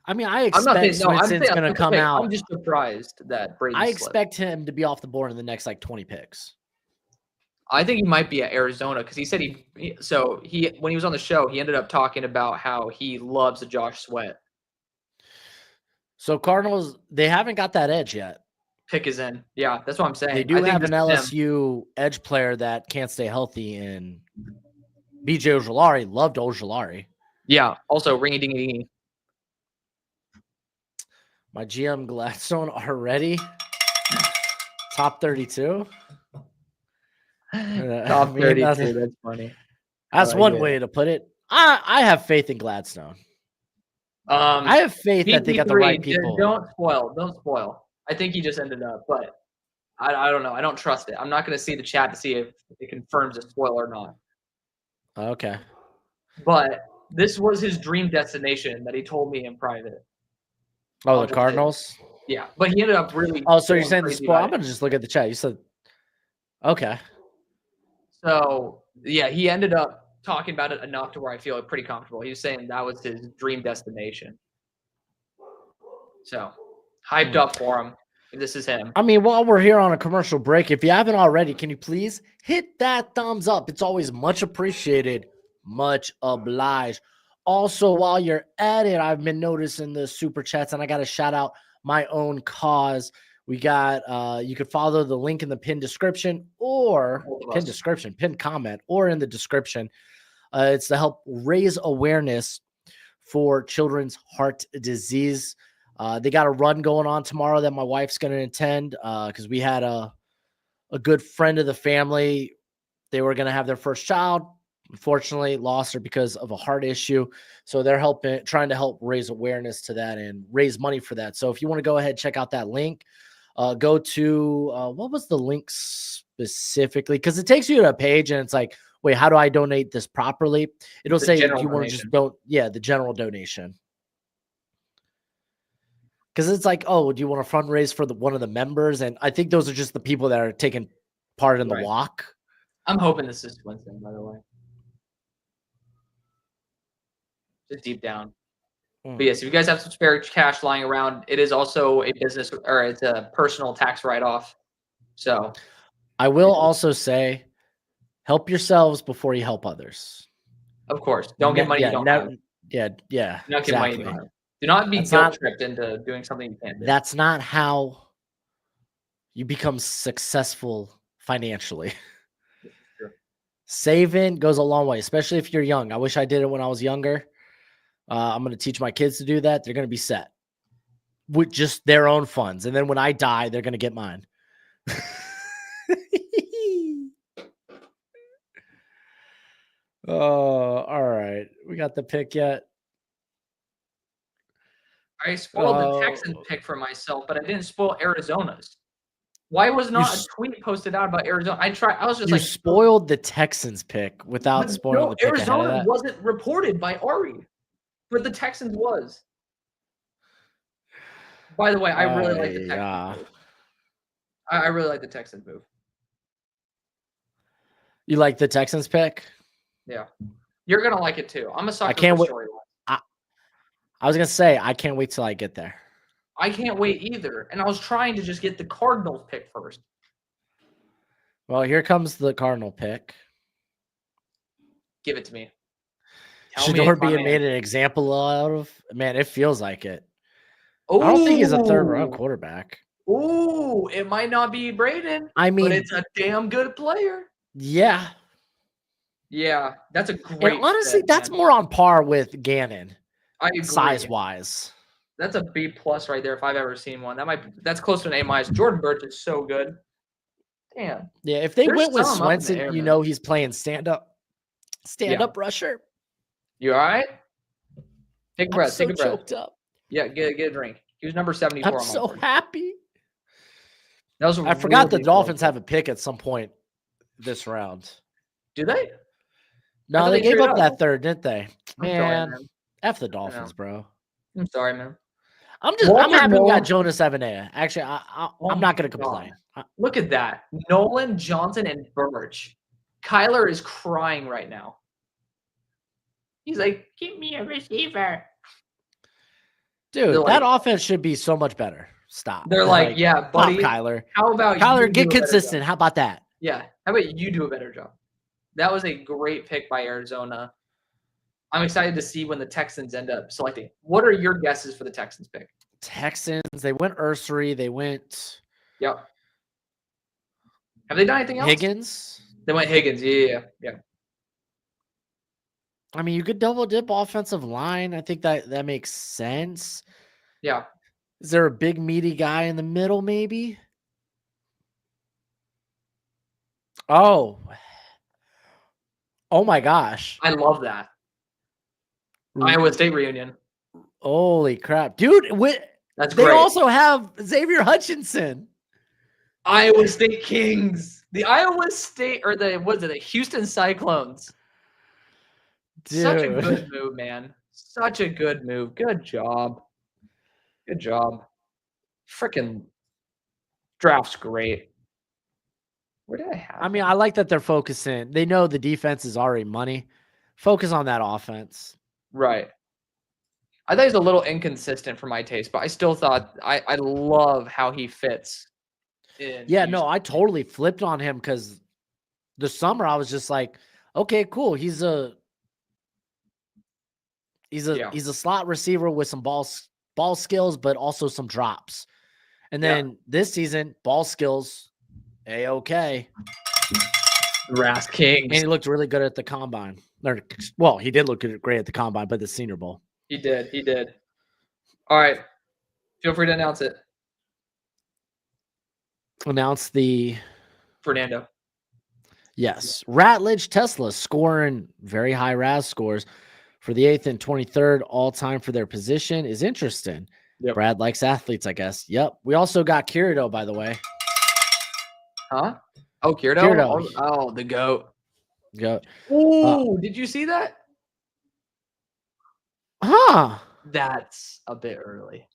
I mean, I expect Swinson's going to come out. I'm just surprised that Braden expect him to be off the board in the next like 20 picks. I think he might be at Arizona because he said when he was on the show, he ended up talking about how he loves a Josh Sweat. So Cardinals, they haven't got that edge yet. Pick is in. Yeah, that's what I'm saying. They do have an LSU edge player that can't stay healthy in BJ Ojulari. Loved Ojulari. Yeah. Also, ringy dingy dingy. My GM Gladstone already. Top 32. Top 32. That's funny. That's one way to put it. I have faith in Gladstone. I have faith that they got the right people. Don't spoil. I think he just ended up, but I don't know. I don't trust it. I'm not going to see the chat to see if it confirms a spoil or not. Okay. But this was his dream destination that he told me in private. Oh, the Cardinals? Yeah, but he ended up really. Oh, so you're saying the spoil? I'm going to just look at the chat. You said, okay. So, yeah, he ended up talking about it enough to where I feel pretty comfortable. He was saying that was his dream destination. So, hyped up for him. This is him. I mean, while we're here on a commercial break, if you haven't already, can you please hit that thumbs up? It's always much appreciated, much obliged. Also, while you're at it, I've been noticing the super chats, and I got to shout out my own cause. We got you could follow the link in the pinned description or pinned comment or in the description. It's to help raise awareness for children's heart disease. They got a run going on tomorrow that my wife's going to attend because we had a good friend of the family. They were going to have their first child. Unfortunately, lost her because of a heart issue. So they're trying to help raise awareness to that and raise money for that. So if you want to go ahead, check out that link. Go to what was the link specifically? Because it takes you to a page and it's like, wait, how do I donate this properly? It'll say if you want to just the general donation. Because it's like, oh, do you want to fundraise for one of the members? And I think those are just the people that are taking part in the walk. I'm hoping this is Wednesday, by the way. Just deep down. But yes, if you guys have some spare cash lying around, it is also a business or it's a personal tax write-off. So I will also say, help yourselves before you help others. Of course. Don't get money you don't have. Yeah, not get money you don't have. Do not be guilt-tripped into doing something you can't do. That's not how you become successful financially. Saving goes a long way, especially if you're young. I wish I did it when I was younger. I'm going to teach my kids to do that. They're going to be set with just their own funds. And then when I die, they're going to get mine. Oh, all right. We got the pick yet? I spoiled the Texans pick for myself, but I didn't spoil Arizona's. Why was not a tweet posted out about Arizona? I was just you spoiled the Texans pick without spoiling the pick. Arizona wasn't reported by Ari, but the Texans was. By the way, I really like the Texans move. I really like the Texans move. You like the Texans pick? Yeah. You're going to like it too. I'm a sucker for storylines. I was going to say, I can't wait till I get there. I can't wait either. And I was trying to just get the Cardinals pick first. Well, here comes the Cardinal pick. Give it to me. Shador being made an example out of? Man, it feels like it. Ooh. I don't think he's a third-round quarterback. Ooh, it might not be Braden. I mean, but it's a damn good player. Yeah. Yeah, that's a great. And honestly, that's more on par with Gannon. I agree. Size-wise. That's a B+ right there if I've ever seen one. That's close to an A-. Jordan Birch is so good. Damn. Yeah, if they went with Swenson, you know he's playing stand-up rusher. You all right? Take a breath. I'm so take a breath. Choked up. Yeah, get a drink. He was number 74. I'm so happy. I forgot the Dolphins have a pick at some point this round. Do they? No, they gave up that third, didn't they? Man, F the Dolphins, bro. I'm sorry, man. I'm happy we got Jonas Evanea. Actually, I'm not going to complain. Look at that. Nolan, Johnson, and Birch. Kyler is crying right now. He's like, give me a receiver. Dude, that offense should be so much better. Stop. They're like, yeah, buddy. Kyler. How about Kyler, get consistent. How about that? Yeah. How about you do a better job? That was a great pick by Arizona. I'm excited to see when the Texans end up selecting. What are your guesses for the Texans pick? Texans, they went Ursary. They went. Yep. Have they done anything else? Higgins. They went Higgins. Yeah. I mean, you could double dip offensive line. I think that makes sense. Yeah. Is there a big meaty guy in the middle, maybe? Oh my gosh. I love that. Iowa State reunion. Holy crap. Dude, that's they great. also have Xavier Hutchinson. Iowa State Kings. The Iowa State or the Houston Cyclones. Dude. Such a good move, man. Such a good move. Good job. Good job. Freaking draft's great. Where did I have? I mean, I like that they're focusing. They know the defense is already money. Focus on that offense. Right. I thought he's a little inconsistent for my taste, but I still thought I love how he fits. No, I totally flipped on him because the summer I was just like, okay, cool. He's a slot receiver with some ball skills, but also some drops. And then this season, ball skills, A-okay. Ras Kings. And he looked really good at the combine. Well, he did look great at the combine, but the Senior Bowl. He did. He did. All right. Feel free to announce it. Announce the Fernando. Yes. Ratledge Tesla scoring very high RAS scores for the 8th and 23rd all-time for their position is interesting. Yep. Brad likes athletes, I guess. Yep. We also got Kirito, by the way. Huh? Oh, Kirito? Kirito. Oh, the GOAT. Go. Did you see that? Huh. That's a bit early.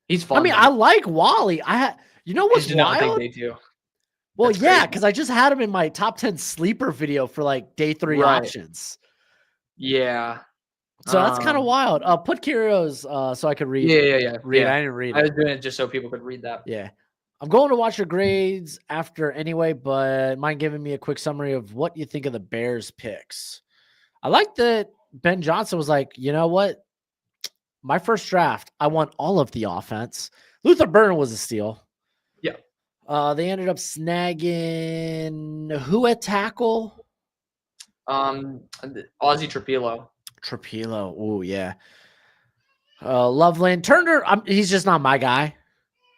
He's fun. I mean, I like Wally. You know what's wild? I think they do. Well, That's yeah, crazy. because I just had him in my top 10 sleeper video for like day 3 Right. options. Yeah. So that's kind of wild. Put Kirito's so I could read. Yeah. Read. I didn't read it. I was doing it just so people could read that. Yeah. I'm going to watch your grades after anyway, but mind giving me a quick summary of what you think of the Bears picks? I like that Ben Johnson was like, you know what? My first draft, I want all of the offense. Luther Burden was a steal. Yeah. They ended up snagging who at tackle? Ozzy Trapilo. Oh, yeah. Loveland. Turner, he's just not my guy.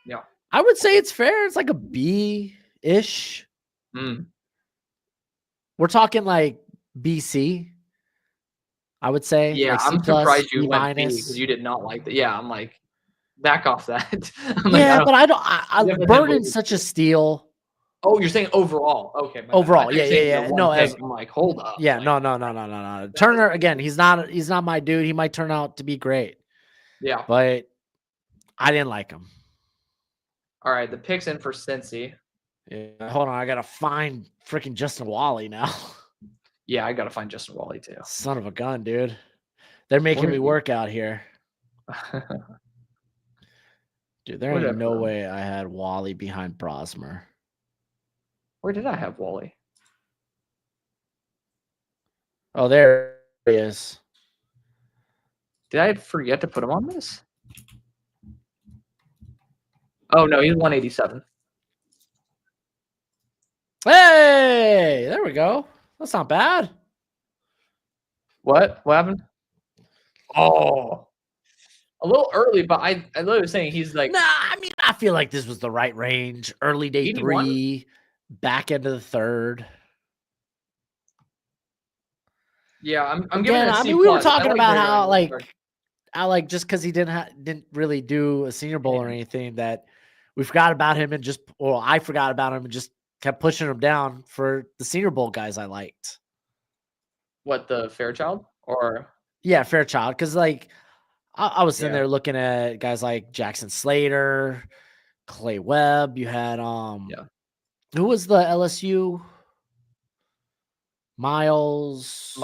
Yeah. I would say it's fair. It's like a B-ish. We're talking like BC, I would say. Yeah, like I'm plus, surprised you B went B minus. because you did not like that. Yeah, I'm like, back off that. But I don't. Burden's such a steal. Oh, you're saying overall? Okay. Overall, yeah. No, I'm like, hold up. Yeah, like, no. Turner again. He's not my dude. He might turn out to be great. Yeah. But I didn't like him. All right, the picks in for Cincy. Yeah, hold on, I gotta find freaking Justin Wally now. Yeah, I gotta find Justin Wally too. Son of a gun, dude. They're making me work out here. Dude, there ain't no way I had Wally behind Brosmer. Where did I have Wally? Oh, there he is. Did I forget to put him on this? Oh, no, he's 187. Hey, there we go. That's not bad. What? What happened? Oh, a little early, but I literally was saying he's like. Nah, I mean, I feel like this was the right range. Early day 3, back end of the 3rd. Yeah, I'm giving it a C+. I mean, we were talking about how like just because he didn't really do a Senior Bowl or anything, that we forgot about him and I forgot about him and just kept pushing him down for the Senior Bowl guys I liked. What, the Fairchild or? Yeah, Fairchild. Because like I was sitting there looking at guys like Jackson Slater, Clay Webb. You had who was the LSU? Miles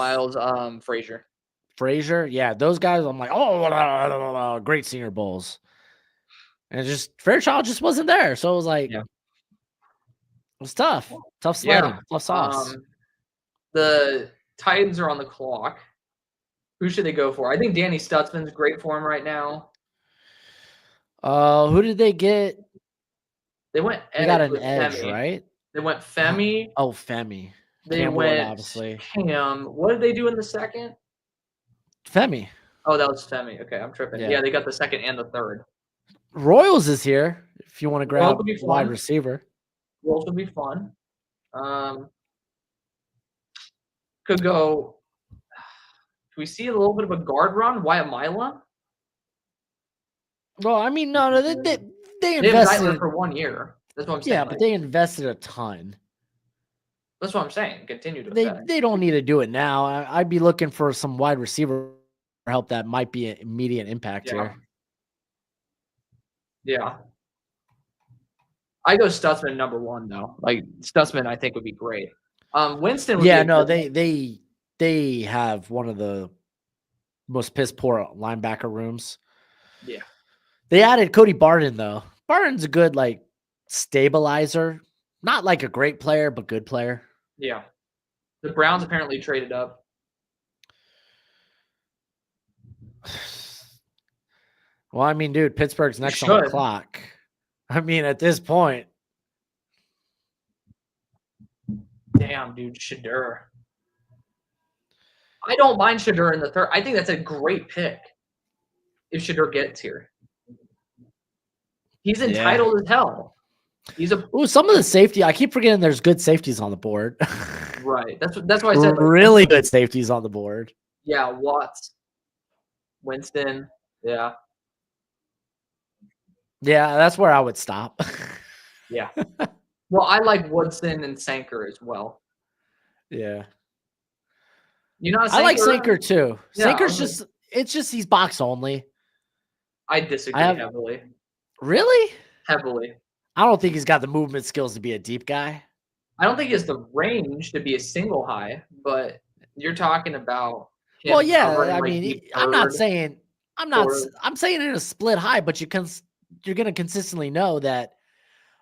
Frazier. Yeah, those guys. I'm like, great Senior Bowls. And Fairchild just wasn't there. So it was like, it was tough. Tough sledding. Tough sauce. The Titans are on the clock. Who should they go for? I think Danny Stutzman's great for him right now. Who did they get? They went They got an edge, right? They went Femi. Oh, Femi. They Campbell, went obviously. Cam. What did they do in the second? Femi. Oh, that was Femi. Okay, I'm tripping. Yeah, they got the second and the third. Royals is here if you want to grab wide receiver. Royals would be fun. Could go. Can we see a little bit of a guard run? Wyatt Mila? Well, I mean, no, they invested for 1 year. That's what I'm saying. Yeah, but they invested a ton. That's what I'm saying. Continue to invest. They don't need to do it now. I'd be looking for some wide receiver help that might be an immediate impact here. Yeah. I go Stutzman number 1 though. Like Stutzman, I think would be great. Winston. They have one of the most piss poor linebacker rooms. Yeah. They added Cody Barton though. Barton's a good like stabilizer, not like a great player, but good player. Yeah. The Browns apparently traded up. Well, I mean, dude, Pittsburgh's next on the clock. I mean, at this point. Damn, dude, Shedeur. I don't mind Shedeur in the third. I think that's a great pick if Shedeur gets here. He's entitled as hell. He's a some of the safety. I keep forgetting there's good safeties on the board. Right. That's why I said really good safeties on the board. Yeah, Watts, Winston. Yeah. Yeah, that's where I would stop. Yeah. Well, I like Woodson and Sanker as well. Yeah. You know, I like Sanker too. Yeah, Sanker's it's just he's box only. I disagree heavily. Really? Heavily. I don't think he's got the movement skills to be a deep guy. I don't think he has the range to be a single high, but you're talking about him. Well, yeah, I mean, I'm saying in a split high, but you're going to consistently know that,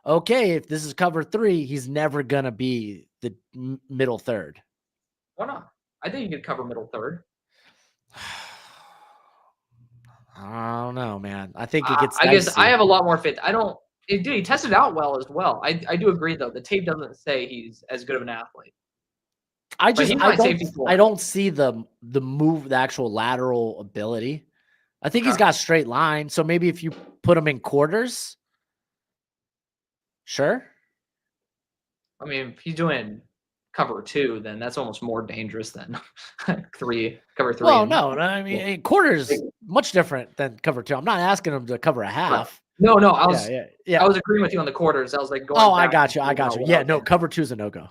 okay, if this is cover 3, he's never going to be the middle third. Why not? I think you could cover middle third. I don't know, man. I think it gets I guess I have a lot more faith. Dude, he tested out well as well. I do agree, though. The tape doesn't say he's as good of an athlete. I don't see the move, the actual lateral ability. I think he's got straight line. So maybe if you put him in quarters, sure. I mean, if he's doing cover 2, then that's almost more dangerous than cover 3. Well, no, I mean, quarters much different than cover 2. I'm not asking him to cover a half. Right. No, I was agreeing with you on the quarters. I was like, I got you. Yeah, no, cover 2 is a no-go.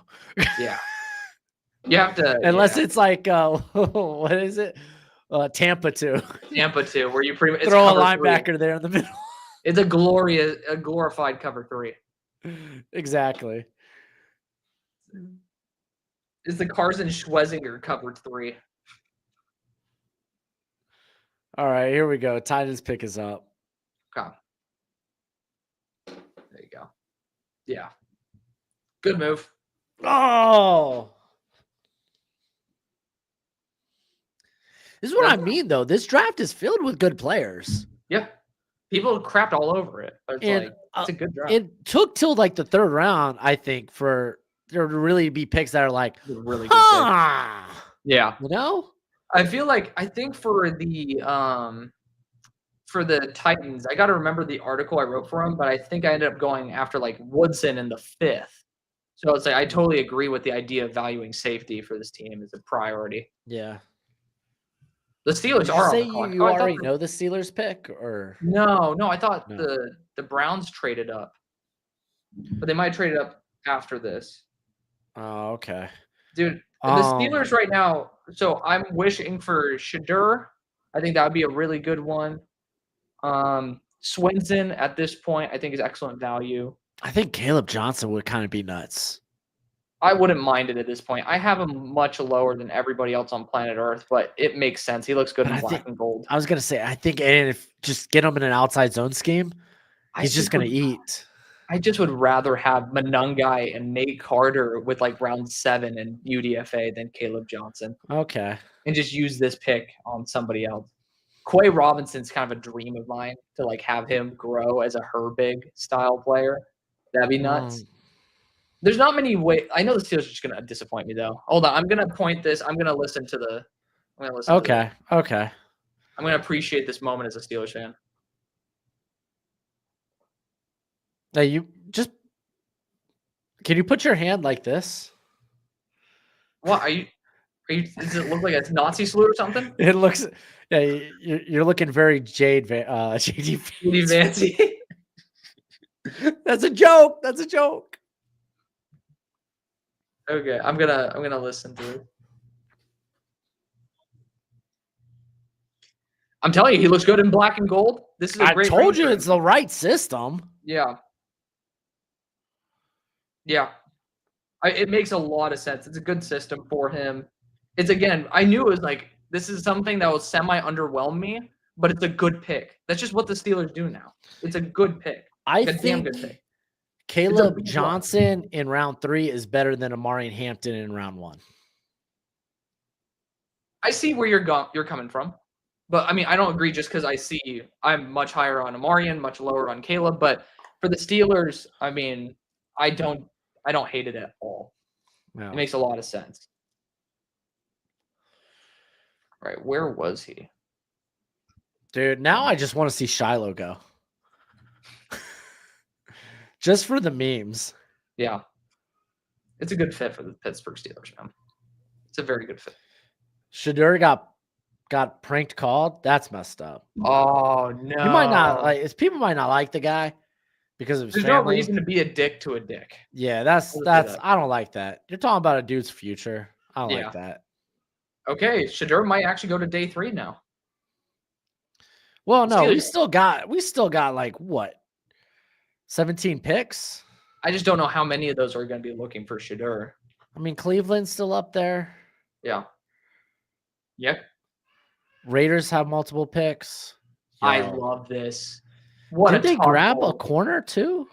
Yeah. You have to unless it's like what is it? Tampa 2. Tampa 2, where you pretty much throw a linebacker there in the middle. It's a glorified cover 3. Exactly. It's the Carson Schwezinger cover 3. All right, here we go. Titans pick us up. Okay. There you go. Yeah. Good move. Oh. This is what I mean, though. This draft is filled with good players. Yeah. People crapped all over it. It's a good draft. It took till like the 3rd round, I think, for there to really be picks that are like really good picks. Yeah. You know? I think for the Titans, I got to remember the article I wrote for them, but I think I ended up going after like Woodson in the 5th. So it's like I totally agree with the idea of valuing safety for this team as a priority. Yeah. The Steelers are on the clock. You already know the Steelers pick, or no? I thought the Browns traded up, but they might trade it up after this. Oh, okay, dude. The Steelers right now. So I'm wishing for Shedeur. I think that would be a really good one. Swinson at this point, I think is excellent value. I think Caleb Johnson would kind of be nuts. I wouldn't mind it at this point. I have him much lower than everybody else on planet Earth, but it makes sense. He looks good in black and gold. I was going to say, I think if just get him in an outside zone scheme, he's just going to eat. I just would rather have Manungai and Nate Carter with like round 7 and UDFA than Caleb Johnson. Okay. And just use this pick on somebody else. Quay Robinson's kind of a dream of mine to like have him grow as a Herbig style player. That'd be nuts. There's not many ways. I know the Steelers are just going to disappoint me, though. Hold on. I'm going to point this. I'm going to listen to the. Okay. I'm going to appreciate this moment as a Steelers fan. Now, can you put your hand like this? What? Are you, does it look like a Nazi salute or something? It looks. Yeah, you're looking very JD Fancy. That's a joke. That's a joke. Okay, I'm gonna listen to it. I'm telling you, he looks good in black and gold. This is a great. I told you it's the right system. Yeah. Yeah. It makes a lot of sense. It's a good system for him. It's again, I knew it was like this is something that will semi-underwhelm me, but it's a good pick. That's just what the Steelers do now. It's a good pick. I think damn good pick. Caleb Johnson in round 3 is better than Amari Hampton in round 1. I see where you're coming from, but I mean, I don't agree just because I'm much higher on Amari and much lower on Caleb, but For the Steelers, I mean, I don't hate it at all. No. It makes a lot of sense. All right, where was he? Dude, now I just want to see Shiloh go. Just for the memes. Yeah. It's a good fit for the Pittsburgh Steelers, man. It's a very good fit. Shedeur got pranked called. That's messed up. Oh no. You might not like people might not like the guy because of his There's family. no reason to be a dick to a dick. Yeah, that's I don't like that. You're talking about a dude's future. I don't like that. Okay, Shedeur might actually go to day 3 now. Well, no, we still got like what? 17 picks? I just don't know how many of those are going to be looking for Shedeur. I mean, Cleveland's still up there. Yeah. Yep. Raiders have multiple picks. Yo. I love this. What Did they grab a corner too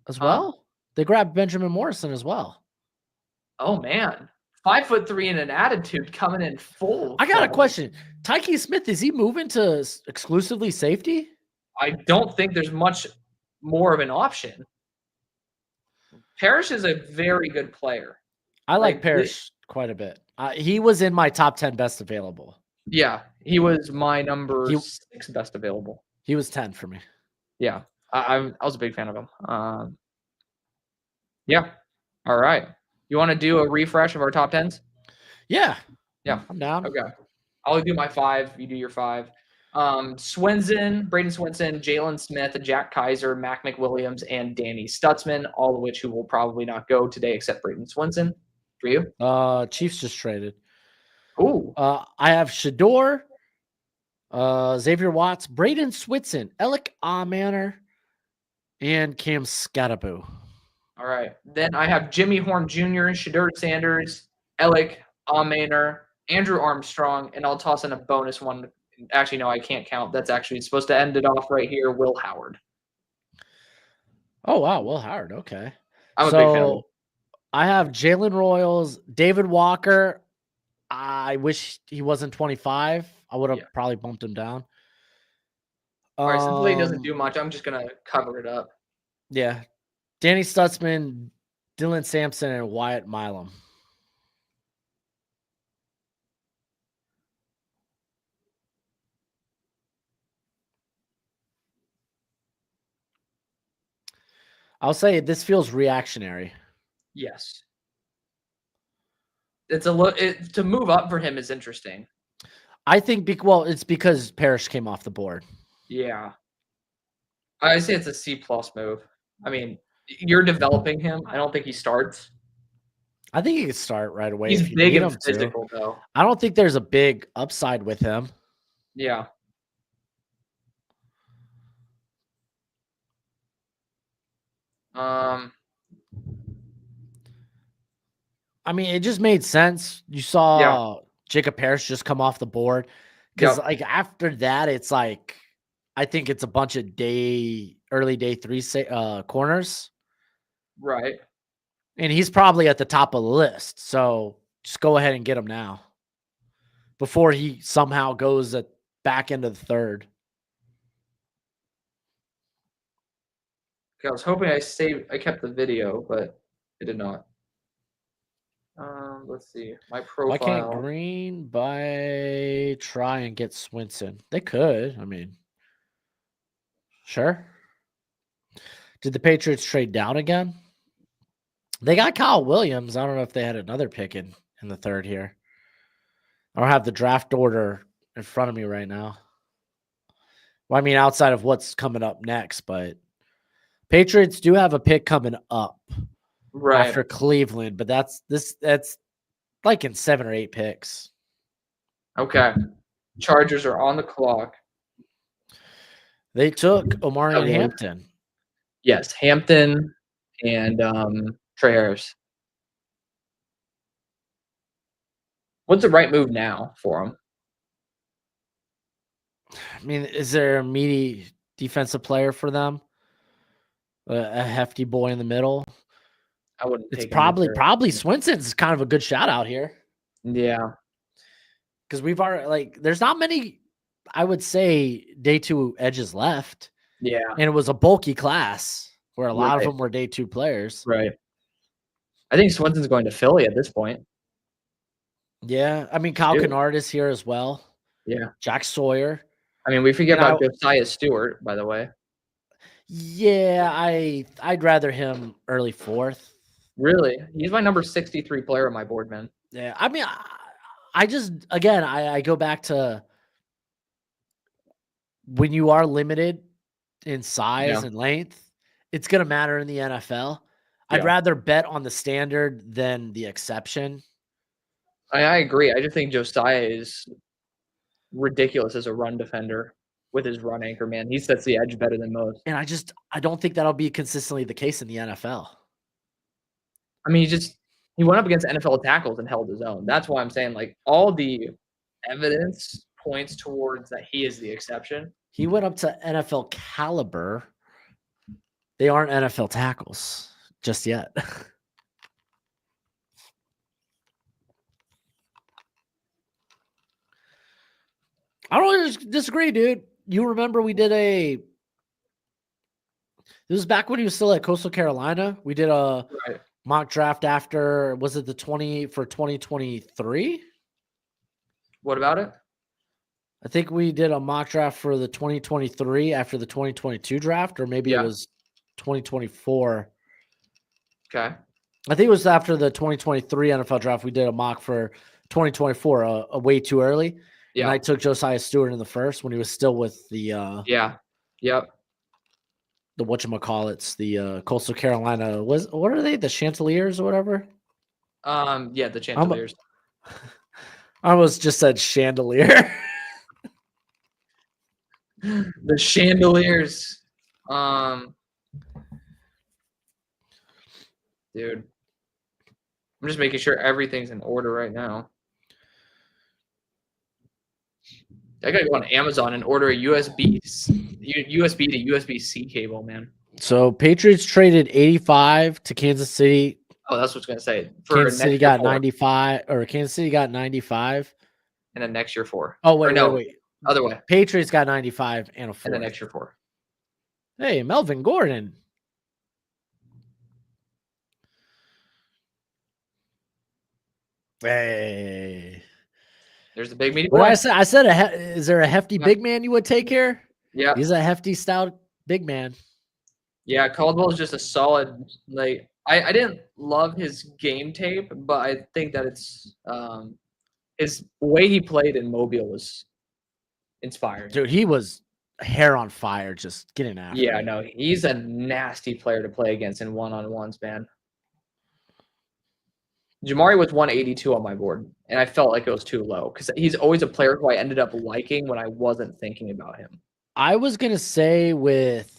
as well? They grabbed Benjamin Morrison as well. Oh man. 5'3" and an attitude coming in full. I got a question. Tyke Smith, is he moving to exclusively safety? I don't think there's much more of an option. Parrish is a very good player. I like Parrish quite a bit. He was in my top 10 best available. Yeah, he was my number 6 best available. He was 10 for me. Yeah, I was a big fan of him. Yeah. All right. You want to do a refresh of our top 10s? Yeah. Yeah. I'm down. Okay. I'll do my 5. You do your 5. Braden Swinson, Jalen Smith, Jack Kaiser, Mac McWilliams, and Danny Stutzman, all of which who will probably not go today except Braden Swinson. For you? Chiefs just traded. Ooh. I have Shedeur, Xavier Watts, Braden Swinson, Alec Manor, and Cam Scattaboo. All right. Then I have Jimmy Horn Jr., Shedeur Sanders, Alec Manor, Andrew Armstrong, and I'll toss in a bonus one. Actually, no, I can't count. That's actually supposed to end it off right here. Will Howard. Oh, wow. Will Howard. Okay. I'm a big fan of him. I have Jalen Royals, David Walker. I wish he wasn't 25. I would have probably bumped him down. All right, since Blake doesn't do much, I'm just going to cover it up. Yeah. Danny Stutzman, Dylan Sampson, and Wyatt Milam. I'll say this feels reactionary. Yes. To move up for him is interesting. I think it's because Parrish came off the board. Yeah. I say it's a C+ move. I mean, you're developing him. I don't think he starts. I think he could start right away. He's big and physical, though. I don't think there's a big upside with him. Yeah. I mean, it just made sense. You saw Jacob Parrish just come off the board because, like, after that, it's like I think it's a bunch of early day 3 corners, right? And he's probably at the top of the list. So just go ahead and get him now before he somehow goes at back into the 3rd. Okay, I was hoping I kept the video, but I did not. Let's see. My profile. Why can't Green try and get Swinson? They could. I mean, sure. Did the Patriots trade down again? They got Kyle Williams. I don't know if they had another pick in the 3rd here. I don't have the draft order in front of me right now. Well, I mean, outside of what's coming up next, but Patriots do have a pick coming up after Cleveland, but that's like in 7 or 8 picks. Okay. Chargers are on the clock. They took Omari and Hampton. Yes, Hampton and Trey Harris. What's the right move now for him? I mean, is there a meaty defensive player for them? A hefty boy in the middle? I wouldn't. It's probably Swinson's kind of a good shout out here. Yeah, because we've already there's not many. I would say day 2 edges left. Yeah, and it was a bulky class. where a lot of them were day 2 players. Right. I think Swenson's going to Philly at this point. Yeah. I mean, Kyle Kennard is here as well. Yeah. Jack Sawyer. I mean, we forget about Josiah Stewart, by the way. Yeah, I'd rather him early 4th. Really? He's my number 63 player on my board, man. Yeah. I mean, I just, again, I go back to when you are limited in size and length, it's going to matter in the NFL. I'd rather bet on the standard than the exception. I agree. I just think Josiah is ridiculous as a run defender with his run anchor, man. He sets the edge better than most. And I don't think that'll be consistently the case in the NFL. I mean, he went up against NFL tackles and held his own. That's why I'm saying, like, all the evidence points towards that he is the exception. He went up to NFL caliber. They aren't NFL tackles just yet. I don't disagree, dude. You remember we did this was back when he was still at Coastal Carolina. We did a mock draft after, was it the 2023? What about it? I think we did a mock draft for the 2023 after the 2022 draft, or maybe it was 2024. Okay. I think it was after the 2023 NFL draft. We did a mock for 2024, a way too early. Yeah. And I took Josiah Stewart in the first when he was still with the the whatchamacallits, the Coastal Carolina, what are they? The Chanticleers or whatever? Yeah, the Chanticleers. I almost just said chandelier. The Chandeliers. Dude. I'm just making sure everything's in order right now. I gotta go on Amazon and order a USB to USB-C cable, man. So Patriots traded 85 to Kansas City. Oh, that's what's gonna say. Kansas City got 95, or Kansas City got 95, and then next year 4. Oh wait. Other way. Patriots got 95 and a 4. And then next year 4. Hey, Melvin Gordon. Hey. There's the big meaty boy. I said, is there a hefty big man you would take here? Yeah. He's a hefty, stout big man. Yeah, Caldwell is just a solid, like, I didn't love his game tape, but I think that it's his way he played in Mobile was inspiring. Dude, he was hair on fire just getting after. Yeah, no, he's a nasty player to play against in one-on-ones, man. Jamari was 182 on my board, and I felt like it was too low because he's always a player who I ended up liking when I wasn't thinking about him. I was going to say with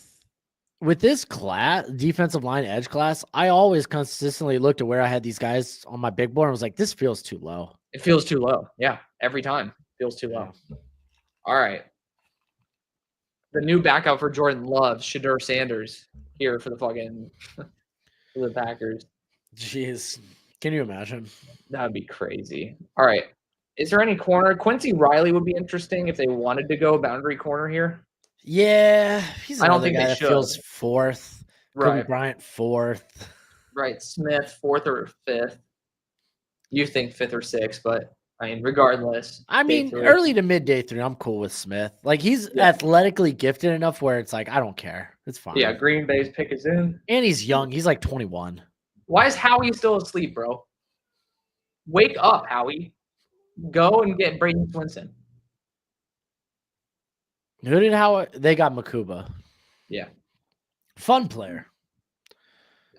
this class, defensive line edge class, I always consistently looked at where I had these guys on my big board and was like, this feels too low. It feels too low. Yeah, every time. Feels too low. All right. The new backup for Jordan Love, Shedeur Sanders, here for the fucking for the Packers. Jeez. Can you imagine? That would be crazy. All right. Is there any corner? Quincy Riley would be interesting if they wanted to go boundary corner here. Yeah. I don't think they should. Feels 4th. Right. Kobe Bryant 4th. Right. Smith 4th or 5th. You think 5th or 6th, but I mean, regardless. I mean, early to mid day 3, I'm cool with Smith. Like, he's athletically gifted enough where it's like, I don't care. It's fine. Yeah, Green Bay's pick is in. And he's young. He's like 21. Why is Howie still asleep, bro? Wake up, Howie. Go and get Braden Swinson. Who did Howie? They got Makuba. Yeah. Fun player.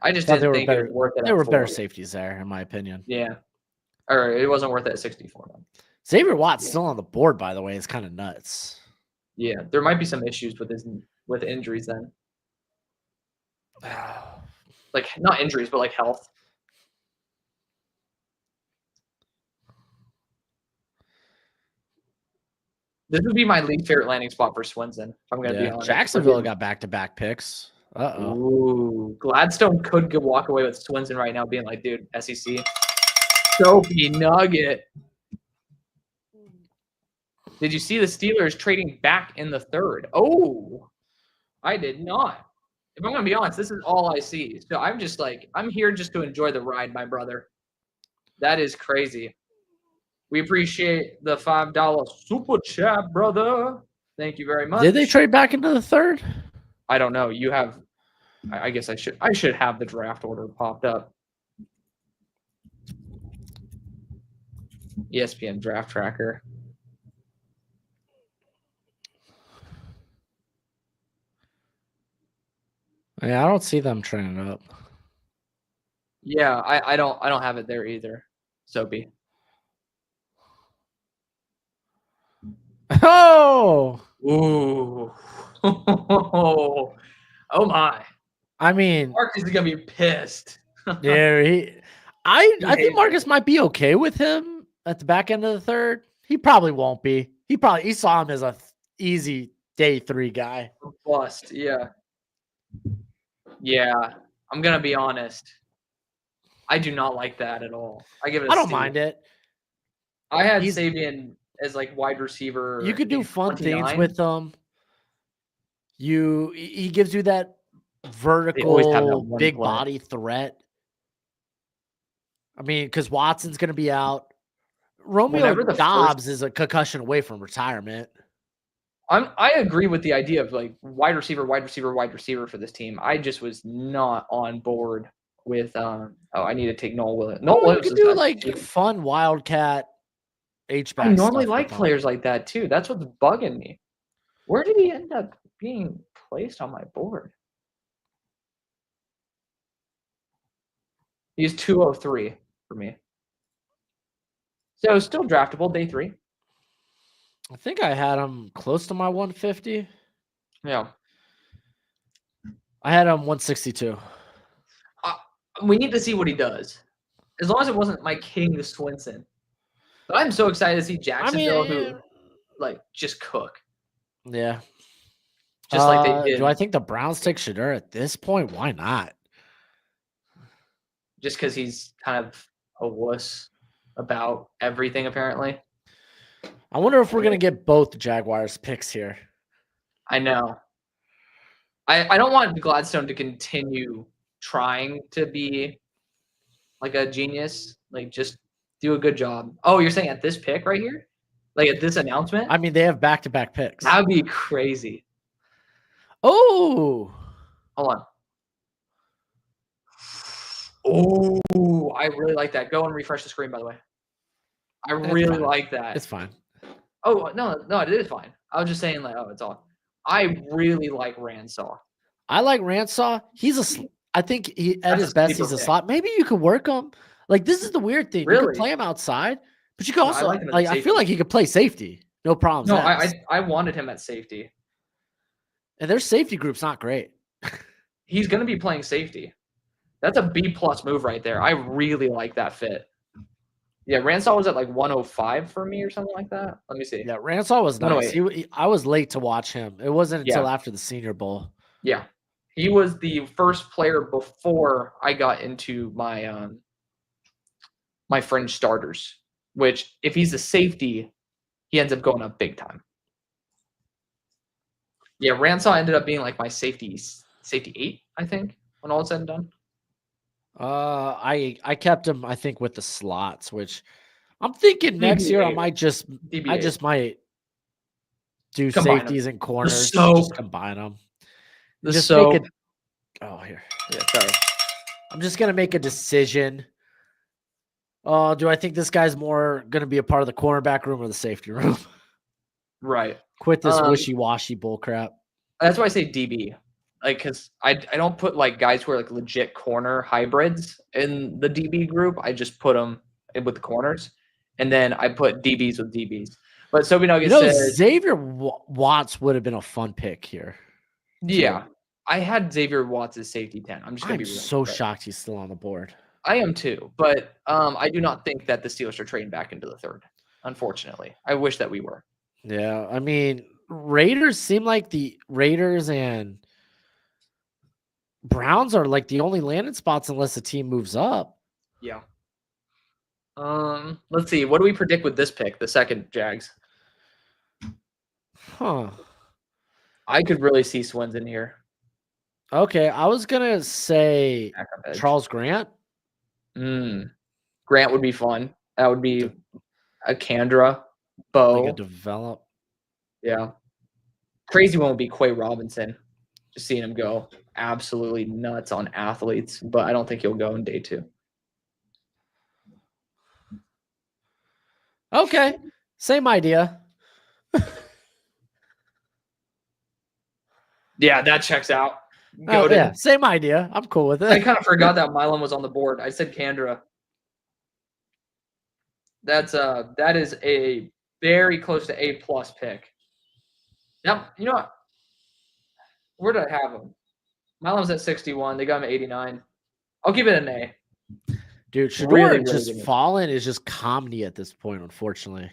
I just didn't think it was worth it. There were better safeties there, in my opinion. Yeah. Or it wasn't worth it at 64. Man. Xavier Watt's still on the board, by the way. It's kind of nuts. Yeah. There might be some issues with injuries then. Like, not injuries, but like health. This would be my least favorite landing spot for Swinson. If I'm going to be honest. Jacksonville got back-to-back picks. Uh-oh. Ooh. Gladstone could walk away with Swinson right now, being like, dude, SEC. Soapy Nugget. Did you see the Steelers trading back in the 3rd? Oh, I did not. If I'm gonna be honest, this is all I see. So I'm just like, I'm here just to enjoy the ride, my brother. That is crazy. We appreciate the $5 super chat, brother. Thank you very much. Did they trade back into the third? I don't know. You have. I guess I should have the draft order popped up. ESPN draft tracker. Yeah, I don't see them trending up. Yeah, I don't have it there either. Soapy. Oh, ooh, oh my! I mean, Marcus is gonna be pissed. yeah, I think Marcus might be okay with him at the back end of the third. He probably won't be. He saw him as a easy day 3 guy. Bust, yeah. Yeah, I'm gonna be honest. I do not like that at all. I give it. I don't mind it. I had Sabian as like wide receiver. You could do fun 29. Things with him. He gives you that vertical big body threat. I mean, because Watson's going to be out. Romeo Dobbs is a concussion away from retirement. I agree with the idea of like wide receiver for this team. I just was not on board with I need to take Noel Williams. Noel Williams you could do like fun Wildcat H-back. I normally like players like that too. That's what's bugging me. Where did he end up being placed on my board? He's 203 for me. So still draftable, day 3. I think I had him close to my 150. Yeah. I had him 162. We need to see what he does. As long as it wasn't Mike hitting the Swinson. But I'm so excited to see Jacksonville who like just cook. Yeah. Just like they did. Do I think the Browns take Shedeur at this point? Why not? Just because he's kind of a wuss about everything, apparently. I wonder if we're going to get both Jaguars picks here. I know. I don't want Gladstone to continue trying to be like a genius. Like, just do a good job. Oh, you're saying at this pick right here? Like, at this announcement? I mean, they have back-to-back picks. That would be crazy. Oh. Hold on. Oh, I really like that. Go and refresh the screen, by the way. I really like that. It's fine. Oh, no, it is fine. I was just saying, like, oh, it's all. I really like Ransaw. I like Ransaw. I think at his best, he's a slot. Maybe you could work him. Like, this is the weird thing. Really? You can play him outside, but you can also, I feel like he could play safety. No problems. No, I wanted him at safety. And their safety group's not great. He's going to be playing safety. That's a B+ move right there. I really like that fit. Yeah, Ransaw was at like 105 for me or something like that. Let me see. Yeah, Ransaw was nice. I was late to watch him. It wasn't until after the Senior Bowl. Yeah. He was the first player before I got into my my fringe starters, which if he's a safety, he ends up going up big time. Yeah, Ransaw ended up being like my safety 8, I think, when all is said and done. I kept him, I think, with the slots, which I'm thinking next year I might just might do safeties and corners, just combine them. Here. Yeah, sorry. I'm just gonna make a decision. Do I think this guy's more gonna be a part of the cornerback room or the safety room? Right. Quit this wishy-washy bull crap. That's why I say DB. Like, because I don't put like guys who are like legit corner hybrids in the DB group. I just put them in with the corners, and then I put DBs with DBs. But Sobe Nuggets says Xavier Watts would have been a fun pick here. Yeah, I had Xavier Watts as safety 10. I'm so shocked he's still on the board. I am too, but I do not think that the Steelers are trading back into the third. Unfortunately, I wish that we were. Yeah, I mean, Raiders seem like the Raiders and Browns are like the only landing spots unless the team moves up. Yeah. Let's see. What do we predict with this pick, the second Jags? Huh. I could really see Swins in here. Okay, I was gonna say Charles Grant. Grant would be fun. That would be a Kandra, Bo. Like a develop. Yeah. Crazy one would be Quay Robinson. Just seeing him go absolutely nuts on athletes, but I don't think he'll go in day 2. Okay, same idea. Yeah, that checks out. Oh, yeah, same idea. I'm cool with it. I kind of forgot that Milan was on the board. I said Kandra. That is a very close to A+ pick. Yep. You know what? Where did I have him? Milan was at 61. They got him at 89. I'll give it an A. Dude, Shedeur just falling is just comedy at this point, unfortunately.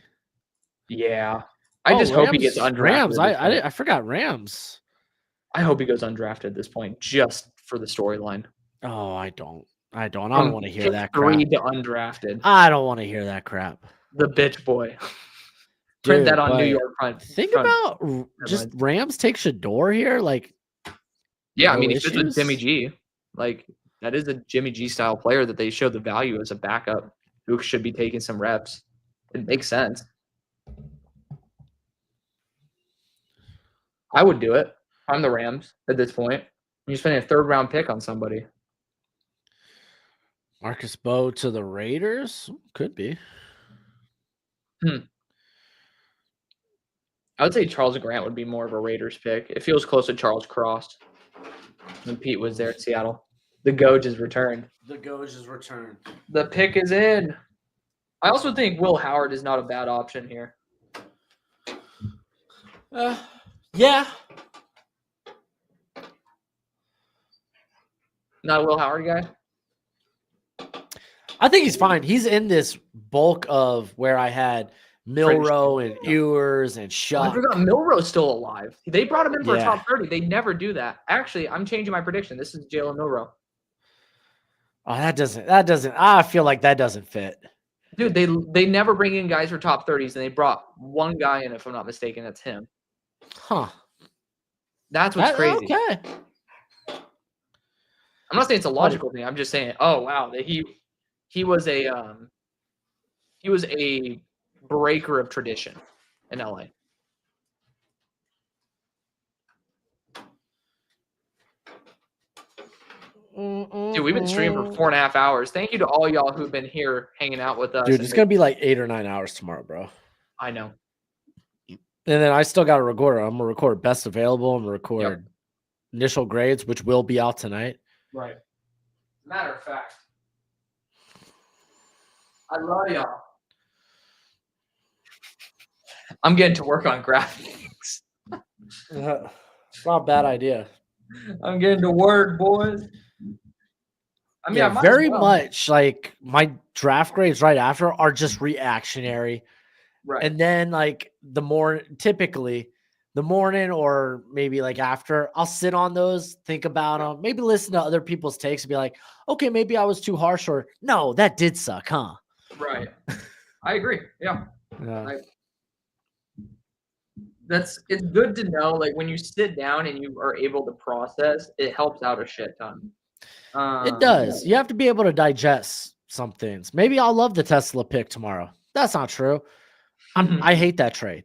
Yeah. I just hope he gets undrafted. Rams. I forgot Rams. I hope he goes undrafted at this point just for the storyline. Oh, I don't want to hear that crap. 3 to undrafted. I don't want to hear that crap. The bitch boy. Print that on New York front. Think about just Rams take Shedeur here. Like, yeah, I mean, if it's a Jimmy G, like that is a Jimmy G style player that they show the value as a backup who should be taking some reps. It makes sense. I would do it. I'm the Rams at this point. You're spending a 3rd round pick on somebody. Marcus Bowe to the Raiders? Could be. I would say Charles Grant would be more of a Raiders pick. It feels close to Charles Cross when Pete was there at Seattle. The Goge is returned. The pick is in. I also think Will Howard is not a bad option here. Yeah. Not a Will Howard guy? I think he's fine. He's in this bulk of where I had Milroe and Ewers and Shuck. I forgot Milroe's still alive. They brought him in for a top 30. They never do that. Actually, I'm changing my prediction. This is Jalen Milroe. Oh, that doesn't. I feel like that doesn't fit. Dude, they never bring in guys for top 30s, and they brought one guy in, if I'm not mistaken. That's him. Huh. That's what's crazy. Okay. I'm not saying it's a logical thing. I'm just saying, oh wow, that he was a breaker of tradition in LA. Dude, we've been streaming for 4.5 hours. Thank you to all y'all who've been here hanging out with us. Dude, it's gonna be like 8 or 9 hours tomorrow, bro. I know. And then I still got to record. I'm gonna record best available. I'm gonna record initial grades, which will be out tonight. Right. Matter of fact, I love y'all. I'm getting to work on graphics. It's not a bad idea. I'm getting to work, boys. I mean, yeah, very much like my draft grades right after are just reactionary. Right. And then like typically the morning or maybe like after, I'll sit on those, think about them, maybe listen to other people's takes and be like, okay, maybe I was too harsh, or no, that did suck, huh? Right. I agree. Yeah. It's good to know, like when you sit down and you are able to process, it helps out a shit ton. It does. You have to be able to digest some things. Maybe I'll love the Tesla pick tomorrow. That's not true. I hate that trade.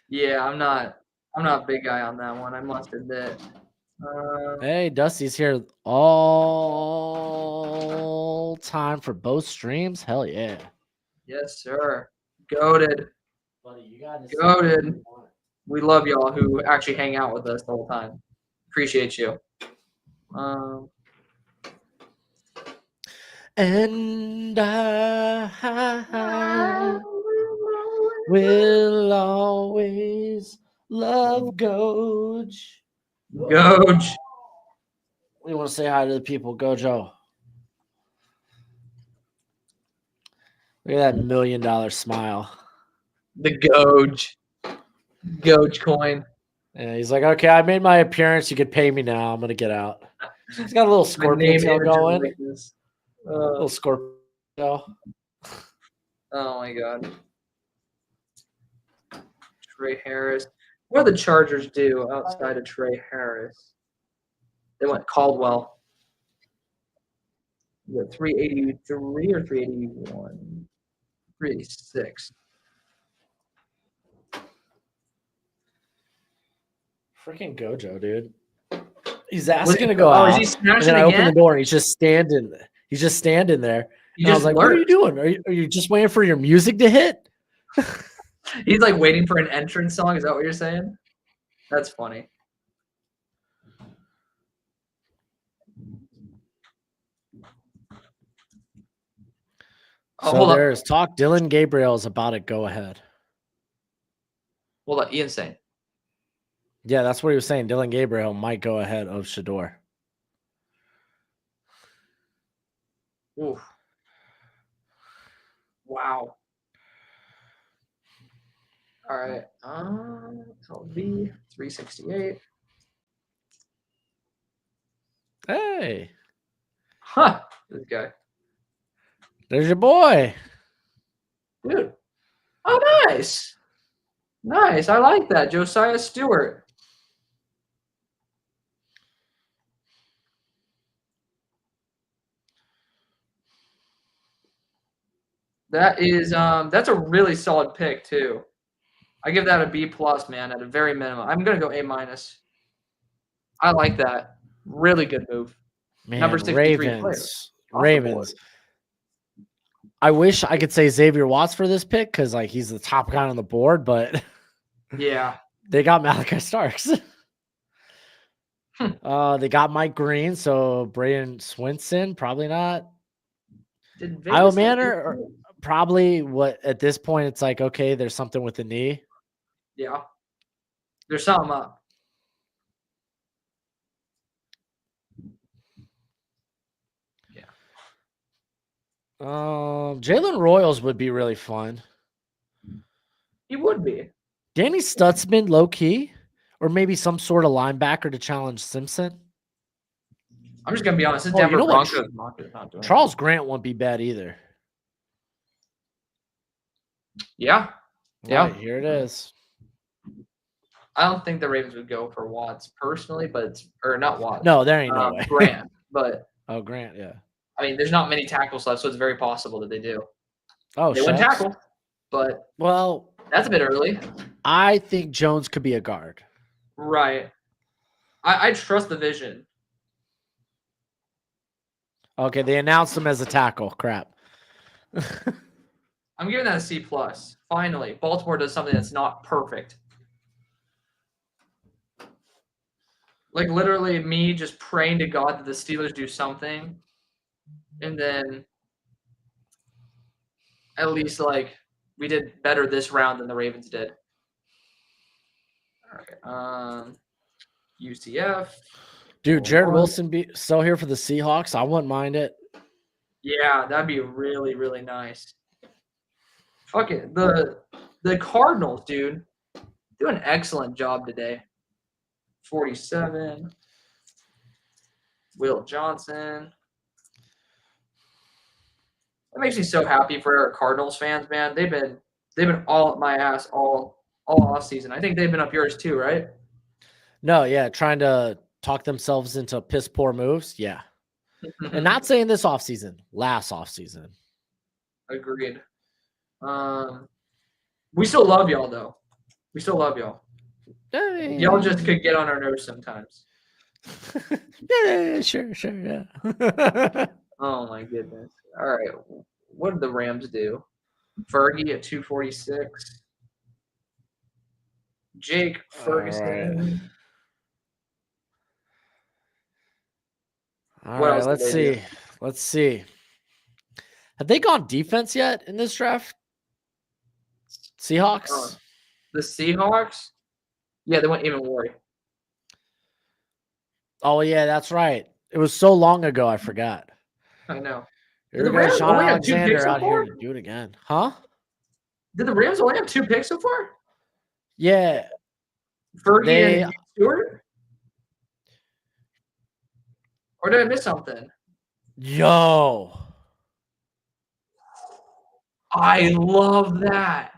Yeah, I'm not a big guy on that one, I must admit. Hey, Dusty's here all time for both streams. Hell yeah. Yes, sir. Goated. Buddy, you got goated. We love y'all who actually hang out with us the whole time. Appreciate you. And I will always love Goge. Goge. We want to say hi to the people. Gojo. Look at that $1 million smile. The Goge. Goge coin. Yeah, he's like, okay, I made my appearance. You could pay me now. I'm going to get out. He's got a little scorpion tail going. Little scorpion tail. Oh, my God. Trey Harris. What do the Chargers do outside of Trey Harris? They went Caldwell. You got 383 or 381? 386. Freaking Gojo, dude. He's asking to go out. Is he smashing and then I open again? the door and he's just standing. He's just standing there. And I was like, "What are you doing? Are you just waiting for your music to hit?" He's like waiting for an entrance song. Is that what you're saying? That's funny. So there's talk. Dylan Gabriel is about to go ahead. Hold on, Ian's saying. Yeah, that's what he was saying. Dylan Gabriel might go ahead of Shador. Oof. Wow. All right. LV 368. Hey. Huh. This guy. There's your boy. Dude. Oh, nice. Nice. I like that. Josiah Stewart. That is that's a really solid pick too. I give that a B plus, man, at a very minimum. I'm gonna go A minus. I like that. Really good move. Man, Number 63 Ravens. player. Ravens. I wish I could say Xavier Watts for this pick because like he's the top guy on the board, but yeah, they got Malachi Starks. They got Mike Green, so Braden Swinson, probably not. Iowa Manor, probably what at this point it's like, okay, there's something with the knee. Yeah. There's something up. Yeah. Jalen Royals would be really fun. He would be. Danny Stutzman, low key, or maybe some sort of linebacker to challenge Simpson. I'm just gonna be honest. This Denver Broncos not doing Charles Grant won't be bad either. Yeah. Yeah. Right, here it is. I don't think the Ravens would go for Watts personally, but or not Watts. No, there ain't no way. Grant, but Grant, yeah. I mean, there's not many tackles left, so it's very possible that they do. Oh, they wouldn't tackle, but that's a bit early. I think Jones could be a guard. Right. I trust the vision. Okay, they announced him as a tackle. Crap. I'm giving that a C plus. Finally, Baltimore does something that's not perfect. Like literally me just praying to God that the Steelers do something. And then at least like we did better this round than the Ravens did. All right. UCF. Dude, Jared Wilson be still here for the Seahawks. I wouldn't mind it. Yeah, that'd be really, really nice. Fuck it. The Cardinals, dude, do an excellent job today. 47. Will Johnson. That makes me so happy for our Cardinals fans, man. They've been all up my ass all off season. I think they've been up yours too, right? No, yeah, trying to talk themselves into piss poor moves. Yeah. And not saying this offseason, last offseason. Agreed. We still love y'all though. We still love y'all. Y'all just could get on our nerves sometimes. Yeah, sure, yeah. Oh my goodness. All right. What did the Rams do? Fergie at 246. Jake Ferguson. All right, let's see. Let's see. Have they gone defense yet in this draft? Seahawks? The Seahawks? Yeah, they went even Ward. Oh, yeah, that's right. It was so long ago, I forgot. I know. Here we go, Sean Alexander out here to do it again. Huh? Did the Rams only have 2 picks so far? Yeah. Fergie and Stewart? Or did I miss something? Yo. I love that.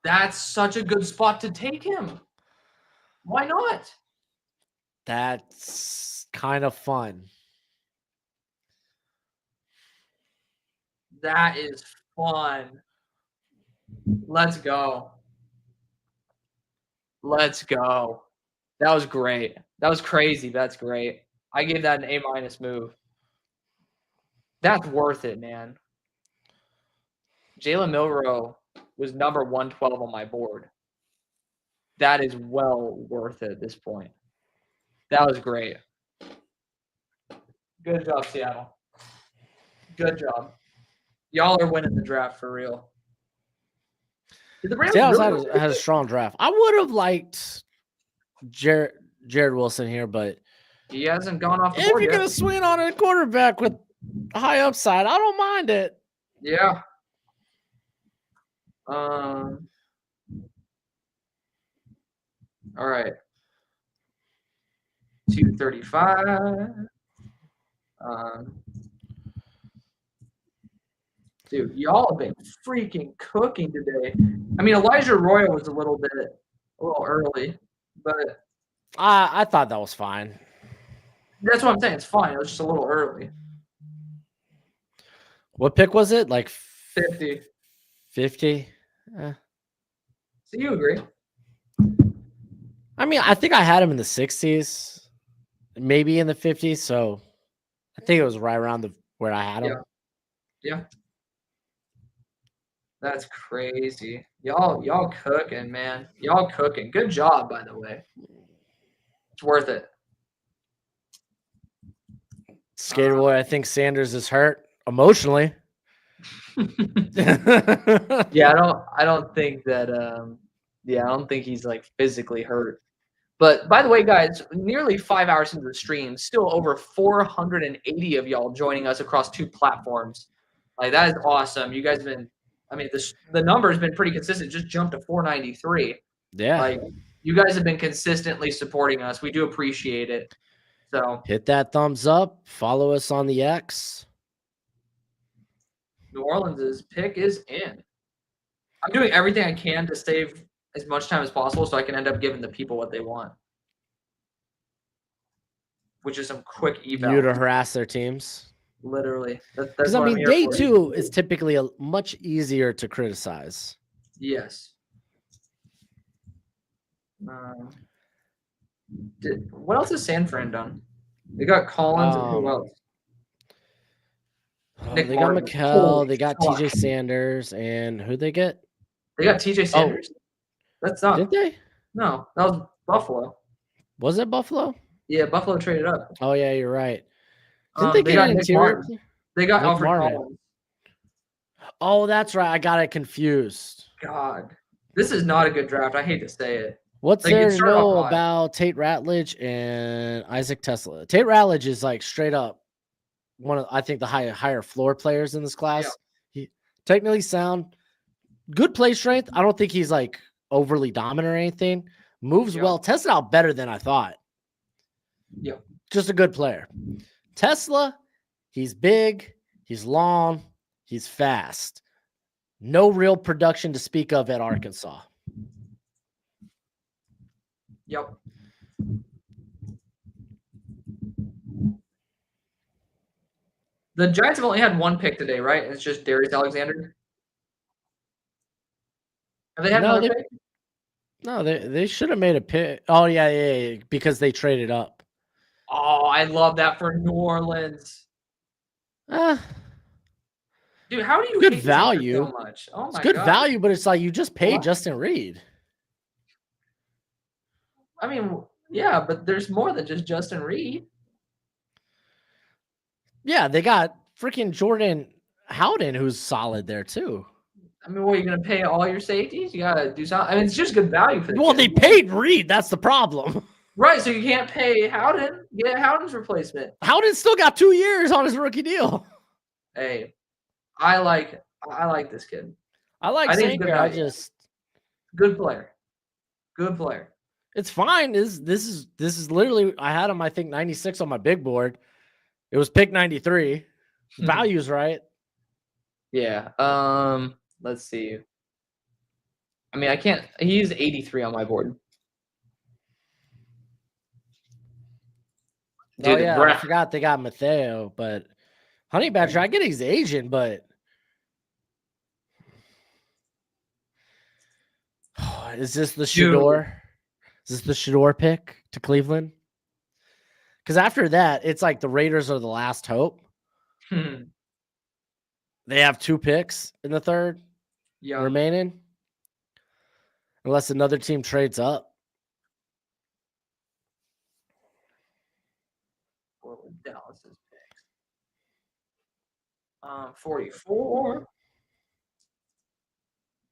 That's such a good spot to take him. Why not? That's kind of fun. That is fun. Let's go. Let's go. That was great. That was crazy. That's great. I gave that an A- move. That's worth it, man. Jalen Milroe was number 112 on my board. That is well worth it at this point. That was great. Good job, Seattle. Good job. Y'all are winning the draft for real. Did the Rams Seattle had a strong draft. I would have liked Jared Wilson here, but he hasn't gone off the if board you're yet. going to swing on a quarterback with high upside, I don't mind it. Yeah. All right. 235. Dude, y'all have been freaking cooking today. I mean, Elijah Royal was a little early, but I thought that was fine. That's what I'm saying. It's fine. It was just a little early. What pick was it? Like 50. 50? So you agree? I mean, I think I had him in the 60s, maybe in the 50s. So I think it was right around where I had him. Yeah. That's crazy. Y'all cooking, man. Y'all cooking. Good job, by the way. It's worth it. Skater boy, I think Sanders is hurt emotionally. Yeah, I don't think that I don't think he's like physically hurt. But by the way, guys, nearly 5 hours into the stream, still over 480 of y'all joining us across 2 platforms. Like, that is awesome. You guys have been, I mean, the number has been pretty consistent. Just jumped to 493. Yeah. Like, you guys have been consistently supporting us. We do appreciate it. So hit that thumbs up. Follow us on the X. New Orleans' pick is in. I'm doing everything I can to save as much time as possible so I can end up giving the people what they want, which is some quick eval. You to harass their teams. Literally. Because, I mean, day 2 is typically much easier to criticize. Yes. What else has San Fran done? They got Collins and who else? They got McKell. They got TJ Sanders. And who'd they get? They got TJ Sanders. That's not. Did they? No, that was Buffalo. Was it Buffalo? Yeah, Buffalo traded up. Oh, yeah, you're right. Didn't they get an interior? They got Alfred Collins. Oh, that's right. I got it confused. God. This is not a good draft. I hate to say it. What's there to know about Tate Ratledge and Isaac Tesla? Tate Ratledge is like straight up one of, I think, the higher floor players in this class. Yeah. He technically sound, good play strength. I don't think he's like overly dominant or anything. Moves well, tested out better than I thought. Yeah. Just a good player. Tesla, he's big, he's long, he's fast. No real production to speak of at Arkansas. Yep. The Giants have only had 1 pick today, right? It's just Darius Alexander. Have they had another pick? No, they should have made a pick. Oh, yeah, because they traded up. Oh, I love that for New Orleans. Dude, how do you good value so much? Oh my it's good God. value, but it's like you just paid Justin Reed. I mean, yeah, but there's more than just Justin Reed. Yeah, they got freaking Jordan Howden, who's solid there too. I mean, what, are you going to pay all your safeties? You got to do something. I mean, it's just good value for them. Well, they paid Reed. That's the problem. Right, so you can't pay Howden. Get Howden's replacement. Howden still got 2 years on his rookie deal. Hey, I like this kid. I think good player. Good player. It's fine. This is literally, I had him, I think, 96 on my big board. It was pick 93. Value's right. Yeah. Let's see. I mean, I can't. He's 83 on my board. Dude, I forgot they got Mateo, but Honey Badger, I get he's Asian, but is this the Shador? Is this the Shador pick to Cleveland? Because after that, it's like the Raiders are the last hope. They have 2 picks in the 3rd remaining. Unless another team trades up. What was Dallas's picks? 44.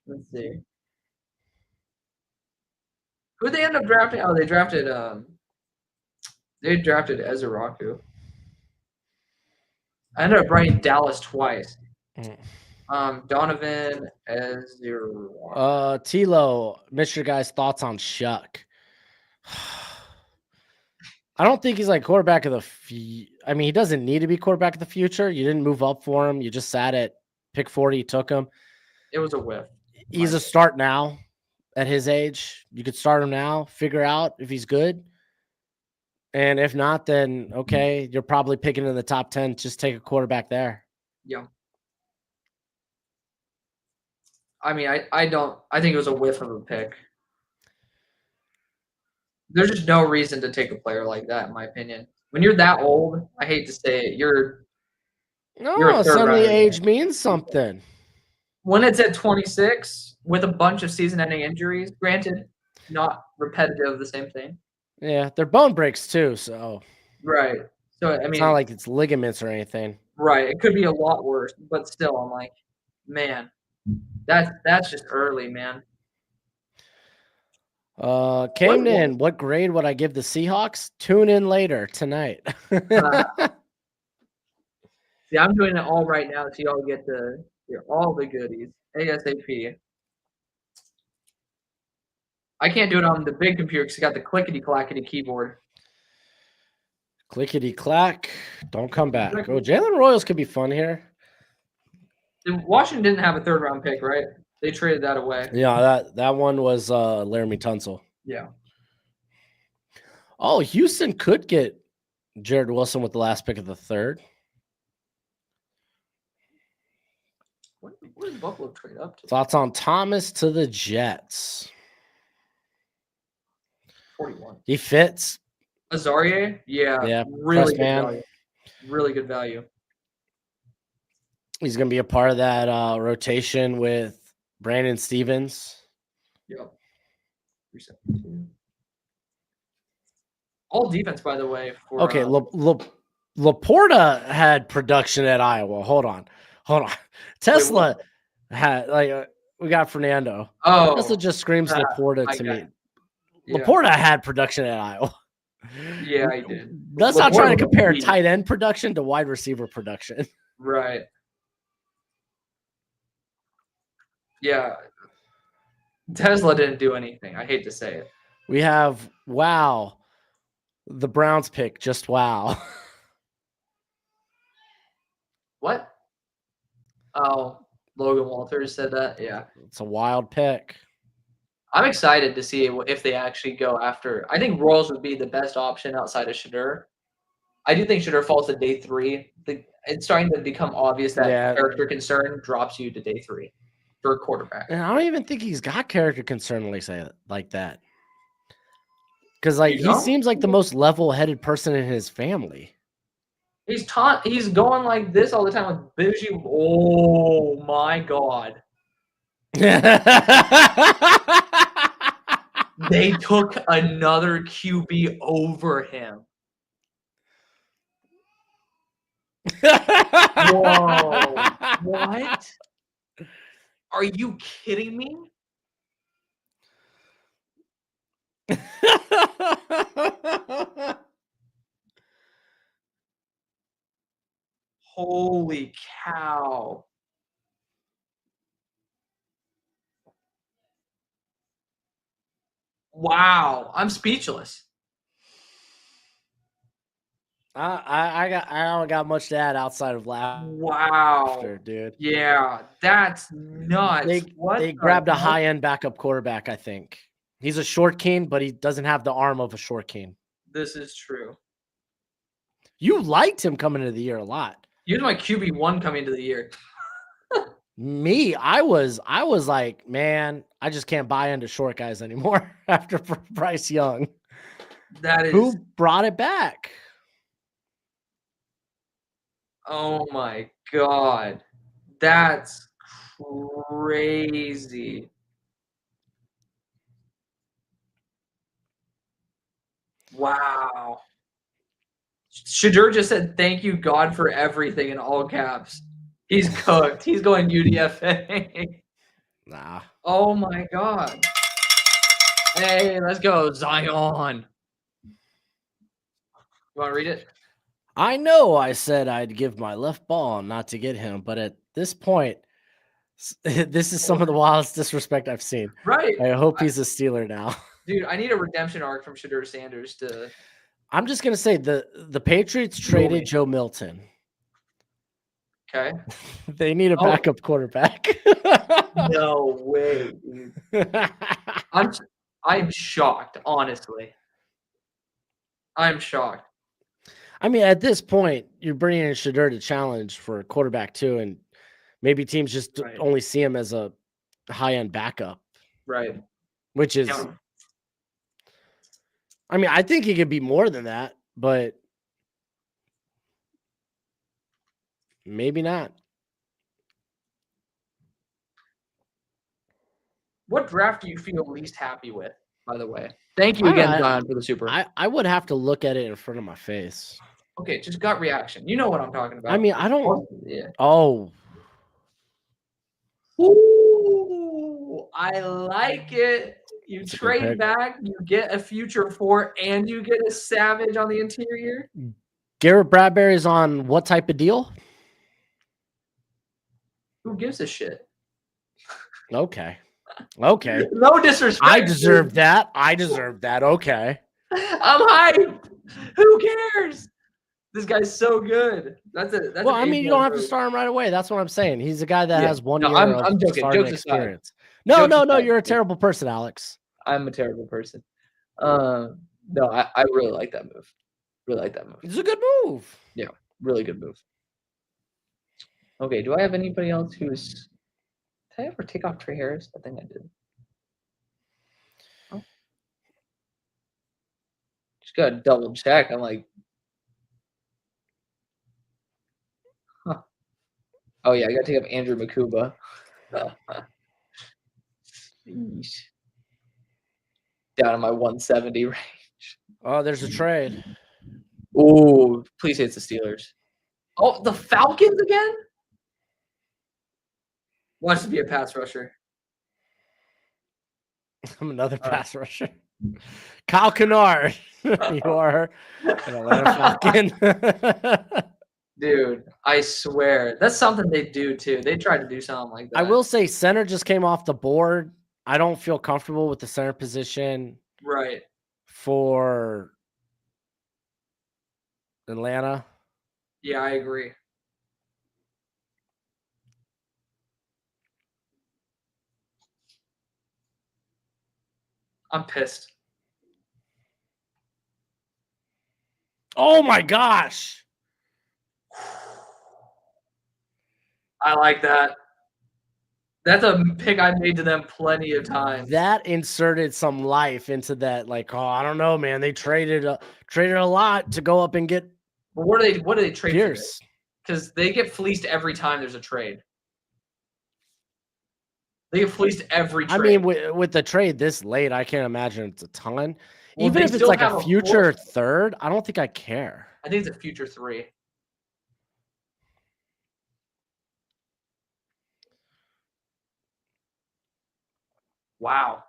Let's see. Who'd they end up drafting? Oh, they drafted Ezeraku. I ended up writing Dallas twice. Donovan Ezeraku. Tilo, Mr. Guy's thoughts on Shuck. I don't think he's like quarterback of the I mean, he doesn't need to be quarterback of the future. You didn't move up for him. You just sat at pick 40, you took him. It was a whiff. He's a start now at his age. You could start him now, figure out if he's good. And if not, then okay, you're probably picking in the top 10. Just take a quarterback there. Yeah. I mean, I think it was a whiff of a pick. There's just no reason to take a player like that, in my opinion. When you're that old, I hate to say it, you're suddenly age means something. When it's at 26 with a bunch of season-ending injuries, granted, not repetitive of the same thing. Yeah, they're bone breaks too, so. Right. So, I mean. It's not like it's ligaments or anything. Right. It could be a lot worse, but still, I'm like, man, that's just early, man. Camden, what grade would I give the Seahawks? Tune in later tonight. See, I'm doing it all right now, so y'all get to hear all the goodies ASAP. I can't do it on the big computer because I got the clickety-clackety keyboard. Clickety-clack. Don't come back. Oh, Jalen Royals could be fun here. Washington didn't have a 3rd-round pick, right? They traded that away. Yeah, that one was Laramie Tunsil. Yeah. Oh, Houston could get Jared Wilson with the last pick of the 3rd. What did Buffalo trade up to? Thoughts on Thomas to the Jets? 41. He fits. Azaria? Yeah. Really good value. Really good value. He's going to be a part of that rotation with Brandon Stevens. Yep. All defense, by the way. Okay, Laporta had production at Iowa. Hold on. Tesla had we got Fernando. Oh, Tesla just screams Laporta to me. Yeah. Laporta had production at Iowa. Yeah, I did. Let's not try to compare tight end production to wide receiver production. Right. Yeah. Tesla didn't do anything. I hate to say it. We have the Browns pick. Just wow. What? Oh, Logan Walters said that. Yeah. It's a wild pick. I'm excited to see if they actually go after. I think Royals would be the best option outside of Shador. I do think Shador falls to day 3. It's starting to become obvious that character concern drops you to day 3 for a quarterback. And I don't even think he's got character concern like that. Because he seems like the most level-headed person in his family. He's going like this all the time with Bougie. Oh my God. They took another QB over him. Whoa. What? Are you kidding me? Holy cow. Wow. I'm speechless. I don't got much to add outside of laughter, Wow. dude. Yeah, that's nuts. They grabbed a high-end backup quarterback, I think. He's a short king, but he doesn't have the arm of a short king. This is true. You liked him coming into the year a lot. He was my QB1 coming into the year. Me, I was like, man, I just can't buy into short guys anymore after Bryce Young. That is Who brought it back? Oh my God. That's crazy. Wow. Shadur just said, "Thank you, God, for everything," in all caps. He's cooked. He's going UDFA. Nah. Oh my God. Hey, let's go, Zion. You want to read it? I know I said I'd give my left ball not to get him, but at this point, this is some of the wildest disrespect I've seen. Right. I hope he's a Steeler now. Dude, I need a redemption arc from Shadur Sanders to. I'm just gonna say the Patriots traded Joe Milton. Okay. They need a backup quarterback. No way, dude. I'm shocked, honestly. I'm shocked. I mean, at this point, you're bringing in Shadur to challenge for a quarterback too, and maybe teams just only see him as a high-end backup. Right. Which is, I mean, I think he could be more than that, but maybe not. What draft do you feel least happy with, by the way? Thank you again, John, for the super. I would have to look at it in front of my face. Okay, just gut reaction. You know what I'm talking about. I mean, I don't. Yeah. Oh. Ooh, I like it. You trade back, you get a future 4, and you get a Savage on the interior. Garrett Bradbury is on what type of deal? Who gives a shit? Okay. Okay. No disrespect. I deserve that. I deserve that. Okay. I'm hyped. Who cares? This guy's so good. That's it. Well, I mean, you don't have to start him right away. That's what I'm saying. He's a guy that has 1 year I'm of joking. starting experience. No, you're a terrible person, Alex. I'm a terrible person. No, I really like that move. Really like that move. It's a good move. Yeah, really good move. Okay, do I have anybody else who's... Did I ever take off Trey Harris? I think I did. Oh. Just got to double check. I'm like... Huh. Oh, yeah, I got to take up Andrew Makuba. Down in my 170 range. Oh, there's a trade. Oh, please say it's the Steelers. Oh, the Falcons again? Watch this be a pass rusher. I'm another pass rusher. Kyle Kennard. You are an Atlanta Falcon. Dude, I swear. That's something they do, too. They try to do something like that. I will say center just came off the board. I don't feel comfortable with the center position. Right. For Atlanta. Yeah, I agree. I'm pissed. Oh my gosh. I like that. That's a pick I made to them plenty of times. That inserted some life into that. Like, oh, I don't know, man. They traded a lot to go up and get. But what do they trade Pierce? Because they get fleeced every time there's a trade. They get fleeced every trade. I mean, with the trade this late, I can't imagine it's a ton. Well, even if it's like a future third, I don't think I care. I think it's a future 3. Wow.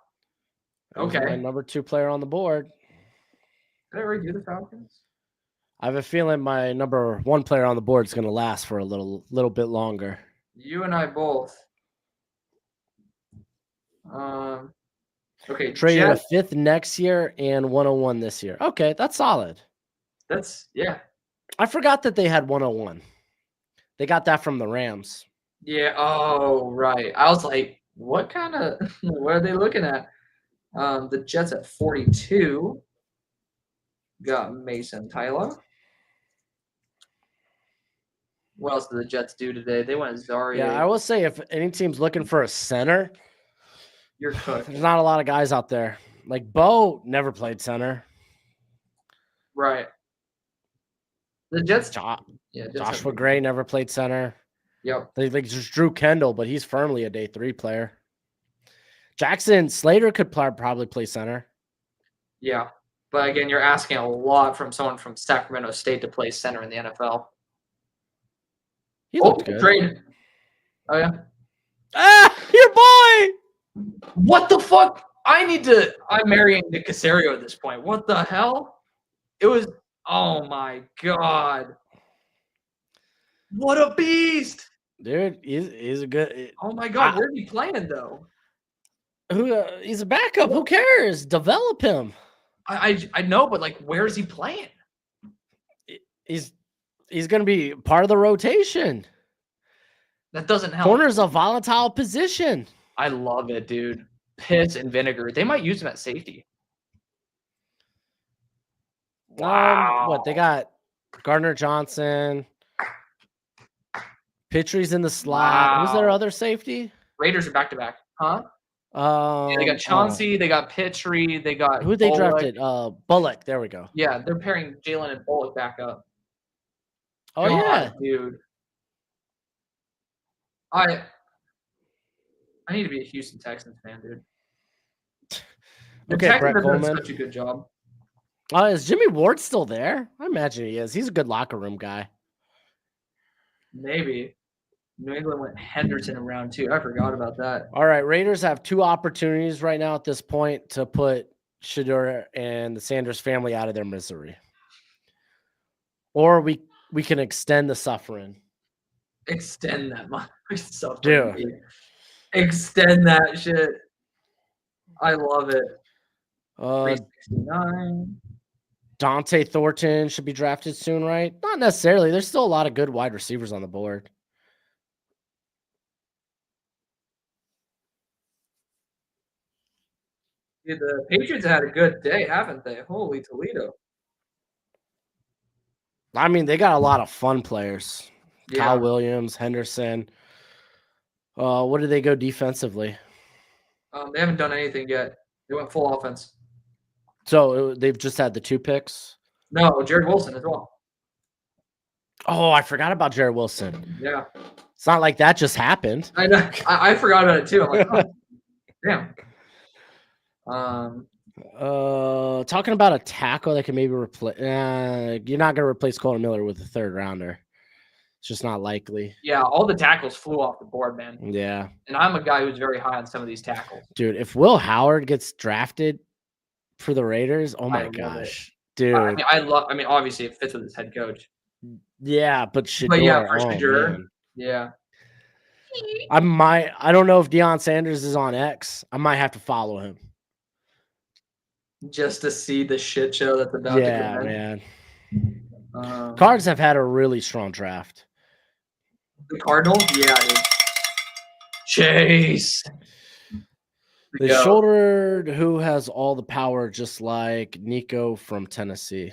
Okay. My number 2 player on the board. Did I already do the Falcons? I have a feeling my number 1 player on the board is going to last for a little bit longer. You and I both. Okay. Traded a 5th next year and 101 this year. Okay, that's solid. Yeah. I forgot that they had 101. They got that from the Rams. Yeah. Oh, right. I was like, what kind of what are they looking at? The Jets at 42 got Mason Tyler. What else did the Jets do today? They went Zari. Yeah, I will say if any team's looking for a center, You're cooked. there's not a lot of guys out there. Like Bo never played center. Right. The Jets. Jets Joshua Gray never played center. Yep. They just Drew Kendall, but he's firmly a day 3 player. Jackson Slater could probably play center. Yeah. But again, you're asking a lot from someone from Sacramento State to play center in the NFL. He looked good. Trade. Oh, yeah. Ah, your boy. What the fuck? I'm marrying Nick Casario at this point. What the hell? It was, oh my God. What a beast. Dude, he's a good. Oh my God. Where's he playing, though? He's a backup. Who cares? Develop him. I know, but like, where's he playing? He's going to be part of the rotation. That doesn't help. Corner's a volatile position. I love it, dude. Piss and vinegar. They might use him at safety. Wow. What they got? Gardner Johnson. Pittry's in the slot. Who's their other safety? Raiders are back to back, huh? Yeah, they got Chauncey, they got Pittry, they got who they drafted? Bullock. There we go. Yeah, they're pairing Jalen and Bullock back up. Oh yeah, dude. I need to be a Houston Texans fan, dude. The okay, Texans Brett have done Coleman. such a good job. Is Jimmy Ward still there? I imagine he is. He's a good locker room guy. Maybe. New England went Henderson in round 2. I forgot about that. All right, Raiders have 2 opportunities right now at this point to put Shedeur and the Sanders family out of their misery. Or we can extend the suffering. Extend that suffering. Dude. Extend that shit. I love it. 369. Dante Thornton should be drafted soon, right? Not necessarily. There's still a lot of good wide receivers on the board. Dude, the Patriots had a good day, haven't they? Holy Toledo. I mean, they got a lot of fun players. Yeah. Kyle Williams, Henderson. What did they go defensively? They haven't done anything yet. They went full offense. So they've just had the 2 picks? No, Jared Wilson as well. Oh, I forgot about Jared Wilson. Yeah. It's not like that just happened. I know. I forgot about it too. I'm like, oh, damn. Talking about a tackle that can maybe replace. You're not going to replace Colton Miller with a 3rd rounder. It's just not likely. Yeah, all the tackles flew off the board, man. Yeah. And I'm a guy who's very high on some of these tackles. Dude, if Will Howard gets drafted for the Raiders, oh my gosh. Dude. I mean, obviously it fits with his head coach. Yeah, but Shedeur. But yeah, for Shedeur. Yeah. I don't know if Deion Sanders is on X. I might have to follow him. Just to see the shit show that's about to come. Yeah, man. Cards have had a really strong draft. The Cardinals? Yeah, dude. Chase. They shouldered who has all the power, just like Nico from Tennessee.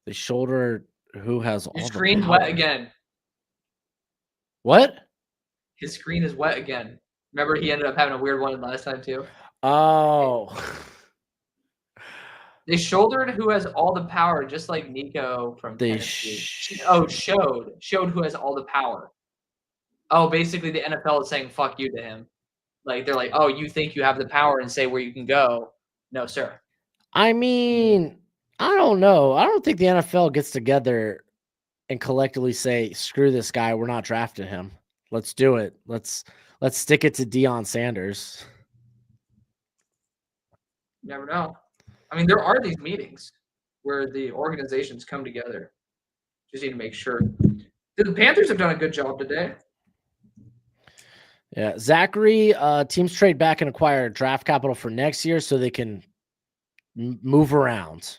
They shouldered who has all the power. His screen's wet again. What? His screen is wet again. Remember, he ended up having a weird one last time, too? Oh. They shouldered who has all the power, just like Nico from Tennessee. Showed who has all the power. Oh, basically the NFL is saying fuck you to him. Like, they're like, oh, you think you have the power and say where you can go. No, sir. I mean, I don't know. I don't think the NFL gets together and collectively say, screw this guy. We're not drafting him. Let's do it. Let's stick it to Deion Sanders. You never know. I mean, there are these meetings where the organizations come together. Just need to make sure. The Panthers have done a good job today. Yeah, Zachary, teams trade back and acquire draft capital for next year so they can move around.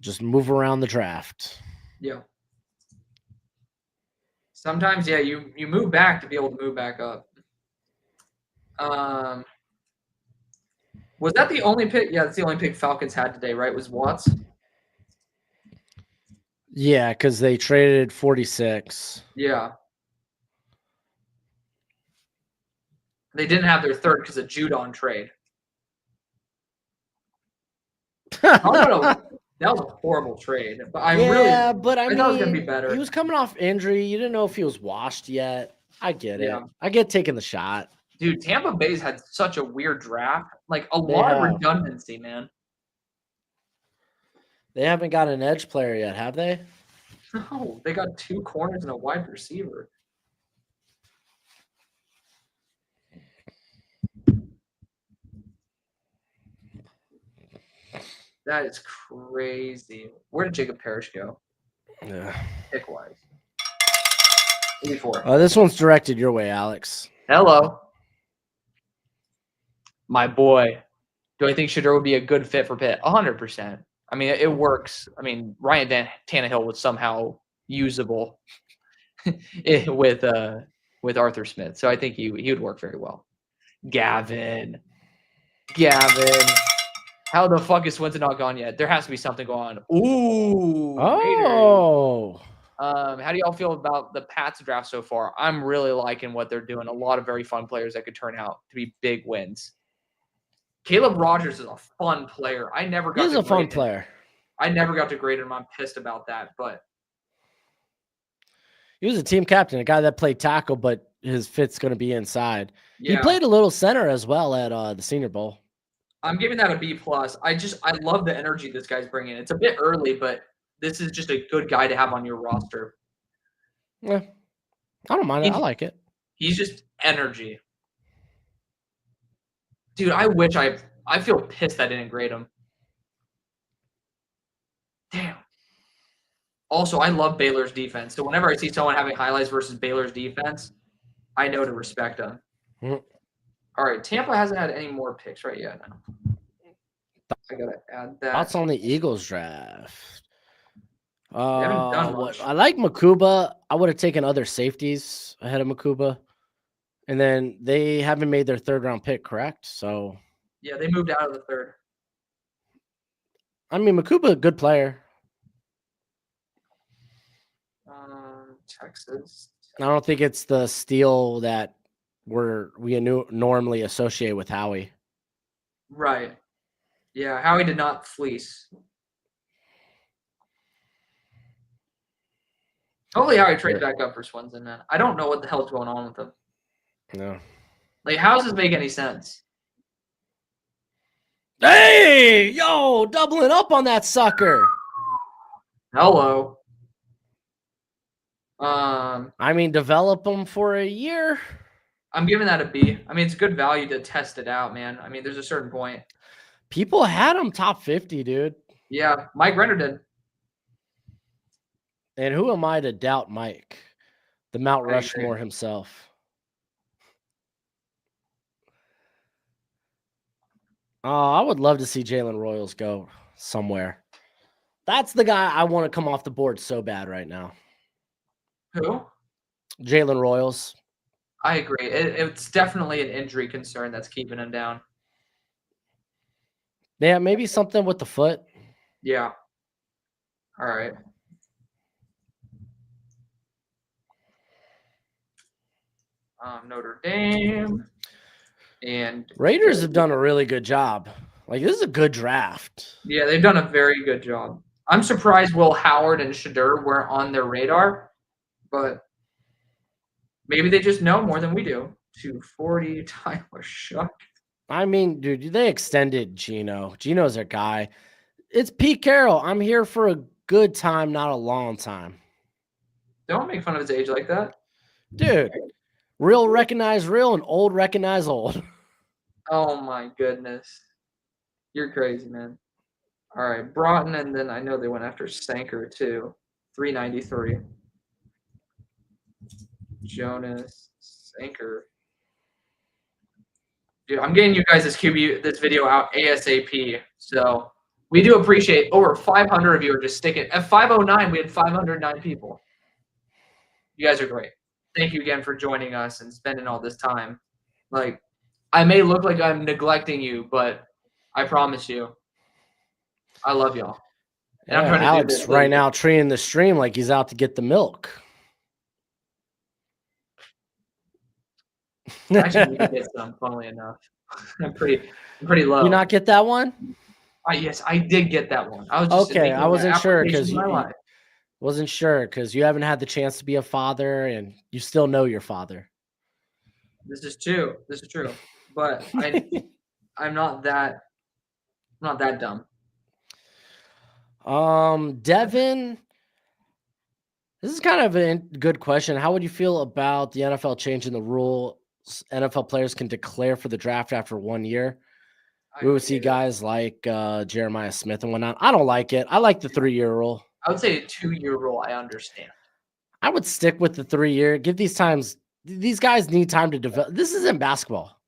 Just move around the draft. Yeah. Sometimes, yeah, you move back to be able to move back up. Was that the only pick? Yeah, that's the only pick Falcons had today, right? Was Watts? Yeah, because they traded 46. Yeah. They didn't have their third because of Judon trade. Oh, no. That was a horrible trade. But I thought it was going to be better. He was coming off injury. You didn't know if he was washed yet. I get it. I get taking the shot. Dude, Tampa Bay's had such a weird draft. Like, a lot of redundancy, man. They haven't got an edge player yet, have they? No, they got 2 corners and a wide receiver. That is crazy. Where did Jacob Parrish go? Yeah. Pick-wise. 84. This one's directed your way, Alex. Hello. My boy. Do I think Shedeur would be a good fit for Pitt? 100%. I mean, it works. I mean, Ryan Tannehill was somehow usable with Arthur Smith. So I think he would work very well. Gavin. How the fuck is Swinton not gone yet? There has to be something going on. Ooh. Oh. How do y'all feel about the Pats draft so far? I'm really liking what they're doing. A lot of very fun players that could turn out to be big wins. Caleb Rogers is a fun player. He's a fun player. I never got to grade him. I'm pissed about that, but he was a team captain, a guy that played tackle, but his fit's going to be inside. Yeah. He played a little center as well at the Senior Bowl. I'm giving that a B+. I love the energy this guy's bringing. It's a bit early, but this is just a good guy to have on your roster. Yeah, I don't mind it. I like it. He's just energy. Dude, I feel pissed I didn't grade him. Damn. Also, I love Baylor's defense. So whenever I see someone having highlights versus Baylor's defense, I know to respect them. Mm-hmm. All right, Tampa hasn't had any more picks right yet. I got to add that. Thoughts on the Eagles draft? They haven't done much. I like Makuba. I would have taken other safeties ahead of Makuba. And then they haven't made their 3rd round pick, correct? So yeah, they moved out of the 3rd. I mean, Makuba, a good player. Texas. I don't think it's the steal that we normally associate with Howie. Right. Yeah, Howie did not fleece. Hopefully Howie trades back up for Swinton. I don't know what the hell's going on with him. No. Like, how does this make any sense? Hey, yo, doubling up on that sucker. Hello. I mean, develop them for a year. I'm giving that a B. I mean, it's good value to test it out, man. I mean, there's a certain point. People had him top 50, dude. Yeah, Mike Renner did. And who am I to doubt Mike, the Mount Rushmore himself? I would love to see Jalen Royals go somewhere. That's the guy I want to come off the board so bad right now. Who? Jalen Royals. I agree. It's definitely an injury concern that's keeping him down. Yeah, maybe something with the foot. Yeah. All right. Notre Dame. And Raiders have done a really good job. Like, this is a good draft. Yeah, they've done a very good job. I'm surprised Will Howard and Shedeur weren't on their radar, but maybe they just know more than we do. 240, Tyler Shuck. I mean, dude, they extended Geno. Geno's their guy. It's Pete Carroll. I'm here for a good time, not a long time. Don't make fun of his age like that. Dude, real recognize real and old recognize old. Oh, my goodness. You're crazy, man. All right, Broughton, and then I know they went after Sanker, too. 393. Jonas, Sanker. Dude, I'm getting you guys this video out ASAP. So We do appreciate over 500 of you are just sticking. At 509, we had 509 people. You guys are great. Thank you again for joining us and spending all this time. Like, I may look like I'm neglecting you, but I promise you, I love y'all. And I'm trying to Alex do this right now treating the stream like he's out to get the milk. Actually, we can get some, funnily enough. I'm pretty low. You not get that one? Yes, I did get that one. I was just okay. I wasn't sure because you wasn't sure because you haven't had the chance to be a father and you still know your father. This is true. This is true. But I'm not that dumb. Devin, this is kind of a good question. How would you feel about the NFL changing the rule? NFL players can declare for the draft after 1 year. We would see guys like Jeremiah Smith and whatnot. I don't like it. I like the 3-year rule. I would say a 2-year rule. I understand. I would stick with the 3-year. Give these times. These guys need time to develop. This isn't basketball.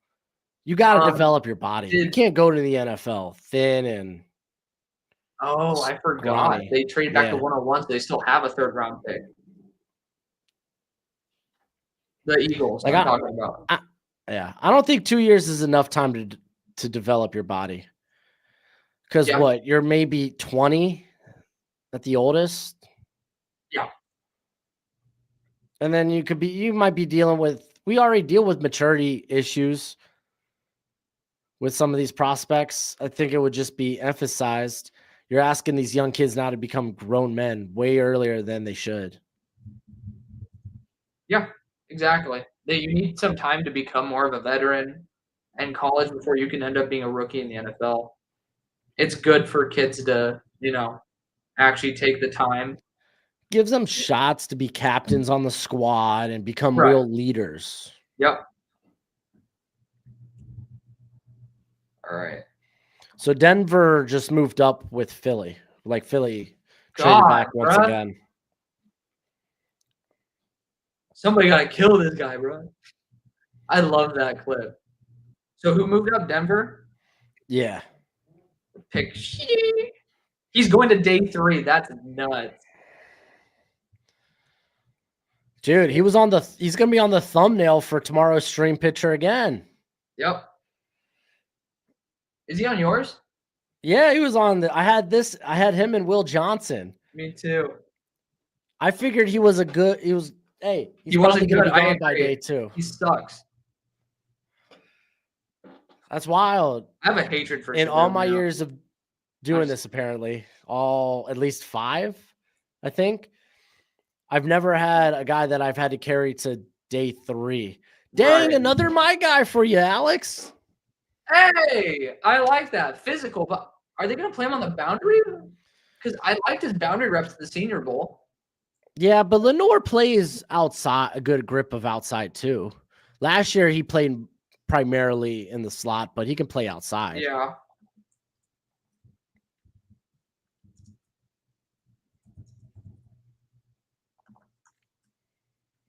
You got to develop your body. You can't go to the NFL thin and. Oh, I forgot. Scrawny. They traded back to 101, so they still have a 3rd-round pick. The Eagles, like I'm talking about. I don't think 2 years is enough time to develop your body. Because what? You're maybe 20 at the oldest. Yeah. And then you might be dealing with. We already deal with maturity issues with some of these prospects. I think it would just be emphasized. You're asking these young kids now to become grown men way earlier than they should. Yeah, exactly. You need some time to become more of a veteran in college before you can end up being a rookie in the NFL. It's good for kids to, actually take the time. Gives them shots to be captains on the squad and become real leaders. Yep. All right. So Denver just moved up with Philly. Like Philly traded back once again. Somebody got to kill this guy, bro. I love that clip. So who moved up? Denver? Yeah. Pick. He's going to day 3. That's nuts. Dude, he's going to be on the thumbnail for tomorrow's stream picture again. Yep. Is he on yours? Yeah, he was on I had him and Will Johnson. Me too. I figured he was he's probably going to be gone by day 2. He sucks. That's wild. I have a hatred for in all my years of doing this, apparently, at least 5, I think. I've never had a guy that I've had to carry to day 3. Dang, another my guy for you, Alex. Hey, I like that. Physical, but are they going to play him on the boundary? Because I liked his boundary reps at the Senior Bowl. Yeah, but Lenore plays outside, a good grip of outside too. Last year he played primarily in the slot, but he can play outside. Yeah.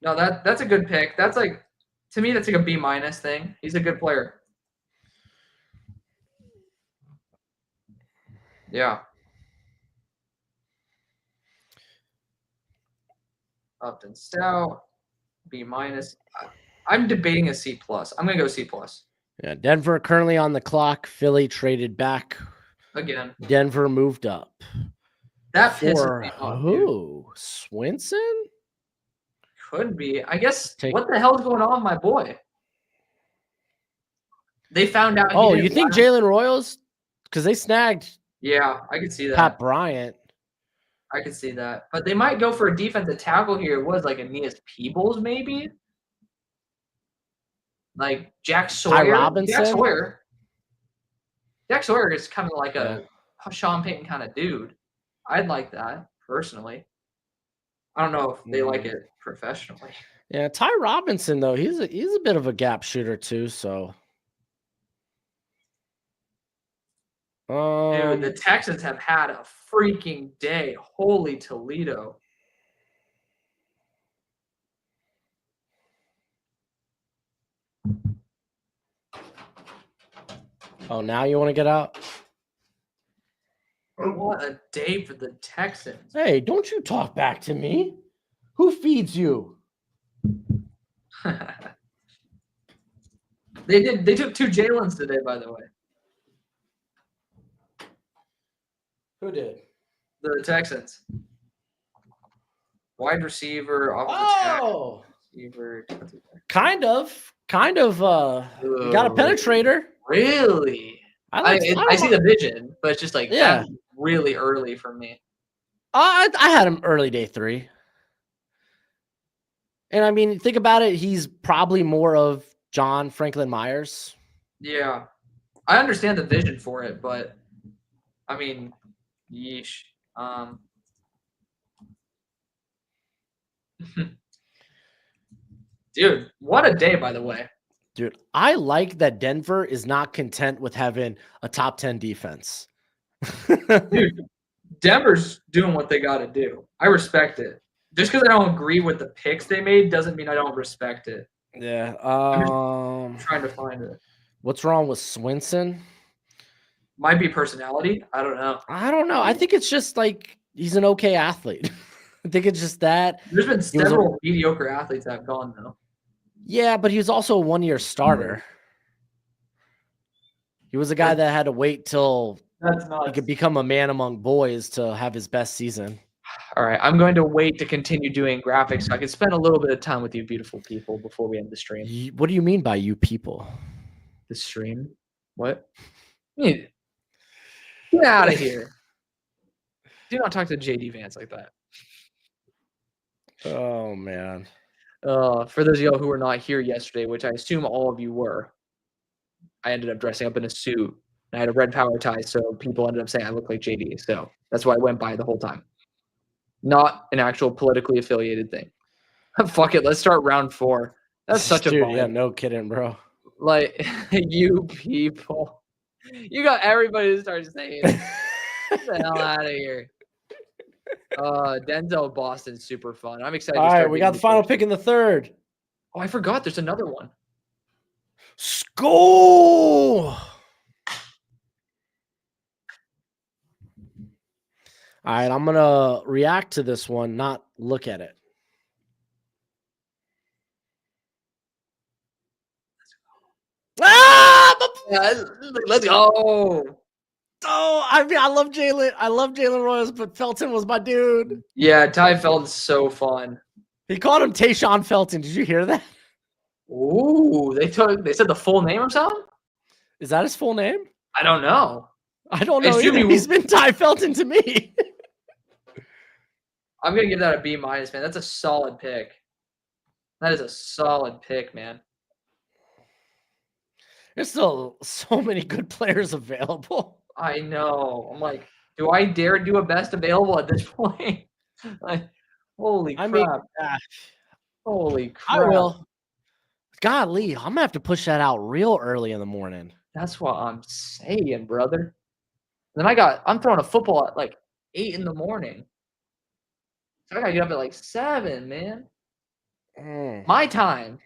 No, that's a good pick. That's like, to me, that's like a B- thing. He's a good player. Yeah. Upton Stout, B-. I'm debating a C+. I'm going to go C+. Yeah, Denver currently on the clock. Philly traded back. Again. Denver moved up. That pisses me off. Who? Swinson? Could be. I guess, what the hell's going on, my boy? They found out. Oh, you think Jalen Royals? Because they snagged. Yeah, I could see that. Pat Bryant. I could see that. But they might go for a defensive tackle here. What is like Aeneas Peebles, maybe? Like Jack Sawyer. Ty Robinson? Jack Sawyer is kind of like a Sean Payton kind of dude. I'd like that, personally. I don't know if they like it professionally. Yeah, Ty Robinson, though, he's a bit of a gap shooter, too, so. Dude, the Texans have had a freaking day. Holy Toledo. Oh, now you want to get out? What a day for the Texans. Hey, don't you talk back to me. Who feeds you? They took 2 Jalen's today, by the way. Who did? The Texans. Wide receiver, Oh, receiver. kind of. We got a penetrator. Really? I see the vision, but it's just like that's really early for me. I had him early day 3. And I mean, think about it. He's probably more of John Franklin Myers. Yeah. I understand the vision for it, but I mean, yeesh. Dude, what a day, by the way. Dude, I like that Denver is not content with having a top 10 defense. Dude, Denver's doing what they got to do. I respect it. Just because I don't agree with the picks they made doesn't mean I don't respect it. Yeah. I'm trying to find it. What's wrong with Swinson? Might be personality. I don't know. I think it's just like he's an okay athlete. I think it's just that. There's been several mediocre athletes that have gone, though. Yeah, but he was also a 1-year starter. He was a guy that had to wait till he could become a man among boys to have his best season. All right, I'm going to wait to continue doing graphics so I can spend a little bit of time with you beautiful people before we end the stream. What do you mean by you people? The stream? What? Get out of here. Do not talk to JD Vance like that. Oh, man. For those of y'all who were not here yesterday, which I assume all of you were, I ended up dressing up in a suit. I had a red power tie, so people ended up saying I look like JD. So that's why I went by the whole time. Not an actual politically affiliated thing. Fuck it, let's start round 4. That's such a vibe. Yeah, no kidding, bro. Like, you people. You got everybody to start saying, get the hell out of here. Denzel Boston's super fun. I'm excited. All right, we got the final pick in the 3rd. Oh, I forgot. There's another one. School. All right, I'm gonna react to this one, not look at it. Let's go. Oh, I mean, I love Jalen Royals, but Felton was my dude. Yeah, Ty Felton's so fun. He called him Tayshaun Felton. Did you hear that? Ooh, they said the full name or something? Is that his full name? I don't know. I don't know either. He's been Ty Felton to me. I'm gonna give that a B-, man. That's a solid pick. That is a solid pick, man. There's still so many good players available. I know. I'm like, do I dare do a best available at this point? Like, holy crap. Holy crap. I will. Golly, I'm gonna have to push that out real early in the morning. That's what I'm saying, brother. Then I'm throwing a football at like 8 in the morning. So I gotta get up at like 7, man. My time.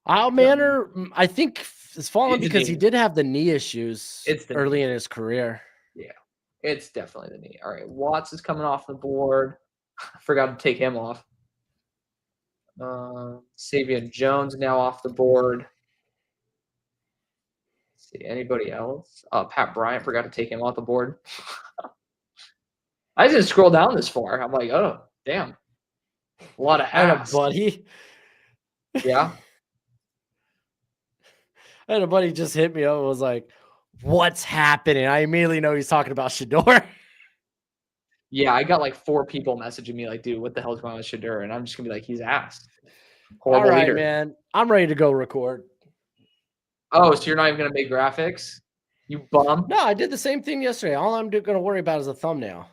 Manor, I think, is falling because he did have the knee issues early in his career. Yeah, it's definitely the knee. All right, Watts is coming off the board. I forgot to take him off. Savion Jones now off the board. Let's see, anybody else? Pat Bryant, forgot to take him off the board. I didn't scroll down this far. I'm like, oh, damn. A lot of ass. Buddy. Yeah. I had a buddy just hit me up and was like, what's happening? I immediately know he's talking about Shedeur. Yeah, I got like 4 people messaging me like, dude, what the hell is going on with Shedeur? And I'm just going to be like, he's ass. Horrible All right, leader. man. I'm ready to go record. Oh, so you're not even going to make graphics? You bum? No, I did the same thing yesterday. All I'm going to worry about is a thumbnail.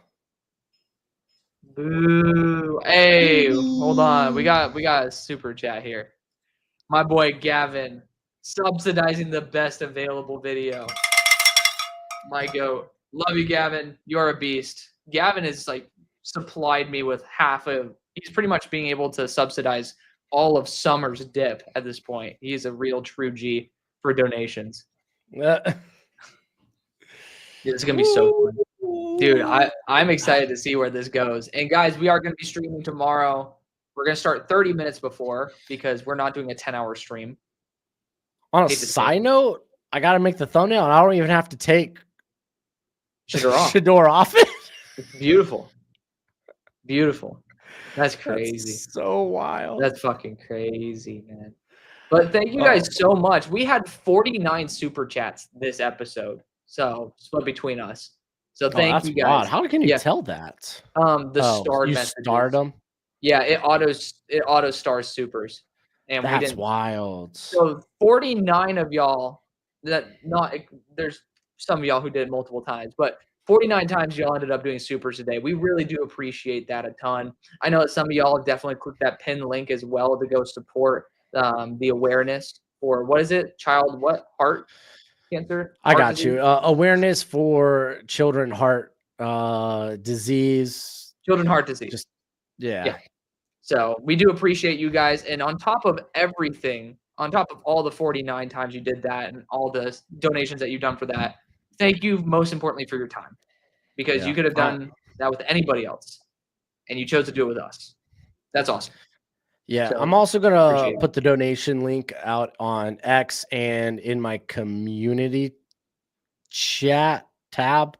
Boo. Hey, hold on. We got a super chat here. My boy Gavin subsidizing the best available video. My goat. Love you, Gavin. You're a beast. Gavin has like supplied me with he's pretty much being able to subsidize all of summer's dip at this point. He's a real true G for donations. It's gonna be so fun. Dude, I'm excited to see where this goes. And guys, we are gonna be streaming tomorrow. We're gonna start 30 minutes before because we're not doing a 10-hour stream. On a side note, I gotta make the thumbnail, and I don't even have to take Shador off it. It's beautiful. Beautiful. That's crazy. That's so wild. That's fucking crazy, man. But thank you guys so much. We had 49 super chats this episode. So split between us. So thank you guys. Wild. How can you tell that? The starred messages. Starred them? Yeah, it auto stars supers. And that's wild. So 49 of y'all there's some of y'all who did it multiple times, but 49 times y'all ended up doing supers today. We really do appreciate that a ton. I know that some of y'all definitely clicked that pin link as well to go support the awareness for, what is it? Heart cancer? I got you. Awareness for children heart disease. Children heart disease. Yeah. So we do appreciate you guys. And on top of everything, on top of all the 49 times you did that and all the donations that you've done for that, thank you most importantly for your time, because you could have done that with anybody else and you chose to do it with us. That's awesome. Yeah, so, I'm also going to put the donation link out on X and in my community chat tab.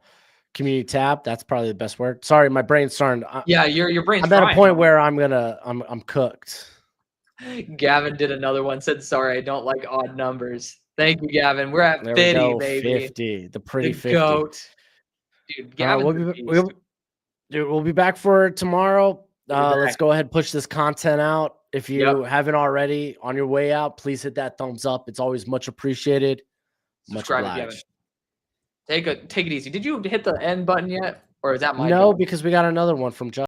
Community tab. That's probably the best word. Sorry, my brain's starting. Your brain's. I'm at a point where I'm cooked. Gavin did another one. Said, "Sorry, I don't like odd numbers." Thank you, Gavin. We're at 50, baby. 50. The pretty 50. Goat. Dude, Gavin. We'll be back for tomorrow. Let's go ahead and push this content out. If you haven't already, on your way out, please hit that thumbs up. It's always much appreciated. Subscribe, Gavin. Take it easy. Did you hit the end button yet, or is that my? No, because we got another one from Justin.